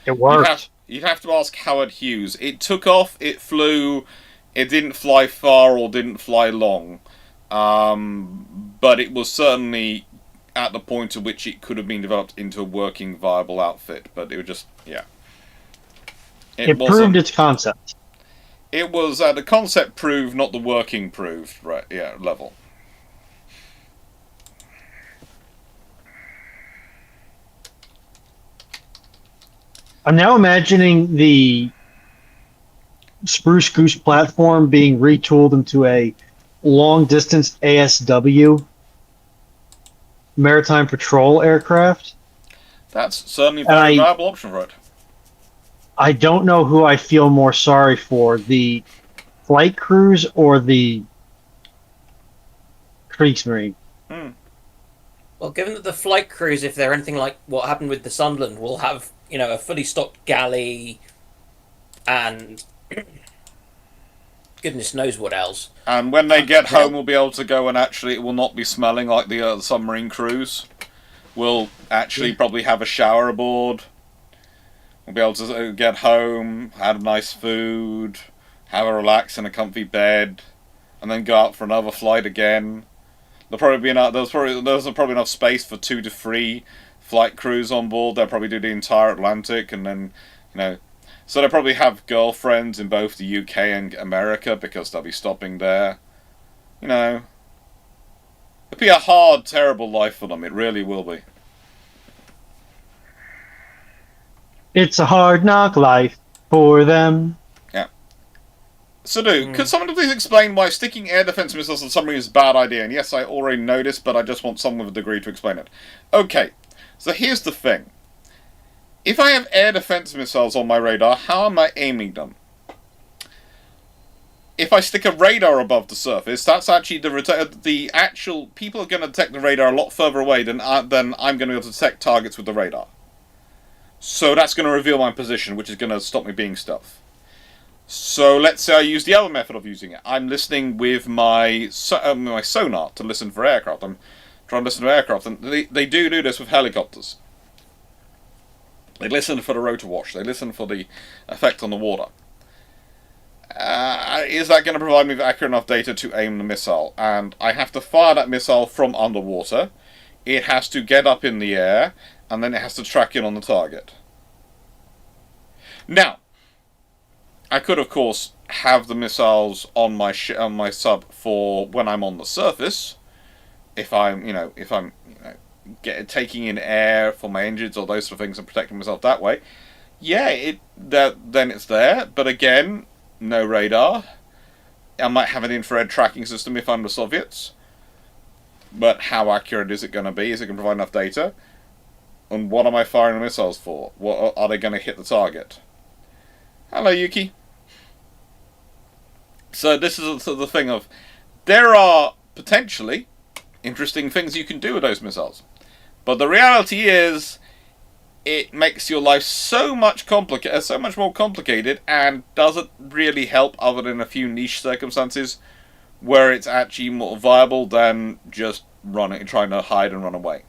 It worked. You'd have to ask Howard Hughes. It took off. It flew. It didn't fly far or didn't fly long. But it was certainly at the point at which it could have been developed into a working, viable outfit. But it was just, yeah. It proved its concept. It was the concept proved, not the working proved, right? Yeah, level. I'm now imagining the Spruce Goose platform being retooled into a long-distance ASW maritime patrol aircraft. That's certainly a very viable option for it. I don't know who I feel more sorry for, the flight crews or the Kriegsmarine. Well, given that the flight crews, if they're anything like what happened with the Sunderland, will have, a fully stocked galley and goodness knows what else. And when they get home, we'll be able to go and actually, it will not be smelling like the submarine cruise. We'll actually probably have a shower aboard. We'll be able to get home, have nice food, have a relax in a comfy bed, and then go out for another flight again. There's probably enough space for 2 to 3 flight crews on board. They'll probably do the entire Atlantic, and then, so they'll probably have girlfriends in both the UK and America because they'll be stopping there. It'll be a hard, terrible life for them. It really will be. It's a hard knock life for them. Yeah. Sadu, could someone please explain why sticking air defense missiles on submarine is a bad idea? And yes, I already know this, but I just want someone with a degree to explain it. Okay, so here's the thing. If I have air defense missiles on my radar, how am I aiming them? If I stick a radar above the surface, that's actually the actual... People are going to detect the radar a lot further away than I'm going to be able to detect targets with the radar. So that's going to reveal my position, which is going to stop me being stealth. So let's say I use the other method of using it. I'm listening with my sonar to listen for aircraft. I'm trying to listen to aircraft, and they do this with helicopters. They listen for the rotor wash. They listen for the effect on the water. Is that going to provide me with accurate enough data to aim the missile? And I have to fire that missile from underwater. It has to get up in the air, and then it has to track in on the target. Now, I could, of course, have the missiles on my sub for when I'm on the surface. If I'm taking in air for my engines or those sort of things and protecting myself that way. Yeah, then it's there. But again, no radar. I might have an infrared tracking system if I'm the Soviets. But how accurate is it going to be? Is it going to provide enough data? And what am I firing the missiles for? What are they going to hit the target? Hello, Yuki. So this is the thing of, there are potentially interesting things you can do with those missiles. But the reality is, it makes your life so much more complicated, and doesn't really help other than a few niche circumstances where it's actually more viable than just trying to hide and run away.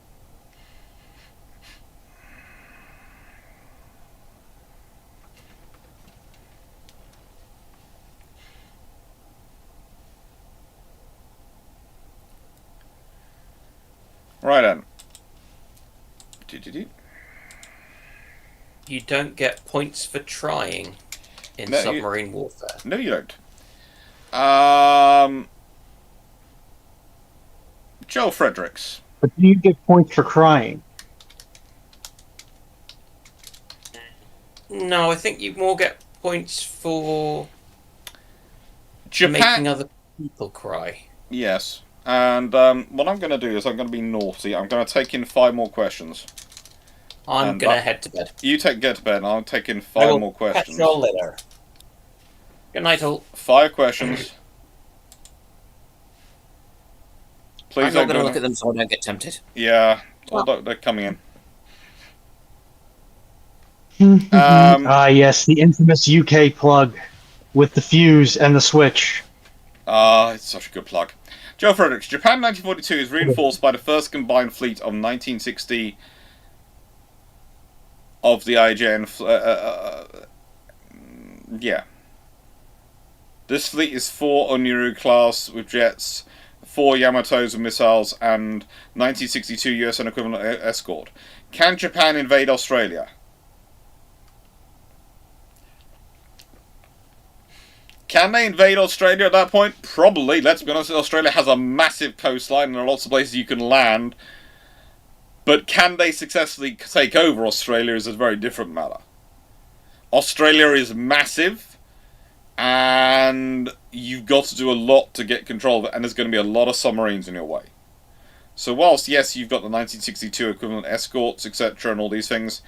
Right then. You don't get points for trying in submarine warfare. No, you don't. Joel Fredericks. But do you get points for crying? No, I think you more get points for Japan. making other people cry. Yes. And what I'm going to do is I'm going to be naughty. I'm going to take in 5 more questions. I'm going to head to bed. You get to bed, and I'll take in 5 more questions. Catch you all later. Good night, all. 5 questions. Please I'm not going to look at them so I don't get tempted. Yeah, although they're coming in. Yes, the infamous UK plug with the fuse and the switch. It's such a good plug. Joe Fredericks, Japan 1942 is reinforced by the first combined fleet of 1960 of the IJN. Yeah. This fleet is 4 Oniru class with jets, 4 Yamatos with missiles, and 1962 USN equivalent escort. Can Japan invade Australia? Can they invade Australia at that point? Probably. Let's be honest, Australia has a massive coastline and there are lots of places you can land. But can they successfully take over Australia is a very different matter. Australia is massive, and you've got to do a lot to get control of it, and there's going to be a lot of submarines in your way. So whilst, yes, you've got the 1962 equivalent escorts, etc., and all these things,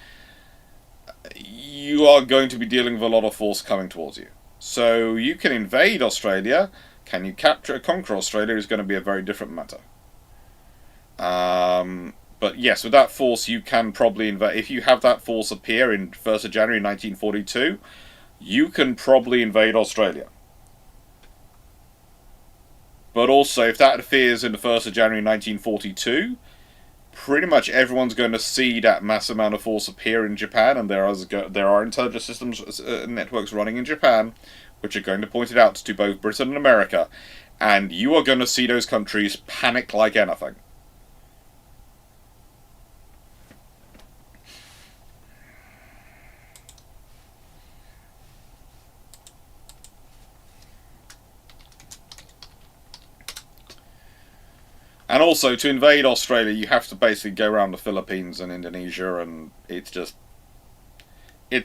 you are going to be dealing with a lot of force coming towards you. So you can invade Australia. Can you conquer Australia is going to be a very different matter. But yes, with that force you can probably invade. If you have that force appear in 1st of January 1942, you can probably invade Australia. But also, if that appears in the 1st of January 1942, pretty much everyone's going to see that mass amount of force appear in Japan, and there are intelligence systems networks running in Japan, which are going to point it out to both Britain and America, and you are going to see those countries panic like anything. And also, to invade Australia, you have to basically go around the Philippines and Indonesia, and it's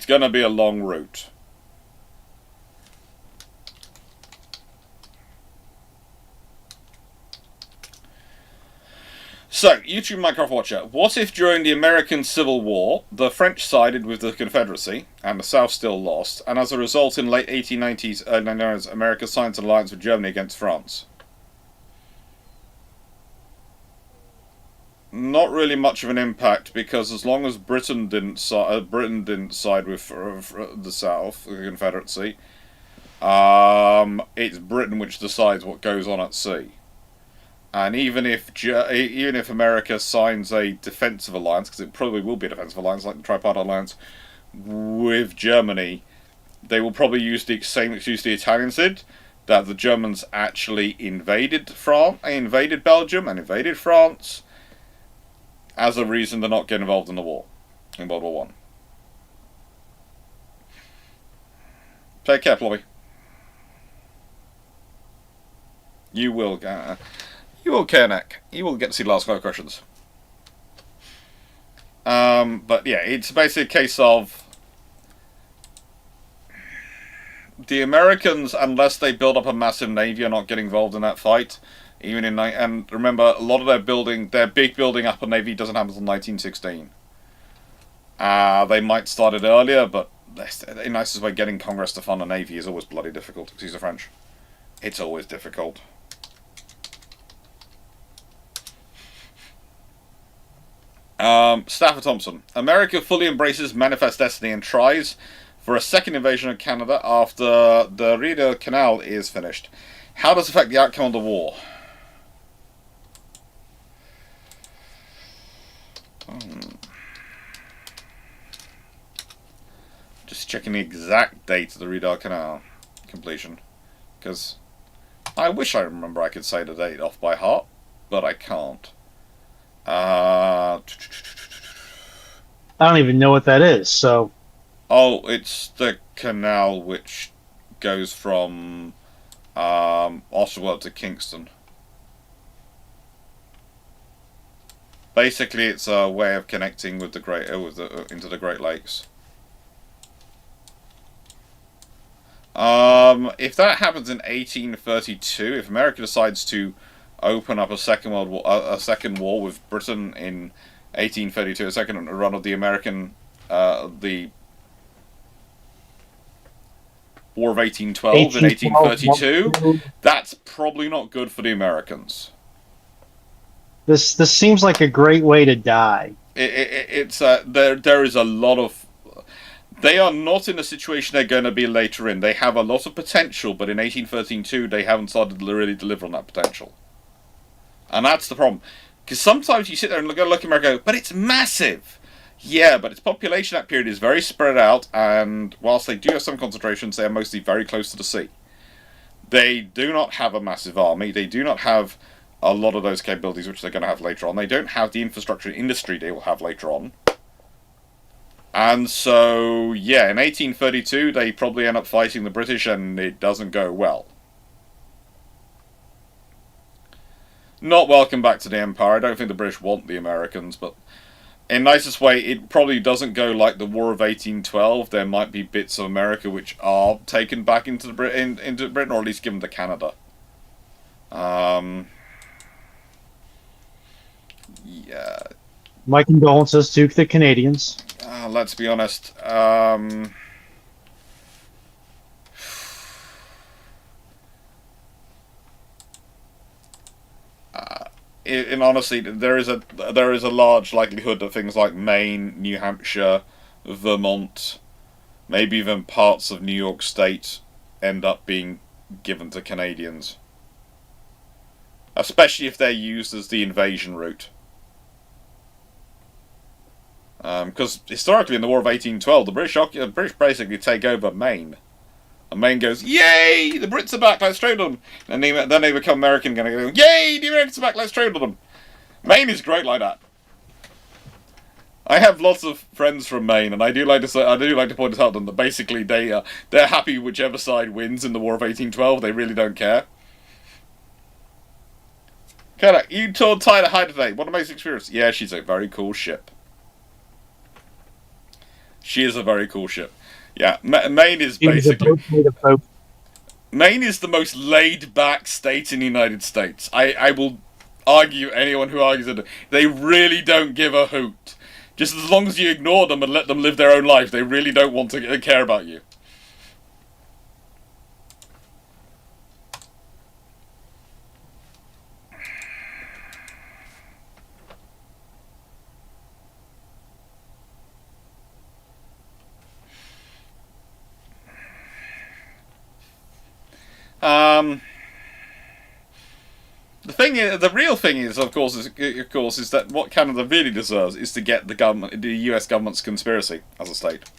going to be a long route. So, YouTube Minecraft Watcher, what if during the American Civil War, the French sided with the Confederacy, and the South still lost, and as a result in late 1890s, early 1990s, America signed an alliance with Germany against France? Not really much of an impact, because as long as Britain didn't side with the South, the Confederacy, it's Britain which decides what goes on at sea. And even if America signs a defensive alliance, because it probably will be a defensive alliance like the Tripartite Alliance with Germany, They will probably use the same excuse the Italians did, that the Germans actually invaded Belgium and invaded France, as a reason to not get involved in the war, in World War One. Take care, Plobby. You will care, Nick. You will get to see the last 5 questions. But yeah, it's basically a case of the Americans, unless they build up a massive navy, are not getting involved in that fight. Even in and remember, a lot of their big building up a navy doesn't happen until 1916. They might start it earlier, but the nicest way getting Congress to fund a navy is always bloody difficult. Excuse the French. It's always difficult. Stafford Thompson. America fully embraces Manifest Destiny and tries for a second invasion of Canada after the Rideau Canal is finished. How does it affect the outcome of the war? Just checking the exact date of the Rideau Canal completion, because I wish I remember I could say the date off by heart, but I can't. I don't even know what that is, so... Oh, it's the canal which goes from Ottawa to Kingston. Basically, it's a way of connecting with the into the Great Lakes. If that happens in 1832, if America decides to open up a second war with Britain in 1832, a second run of the American the War of 1812 in 1832, that's probably not good for the Americans. This seems like a great way to die. There is a lot of... They are not in a situation they're going to be later in. They have a lot of potential, but in 1813-2, they haven't started to really deliver on that potential. And that's the problem. Because sometimes you sit there and look at America and go, but it's massive! Yeah, but its population that period is very spread out, and whilst they do have some concentrations, they are mostly very close to the sea. They do not have a massive army. They do not have a lot of those capabilities which they're going to have later on. They don't have the infrastructure and industry they will have later on. And so, yeah, in 1832, they probably end up fighting the British, and it doesn't go well. Not welcome back to the Empire. I don't think the British want the Americans, but in nicest way, it probably doesn't go like the War of 1812. There might be bits of America which are taken back into Britain, or at least given to Canada. Yeah. My condolences to the Canadians. Let's be honest. In honesty, there is a large likelihood that things like Maine, New Hampshire, Vermont, maybe even parts of New York State end up being given to Canadians. Especially if they're used as the invasion route. Because historically in the War of 1812, the British basically take over Maine. And Maine goes, yay, the Brits are back, let's trade with them. And then they become American, going to go, yay, the Americans are back, let's trade with them. Maine is great like that. I have lots of friends from Maine, and I do like to point out to them that basically they're happy whichever side wins in the War of 1812. They really don't care. Clarke, you told Ty to hide today. What an amazing experience. Yeah, she's a very cool ship. She is a very cool ship. Yeah, Maine is basically... Maine is the most laid-back state in the United States. I will argue anyone who argues it. They really don't give a hoot. Just as long as you ignore them and let them live their own life, they really don't want to care about you. The real thing is, of course, is that what Canada really deserves is to get the US government's conspiracy as a state.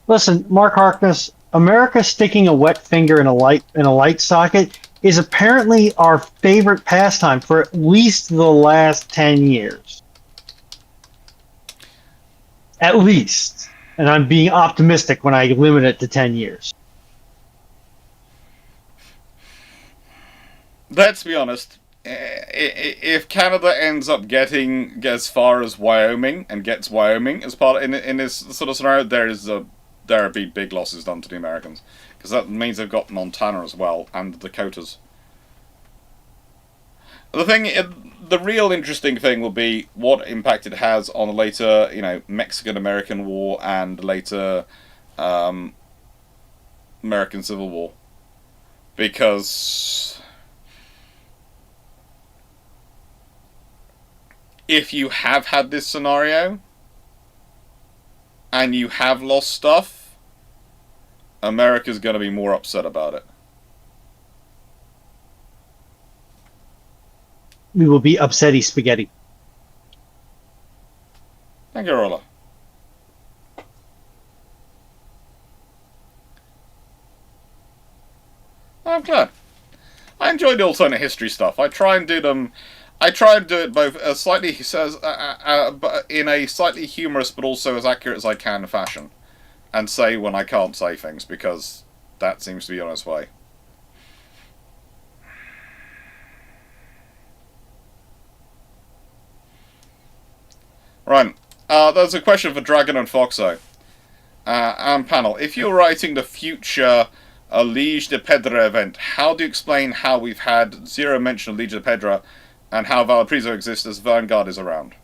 Listen, Mark Harkness, America sticking a wet finger in a light socket is apparently our favorite pastime for at least the last 10 years. At least. And I'm being optimistic when I limit it to 10 years. Let's be honest. If Canada ends up getting as far as Wyoming and gets Wyoming as part in this sort of scenario, there are big losses done to the Americans, because that means they've got Montana as well and the Dakotas. The real interesting thing will be what impact it has on the later, Mexican-American War and later American Civil War, because if you have had this scenario and you have lost stuff, America's going to be more upset about it. We will be upsetty spaghetti. Thank you, Rolla. I'm glad. I enjoy the alternate history stuff. I try and do it both slightly in a slightly humorous but also as accurate as I can fashion, and say when I can't say things, because that seems to be on its way. Right. There's a question for Dragon and Foxo. And panel. If you're writing the future Liege de Pedra event, how do you explain how we've had zero mention of Liege de Pedra and how Valprizo exists as Vanguard is around?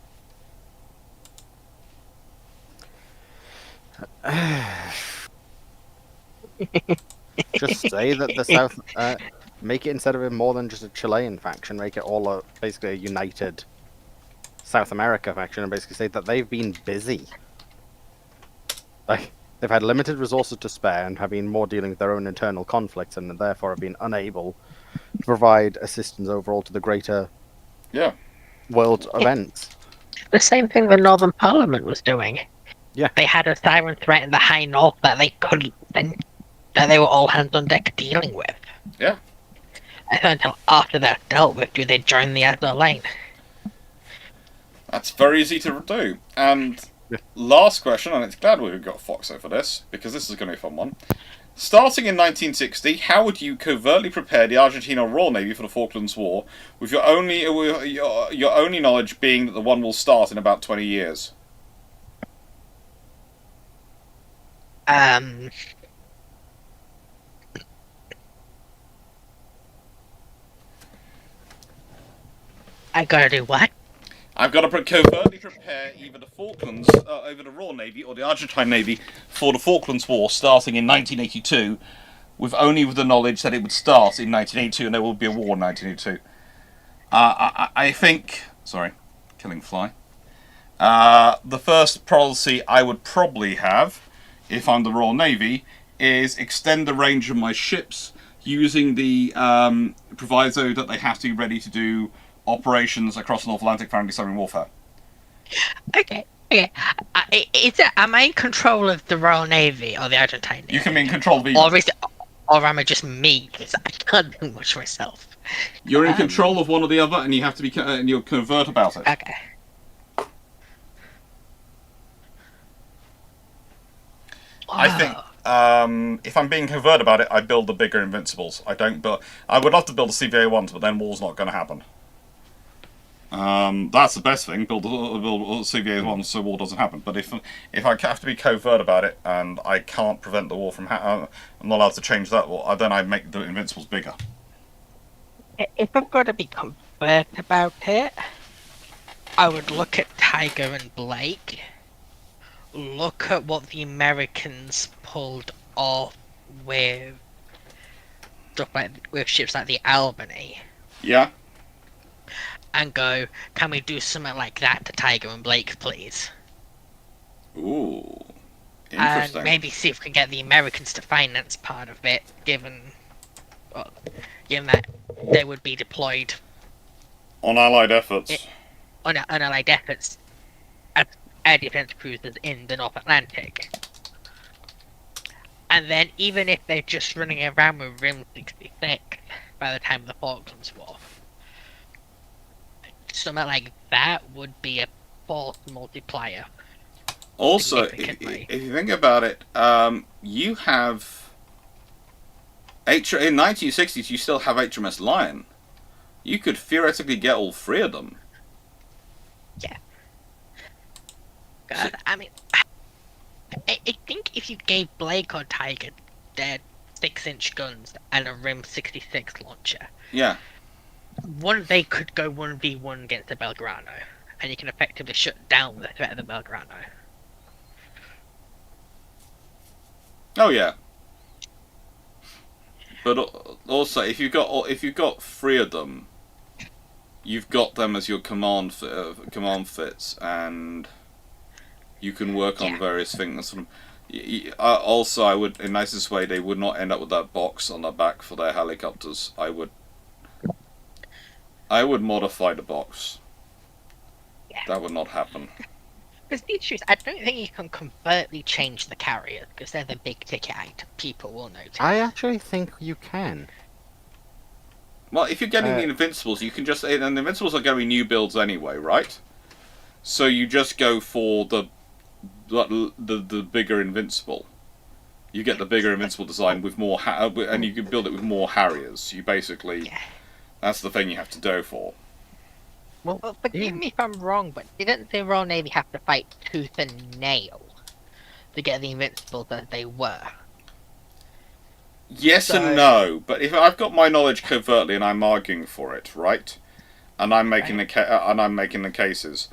Just say that the South make it, instead of it more than just a Chilean faction, make it all basically a united South America faction, and basically say that they've been busy. Like, they've had limited resources to spare and have been more dealing with their own internal conflicts, and therefore have been unable to provide assistance overall to the greater world events. The same thing the Northern Parliament was doing. Yeah. They had a siren threat in the High North that they couldn't, that they were all hands on deck dealing with. Yeah. Until after they're dealt with, do they join the other lane? That's very easy to do. And last question, and it's glad we've got Foxo for this, because this is going to be a fun one. Starting in 1960, how would you covertly prepare the Argentina Royal Navy for the Falklands War, with your only knowledge being that the one will start in about 20 years? I gotta do what? I've got to covertly prepare either the Falklands, over the Royal Navy, or the Argentine Navy for the Falklands War starting in 1982, with the knowledge that it would start in 1982 and there will be a war in 1982. I think... Sorry, killing fly. The first policy I would probably have, if I'm the Royal Navy, is extend the range of my ships using the proviso that they have to be ready to do operations across the North Atlantic for anti-submarine warfare. Okay. Am I in control of the Royal Navy or the Argentine Navy? You can be in control of either. Or am I just me? Because I can't do much myself. You're in control of one or the other, and you have to be and you'll convert about it. Okay. I think if I'm being covert about it, I build the bigger Invincibles. I don't build. I would love to build the CVA ones, but then war's not going to happen. That's the best thing. Build CVA ones so war doesn't happen. But if I have to be covert about it and I can't prevent the war from I'm not allowed to change that war, then I make the Invincibles bigger. If I'm going to be covert about it, I would look at Tiger and Blake. Look at what the Americans pulled off with ships like the Albany. Yeah. And go, can we do something like that to Tiger and Blake, please? Ooh, interesting. And maybe see if we can get the Americans to finance part of it, given that they would be deployed on Allied efforts. On Allied efforts, air defense cruisers in the North Atlantic. And then even if they're just running around with Rim 66 by the time the Falklands War, something like that would be a force multiplier. Also, Significantly. if you think about it, you have in 1960s you still have HMS Lion. You could theoretically get all three of them. Yeah. God, I mean, I think if you gave Blake or Tiger their 6-inch guns and a Rim 66 launcher, Yeah. they could go 1v1 against the Belgrano, and you can effectively shut down the threat of the Belgrano. Oh yeah. But also, if you've got three of them, you've got them as your command fits, and you can work on various things. Also, I would, in nicest way, they would not end up with that box on the back for their helicopters. I would modify the box. Yeah. That would not happen. Because the issue is, I don't think you can completely change the carrier, because they're the big ticket item people will notice. I actually think you can. Well, if you're getting the Invincibles, you can just... And the Invincibles are going to be new builds anyway, right? So you just go for the bigger Invincible. You get the bigger Invincible design with more... and you can build it with more Harriers. You basically... Yeah. That's the thing you have to go for. Well, forgive me if I'm wrong, but didn't the Royal Navy have to fight tooth and nail to get the Invincibles as they were? Yes and no, but if I've got my knowledge covertly and I'm arguing for it, right? And I'm making the cases.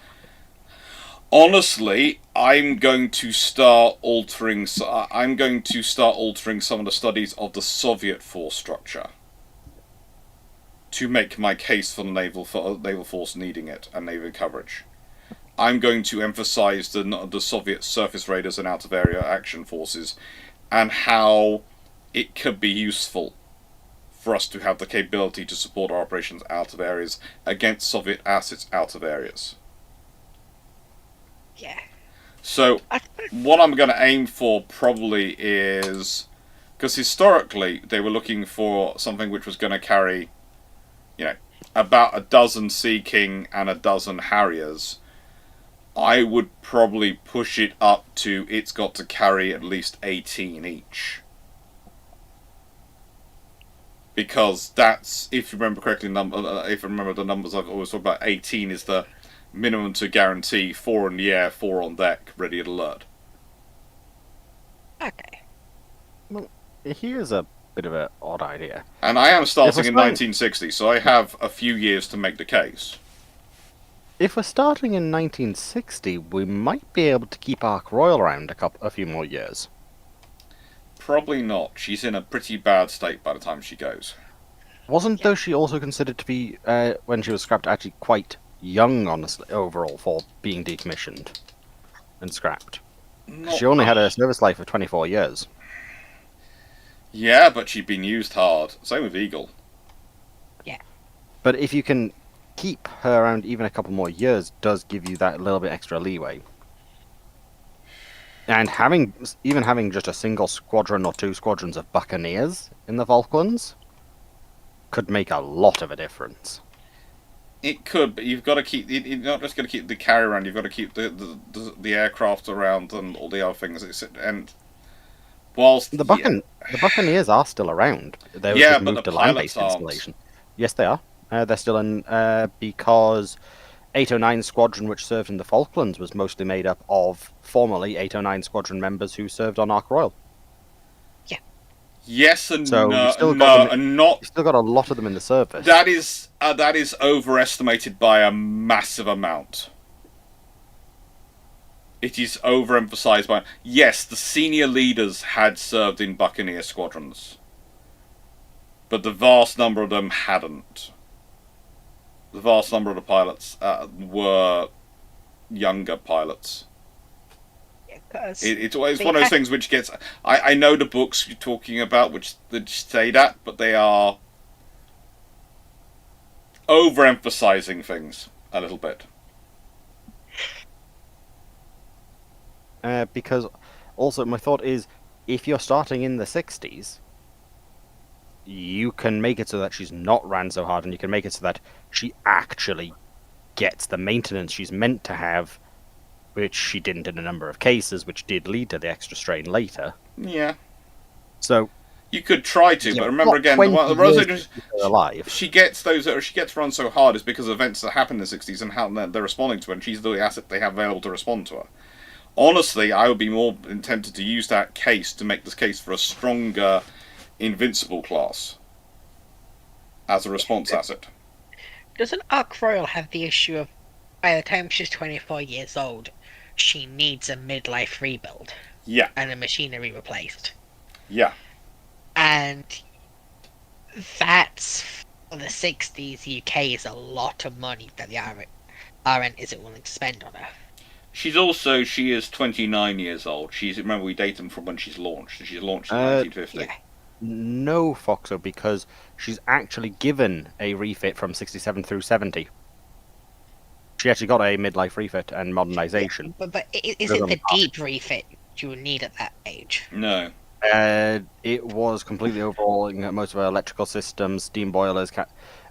Honestly, I'm going to start altering some of the studies of the Soviet force structure to make my case for the naval force needing it and naval coverage. I'm going to emphasize the Soviet surface raiders and out-of-area action forces and how it could be useful for us to have the capability to support our operations out of areas against Soviet assets out of areas. Yeah. So, what I'm going to aim for probably is... Because historically, they were looking for something which was going to carry, about a dozen Sea King and a dozen Harriers. I would probably push it up to it's got to carry at least 18 each. Because that's, if you remember correctly, if you remember the numbers I've always talked about, 18 is the minimum to guarantee 4 in the air, 4 on deck, ready at alert. Okay. Well, here's a bit of an odd idea. And I am starting in 1960, so I have a few years to make the case. If we're starting in 1960, we might be able to keep Ark Royal around a few more years. Probably not. She's in a pretty bad state by the time she goes. Wasn't though she also considered to be, when she was scrapped, actually quite young, honestly, overall, for being decommissioned and scrapped? She only had a service life of 24 years. Yeah, but she'd been used hard. Same with Eagle. Yeah. But if you can keep her around even a couple more years, does give you that little bit extra leeway. And even having just a single squadron or 2 squadrons of Buccaneers in the Falklands could make a lot of a difference. It could, but you've got to keep... You're not just going to keep the carrier around, you've got to keep the aircraft around and all the other things. And whilst... The Buccaneers are still around. They were just moved to land-based installation. Yes, they are. They're still in... because 809 Squadron, which served in the Falklands, was mostly made up of formerly 809 Squadron members who served on Ark Royal. Yeah. Yes and so no, still not. You've still got a lot of them in the service. That is overestimated by a massive amount. It is overemphasized by... Yes, the senior leaders had served in Buccaneer squadrons, but the vast number of them hadn't. The vast number of the pilots were younger pilots. It's one of those things which gets... I know the books you're talking about which say that, but they are overemphasizing things a little bit. Because also my thought is, if you're starting in the 60s, you can make it so that she's not ran so hard, and you can make it so that she actually gets the maintenance she's meant to have, which she didn't in a number of cases, which did lead to the extra strain later. Yeah. So You could try to, Yeah, but remember not again, 20 the Rosa years to keep her alive. she gets run so hard is because of events that happen in the 60s and how they're responding to her, and she's the asset they have available to respond to her. Honestly, I would be more tempted to use that case to make this case for a stronger Invincible class as a response asset. Doesn't Ark Royal have the issue of by the time she's 24 years old, she needs a midlife rebuild Yeah, and the machinery replaced? yeah. And that's, for the 60s UK, is a lot of money that the RN isn't willing to spend on her. She is 29 years old. Remember, we date them from when she's launched. She's launched in 1950. Yeah. No, Foxo, because she's actually given a refit from 67 through 70. She actually got a midlife refit and modernization. But is it the deep refit you would need at that age? No. It was completely overhauling most of our electrical systems, steam boilers,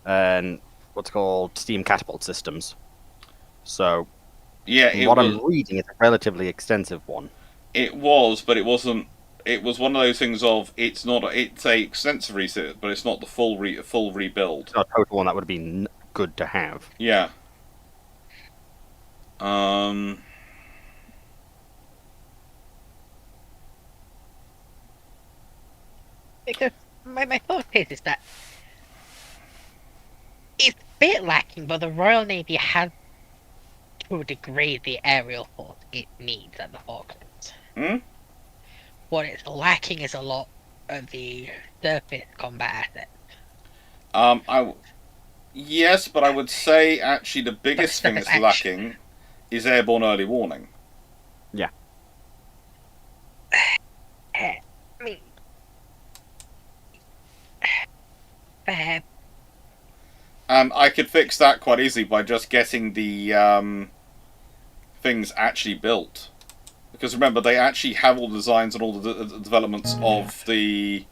and what's called steam catapult systems. So, Yeah, I'm reading is a relatively extensive one. It was, but it wasn't. It was one of those things of it's a extensive reset, but it's not the full rebuild. It's not a total one that would have been good to have. Yeah. Because my thought is that it's a bit lacking, but the Royal Navy has, to a degree, the aerial force it needs at the Falklands. Hmm? What it's lacking is a lot of the surface combat assets. Yes, but I would say actually the biggest thing it's lacking is airborne early warning. Yeah. I mean, fair. And I could fix that quite easily by just getting the things actually built. Because remember, they actually have all the designs and all the developments of the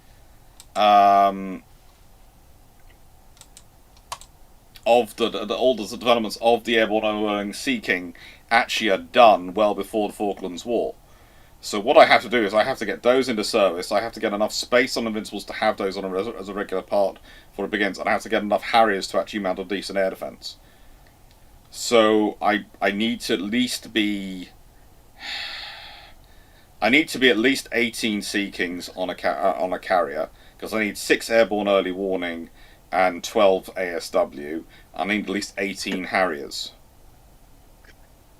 all the developments of the airborne early warning Sea King actually are done well before the Falklands War. So what I have to do is I have to get those into service. I have to get enough space on Invincibles to have those on as a regular part before it begins, and I have to get enough Harriers to actually mount a decent air defense. So I need to at least be at least 18 Sea Kings on a carrier, because I need 6 airborne early warning and 12 ASW. I need at least 18 Harriers.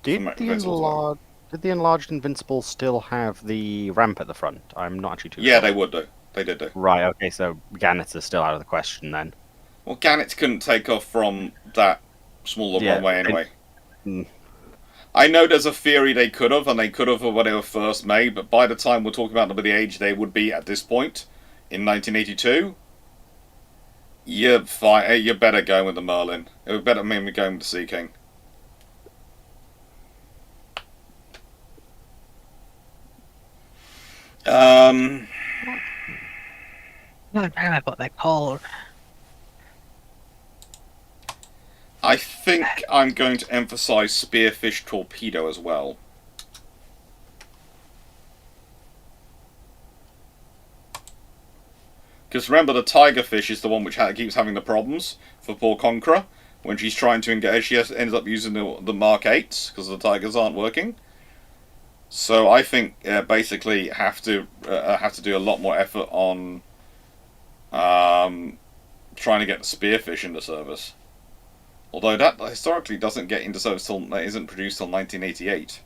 Did the enlarged Invincible still have the ramp at the front? I'm not actually too sure. Yeah, they would do. They did do. Right, okay, so Gannets are still out of the question then. Well, Gannets couldn't take off from that smaller runway anyway. I know there's a theory they could have, and they could have when they were first made, but by the time we're talking about the age they would be at this point, in 1982, you're better going with the Merlin. It would better mean me going with the Sea King. I don't know what they're called. I think I'm going to emphasize Spearfish Torpedo as well. Because remember, the Tigerfish is the one which keeps having the problems for poor Conqueror when she's trying to engage. She ends up using the Mark 8s because the Tigers aren't working. So I think basically have to do a lot more effort on trying to get the Spearfish into service. Although that historically doesn't get into service isn't produced till 1988.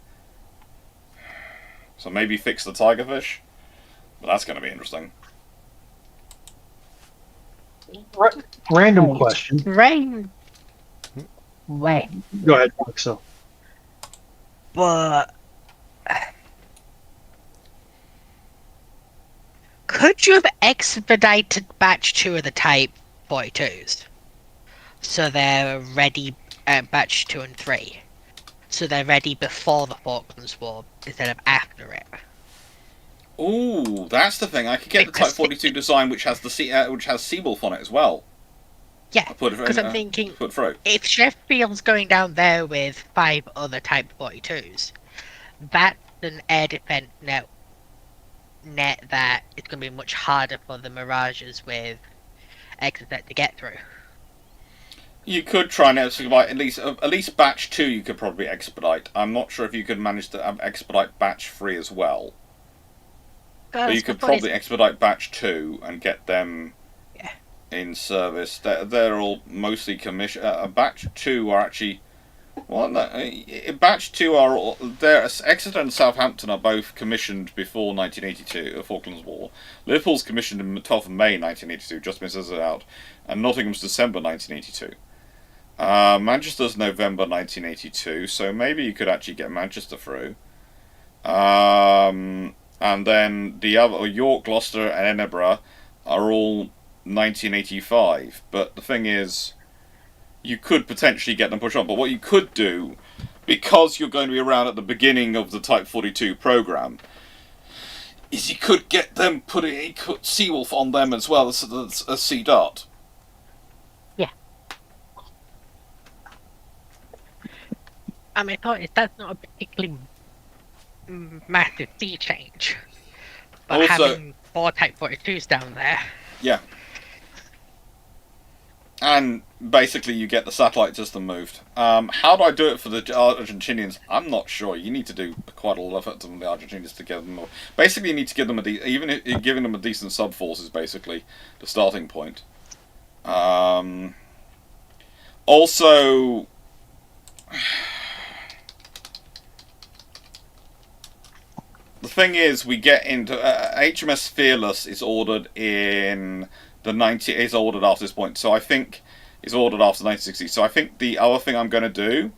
So maybe fix the Tigerfish, but that's going to be interesting. Random question. Wait. Go ahead, so. But could you have expedited batch 2 of the Type 42s? So they're ready, batch 2 and 3. So they're ready before the Falklands War instead of after it. Ooh, that's the thing. I could get the Because Type 42 design, which has the which has Seawolf on it as well. Yeah, I put it because I'm thinking, put through. if Sheffield's going down there with 5 other Type 42s, that's an air defense net that it's going to be much harder for the Mirages with Exocet to get through. You could try and expedite at least batch 2. You could probably expedite. I'm not sure if you could manage to expedite batch 3 as well. But you could probably expedite batch 2 and get them in service. They're all mostly commissioned. Batch 2 are actually... Well, no, batch 2 are all... Exeter and Southampton are both commissioned before 1982, the Falklands War. Liverpool's commissioned in 12th of May 1982, just misses it out. And Nottingham's December 1982. Manchester's November 1982, so maybe you could actually get Manchester through. And then the other, York, Gloucester, and Edinburgh are all 1985. But the thing is, you could potentially get them pushed on. But what you could do, because you're going to be around at the beginning of the Type 42 program, is you could get them put Seawolf on them as well as a Sea Dart. Yeah. I mean, that's not a particularly massive sea change. But Also, having 4 Type 42s down there... Yeah. And basically you get the satellite system moved. How do I do it for the Argentinians? I'm not sure. You need to do quite a lot of effort on the Argentinians to get them... Basically you need to give them giving them a decent sub-force is basically the starting point. Also... The thing is, we get into HMS Fearless is ordered in the is ordered after this point. So I think is ordered after 1960. So I think the other thing I'm going to do,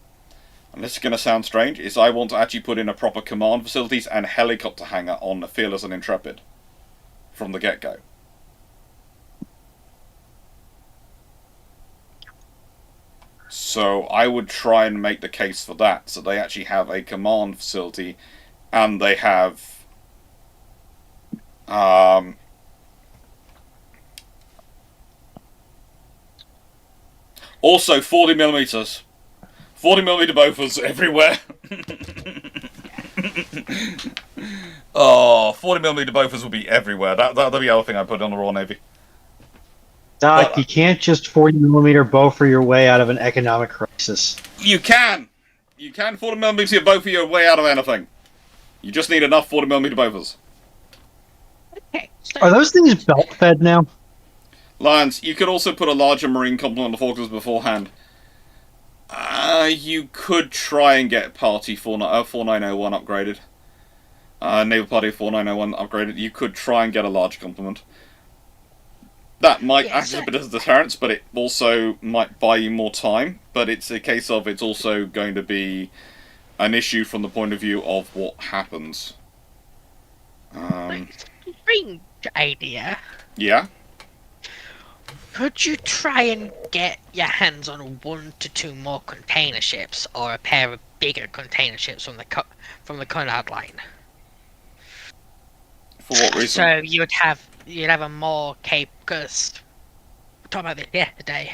and this is going to sound strange, is I want to actually put in a proper command facilities and helicopter hangar on the Fearless and Intrepid from the get-go. So I would try and make the case for that, so they actually have a command facility. And they have also 40mm. 40mm Bofors everywhere. 40mm Bofors will be everywhere. That'll be the other thing I put on the Royal Navy. Doc, you can't just 40mm bow for your way out of an economic crisis. You can 40mm your bow for your way out of anything. You just need enough 40mm Bofors. Okay, so Are those things belt fed now? Lions, you could also put a larger marine complement on the Falklands beforehand. You could try and get Party 4901 upgraded. Naval Party 4901 upgraded. You could try and get a larger complement. That might act as a bit of a deterrence, but it also might buy you more time. But it's a case of it's also going to be an issue from the point of view of what happens. strange idea. Yeah? Could you try and get your hands on 1 to 2 more container ships, or a pair of bigger container ships from the Conrad line? For what reason? So you'd have a more because we talked about this yesterday.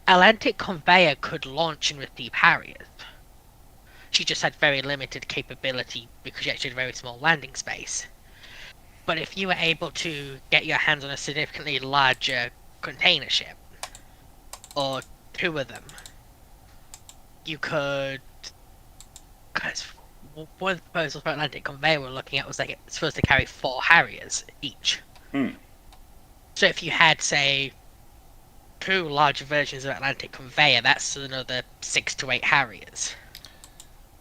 Atlantic Conveyor could launch and receive Harriers. She just had very limited capability because she actually had a very small landing space. But if you were able to get your hands on a significantly larger container ship, or 2 of them, you could... Because one of the proposals for Atlantic Conveyor we're looking at was like it's supposed to carry 4 Harriers each. So if you had, say, 2 larger versions of Atlantic Conveyor, that's another 6 to 8 Harriers,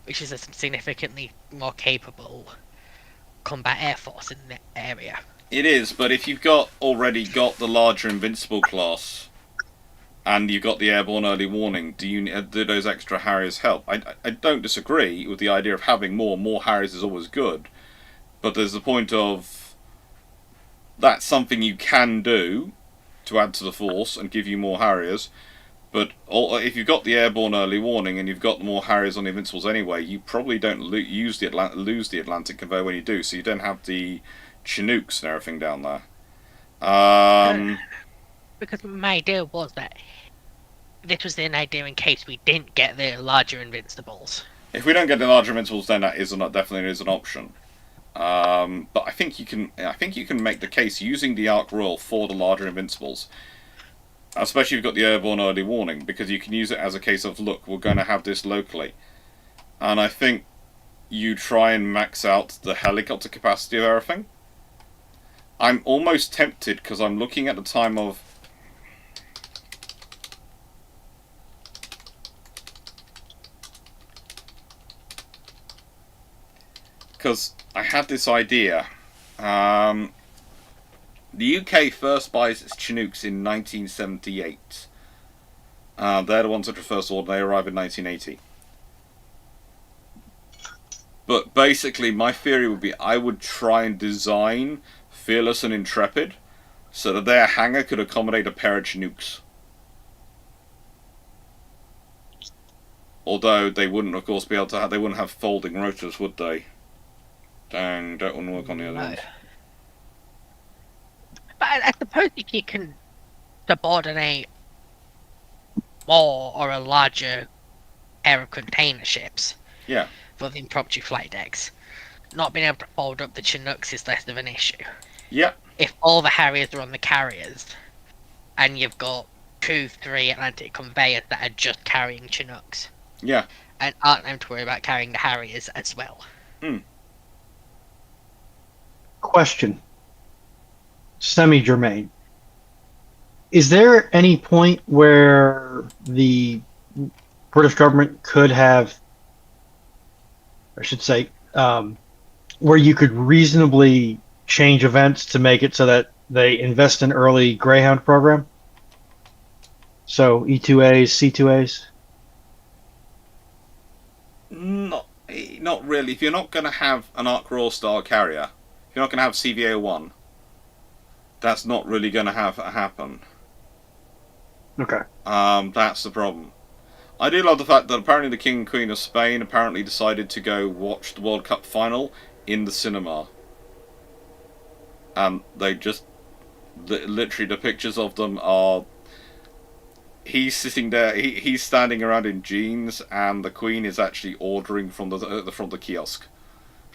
which is a significantly more capable combat air force in the area. It is, but if you've already got the larger Invincible class, and you've got the airborne early warning, do those extra Harriers help? I don't disagree with the idea of having more. More Harriers is always good, but there's the point of that's something you can do to add to the force and give you more Harriers, But if you've got the airborne early warning and you've got more Harriers on the Invincibles anyway, you probably don't lose the Atlantic convoy when you do, so you don't have the Chinooks and everything down there. Because my idea was that this was an idea in case we didn't get the larger Invincibles. If we don't get the larger Invincibles, then that definitely is an option. But I think you can make the case using the Ark Royal for the larger Invincibles. Especially if you've got the airborne early warning, because you can use it as a case of, look, we're going to have this locally. And I think you try and max out the helicopter capacity of everything. I'm almost tempted, because I'm looking at the time of... Because I had this idea. The UK first buys its Chinooks in 1978. They're the ones that were first ordered. They arrive in 1980. But basically, my theory would be I would try and design Fearless and Intrepid so that their hangar could accommodate a pair of Chinooks. Although they wouldn't, of course, be able to have. They wouldn't have folding rotors, would they? Dang, that wouldn't work on the other ones. But I suppose if you can subordinate more or a larger pair of container ships Yeah. for the impromptu flight decks, not being able to fold up the Chinooks is less of an issue. Yeah. If all the Harriers are on the carriers, and you've got 2-3 Atlantic conveyors that are just carrying Chinooks, Yeah. and aren't having to worry about carrying the Harriers as well. Question. Semi-germane. Is there any point where the British government could have, I should say, where you could reasonably change events to make it so that they invest in early Greyhound program? So E2As, C2As? Not really. If you're not going to have an Ark Royal style carrier, if you're not going to have CVA-1, that's not really going to happen. Okay. That's the problem. I do love the fact that apparently the King and Queen of Spain apparently decided to go watch the World Cup final in the cinema. And they just... literally, the pictures of them are... He's sitting there, he's standing around in jeans, and the Queen is actually ordering from the kiosk.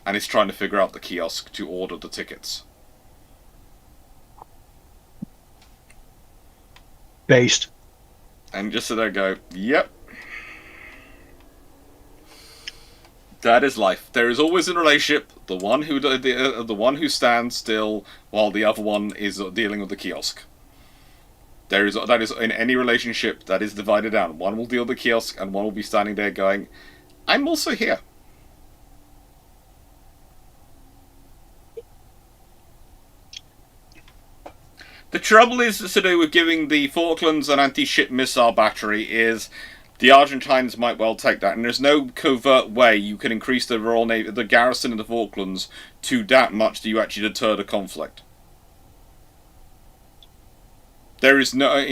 And he's trying to figure out the kiosk to order the tickets. Based. And just sit there and go, yep. That is life. There is always in a relationship the one who stands still while the other one is dealing with the kiosk. That is in any relationship that is divided down. One will deal with the kiosk and one will be standing there going, I'm also here. The trouble is to do with giving the Falklands an anti-ship missile battery is the Argentines might well take that, and there's no covert way you can increase the Royal Navy, the garrison in the Falklands to that much that you actually deter the conflict. There is no,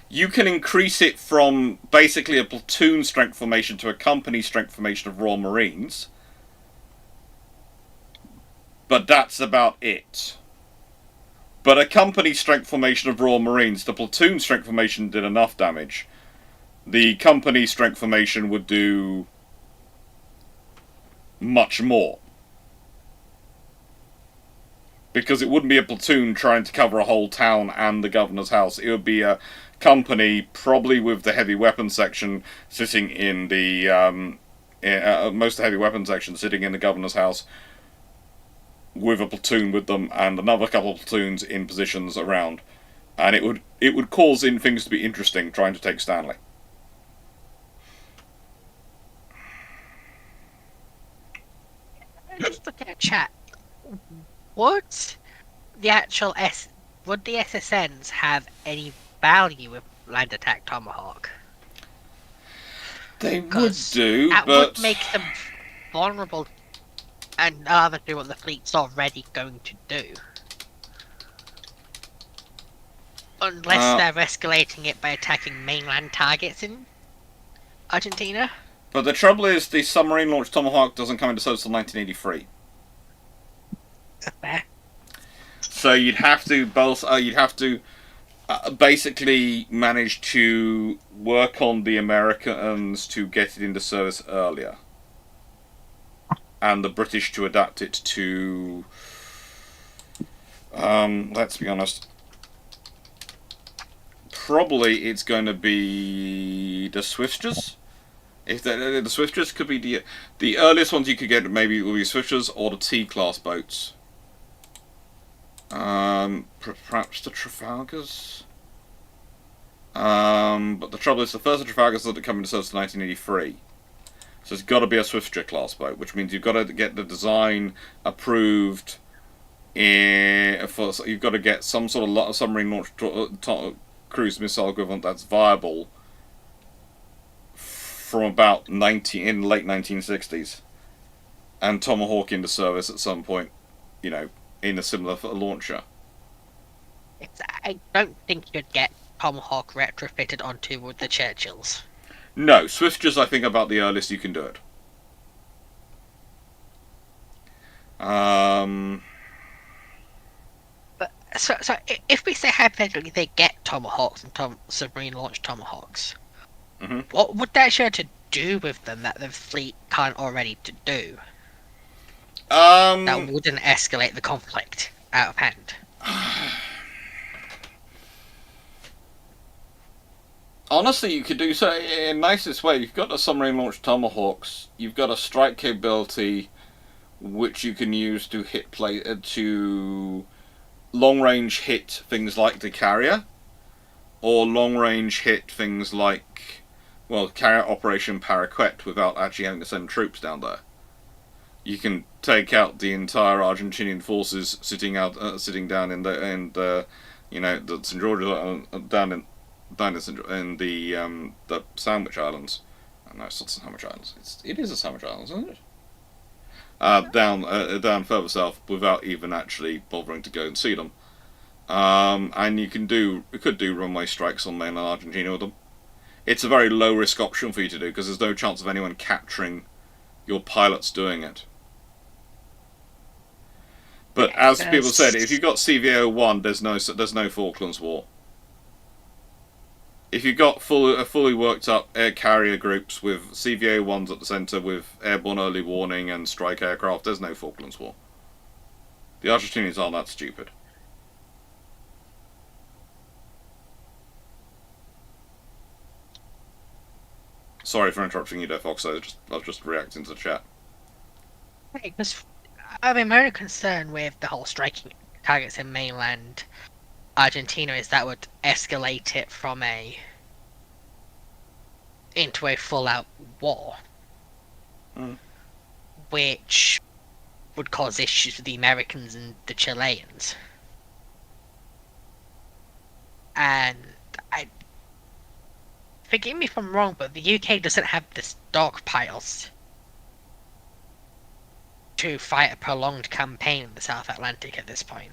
you can increase it from basically a platoon strength formation to a company strength formation of Royal Marines, but that's about it. But a company strength formation of Royal Marines, the platoon strength formation did enough damage. The company strength formation would do much more. Because it wouldn't be a platoon trying to cover a whole town and the governor's house. It would be a company, probably with the heavy weapons section sitting in the... most of the heavy weapons section sitting in the governor's house, with a platoon with them and another couple of platoons in positions around, and it would cause things to be interesting trying to take Stanley. Let's look at chat. Would the SSNs have any value with land attack Tomahawk? They would do, that but would make them vulnerable and rather do what the fleet's already going to do. Unless they're escalating it by attacking mainland targets in Argentina. But the trouble is, the submarine-launched Tomahawk doesn't come into service until 1983. Fair. So you'd have to basically manage to work on the Americans to get it into service earlier, and the British to adapt it to. Let's be honest. Probably it's going to be the Swifters. If the Swifters could be the earliest ones you could get, maybe will be Swifters or the T-class boats. Perhaps the Trafalgars. But the trouble is, the first Trafalgars didn't come into service in 1983. So it's got to be a Swifter class boat, which means you've got to get the design approved. You've got to get some sort of submarine launched cruise missile equivalent that's viable from about in the late 1960s, and Tomahawk into service at some point, in a similar launcher. I don't think you'd get Tomahawk retrofitted onto the Churchills. No, Swifters I think about the earliest you can do it. But so if we say hypothetically they get Tomahawks and submarine-launched Tomahawks, what would that show to do with them that the fleet can't already do? That wouldn't escalate the conflict out of hand. Honestly, you could do so in nicest way. You've got the submarine-launched Tomahawks. You've got a strike capability, which you can use to to long-range hit things like the carrier, or long-range hit things like, carrier Operation Paraquet without actually having to send troops down there. You can take out the entire Argentinian forces sitting down in the St. George down in the Sandwich Islands. No, it's not Sandwich Islands. It is the Sandwich Islands, isn't it? Down further south without even actually bothering to go and see them. And you could do runway strikes on mainland Argentina with them. It's a very low risk option for you to do because there's no chance of anyone capturing your pilots doing it. But as people said, if you've got CVO-1, there's no Falklands War. If you've got fully worked up air carrier groups with CVA-1s at the centre with airborne early warning and strike aircraft, there's no Falklands War. The Argentinians aren't that stupid. Sorry for interrupting you there, Fox. I was just reacting to the chat. Because my only concern with the whole striking targets in mainland Argentina is that would escalate it into a full-out war, which would cause issues with the Americans and the Chileans. And forgive me if I'm wrong, but the UK doesn't have the stockpiles to fight a prolonged campaign in the South Atlantic at this point.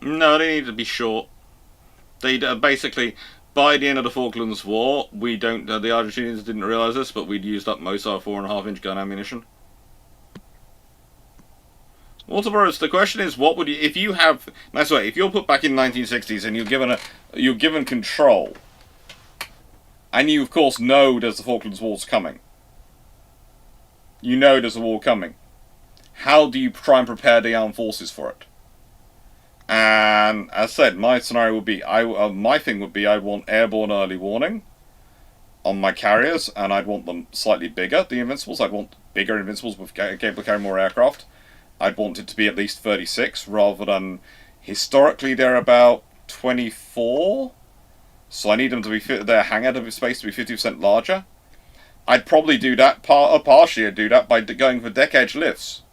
No, they need to be short. They basically, by the end of the Falklands War, the Argentinians didn't realise this, but we'd used up most of our 4.5-inch gun ammunition. Waterboroughs, the question is, what would you, if you're put back in the 1960s and you're given control, and you of course know there's the Falklands War's coming. You know there's a war coming. How do you try and prepare the armed forces for it? And as I said, my scenario would be, my thing would be, I'd want airborne early warning on my carriers, and I'd want them slightly bigger, the Invincibles. I'd want bigger Invincibles with capable of carrying more aircraft. I'd want it to be at least 36, rather than, historically they're about 24, so I need them to be, their hangar space to be 50% larger. I'd probably do that, partially do that by going for deck edge lifts.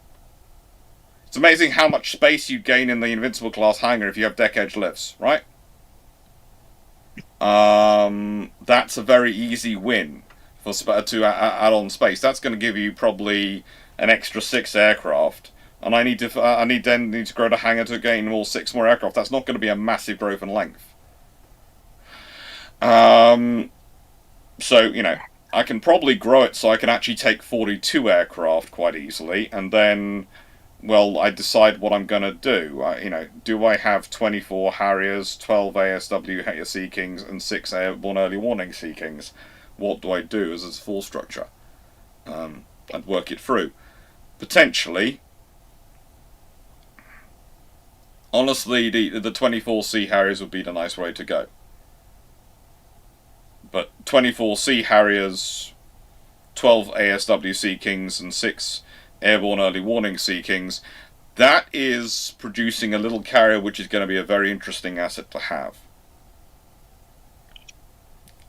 It's amazing how much space you gain in the Invincible class hangar if you have deck edge lifts, right? That's a very easy win to add on space. That's going to give you probably an extra 6 aircraft, and I need to grow the hangar to gain 6 more aircraft. That's not going to be a massive growth in length. So, you know, I can probably grow it so I can actually take 42 aircraft quite easily, and then, well, I decide what I'm going to do. Do I have 24 Harriers, 12 ASW Sea Kings, and 6 Airborne Early Warning Sea Kings? What do I do as a force structure? I'd work it through. Potentially, honestly, the 24 Sea Harriers would be the nice way to go. But 24 Sea Harriers, 12 ASW Sea Kings, and 6 Airborne Early Warning Sea Kings, that is producing a little carrier which is going to be a very interesting asset to have.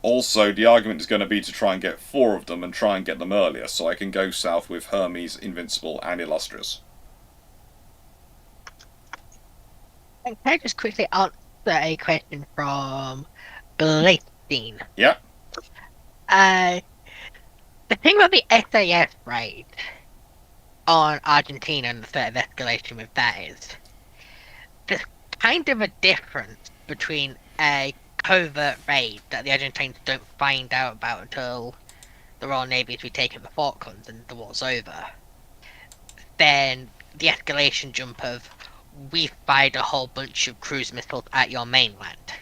Also, the argument is going to be to try and get 4 of them and try and get them earlier, so I can go south with Hermes, Invincible, and Illustrious. Can I just quickly answer a question from Blakestein? Yeah. The thing about the SAS raid on Argentina and the threat of escalation with that is there's kind of a difference between a covert raid that the Argentines don't find out about until the Royal Navy has retaken the Falklands and the war's over, then the escalation jump of we fired a whole bunch of cruise missiles at your mainland,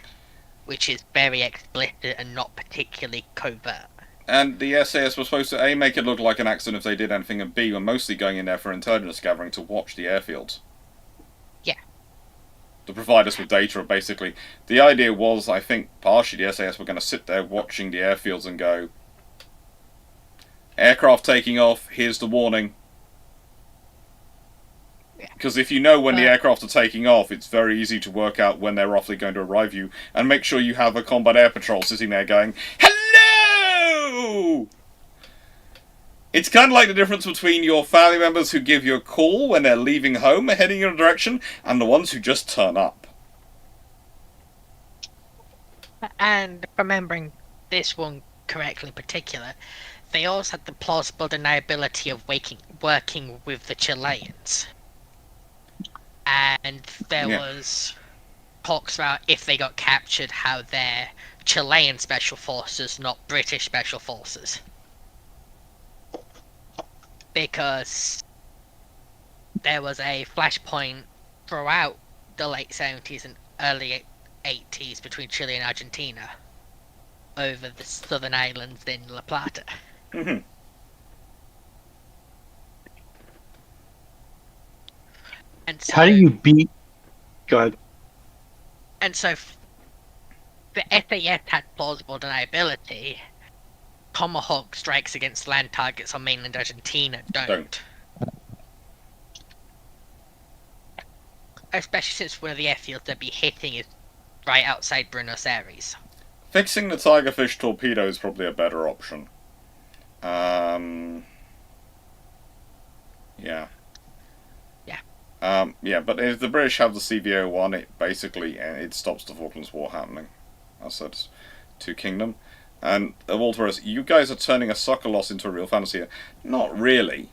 which is very explicit and not particularly covert. And the SAS was supposed to A, make it look like an accident if they did anything, and B, were mostly going in there for intelligence gathering to watch the airfields. Yeah. To provide us with data, basically. The idea was, I think, partially the SAS were going to sit there watching the airfields and go, aircraft taking off, here's the warning. Because if you know when the aircraft are taking off, it's very easy to work out when they're roughly going to arrive you, and make sure you have a combat air patrol sitting there going, hello! It's kind of like the difference between your family members who give you a call when they're leaving home and heading in a direction, and the ones who just turn up. And remembering this one correctly in particular, they also had the plausible deniability of working with the Chileans. And there was talks about if they got captured, how they're Chilean special forces, not British special forces. Because there was a flashpoint throughout the late 70s and early 80s between Chile and Argentina over the southern islands in La Plata. Mm-hmm. And so, How do you beat? Go ahead. And so the SAS had plausible deniability. Tomahawk strikes against land targets on mainland Argentina don't. Especially since one of the airfields they'd be hitting is right outside Buenos Aires. Fixing the Tigerfish torpedo is probably a better option. Yeah. But if the British have the CVO-1, it basically it stops the Falklands War happening. I said to Kingdom. And Walter, you guys are turning a soccer loss into a real fantasy here. Not really.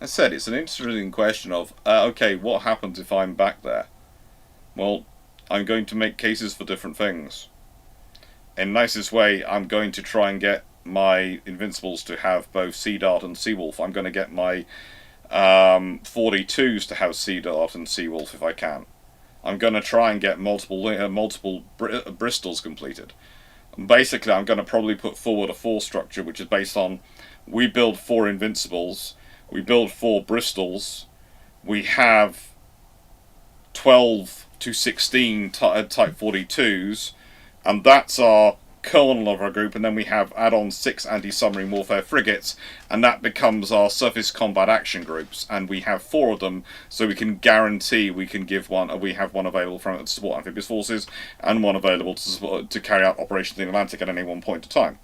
I said it's an interesting question of, okay, what happens if I'm back there? Well, I'm going to make cases for different things. In the nicest way, I'm going to try and get my Invincibles to have both Sea Dart and Seawolf. I'm going to get my 42s to have Sea Dart and Seawolf if I can. I'm going to try and get multiple Bristols completed. And basically, I'm going to probably put forward a force structure which is based on we build 4 Invincibles, we build 4 Bristols, we have 12 to 16 Type 42s, and that's our kernel of our group, and then we have add-on 6 anti-submarine warfare frigates, and that becomes our surface combat action groups, and we have 4 of them, so we can guarantee we can give one. We have one available from to support amphibious forces, and one available to carry out operations in the Atlantic at any one point in time.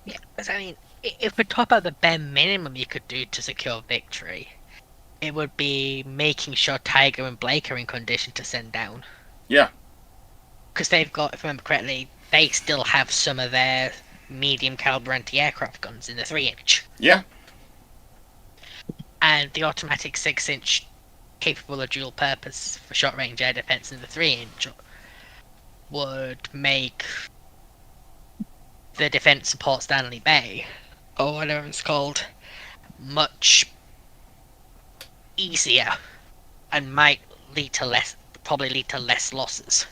Yeah, because I mean, if we talk about the bare minimum you could do to secure victory, it would be making sure Tiger and Blake are in condition to send down. Yeah. Because they've got, if I remember correctly, they still have some of their medium caliber anti-aircraft guns in the 3-inch. Yeah. And the automatic 6-inch capable of dual purpose for short range air defense in the 3-inch would make the defense support Stanley Bay, or whatever it's called, much easier, and might probably lead to less losses.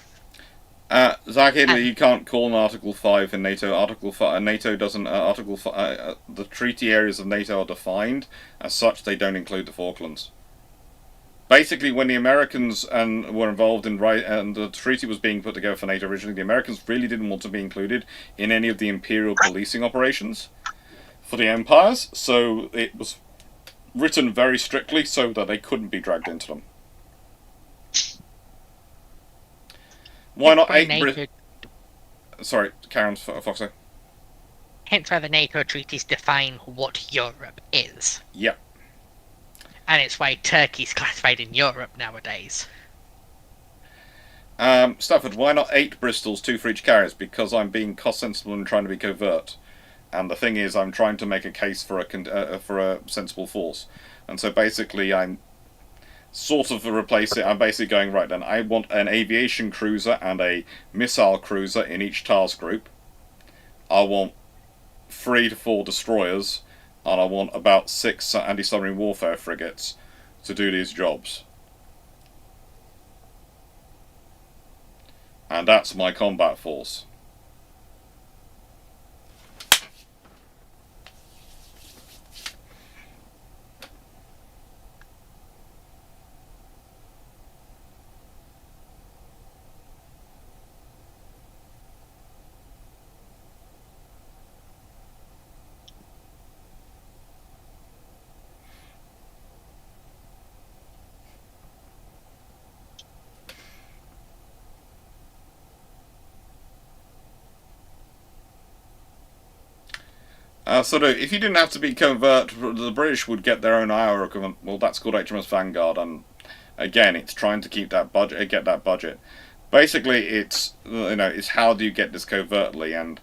Zach Italy, you can't call an Article 5 in NATO. Article 5, NATO doesn't. Article 5, the treaty areas of NATO are defined as such. They don't include the Falklands. Basically, when the Americans were involved in and the treaty was being put together for NATO originally, the Americans really didn't want to be included in any of the imperial policing operations for the empires. So it was written very strictly so that they couldn't be dragged into them. Why not Sorry, Karen Foxer. Hence why the NATO treaties define what Europe is. Yep. And it's why Turkey's classified in Europe nowadays. Stafford, why not 8 Bristols, 2 for each carriers? Because I'm being cost sensible and trying to be covert. And the thing is, I'm trying to make a case for a sensible force. And so basically, I'm sort of replace it. I'm basically going, right then, I want an aviation cruiser and a missile cruiser in each task group. I want 3 to 4 destroyers, and I want about 6 anti-submarine warfare frigates to do these jobs. And that's my combat force. If you didn't have to be covert, the British would get their own IR equivalent. Well, that's called HMS Vanguard, and again, it's trying to keep that budget, get that budget. Basically, it's how do you get this covertly, and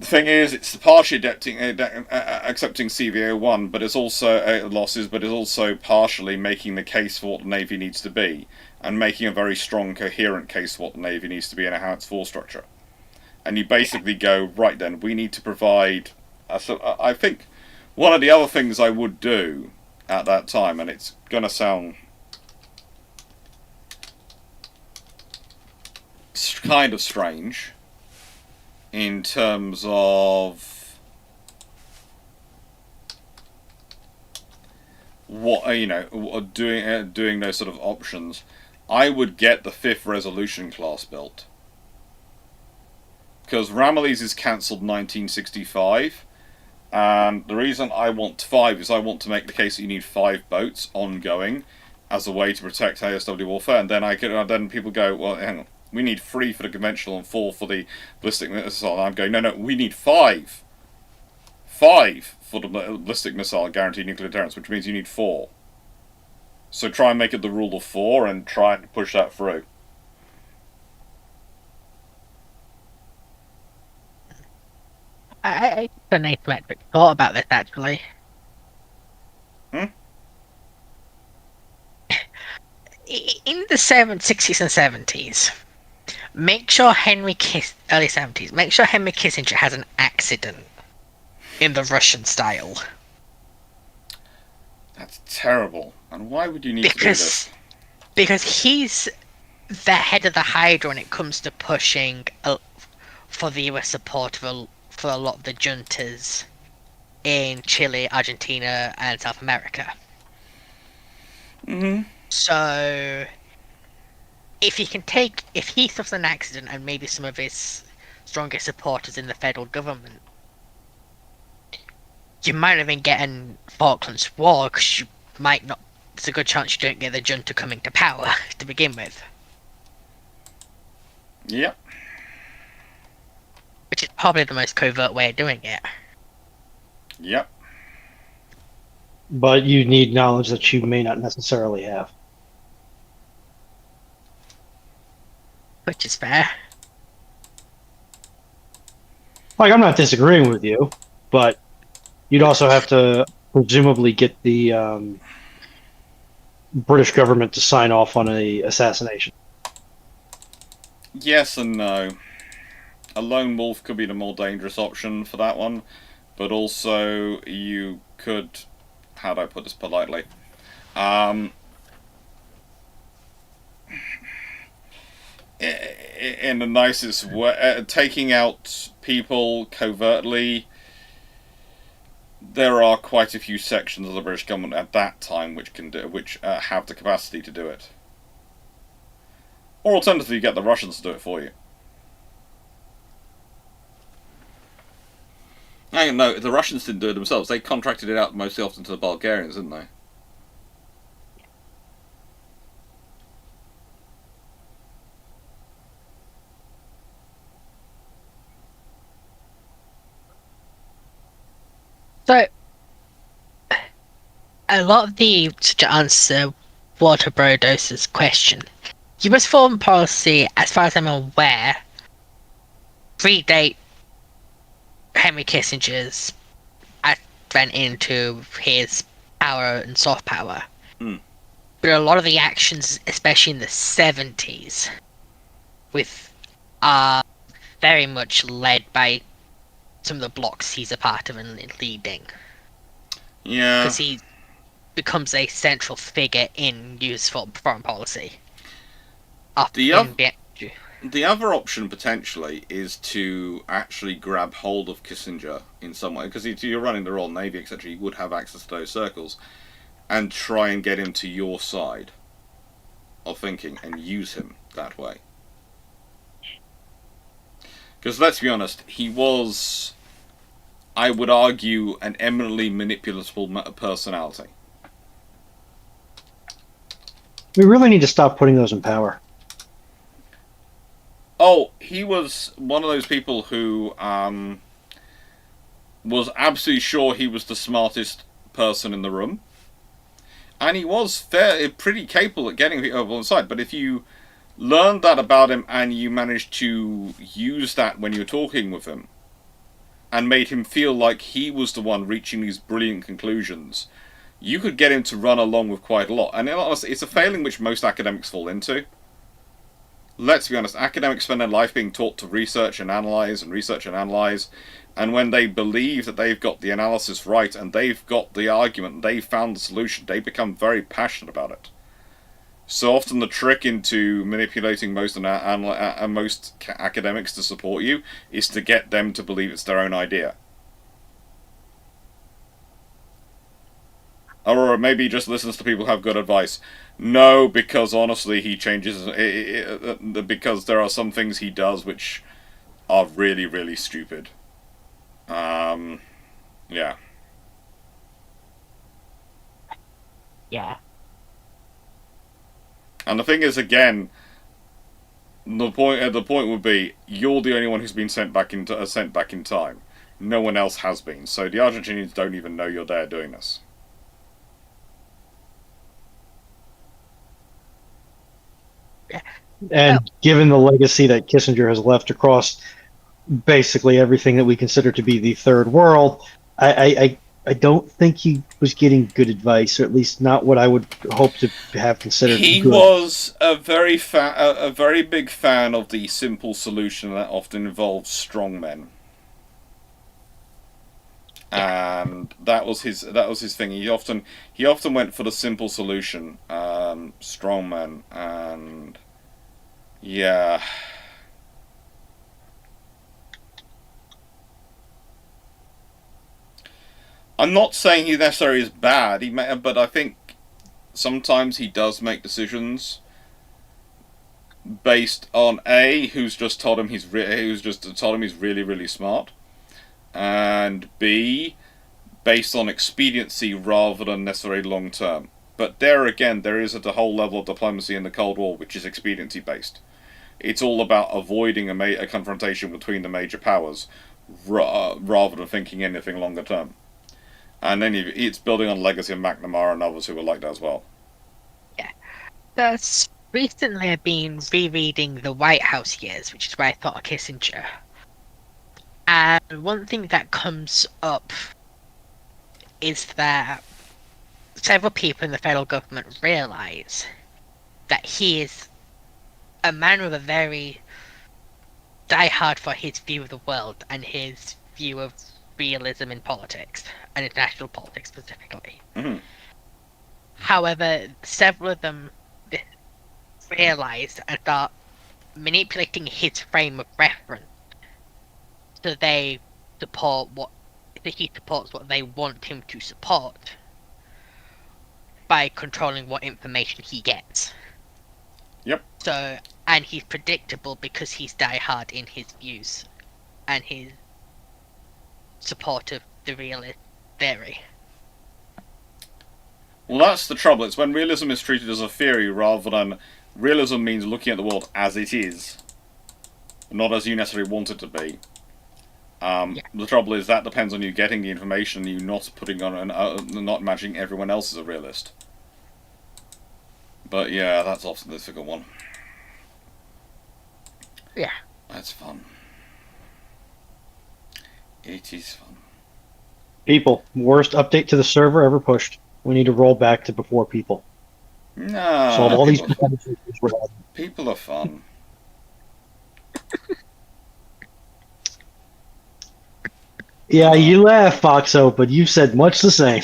the thing is, it's partially accepting CVO1, but it's also losses, but it's also partially making the case for what the Navy needs to be, and making a very strong, coherent case for what the Navy needs to be and how its force structure. And you basically go, right then, we need to provide... I think one of the other things I would do at that time, and it's going to sound kind of strange in terms of what, doing those sort of options, I would get the 5th Resolution class built. Because Ramillies is cancelled 1965, and the reason I want 5 is I want to make the case that you need 5 boats ongoing as a way to protect ASW warfare, and then people go, well, hang on, we need 3 for the conventional and 4 for the ballistic missile. And I'm going, no, we need 5. 5 for the ballistic missile guaranteed nuclear deterrence, which means you need 4. So try and make it the rule of 4 and try and push that through. I the NATO thought about this actually. In the 60s and 70s, make sure early 70s, make sure Henry Kissinger has an accident in the Russian style. That's terrible. And why would you need to do this? Because he's the head of the Hydra when it comes to pushing for the US support for a lot of the juntas in Chile, Argentina, and South America. Mm-hmm. So, if he suffers an accident and maybe some of his strongest supporters in the federal government, you might even get an Falklands War, because you might not. There's a good chance you don't get the junta coming to power to begin with. Yep. Which is probably the most covert way of doing it. Yep. But you need knowledge that you may not necessarily have. Which is fair. Like, I'm not disagreeing with you, but you'd also have to presumably get the British government to sign off on a assassination. Yes and no. a lone wolf could be the more dangerous option for that one, but also you could, how do I put this politely? In the nicest way, taking out people covertly. There are quite a few sections of the British government at that time which can do, which have the capacity to do it. Or alternatively, you get the Russians to do it for you. No, the Russians didn't do it themselves. They contracted it out mostly often to the Bulgarians, didn't they? So, a lot of to answer Walter Brodos's question, US foreign policy, as far as I'm aware, predate Henry Kissinger's advent into his power and soft power. Hmm. But a lot of the actions, especially in the 70s, are very much led by some of the blocks he's a part of and leading. Yeah. Because he becomes a central figure in US foreign policy. The other option potentially is to actually grab hold of Kissinger in some way, because if you're running the Royal Navy, etc., you would have access to those circles, and try and get him to your side of thinking and use him that way. Because let's be honest, he was, I would argue, an eminently manipulatable personality. We really need to stop putting those in power. Oh, he was one of those people who was absolutely sure he was the smartest person in the room. And he was pretty capable at getting people on side. But if you learned that about him and you managed to use that when you're talking with him, and made him feel like he was the one reaching these brilliant conclusions, you could get him to run along with quite a lot. And it's a failing which most academics fall into. Let's be honest, academics spend their life being taught to research and analyze, and when they believe that they've got the analysis right and they've got the argument and they've found the solution, they become very passionate about it. So often the trick into manipulating most academics to support you is to get them to believe it's their own idea. Or maybe he just listens to people who have good advice. No, because honestly he changes, because there are some things he does which are really, really stupid. Yeah. Yeah. And the thing is, again, the point would be, you're the only one who's been sent back in time. No one else has been. So the Argentinians don't even know you're there doing this. And given the legacy that Kissinger has left across basically everything that we consider to be the third world, I don't think he was getting good advice, or at least not what I would hope to have considered He good. was a very big fan of the simple solution that often involves strong men. And that was his thing. He often went for the simple solution, strong men, and yeah. I'm not saying he necessarily is bad. But I think sometimes he does make decisions based on who's just told him he's really, really smart, and B, based on expediency rather than necessarily long term. But there again, there is at a whole level of diplomacy in the Cold War which is expediency based. It's all about avoiding a confrontation between the major powers rather than thinking anything longer term. And then it's building on legacy of McNamara and others who were like that as well. Yeah. That's recently I've been rereading the White House years, which is where I thought of Kissinger. And one thing that comes up is that several people in the federal government realise that he is a man with a very diehard for his view of the world and his view of realism in politics, and international politics specifically. Mhm. However, several of them realized and start manipulating his frame of reference so they support what so he supports what they want him to support by controlling what information he gets. Yep. So, and he's predictable because he's diehard in his views and his support of the realist theory. Well, that's the trouble. It's when realism is treated as a theory rather than realism means looking at the world as it is, not as you necessarily want it to be. The trouble is that depends on you getting the information, you not putting on not imagining everyone else as a realist. But yeah, that's often the difficult one. Yeah. That's fun. It is fun. People, worst update to the server ever pushed. We need to roll back to before people. No, Solve all these people, problems we're having. people are fun. Yeah, you laugh, Foxo, but you said much the same.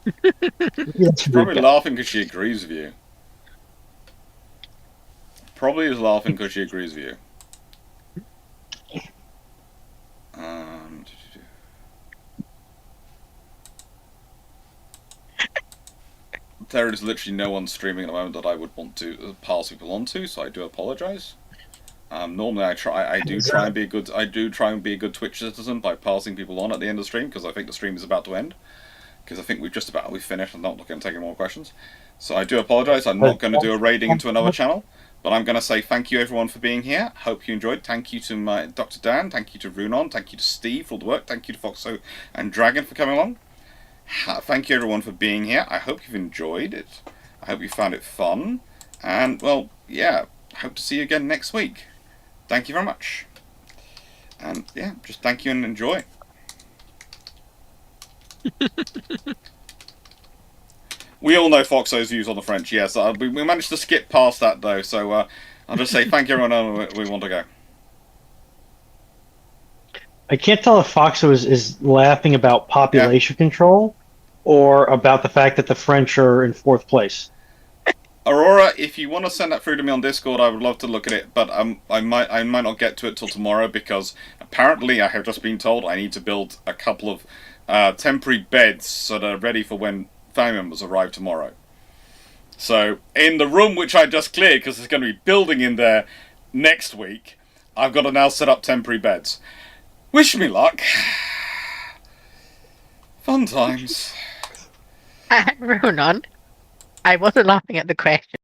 She's probably laughing because she agrees with you. Probably is laughing because she agrees with you. There is literally no one streaming at the moment that I would want to pass people on to, so I do apologise. Normally, I do try and be a good Twitch citizen by passing people on at the end of the stream because I think the stream is about to end. Because I think we've finished. I'm not going to take any more questions, so I do apologise. I'm not going to do a raiding into another channel, but I'm going to say thank you everyone for being here. Hope you enjoyed. Thank you to my Dr. Dan. Thank you to Runon. Thank you to Steve for all the work. Thank you to Foxo and Dragon for coming along. Thank you everyone for being here. I hope you've enjoyed it. I hope you found it fun, and well, yeah. Hope to see you again next week. Thank you very much. And yeah, just thank you and enjoy. We all know Foxo's views on the French, yes. We managed to skip past that though, so I'll just say thank you everyone and we want to go. I can't tell if Foxo is laughing about population control or about the fact that the French are in 4th place. Aurora, if you want to send that through to me on Discord, I would love to look at it, but I might not get to it till tomorrow because apparently I have just been told I need to build a couple of temporary beds so they're ready for when family members arrive tomorrow. So in the room which I just cleared, because there's going to be building in there next week, I've got to now set up temporary beds. Wish me luck. Fun times. Runon, I wasn't laughing at the question.